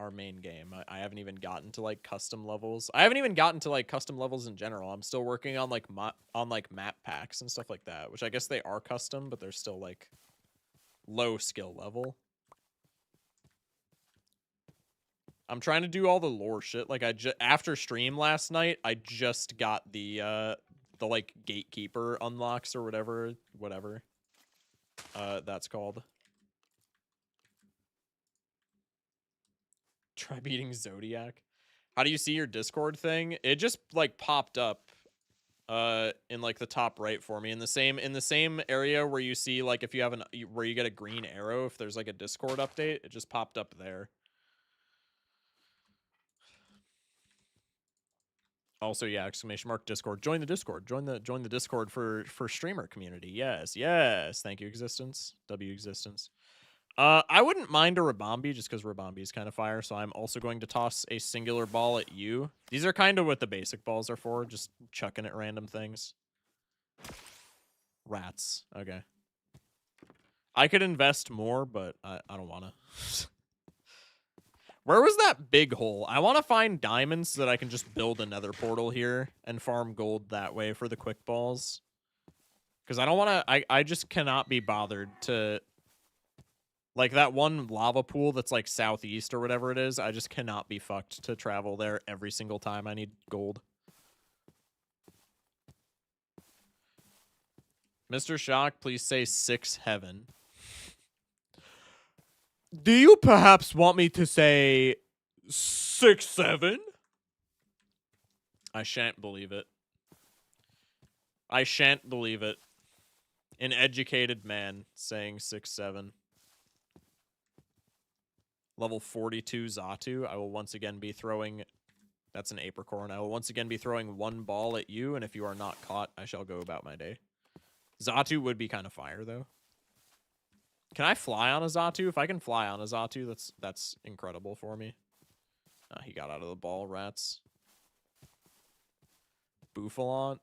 Speaker 1: game. I haven't even gotten to like custom levels. I haven't even gotten to like custom levels in general. I'm still working on like map packs and stuff like that, which I guess they are custom, but they're still like low skill level. I'm trying to do all the lore shit. Like after stream last night, I just got the like gatekeeper unlocks or whatever that's called. Try beating Zodiac. How do you see your Discord thing? It just like popped up in like the top right for me in the same area where you see like if you have where you get a green arrow if there's like a Discord update, it just popped up there. Also, yeah, exclamation mark Discord. Join the Discord. Join the Discord for streamer community. Yes. Thank you, Existence. W Existence. I wouldn't mind a Rabombi just because Rabombi is kind of fire. So I'm also going to toss a singular ball at you. These are kind of what the basic balls are for, just chucking at random things. Rats. Okay. I could invest more, but I don't want to. Where was that big hole? I want to find diamonds so that I can just build another portal here and farm gold that way for the quick balls. Because I don't want to... I just cannot be bothered to... Like, that one lava pool that's, like, southeast or whatever it is, I just cannot be fucked to travel there every single time I need gold. Mr. Shock, please say 6 heaven. Do you perhaps want me to say 6-7? I shan't believe it. I shan't believe it. An educated man saying 6-7. Level 42 Zatu. I will once again be throwing... That's an apricorn. I will once again be throwing one ball at you, and if you are not caught, I shall go about my day. Zatu would be kind of fire, though. Can I fly on a Zatu? If I can fly on a Zatu, that's incredible for me. He got out of the ball, rats. Bouffalont.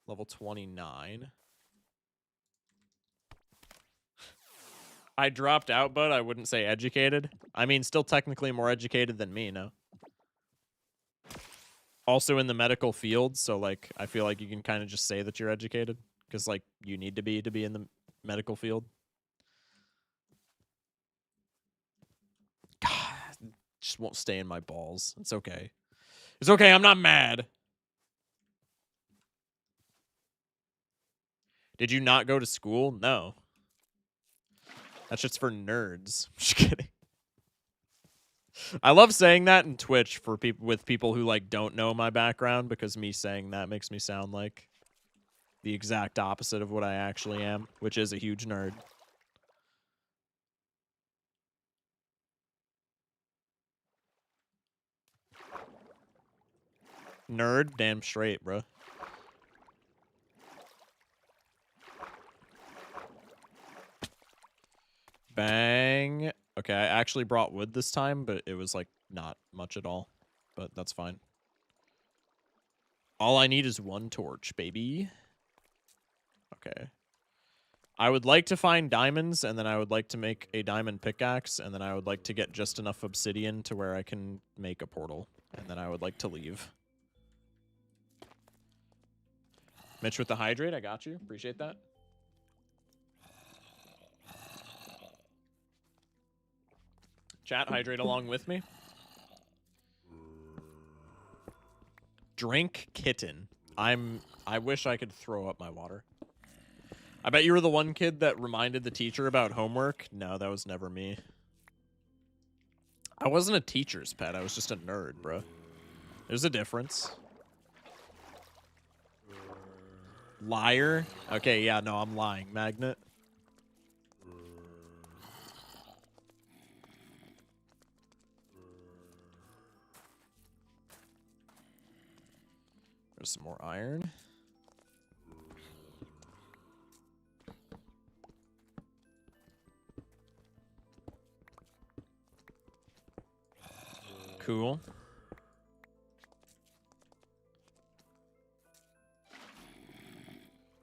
Speaker 1: Level 29. I dropped out, but I wouldn't say educated. I mean, still technically more educated than me, no? Also in the medical field, so, like, I feel like you can kind of just say that you're educated. Because, like, you need to be in the medical field. God, just won't stay in my balls. It's okay. It's okay, I'm not mad. Did you not go to school? No. That's just for nerds. Just kidding. I love saying that in Twitch for people who like don't know my background, because me saying that makes me sound like the exact opposite of what I actually am, which is a huge nerd. Nerd? Damn straight, bro. Bang. Okay, I actually brought wood this time, but it was, like, not much at all. But that's fine. All I need is one torch, baby. Okay. I would like to find diamonds, and then I would like to make a diamond pickaxe, and then I would like to get just enough obsidian to where I can make a portal. And then I would like to leave. Mitch with the hydrate, I got you. Appreciate that. Chat, hydrate along with me. Drink kitten. I wish I could throw up my water. I bet you were the one kid that reminded the teacher about homework. No, that was never me. I wasn't a teacher's pet. I was just a nerd, bro. There's a difference. Liar? Okay, yeah, no, I'm lying. Magnet. There's some more iron. Cool.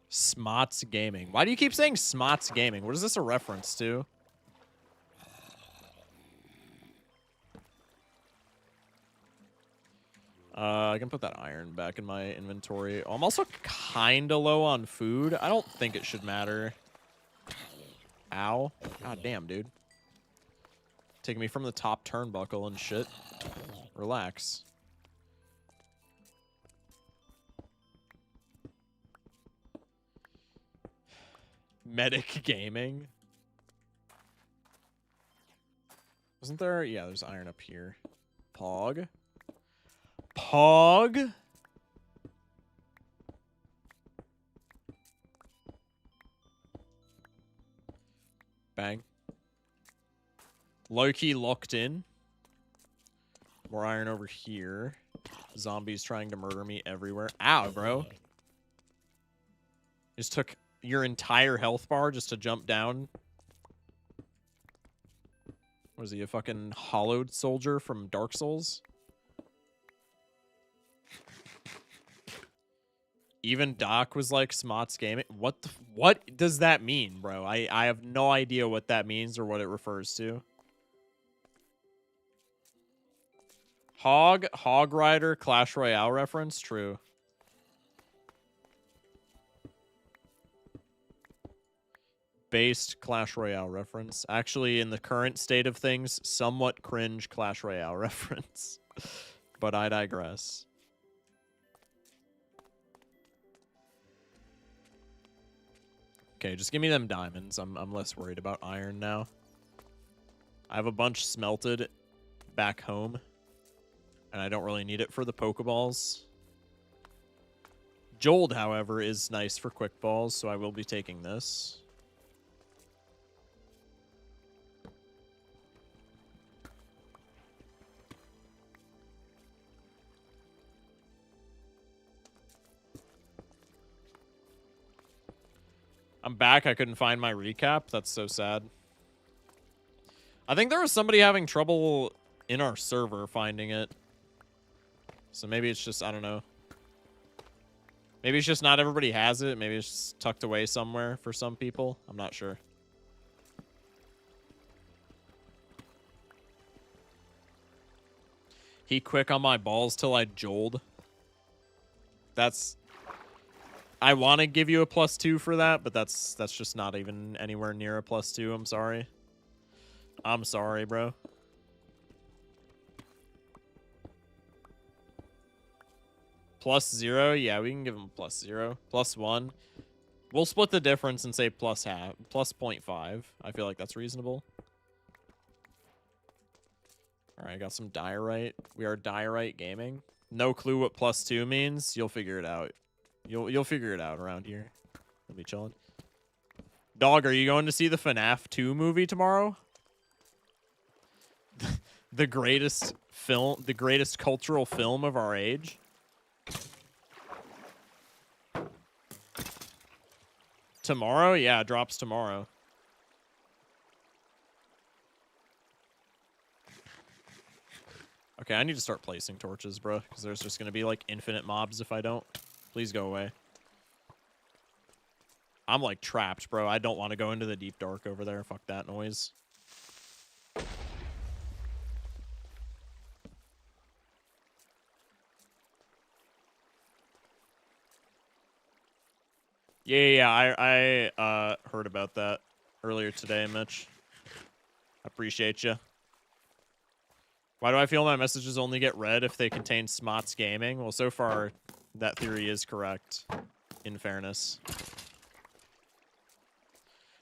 Speaker 1: Smots Gaming. Why do you keep saying Smots Gaming? What is this a reference to? I can put that iron back in my inventory. Oh, I'm also kind of low on food. I don't think it should matter. Ow. God damn, dude. Taking me from the top turnbuckle and shit. Relax. Medic Gaming. Wasn't there? Yeah, there's iron up here. Pog. Pog. Bang. Low-key locked in. More iron over here. Zombies trying to murder me everywhere. Ow, bro. Just took your entire health bar just to jump down. Was he a fucking hollowed soldier from Dark Souls? Even Doc was like Smots Gaming. What does that mean, bro? I have no idea what that means or what it refers to. Hog Rider Clash Royale reference? True. Based Clash Royale reference. Actually, in the current state of things, somewhat cringe Clash Royale reference. But I digress. Okay, just give me them diamonds. I'm less worried about iron now. I have a bunch smelted back home. And I don't really need it for the Pokeballs. Jold, however, is nice for quick balls, so I will be taking this. I'm back. I couldn't find my recap. That's so sad. I think there was somebody having trouble in our server finding it. So maybe it's just, I don't know. Maybe it's just not everybody has it. Maybe it's just tucked away somewhere for some people. I'm not sure. He quick on my balls till I jold. That's... I want to give you a +2 for that, but that's just not even anywhere near a +2. I'm sorry. I'm sorry, bro. +0? Yeah, we can give him +0. +1. We'll split the difference and say +half, +0.5. I feel like that's reasonable. All right, I got some diorite. We are diorite gaming. No clue what +2 means. You'll figure it out. You'll figure it out around here. We'll be chilling. Dog, are you going to see the FNAF 2 movie tomorrow? The greatest film, the greatest cultural film of our age. Tomorrow? Yeah, it drops tomorrow. Okay, I need to start placing torches, bro, because there's just going to be, like, infinite mobs if I don't. Please go away. I'm, like, trapped, bro. I don't want to go into the deep dark over there. Fuck that noise. Yeah, I heard about that earlier today, Mitch. I appreciate you. Why do I feel my messages only get read if they contain Smots Gaming? Well, so far, that theory is correct, in fairness.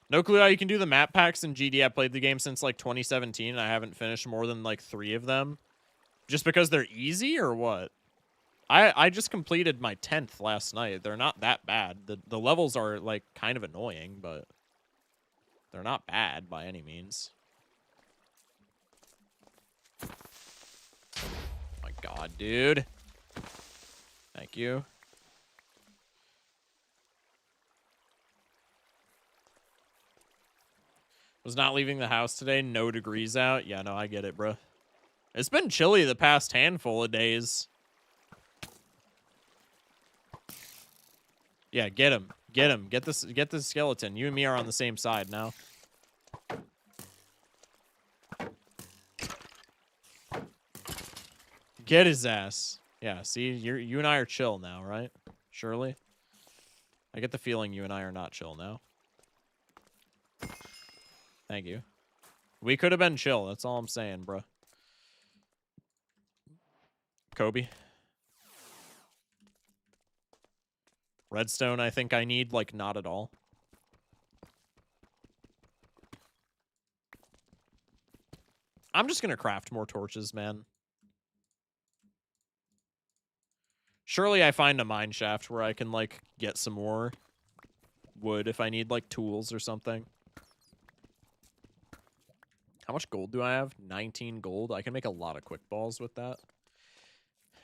Speaker 1: No clue how you can do the map packs in GD. I played the game since, like, 2017, and I haven't finished more than, like, 3 of them. Just because they're easy, or what? I just completed my 10th last night. They're not that bad. The levels are, like, kind of annoying, but they're not bad by any means. My God, dude. Thank you. Was not leaving the house today. No degrees out. Yeah, no, I get it, bro. It's been chilly the past handful of days. Yeah, get him. Get him. Get this skeleton. You and me are on the same side now. Get his ass. Yeah, see, you and I are chill now, right? Surely? I get the feeling you and I are not chill now. Thank you. We could have been chill. That's all I'm saying, bro. Kobe. Redstone, I think I need, like, not at all. I'm just gonna craft more torches, man. Surely I find a mine shaft where I can, like, get some more wood if I need, like, tools or something. How much gold do I have? 19 gold. I can make a lot of quick balls with that.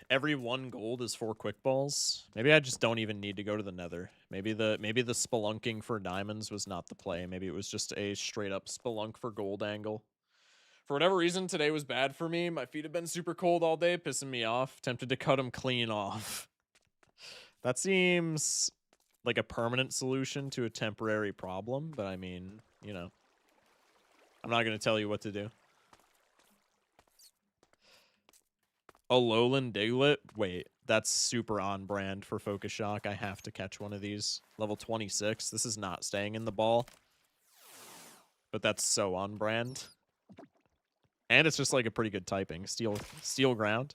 Speaker 1: Every 1 gold is 4 quick balls. Maybe I just don't even need to go to the nether. Maybe the spelunking for diamonds was not the play. Maybe it was just a straight up spelunk for gold angle. For whatever reason, today was bad for me. My feet have been super cold all day, pissing me off. Tempted to cut them clean off. That seems like a permanent solution to a temporary problem, but I mean, you know, I'm not going to tell you what to do. A lowland diglet? Wait, that's super on brand for Focus Shock. I have to catch one of these. Level 26. This is not staying in the ball. But that's so on brand. And it's just like a pretty good typing. Steel ground.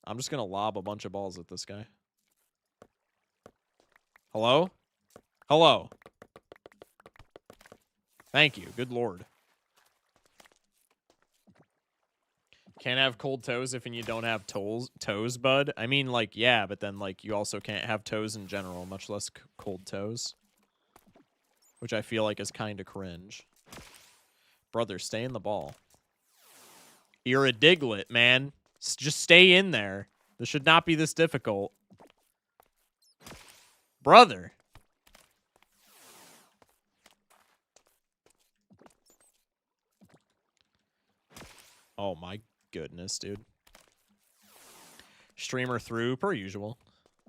Speaker 1: I'm just going to lob a bunch of balls at this guy. Hello? Hello. Thank you. Good lord. Can't have cold toes if you don't have toes, bud. I mean, like, yeah, but then, like, you also can't have toes in general, much less cold toes. Which I feel like is kind of cringe. Brother, stay in the ball. You're a diglet, man. Just stay in there. This should not be this difficult. Brother. Oh my goodness, dude. Streamer through, per usual.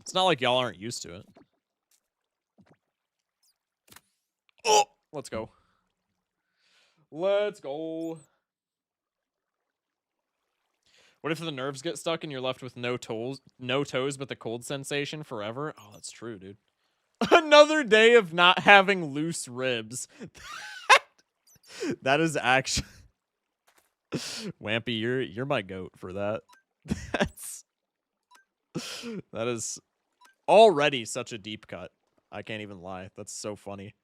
Speaker 1: It's not like y'all aren't used to it. Oh! Let's go. Let's go. What if the nerves get stuck and you're left with no toes, but the cold sensation forever? Oh, that's true, dude. Another day of not having loose ribs. That is actually... Wampy, you're my goat for that. That is already such a deep cut. I can't even lie. That's so funny.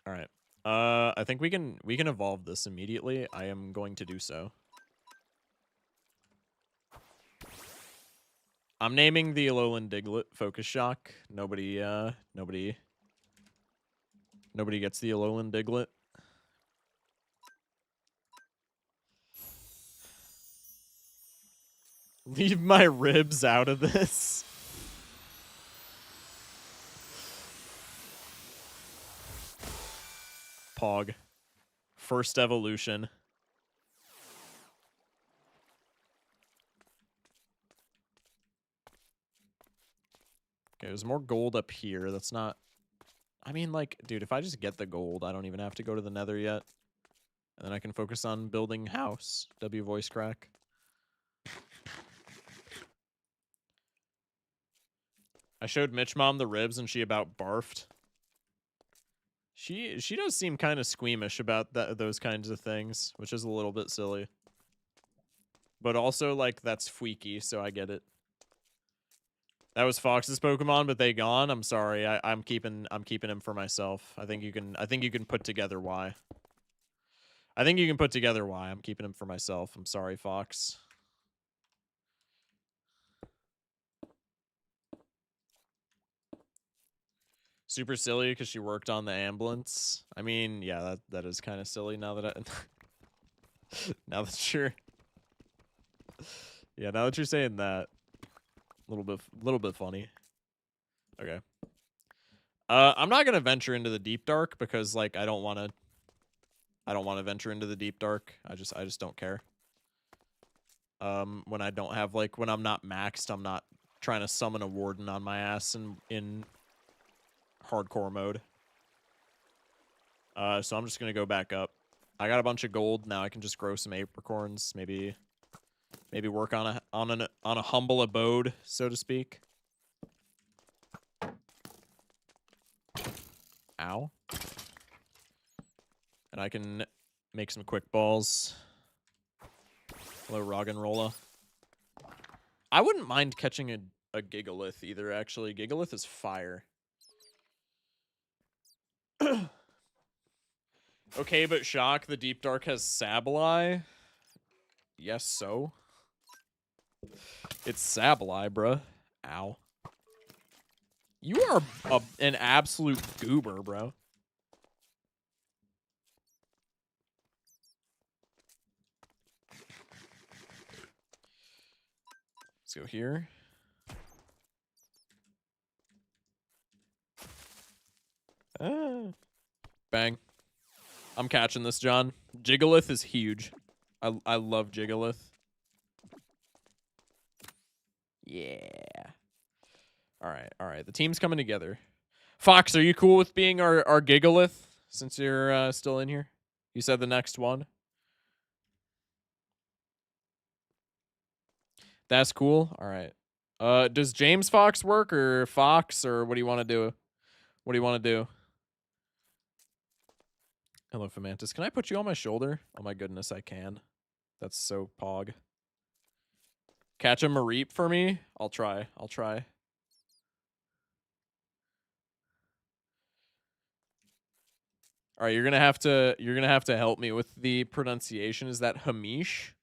Speaker 1: All right. I think we can evolve this immediately. I am going to do so. I'm naming the Alolan Diglett Focus Shock. Nobody gets the Alolan Diglett. Leave my ribs out of this. Pog. first evolution. Okay, there's more gold up here. That's not... I mean, like, dude, if I just get the gold, I don't even have to go to the nether yet. And then I can focus on building house. W voice crack. I showed Mitch Mom the ribs and she about barfed. She does seem kind of squeamish about those kinds of things, which is a little bit silly. But also, like, that's freaky, so I get it. That was Fox's Pokemon, but they gone. I'm sorry. I'm keeping him for myself. I think you can put together why. I think you can put together why. I'm keeping him for myself. I'm sorry, Fox. Super silly because she worked on the ambulance. I mean, yeah, that is kind of silly now that now that you're now that you're saying that. A little bit funny. Okay. I'm not gonna venture into the deep dark because like I don't want to venture into the deep dark. I just don't care. When I don't have when I'm not maxed, I'm not trying to summon a warden on my ass in hardcore mode. So I'm just gonna go back up. I got a bunch of gold now. I can just grow some apricorns. Maybe work on a humble abode, so to speak. Ow. And I can make some quick balls. Hello, Roggenrola. I wouldn't mind catching a Gigalith either, actually. Gigalith is fire. Okay, but Shock, the Deep Dark has Sableye? Yes, so? It's Sableye, bruh. Ow. You are an absolute goober, bro. Let's go here. Bang. I'm catching this, John. Jigalith is huge. I love Jigalith. Yeah. All right. The team's coming together. Fox, are you cool with being our Gigalith since you're still in here? You said the next one. That's cool. All right. Does James Fox work or Fox or what do you want to do? What do you want to do? Hello, Fomantis. Can I put you on my shoulder? Oh my goodness, I can. That's so pog. Catch a Mareep for me? I'll try. Alright, you're gonna have to help me with the pronunciation. Is that Hamish?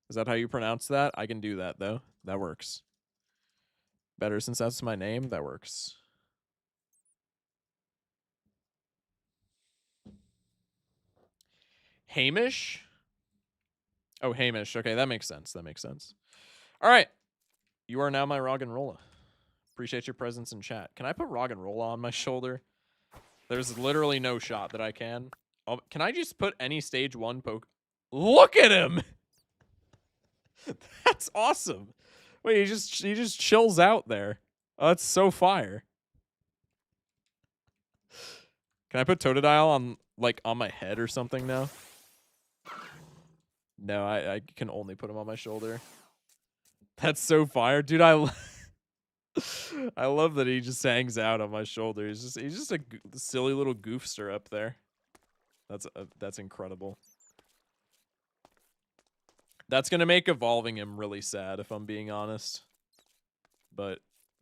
Speaker 1: Is that how you pronounce that? I can do that though. That works. Better since that's my name. That works. Hamish? Oh, Hamish. Okay, that makes sense. All right. You are now my Roggenrola. Appreciate your presence in chat. Can I put Roggenrola on my shoulder? There's literally no shot that I can. Oh, can I just put any stage 1 poke? Look at him! That's awesome. Wait, he just chills out there. Oh, that's so fire. Can I put Totodile on my head or something now? No, I can only put him on my shoulder. That's so fire, dude. I love that he just hangs out on my shoulder. He's just a silly little goofster up there. That's incredible. That's gonna make evolving him really sad, if I'm being honest. But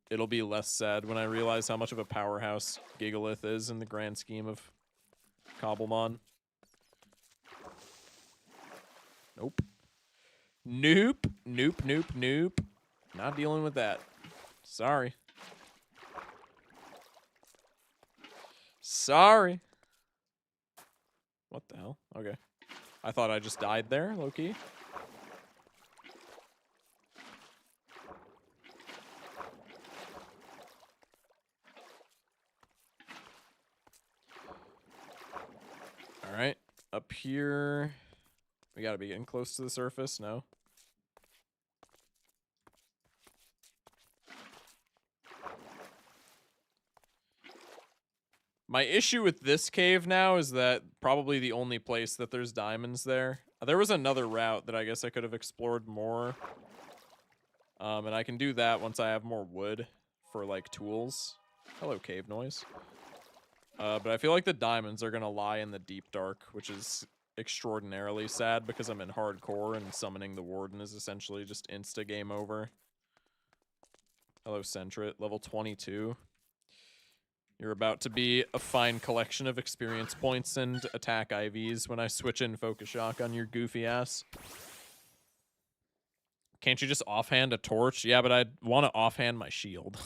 Speaker 1: it'll be less sad when I realize how much of a powerhouse Gigalith is in the grand scheme of Cobblemon. Nope. Nope. Not dealing with that. Sorry. What the hell? Okay. I thought I just died there, low-key. Alright. up here. We gotta be getting close to the surface, no? My issue with this cave now is that probably the only place that there's diamonds there. There was another route that I guess I could have explored more. And I can do that once I have more wood for, like, tools. Hello, cave noise. But I feel like the diamonds are gonna lie in the deep dark, which is extraordinarily sad because I'm in hardcore and summoning the warden is essentially just insta game over. Hello, Centrit, level 22. You're about to be a fine collection of experience points and attack IVs when I switch in Focus Shock on your goofy ass. Can't you just offhand a torch? Yeah, but I'd want to offhand my shield.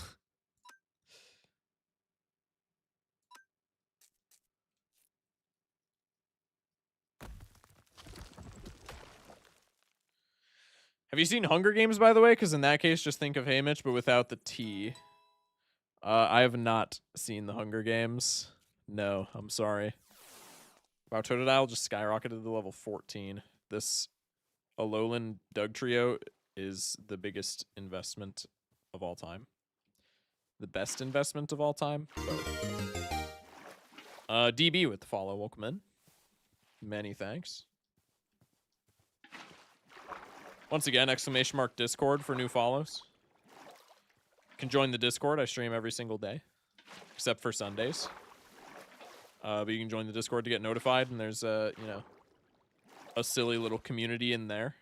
Speaker 1: Have you seen Hunger Games, by the way? Because in that case, just think of Hey Mitch, but without the T. I have not seen the Hunger Games. No, I'm sorry. Wow, Totodile just skyrocketed to level 14. This Alolan Doug Trio is the biggest investment of all time. The best investment of all time? DB with the follow. Welcome in. Many thanks. Once again, exclamation mark Discord for new follows. You can join the Discord. I stream every single day, except for Sundays. But you can join the Discord to get notified, and there's a, you know, a silly little community in there.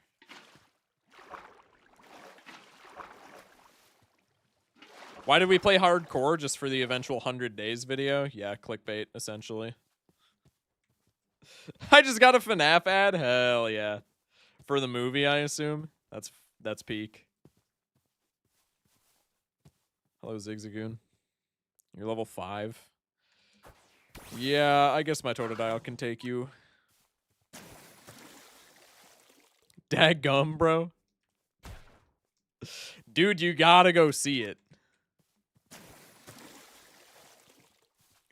Speaker 1: Why did we play hardcore? Just for the eventual 100 days video? Yeah, clickbait, essentially. I just got a FNAF ad? Hell yeah. For the movie, I assume. That's peak. Hello, Zigzagoon. You're level 5. Yeah, I guess my Totodile can take you. Daggum, bro. Dude, you gotta go see it.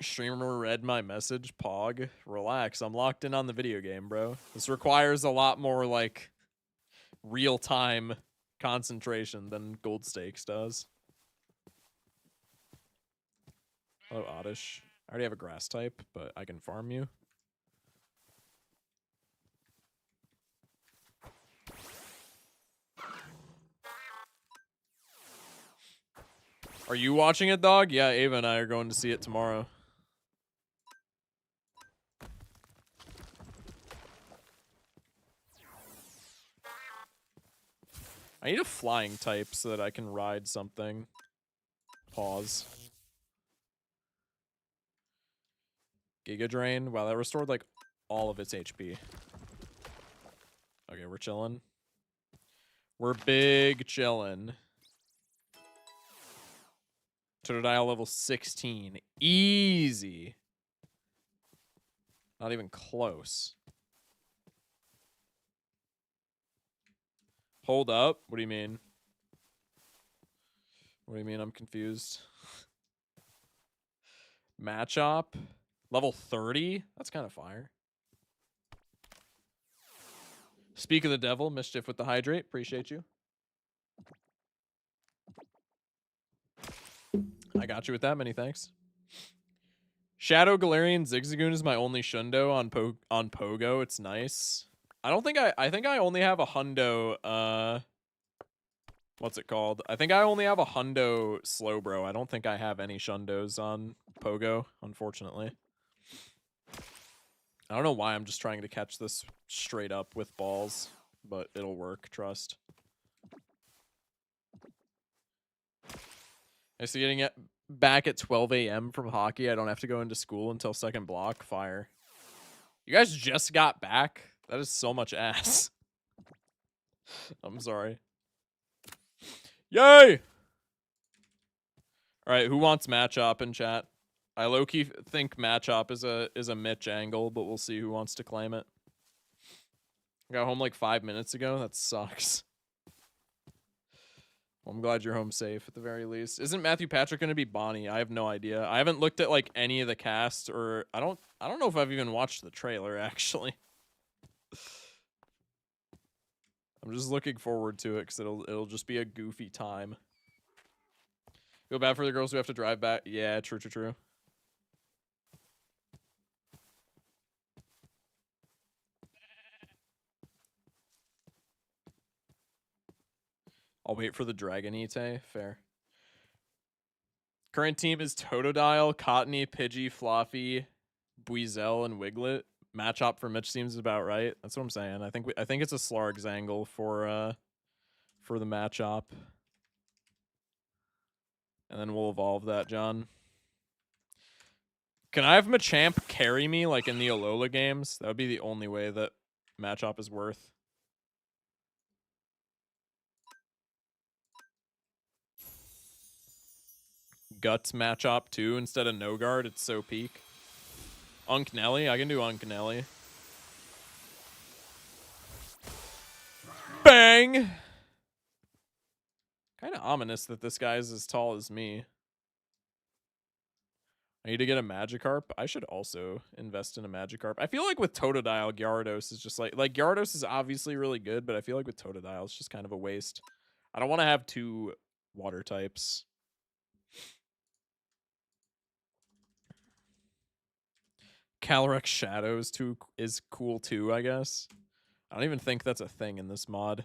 Speaker 1: Streamer read my message. Pog. Relax, I'm locked in on the video game, bro. This requires a lot more, like, real-time concentration than Gold Stakes does. Hello, Oddish. I already have a grass type, but I can farm you. Are you watching it, dog? Yeah, Ava and I are going to see it tomorrow. I need a flying type so that I can ride something. Pause. Giga Drain. Wow, that restored like all of its HP. Okay, we're chilling. We're big chilling. Totodile level 16. Easy. Not even close. Hold up? What do you mean? What do you mean? I'm confused. Matchup? Level 30? That's kind of fire. Speak of the devil, Mischief with the hydrate. Appreciate you. I got you with that. Many thanks. Shadow Galarian Zigzagoon is my only Shundo on Pogo. It's nice. I think I only have a hundo, what's it called? I think I only have a hundo Slowbro. I don't think I have any Shundos on Pogo, unfortunately. I don't know why I'm just trying to catch this straight up with balls, but it'll work, trust. I see getting back at 12 a.m. from hockey. I don't have to go into school until second block. Fire. You guys just got back? That is so much ass. I'm sorry. Yay! Alright, who wants matchup in chat? I low-key think matchup is a Mitch angle, but we'll see who wants to claim it. I got home like 5 minutes ago. That sucks. Well, I'm glad you're home safe at the very least. Isn't Matthew Patrick going to be Bonnie? I have no idea. I haven't looked at like any of the cast, or I don't know if I've even watched the trailer actually. I'm just looking forward to it because it'll just be a goofy time. Feel bad for the girls who have to drive back. Yeah, true, true, true. I'll wait for the Dragonite. Fair. Current team is Totodile, Cottony, Pidgey, Fluffy, Buizel, and Wiglet. Matchup for Mitch seems about right. That's what I'm saying. I think it's a Slargzangle for the matchup. And then we'll evolve that, John. Can I have Machamp carry me like in the Alola games? That would be the only way that matchup is worth. Guts matchup too instead of No Guard. It's so peak. Unknelly. I can do Unknelly. Bang! Kind of ominous that this guy's as tall as me. I need to get a Magikarp. I should also invest in a Magikarp. I feel like with Totodile, Gyarados is just like Gyarados is obviously really good, but I feel like with Totodile, it's just kind of a waste. I don't want to have two water types. Calyrex Shadows is cool too, I guess. I don't even think that's a thing in this mod.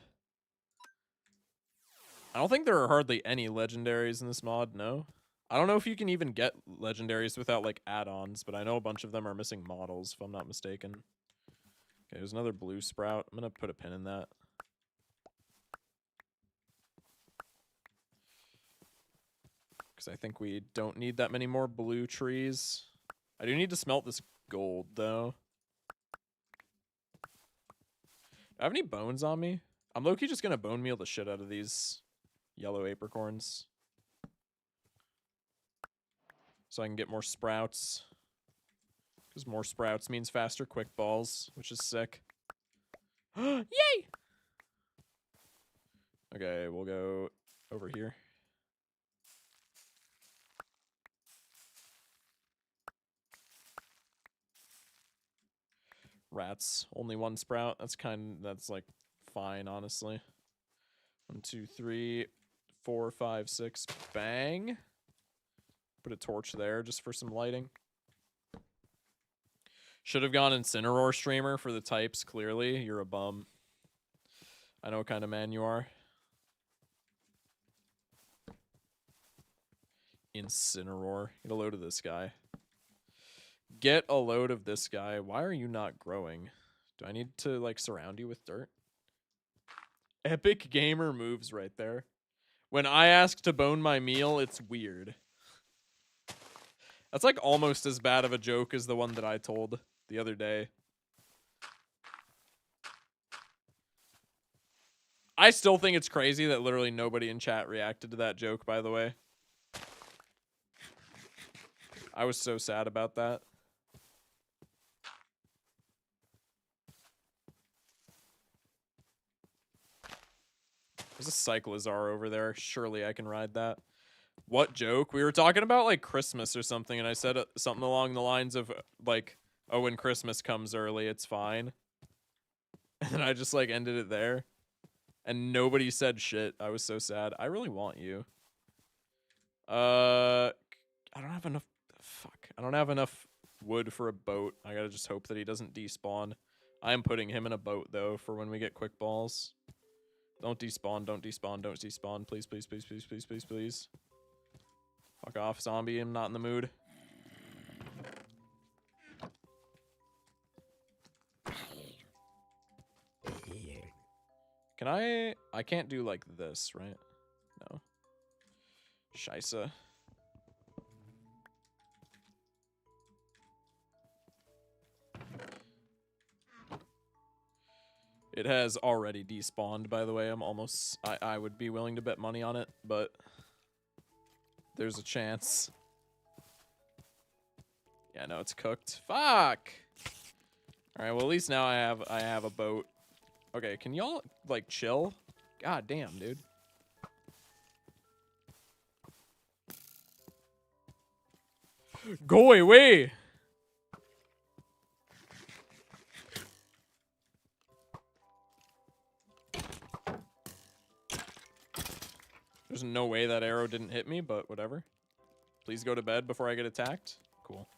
Speaker 1: I don't think there are hardly any legendaries in this mod, no. I don't know if you can even get legendaries without like add-ons, but I know a bunch of them are missing models, if I'm not mistaken. Okay, there's another blue sprout. I'm gonna put a pin in that. Because I think we don't need that many more blue trees. I do need to smelt this gold, though. Do I have any bones on me? I'm low-key just gonna bone meal the shit out of these yellow apricorns. So I can get more sprouts. Because more sprouts means faster quick balls, which is sick. Yay! Okay, we'll go over here. Rats. Only one sprout. That's like fine, honestly. 1, 2, 3, 4, 5, 6. Bang. Put a torch there just for some lighting. Should have gone Incineroar Streamer for the types, clearly. You're a bum. I know what kind of man you are. Incineroar. Get a load of this guy. Get a load of this guy. Why are you not growing? Do I need to, like, surround you with dirt? Epic gamer moves right there. When I ask to bone my meal, it's weird. That's, like, almost as bad of a joke as the one that I told the other day. I still think it's crazy that literally nobody in chat reacted to that joke, by the way. I was so sad about that. There's a Cyclizar over there. Surely I can ride that. What joke? We were talking about, like, Christmas or something, and I said something along the lines of, like, oh, when Christmas comes early, it's fine. And then I just, like, ended it there. And nobody said shit. I was so sad. I really want you. I don't have enough... Fuck. I don't have enough wood for a boat. I gotta just hope that he doesn't despawn. I am putting him in a boat, though, for when we get quick balls. Don't despawn, don't despawn, don't despawn. Please, please, please, please, please, please, please. Fuck off, zombie. I'm not in the mood. Can I can't do like this, right? No. Scheisse. It has already despawned, by the way. I would be willing to bet money on it, but there's a chance. Yeah, no, it's cooked. Fuck! Alright, well, at least now I have a boat. Okay, can y'all, like, chill? God damn, dude. Go away. There's no way that arrow didn't hit me, but whatever. Please go to bed before I get attacked. Cool.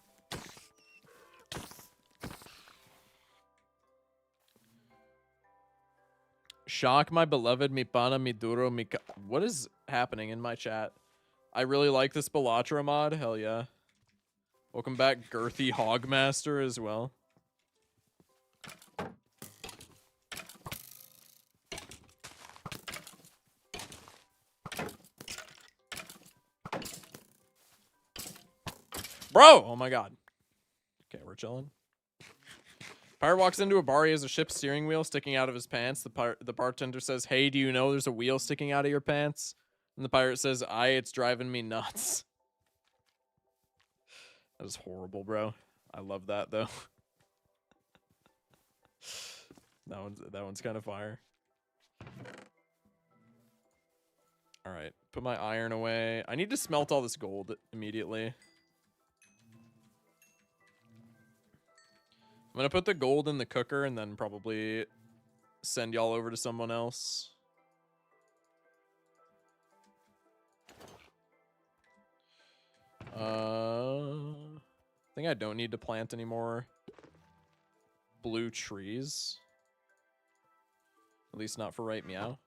Speaker 1: Shock my beloved, mi pana, mi duro, mi... What is happening in my chat? I really like this Bellatra mod. Hell yeah. Welcome back, Girthy Hogmaster as well. Bro! Oh my god. Okay, we're chilling. Pirate walks into a bar. He has a ship's steering wheel sticking out of his pants. The bartender says, "Hey, do you know there's a wheel sticking out of your pants?" And the pirate says, "Aye, it's driving me nuts." That is horrible, bro. I love that, though. That one's kind of fire. All right, put my iron away. I need to smelt all this gold immediately. I'm gonna put the gold in the cooker and then probably send y'all over to someone else. I think I don't need to plant any more blue trees. At least not for right meow.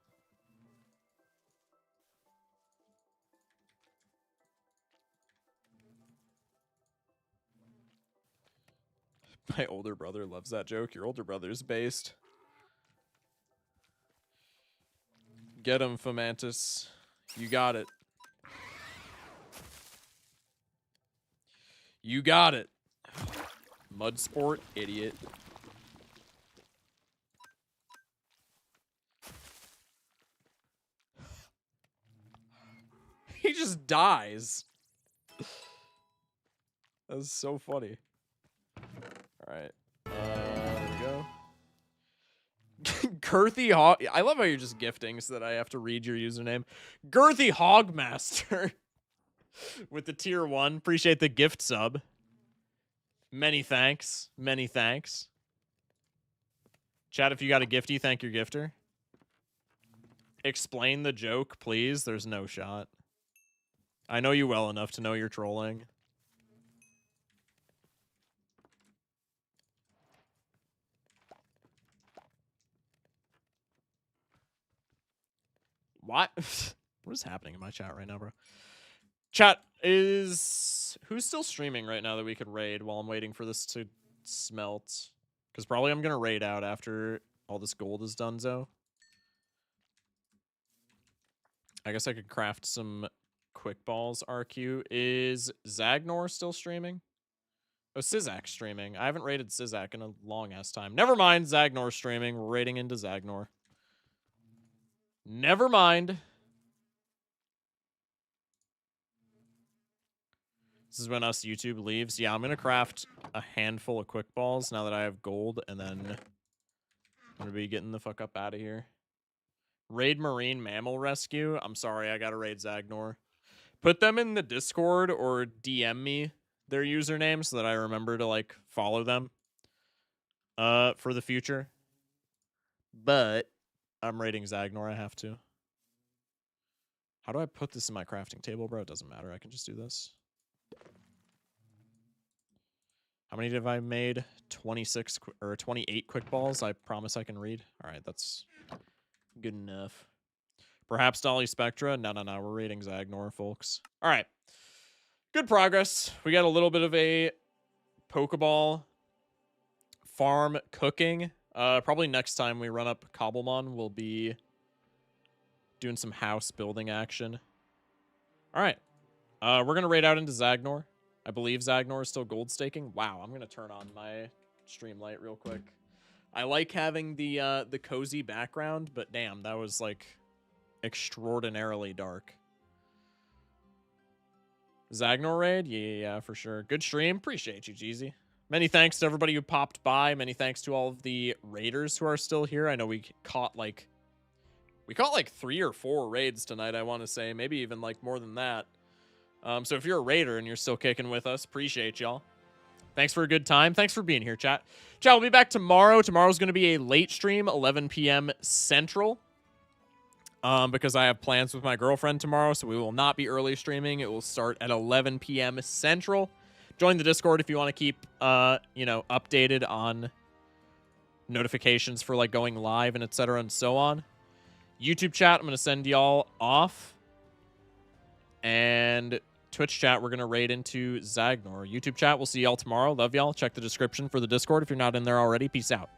Speaker 1: My older brother loves that joke. Your older brother's based. Get him, Fomantis. You got it. You got it. Mud sport, idiot. He just dies. That's so funny. Alright. There we go. Girthy Hog... I love how you're just gifting so that I have to read your username. Girthy Hogmaster. With the tier 1. Appreciate the gift sub. Many thanks. Many thanks. Chat, if you got a gifty, thank your gifter. Explain the joke, please. There's no shot. I know you well enough to know you're trolling. What? What is happening in my chat right now, bro? Chat, is... Who's still streaming right now that we could raid while I'm waiting for this to smelt? Because probably I'm going to raid out after all this gold is done, Zo. I guess I could craft some quick balls. RQ. Is Zagnor still streaming? Oh, Sizak streaming. I haven't raided Sizak in a long-ass time. Never mind, Zagnor streaming. We're raiding into Zagnor. Never mind. This is when us YouTube leaves. Yeah, I'm going to craft a handful of quick balls now that I have gold, and then I'm going to be getting the fuck up out of here. Raid Marine Mammal Rescue. I'm sorry, I got to raid Zagnor. Put them in the Discord or DM me their username so that I remember to, like, follow them for the future. But I'm raiding Zagnor. I have to. How do I put this in my crafting table, bro? It doesn't matter. I can just do this. How many have I made? 26 or 28 quick balls. I promise I can read. All right, that's good enough. Perhaps Dolly Spectra. No. We're raiding Zagnor, folks. All right. Good progress. We got a little bit of a Pokeball farm cooking. Probably next time we run up Cobblemon, we'll be doing some house building action. All right. We're going to raid out into Zagnor. I believe Zagnor is still gold staking. Wow, I'm going to turn on my stream light real quick. I like having the cozy background, but damn, that was like extraordinarily dark. Zagnor raid? Yeah, for sure. Good stream. Appreciate you, Jeezy. Many thanks to everybody who popped by. Many thanks to all of the raiders who are still here. I know we caught like 3 or 4 raids tonight, I want to say. Maybe even like more than that. So if you're a Raider and you're still kicking with us, appreciate y'all. Thanks for a good time. Thanks for being here, chat. Chat, we'll be back tomorrow. Tomorrow's going to be a late stream, 11 p.m. Central. Because I have plans with my girlfriend tomorrow, so we will not be early streaming. It will start at 11 p.m. Central. Join the Discord if you want to keep, updated on notifications for, like, going live and etc. and so on. YouTube chat, I'm going to send y'all off. And Twitch chat, we're going to raid into Zagnor. YouTube chat, we'll see y'all tomorrow. Love y'all. Check the description for the Discord if you're not in there already. Peace out.